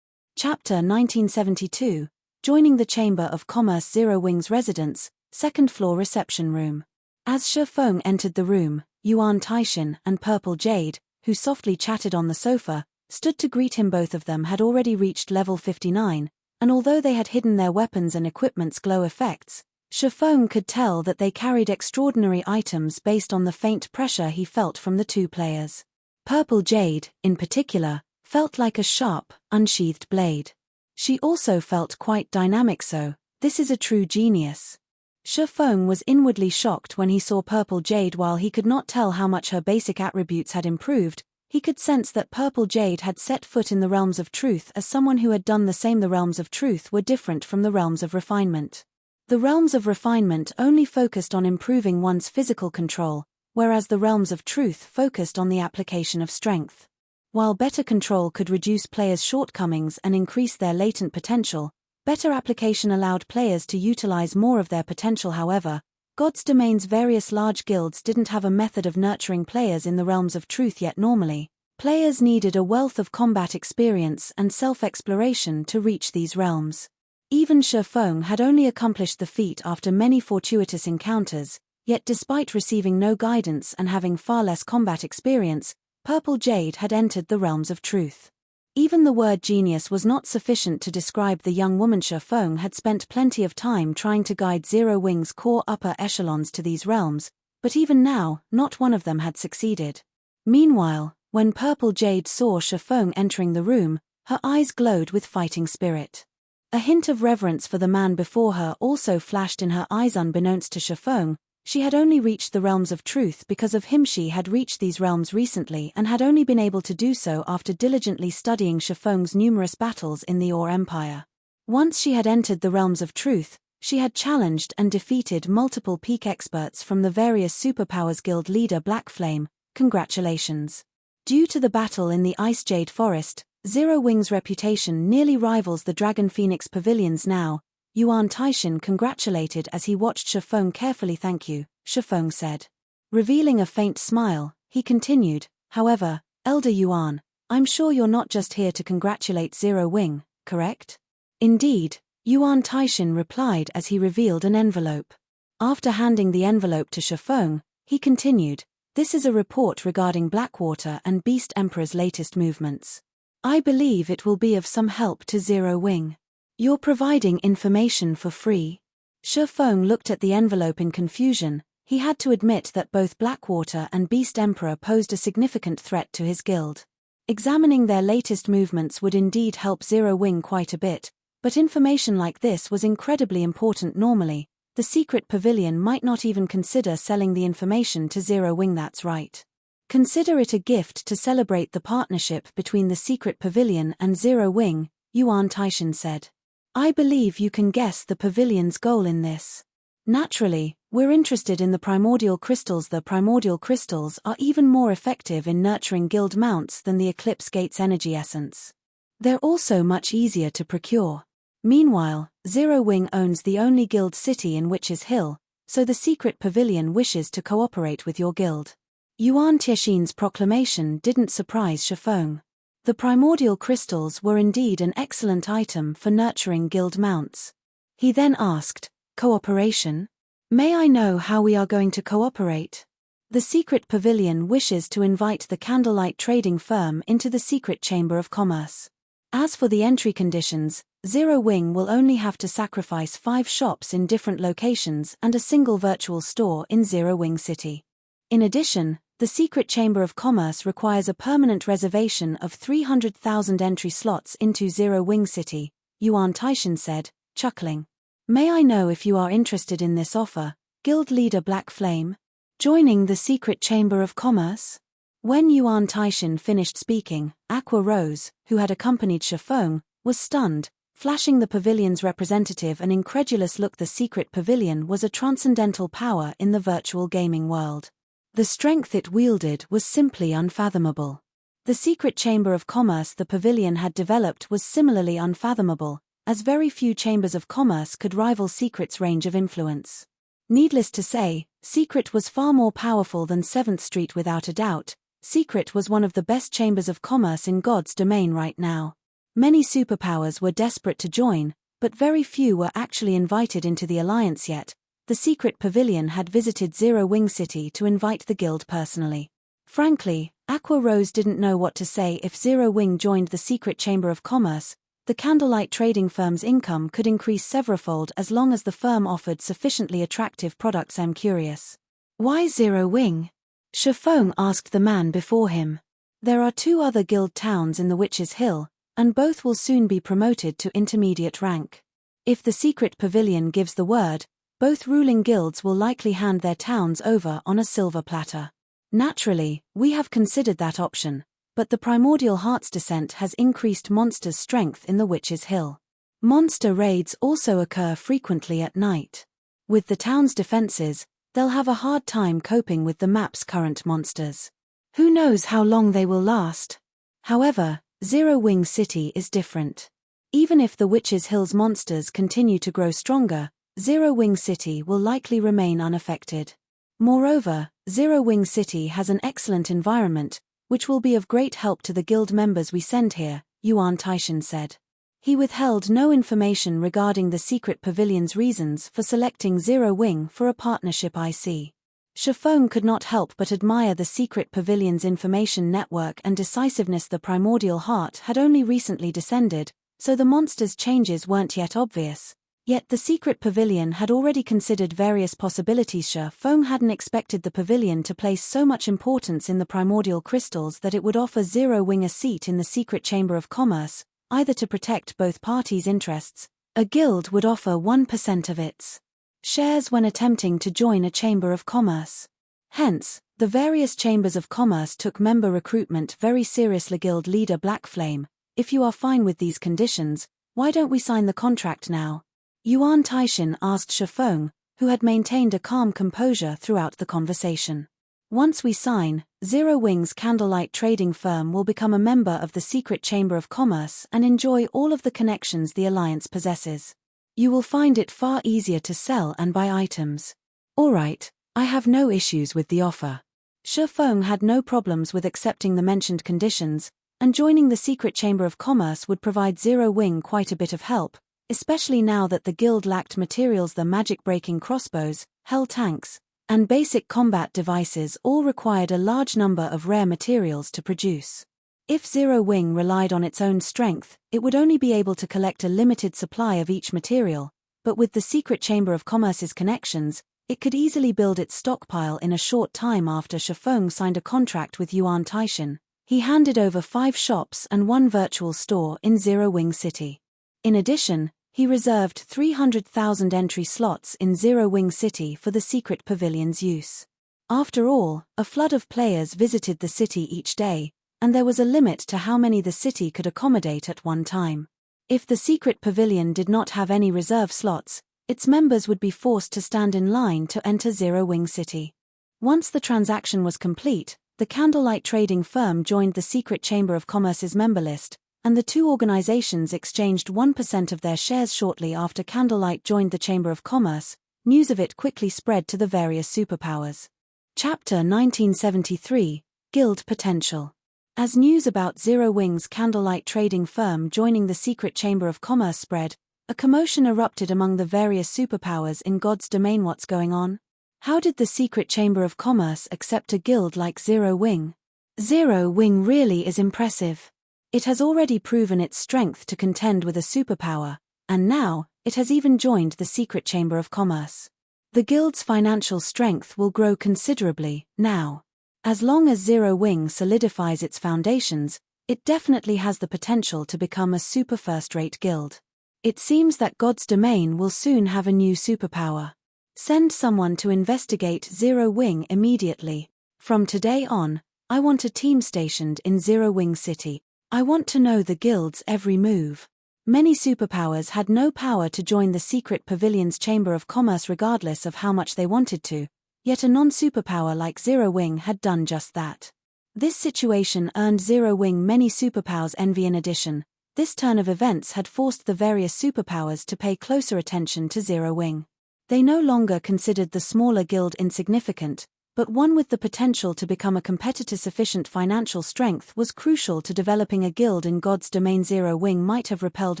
Chapter 1972, joining the Chamber of Commerce. Zero Wing's residence, 2nd floor reception room. As Feng entered the room, Yuan Taishan and Purple Jade, who softly chatted on the sofa, stood to greet him. Both of them had already reached level 59, and although they had hidden their weapons and equipment's glow effects, Feng could tell that they carried extraordinary items based on the faint pressure he felt from the 2 players. Purple Jade, in particular, felt like a sharp, unsheathed blade. She also felt quite dynamic. So, this is a true genius. Feng was inwardly shocked when he saw Purple Jade. While he could not tell how much her basic attributes had improved, he could sense that Purple Jade had set foot in the realms of truth. As someone who had done the same, the realms of truth were different from the realms of refinement. The realms of refinement only focused on improving one's physical control, whereas the realms of truth focused on the application of strength. While better control could reduce players' shortcomings and increase their latent potential, Better application allowed players to utilize more of their potential. However, God's Domain's various large guilds didn't have a method of nurturing players in the realms of truth yet. Normally, players needed a wealth of combat experience and self-exploration to reach these realms. Even Feng had only accomplished the feat after many fortuitous encounters, yet despite receiving no guidance and having far less combat experience, Purple Jade had entered the realms of truth. Even the word genius was not sufficient to describe the young woman. Feng had spent plenty of time trying to guide Zero Wing's core upper echelons to these realms, but even now, not one of them had succeeded. Meanwhile, when Purple Jade saw Feng entering the room, her eyes glowed with fighting spirit. A hint of reverence for the man before her also flashed in her eyes. Unbeknownst to Feng, she had only reached the realms of truth because of him. She had reached these realms recently and had only been able to do so after diligently studying Feng's numerous battles in the Ore Empire. Once she had entered the realms of truth, she had challenged and defeated multiple peak experts from the various superpowers. Guild leader Black Flame, congratulations. Due to the battle in the Ice Jade Forest, Zero Wing's reputation nearly rivals the Dragon Phoenix Pavilions now. Yuan Taishan congratulated as he watched Feng carefully. Thank you, Feng said. Revealing a faint smile, he continued, however, Elder Yuan, I'm sure you're not just here to congratulate Zero Wing, correct? Indeed, Yuan Taishan replied as he revealed an envelope. After handing the envelope to Feng, he continued, this is a report regarding Blackwater and Beast Emperor's latest movements. I believe it will be of some help to Zero Wing. You're providing information for free. Feng looked at the envelope in confusion. He had to admit that both Blackwater and Beast Emperor posed a significant threat to his guild. Examining their latest movements would indeed help Zero Wing quite a bit, but information like this was incredibly important. Normally, the secret pavilion might not even consider selling the information to Zero Wing. That's right. Consider it a gift to celebrate the partnership between the secret pavilion and Zero Wing, Yuan Taishan said. I believe you can guess the pavilion's goal in this. Naturally, we're interested in the primordial crystals. The primordial crystals are even more effective in nurturing guild mounts than the Eclipse Gate's energy essence. They're also much easier to procure. Meanwhile, Zero Wing owns the only guild city in Witch's Hill, so the secret pavilion wishes to cooperate with your guild. Yuan Taishan's proclamation didn't surprise Feng. The primordial crystals were indeed an excellent item for nurturing guild mounts. He then asked, cooperation? May I know how we are going to cooperate? The secret pavilion wishes to invite the Candlelight trading firm into the secret chamber of commerce. As for the entry conditions, Zero Wing will only have to sacrifice 5 shops in different locations and a single virtual store in Zero Wing City. In addition, the secret chamber of commerce requires a permanent reservation of 300,000 entry slots into Zero Wing City, Yuan Taishan said, chuckling. May I know if you are interested in this offer, guild leader Black Flame? Joining the secret chamber of commerce? When Yuan Taishan finished speaking, Aqua Rose, who had accompanied Feng, was stunned, flashing the pavilion's representative an incredulous look. The secret pavilion was a transcendental power in the virtual gaming world. The strength it wielded was simply unfathomable. The secret chamber of commerce the pavilion had developed was similarly unfathomable, as very few chambers of commerce could rival Secret's range of influence. Needless to say, Secret was far more powerful than 7th Street. Without a doubt, Secret was one of the best chambers of commerce in God's Domain right now. Many superpowers were desperate to join, but very few were actually invited into the alliance yet. The secret pavilion had visited Zero Wing City to invite the guild personally. Frankly, Aqua Rose didn't know what to say. If Zero Wing joined the secret chamber of commerce, the Candlelight trading firm's income could increase severalfold as long as the firm offered sufficiently attractive products. I'm curious. Why Zero Wing? Feng asked the man before him. There are 2 other guild towns in the Witch's Hill, and both will soon be promoted to intermediate rank. If the secret pavilion gives the word, both ruling guilds will likely hand their towns over on a silver platter. Naturally, we have considered that option, but the Primordial Heart's descent has increased monsters' strength in the Witch's Hill. Monster raids also occur frequently at night. With the town's defenses, they'll have a hard time coping with the map's current monsters. Who knows how long they will last? However, Zero Wing City is different. Even if the Witches' Hills monsters continue to grow stronger, Zero Wing City will likely remain unaffected. Moreover, Zero Wing City has an excellent environment, which will be of great help to the guild members we send here, Yuan Taishan said. He withheld no information regarding the secret pavilion's reasons for selecting Zero Wing for a partnership IC. Feng could not help but admire the secret pavilion's information network and decisiveness. The primordial heart had only recently descended, so the monster's changes weren't yet obvious. Yet the secret pavilion had already considered various possibilities. Feng hadn't expected the pavilion to place so much importance in the primordial crystals that it would offer Zero Wing a seat in the secret chamber of commerce, either to protect both parties' interests. A guild would offer 1% of its shares when attempting to join a chamber of commerce. Hence, the various chambers of commerce took member recruitment very seriously. Guild leader Blackflame, if you are fine with these conditions, why don't we sign the contract now? Yuan Taishan asked Feng, who had maintained a calm composure throughout the conversation. Once we sign, Zero Wing's Candlelight trading firm will become a member of the secret chamber of commerce and enjoy all of the connections the alliance possesses. You will find it far easier to sell and buy items. Alright, I have no issues with the offer. Feng had no problems with accepting the mentioned conditions, and joining the secret chamber of commerce would provide Zero Wing quite a bit of help, especially now that the guild lacked materials. The magic-breaking crossbows, hell tanks, and basic combat devices all required a large number of rare materials to produce. If Zero Wing relied on its own strength, it would only be able to collect a limited supply of each material, but with the secret chamber of commerce's connections, it could easily build its stockpile in a short time. After Feng signed a contract with Yuan Taishan, he handed over 5 shops and 1 virtual store in Zero Wing City. In addition, he reserved 300,000 entry slots in Zero Wing City for the secret pavilion's use. After all, a flood of players visited the city each day, and there was a limit to how many the city could accommodate at one time. If the secret pavilion did not have any reserve slots, its members would be forced to stand in line to enter Zero Wing City. Once the transaction was complete, the Candlelight trading firm joined the secret chamber of commerce's member list, and the two organizations exchanged 1% of their shares. Shortly after Candlelight joined the Chamber of Commerce, news of it quickly spread to the various superpowers. Chapter 1973, Guild Potential. As news about Zero Wing's Candlelight trading firm joining the secret Chamber of Commerce spread, a commotion erupted among the various superpowers in God's domain. What's going on? How did the secret Chamber of Commerce accept a guild like Zero Wing? Zero Wing really is impressive. It has already proven its strength to contend with a superpower, and now, it has even joined the secret chamber of commerce. The guild's financial strength will grow considerably, now. As long as Zero Wing solidifies its foundations, it definitely has the potential to become a super-first-rate guild. It seems that God's domain will soon have a new superpower. Send someone to investigate Zero Wing immediately. From today on, I want a team stationed in Zero Wing City. I want to know the guild's every move. Many superpowers had no power to join the secret pavilion's chamber of commerce regardless of how much they wanted to, yet a non-superpower like Zero Wing had done just that. This situation earned Zero Wing many superpowers' envy. In addition, this turn of events had forced the various superpowers to pay closer attention to Zero Wing. They no longer considered the smaller guild insignificant, but one with the potential to become a competitor. Sufficient financial strength was crucial to developing a guild in God's domain. Zero Wing might have repelled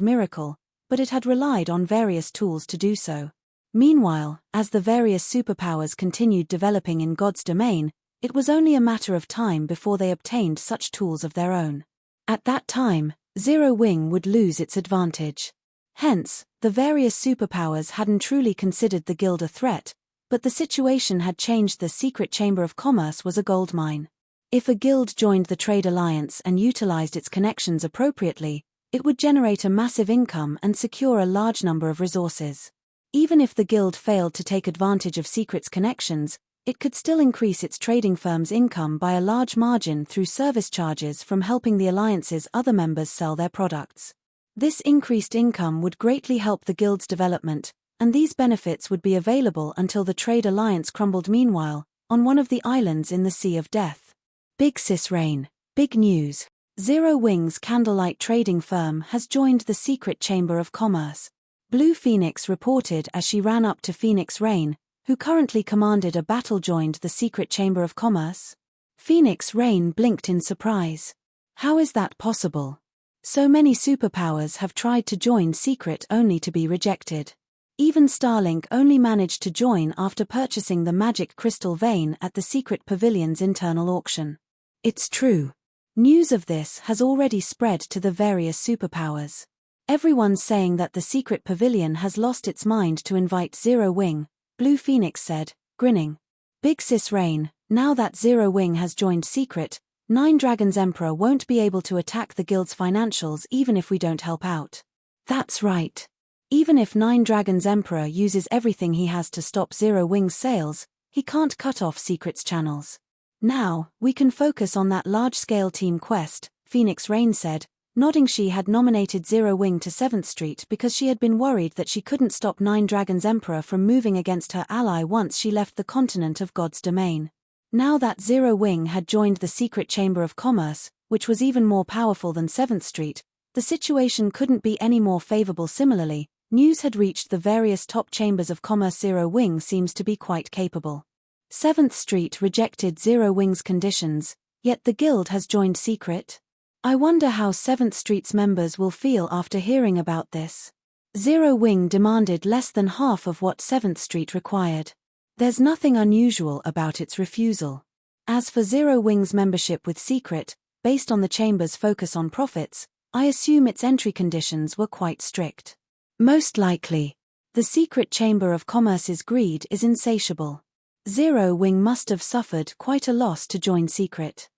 Miracle, but it had relied on various tools to do so. Meanwhile, as the various superpowers continued developing in God's domain, it was only a matter of time before they obtained such tools of their own. At that time, Zero Wing would lose its advantage. Hence, the various superpowers hadn't truly considered the guild a threat, but the situation had changed. The secret chamber of commerce was a goldmine. If a guild joined the trade alliance and utilized its connections appropriately, it would generate a massive income and secure a large number of resources. Even if the guild failed to take advantage of Secret's connections, it could still increase its trading firm's income by a large margin through service charges from helping the alliance's other members sell their products. This increased income would greatly help the guild's development, and these benefits would be available until the trade alliance crumbled. Meanwhile, on one of the islands in the Sea of Death. Big Sis Rain. Big news. Zero Wing's Candlelight trading firm has joined the secret chamber of commerce. Blue Phoenix reported as she ran up to Phoenix Rain, who currently commanded a battle, joined the secret chamber of commerce. Phoenix Rain blinked in surprise. How is that possible? So many superpowers have tried to join secret only to be rejected. Even Starlink only managed to join after purchasing the magic crystal vein at the secret pavilion's internal auction. It's true. News of this has already spread to the various superpowers. Everyone's saying that the secret pavilion has lost its mind to invite Zero Wing, Blue Phoenix said, grinning. Big Sis Rain, now that Zero Wing has joined secret, Nine Dragons Emperor won't be able to attack the guild's financials even if we don't help out. That's right. Even if Nine Dragons Emperor uses everything he has to stop Zero Wing's sales, he can't cut off secret's channels. Now, we can focus on that large-scale team quest, Phoenix Rain said, nodding. She had nominated Zero Wing to 7th Street because she had been worried that she couldn't stop Nine Dragons Emperor from moving against her ally once she left the continent of God's domain. Now that Zero Wing had joined the secret chamber of commerce, which was even more powerful than 7th Street, the situation couldn't be any more favorable. Similarly, news had reached the various top chambers of commerce. Zero Wing seems to be quite capable. 7th Street rejected Zero Wing's conditions, yet the guild has joined secret. I wonder how 7th Street's members will feel after hearing about this. Zero Wing demanded less than half of what 7th Street required. There's nothing unusual about its refusal. As for Zero Wing's membership with secret, based on the chamber's focus on profits, I assume its entry conditions were quite strict. Most likely. The secret chamber of commerce's greed is insatiable. Zero Wing must have suffered quite a loss to join secret.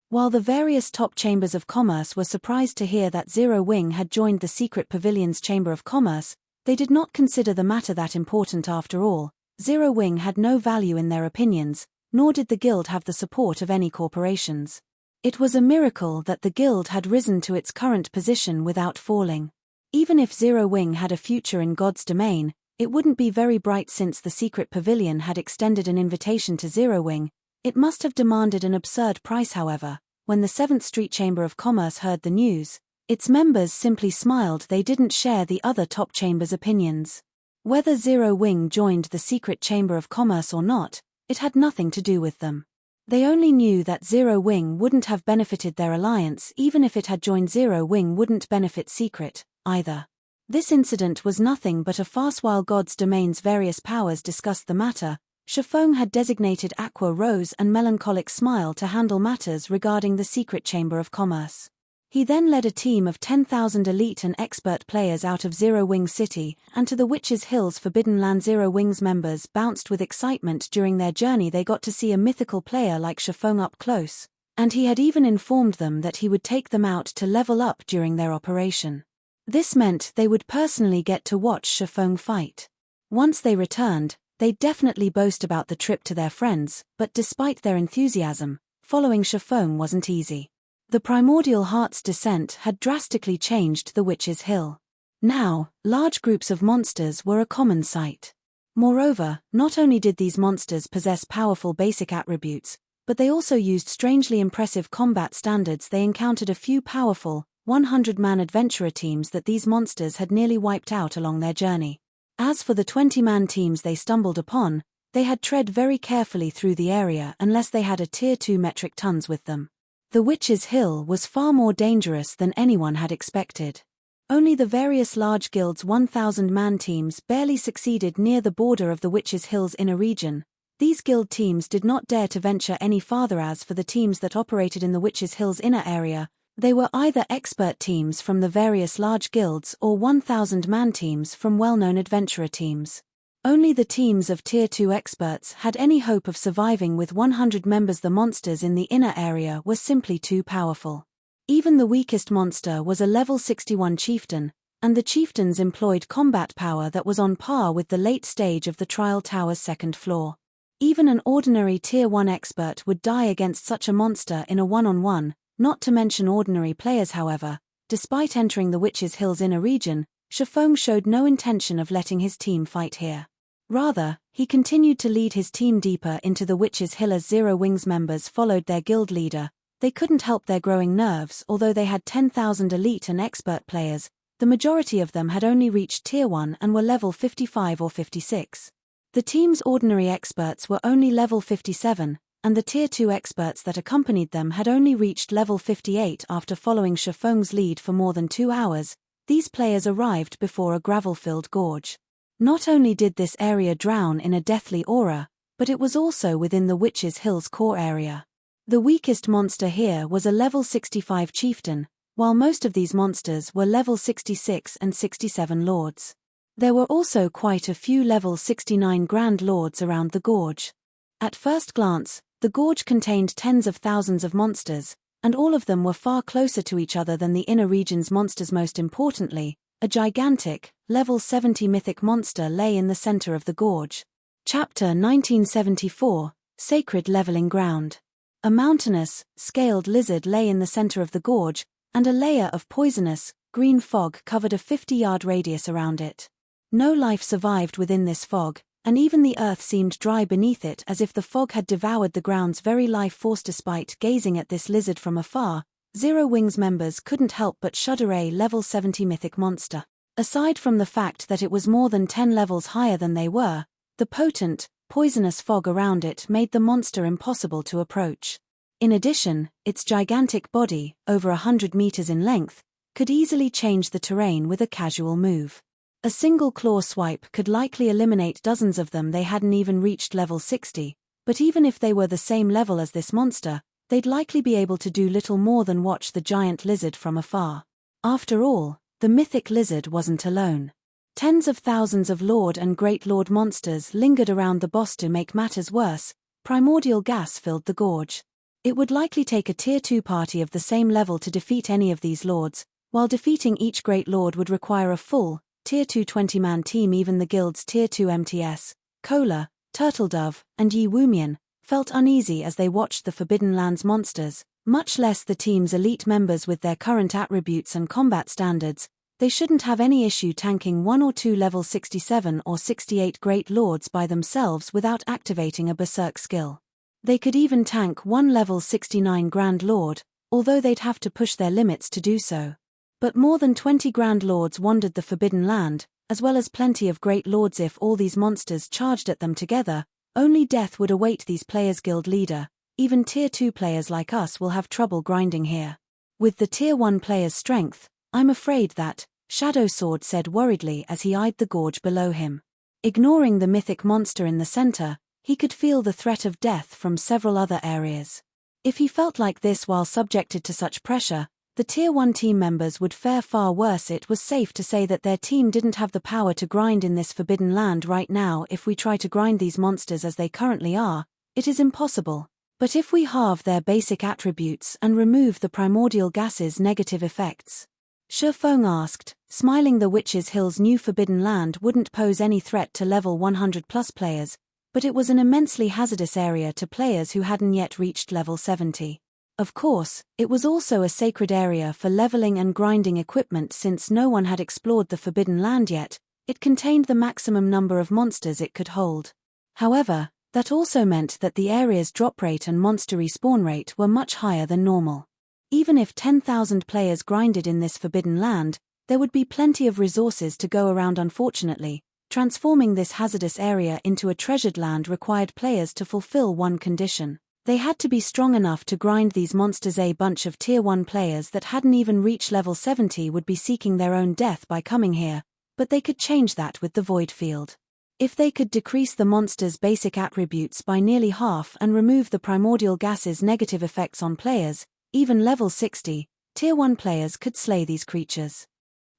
While the various top chambers of commerce were surprised to hear that Zero Wing had joined the secret pavilion's chamber of commerce, they did not consider the matter that important. After all, Zero Wing had no value in their opinions, nor did the guild have the support of any corporations. It was a miracle that the guild had risen to its current position without falling. Even if Zero Wing had a future in God's domain, it wouldn't be very bright. Since the secret pavilion had extended an invitation to Zero Wing, it must have demanded an absurd price. However, when the 7th Street Chamber of Commerce heard the news, its members simply smiled. They didn't share the other top chambers' opinions. Whether Zero Wing joined the secret chamber of commerce or not, it had nothing to do with them. They only knew that Zero Wing wouldn't have benefited their alliance. Even if it had joined, Zero Wing wouldn't benefit secret, either. This incident was nothing but a farce. While God's domain's various powers discussed the matter, Feng had designated Aqua Rose and Melancholic Smile to handle matters regarding the secret chamber of commerce. He then led a team of 10,000 elite and expert players out of Zero Wing City and to the Witches' Hill's Forbidden Land. Zero Wing's members bounced with excitement during their journey. They got to see a mythical player like Feng up close, and he had even informed them that he would take them out to level up during their operation. This meant they would personally get to watch Feng fight. Once they returned, they'd definitely boast about the trip to their friends, but despite their enthusiasm, following Feng wasn't easy. The Primordial Heart's descent had drastically changed the Witches' Hill. Now, large groups of monsters were a common sight. Moreover, not only did these monsters possess powerful basic attributes, but they also used strangely impressive combat standards. They encountered a few powerful, 100-man adventurer teams that these monsters had nearly wiped out along their journey. As for the 20-man teams they stumbled upon, they had tread very carefully through the area unless they had a Tier 2 metric tons with them. The Witches' Hill was far more dangerous than anyone had expected. Only the various large guilds' 1,000-man teams barely succeeded near the border of the Witches' Hill's inner region. These guild teams did not dare to venture any farther. As for the teams that operated in the Witches' Hill's inner area, they were either expert teams from the various large guilds or 1,000-man teams from well-known adventurer teams. Only the teams of Tier 2 experts had any hope of surviving with 100 members. The monsters in the inner area were simply too powerful. Even the weakest monster was a level 61 chieftain, and the chieftains employed combat power that was on par with the late stage of the Trial Tower's 2nd floor. Even an ordinary Tier 1 expert would die against such a monster in a one-on-one, not to mention ordinary players. However, despite entering the Witches' Hill's inner region, Feng showed no intention of letting his team fight here. Rather, he continued to lead his team deeper into the Witches' Hill. As Zero Wing's members followed their guild leader, they couldn't help their growing nerves. Although they had 10,000 elite and expert players, the majority of them had only reached Tier 1 and were level 55 or 56. The team's ordinary experts were only level 57, and the Tier 2 experts that accompanied them had only reached level 58 after following Feng's lead for more than 2 hours. These players arrived before a gravel-filled gorge. Not only did this area drown in a deathly aura, but it was also within the Witch's Hill's core area. The weakest monster here was a level 65 chieftain, while most of these monsters were level 66 and 67 lords. There were also quite a few level 69 Grand Lords around the gorge. At first glance, the gorge contained tens of thousands of monsters, and all of them were far closer to each other than the inner region's monsters. Most importantly, a gigantic, level 70 mythic monster lay in the center of the gorge. Chapter 1974, Sacred Leveling Ground. A mountainous, scaled lizard lay in the center of the gorge, and a layer of poisonous, green fog covered a 50-yard radius around it. No life survived within this fog, and even the earth seemed dry beneath it, as if the fog had devoured the ground's very life force. Despite gazing at this lizard from afar, Zero Wings members couldn't help but shudder. A level 70 mythic monster. Aside from the fact that it was more than 10 levels higher than they were, the potent, poisonous fog around it made the monster impossible to approach. In addition, its gigantic body, over 100 meters in length, could easily change the terrain with a casual move. A single claw swipe could likely eliminate dozens of them. They hadn't even reached level 60, but even if they were the same level as this monster, they'd likely be able to do little more than watch the giant lizard from afar. After all, the mythic lizard wasn't alone. Tens of thousands of Lord and Great Lord monsters lingered around the boss. To make matters worse, primordial gas filled the gorge. It would likely take a Tier 2 party of the same level to defeat any of these lords, while defeating each Great Lord would require a full, Tier 2 20-man team. Even the guild's Tier 2 MTS, Cola, Turtledove, and Yi Wumian, felt uneasy as they watched the Forbidden Lands monsters, much less the team's elite members. With their current attributes and combat standards, they shouldn't have any issue tanking 1 or 2 level 67 or 68 Great Lords by themselves without activating a Berserk skill. They could even tank 1 level 69 Grand Lord, although they'd have to push their limits to do so. But more than 20 Grand Lords wandered the Forbidden Land, as well as plenty of Great Lords. If all these monsters charged at them together, only death would await these players. Guild leader, even Tier 2 players like us will have trouble grinding here. With the Tier 1 player's strength, I'm afraid that, Shadow Sword said worriedly as he eyed the gorge below him. Ignoring the mythic monster in the center, he could feel the threat of death from several other areas. If he felt like this while subjected to such pressure, the Tier 1 team members would fare far worse. It was safe to say that their team didn't have the power to grind in this Forbidden Land right now. If we try to grind these monsters as they currently are, it is impossible. But if we halve their basic attributes and remove the primordial gas's negative effects? Feng asked, smiling. The Witch's Hill's new Forbidden Land wouldn't pose any threat to level 100+ players, but it was an immensely hazardous area to players who hadn't yet reached level 70. Of course, it was also a sacred area for leveling and grinding equipment. Since no one had explored the Forbidden Land yet, it contained the maximum number of monsters it could hold. However, that also meant that the area's drop rate and monster respawn rate were much higher than normal. Even if 10,000 players grinded in this Forbidden Land, there would be plenty of resources to go around. Unfortunately, transforming this hazardous area into a treasured land required players to fulfill one condition. They had to be strong enough to grind these monsters. A bunch of Tier 1 players that hadn't even reached level 70 would be seeking their own death by coming here, but they could change that with the Void Field. If they could decrease the monster's basic attributes by nearly half and remove the primordial gas's negative effects on players, even level 60, Tier 1 players could slay these creatures.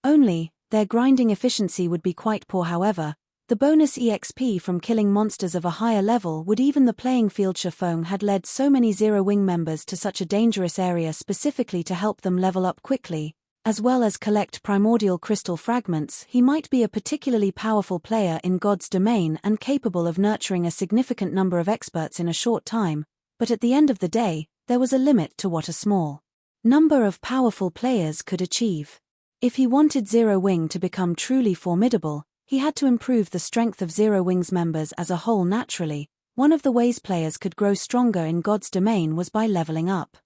Only, their grinding efficiency would be quite poor. However, the bonus EXP from killing monsters of a higher level would even the playing field. Feng had led so many Zero Wing members to such a dangerous area specifically to help them level up quickly, as well as collect primordial crystal fragments. He might be a particularly powerful player in God's domain and capable of nurturing a significant number of experts in a short time, but at the end of the day, there was a limit to what a small number of powerful players could achieve. If he wanted Zero Wing to become truly formidable, he had to improve the strength of Zero Wing's members as a whole. Naturally, one of the ways players could grow stronger in God's domain was by leveling up.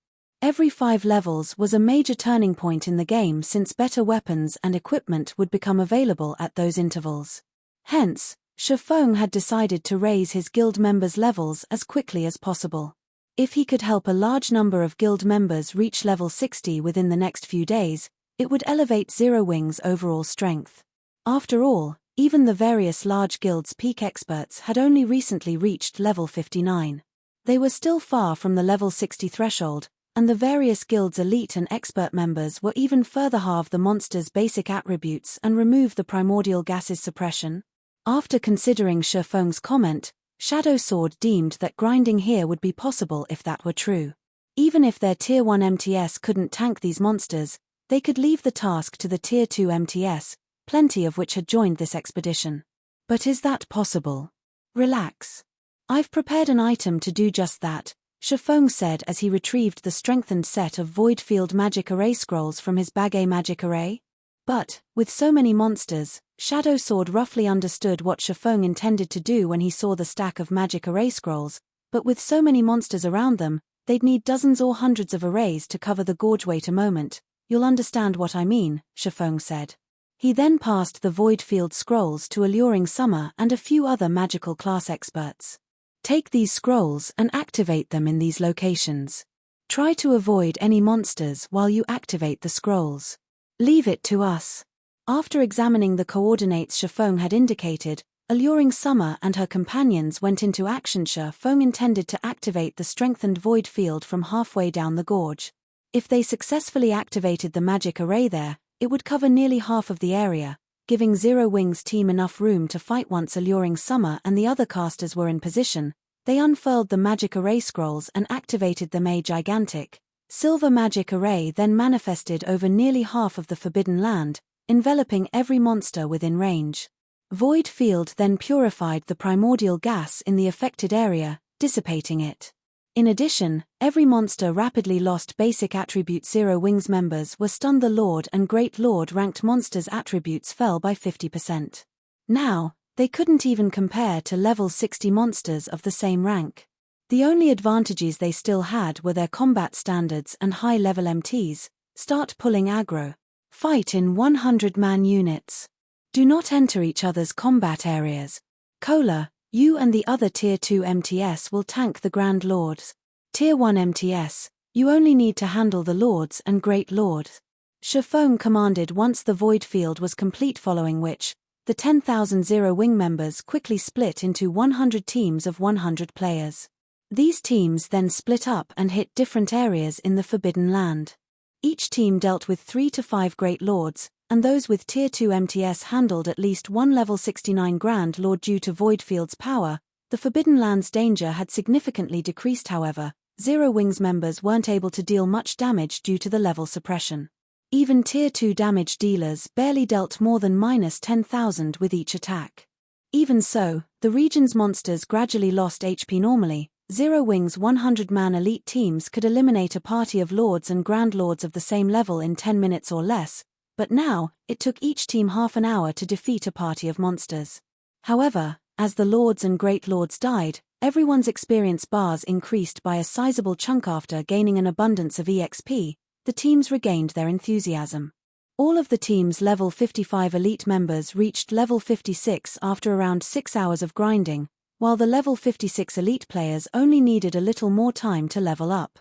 Every 5 levels was a major turning point in the game since better weapons and equipment would become available at those intervals. Hence, Feng had decided to raise his guild members' levels as quickly as possible. If he could help a large number of guild members reach level 60 within the next few days, it would elevate Zero Wing's overall strength. After all, even the various large guilds' peak experts had only recently reached level 59. They were still far from the level 60 threshold, and the various guilds' elite and expert members were even further halve the monster's basic attributes and remove the primordial gases suppression. After considering Feng's comment, Shadow Sword deemed that grinding here would be possible if that were true. Even if their Tier 1 MTS couldn't tank these monsters, they could leave the task to the Tier 2 MTS, plenty of which had joined this expedition. But is that possible? Relax. I've prepared an item to do just that, Feng said as he retrieved the strengthened set of Void Field Magic Array scrolls from his Bagay Magic Array. But, with so many monsters, Shadow Sword roughly understood what Feng intended to do when he saw the stack of Magic Array scrolls, but with so many monsters around them, they'd need dozens or hundreds of arrays to cover the gorge. Wait a moment, you'll understand what I mean, Feng said. He then passed the Void Field scrolls to Alluring Summer and a few other magical class experts. Take these scrolls and activate them in these locations. Try to avoid any monsters while you activate the scrolls. Leave it to us. After examining the coordinates Feng had indicated, Alluring Summer and her companions went into action. Feng intended to activate the strengthened void field from halfway down the gorge. If they successfully activated the magic array there, it would cover nearly half of the area, giving Zero Wing's team enough room to fight. Once Alluring Summer and the other casters were in position, they unfurled the magic array scrolls and activated them. A gigantic silver magic array then manifested over nearly half of the Forbidden Land, enveloping every monster within range. Void Field then purified the primordial gas in the affected area, dissipating it. In addition, every monster rapidly lost basic attributes. Zero Wing's members were stunned. The Lord and Great Lord ranked monsters' attributes fell by 50%. Now, they couldn't even compare to level 60 monsters of the same rank. The only advantages they still had were their combat standards and high-level MTs. Start pulling aggro. Fight in 100-man units. Do not enter each other's combat areas. Cola, you and the other Tier 2 MTS will tank the Grand Lords. Tier 1 MTS, you only need to handle the Lords and Great Lords. Feng commanded once the void field was complete, following which, the 10,000 Zero Wing members quickly split into 100 teams of 100 players. These teams then split up and hit different areas in the Forbidden Land. Each team dealt with 3 to 5 Great Lords, and those with Tier 2 MTS handled at least one level 69 Grand Lord. Due to Voidfield's power, the Forbidden Land's danger had significantly decreased. However, Zero Wing's members weren't able to deal much damage due to the level suppression. Even Tier 2 damage dealers barely dealt more than -10,000 with each attack. Even so, the region's monsters gradually lost HP. Normally, Zero Wing's 100-man elite teams could eliminate a party of Lords and Grand Lords of the same level in 10 minutes or less, but now, it took each team half an hour to defeat a party of monsters. However, as the Lords and Great Lords died, everyone's experience bars increased by a sizable chunk. After gaining an abundance of EXP, the teams regained their enthusiasm. All of the team's level 55 elite members reached level 56 after around 6 hours of grinding, while the level 56 elite players only needed a little more time to level up.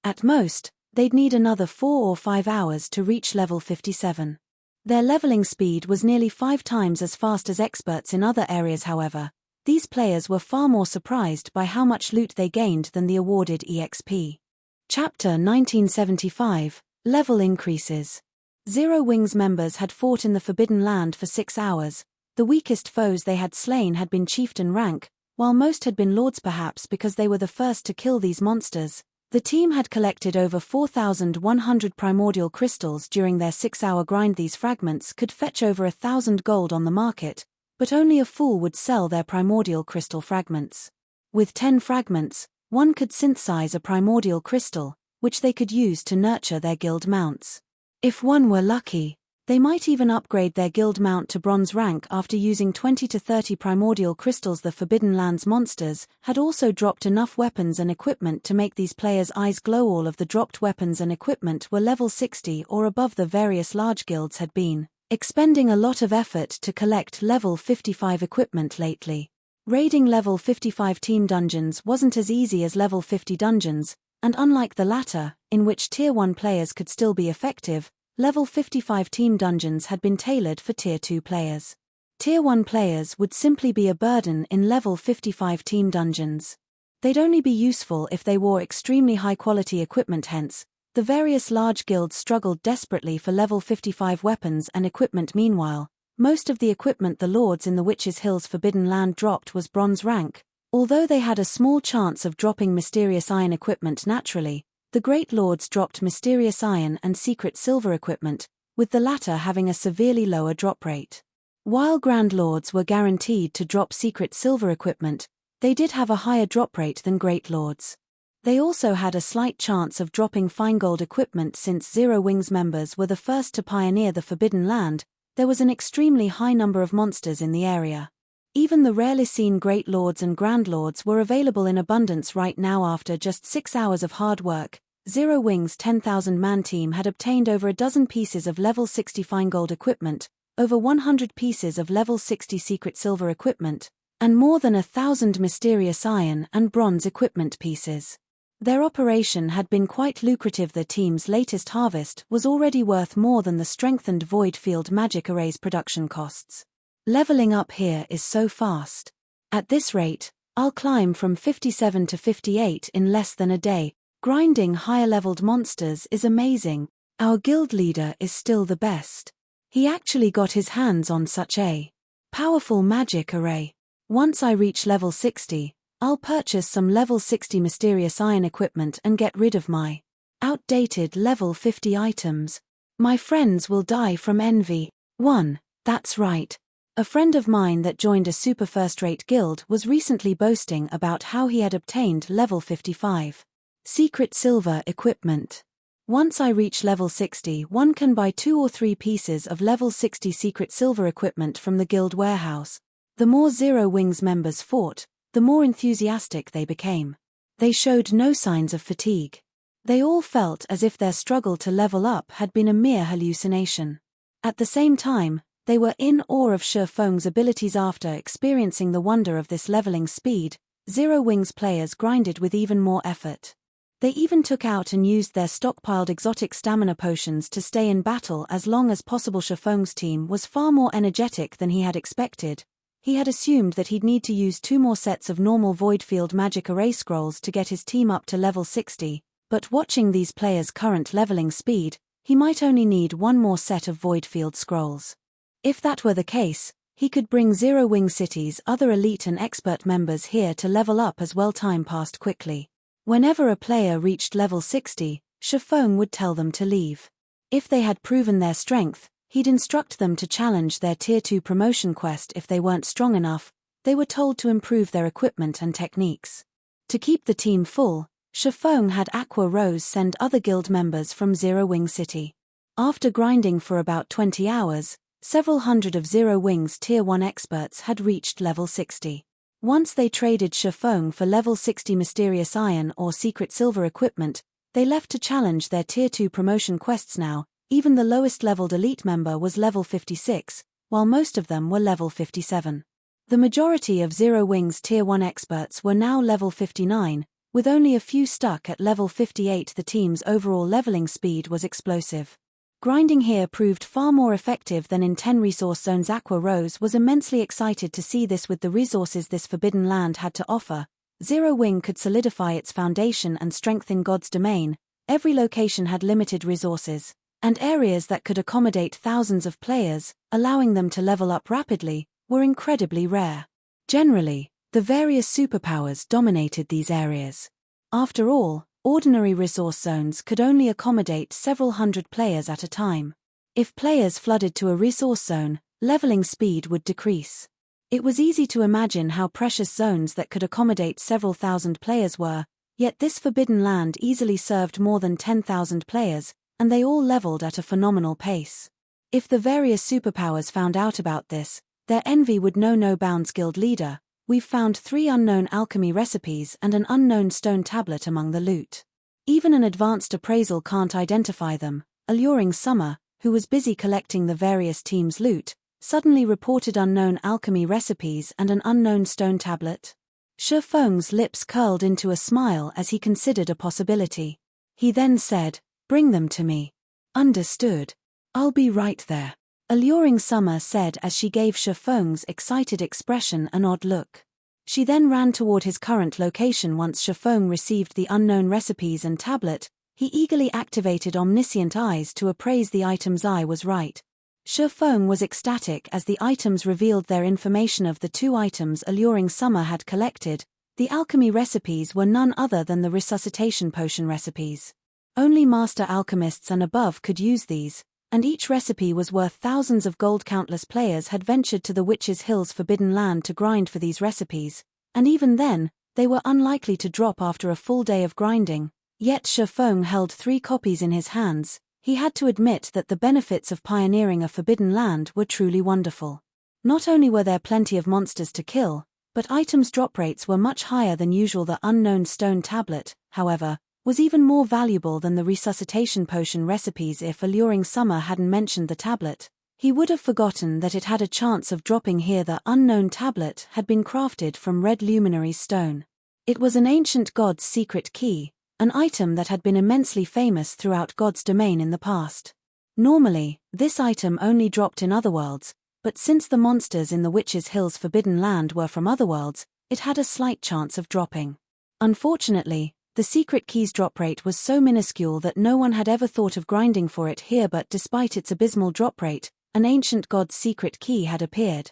At most, they'd need another 4 or 5 hours to reach level 57. Their leveling speed was nearly 5 times as fast as experts in other areas. However, these players were far more surprised by how much loot they gained than the awarded EXP. Chapter 1975, Level Increases. Zero Wing's members had fought in the Forbidden Land for 6 hours. The weakest foes they had slain had been chieftain rank, while most had been lords, perhaps because they were the first to kill these monsters. The team had collected over 4,100 primordial crystals during their 6-hour grind. These fragments could fetch over 1,000 gold on the market, but only a fool would sell their primordial crystal fragments. With 10 fragments, one could synthesize a primordial crystal, which they could use to nurture their guild mounts. If one were lucky, They might even upgrade their guild mount to bronze rank after using 20 to 30 primordial crystals. The Forbidden Lands monsters had also dropped enough weapons and equipment to make these players' eyes glow. All of the dropped weapons and equipment were level 60 or above. The various large guilds had been expending a lot of effort to collect level 55 equipment lately. Raiding level 55 team dungeons wasn't as easy as level 50 dungeons, and unlike the latter, in which Tier 1 players could still be effective, level 55 team dungeons had been tailored for Tier 2 players. Tier 1 players would simply be a burden in level 55 team dungeons. They'd only be useful if they wore extremely high-quality equipment. Hence, the various large guilds struggled desperately for level 55 weapons and equipment. Meanwhile, most of the equipment the lords in the Witches' Hills Forbidden Land dropped was bronze rank, although they had a small chance of dropping mysterious iron equipment naturally. The Great Lords dropped mysterious iron and secret silver equipment, with the latter having a severely lower drop rate. While Grand Lords were guaranteed to drop secret silver equipment, they did have a higher drop rate than Great Lords. They also had a slight chance of dropping fine gold equipment. Since Zero Wings members were the first to pioneer the Forbidden Land, there was an extremely high number of monsters in the area. Even the rarely seen Great Lords and Grand Lords were available in abundance right now. After just 6 hours of hard work, Zero Wings' 10,000-man team had obtained over a dozen pieces of level 60 fine gold equipment, over 100 pieces of level 60 secret silver equipment, and more than 1,000 mysterious iron and bronze equipment pieces. Their operation had been quite lucrative. The team's latest harvest was already worth more than the strengthened void field magic array's production costs. Leveling up here is so fast. At this rate, I'll climb from 57 to 58 in less than a day. Grinding higher-leveled monsters is amazing. Our guild leader is still the best. He actually got his hands on such a powerful magic array. Once I reach level 60, I'll purchase some level 60 mysterious iron equipment and get rid of my outdated level 50 items. My friends will die from envy. 1. That's right. A friend of mine that joined a super-first-rate guild was recently boasting about how he had obtained level 55 secret silver equipment. Once I reach level 60, one can buy 2 or 3 pieces of level 60 secret silver equipment from the guild warehouse. The more Zero Wings members fought, the more enthusiastic they became. They showed no signs of fatigue. They all felt as if their struggle to level up had been a mere hallucination. At the same time, they were in awe of Feng's abilities. After experiencing the wonder of this leveling speed, Zero Wings players grinded with even more effort. They even took out and used their stockpiled exotic stamina potions to stay in battle as long as possible. Feng's team was far more energetic than he had expected. He had assumed that he'd need to use 2 more sets of normal Voidfield magic array scrolls to get his team up to level 60, but watching these players' current leveling speed, he might only need 1 more set of Voidfield scrolls. If that were the case, he could bring Zero Wing City's other elite and expert members here to level up as well. Time passed quickly. Whenever a player reached level 60, Feng would tell them to leave. If they had proven their strength, he'd instruct them to challenge their Tier 2 promotion quest. If they weren't strong enough, they were told to improve their equipment and techniques. To keep the team full, Feng had Aqua Rose send other guild members from Zero Wing City. After grinding for about 20 hours, several hundred of Zero Wing's Tier 1 experts had reached level 60. Once they traded Feng for level 60 mysterious iron or secret silver equipment, they left to challenge their Tier 2 promotion quests. Now, even the lowest-leveled elite member was level 56, while most of them were level 57. The majority of Zero Wing's Tier 1 experts were now level 59, with only a few stuck at level 58. The team's overall leveling speed was explosive. Grinding here proved far more effective than in 10 resource zones. Aqua Rose was immensely excited to see this. With the resources this Forbidden Land had to offer, Zero Wing could solidify its foundation and strengthen God's domain. Every location had limited resources and areas that could accommodate thousands of players, allowing them to level up rapidly, were incredibly rare. Generally, the various superpowers dominated these areas. After all, ordinary resource zones could only accommodate several hundred players at a time. If players flooded to a resource zone, leveling speed would decrease. It was easy to imagine how precious zones that could accommodate several thousand players were, yet this Forbidden Land easily served more than 10,000 players, and they all leveled at a phenomenal pace. If the various superpowers found out about this, their envy would know no bounds. Guild leader, we've found 3 unknown alchemy recipes and an unknown stone tablet among the loot. Even an advanced appraisal can't identify them. Alluring Summer, who was busy collecting the various teams' loot, suddenly reported unknown alchemy recipes and an unknown stone tablet. Feng's lips curled into a smile as he considered a possibility. He then said, "Bring them to me." "Understood. I'll be right there," Alluring Summer said as she gave Feng's excited expression an odd look. She then ran toward his current location. Once Feng received the unknown recipes and tablet, he eagerly activated omniscient eyes to appraise the items. I was right. Feng was ecstatic as the items revealed their information. Of the 2 items Alluring Summer had collected, the alchemy recipes were none other than the resuscitation potion recipes. Only master alchemists and above could use these, and each recipe was worth thousands of gold. Countless players had ventured to the Witches' Hill's Forbidden Land to grind for these recipes, and even then, they were unlikely to drop after a full day of grinding. Yet Feng held 3 copies in his hands. He had to admit that the benefits of pioneering a forbidden land were truly wonderful. Not only were there plenty of monsters to kill, but items' drop rates were much higher than usual. The unknown stone tablet, however, was even more valuable than the resuscitation potion recipes. If Alluring Summer hadn't mentioned the tablet, he would have forgotten that it had a chance of dropping here. The unknown tablet had been crafted from red luminary stone. It was an ancient god's secret key, an item that had been immensely famous throughout God's domain in the past. Normally, this item only dropped in otherworlds, but since the monsters in the Witches' Hill's Forbidden Land were from otherworlds, it had a slight chance of dropping. Unfortunately, the secret key's drop rate was so minuscule that no one had ever thought of grinding for it here. But despite its abysmal drop rate, an ancient god's secret key had appeared,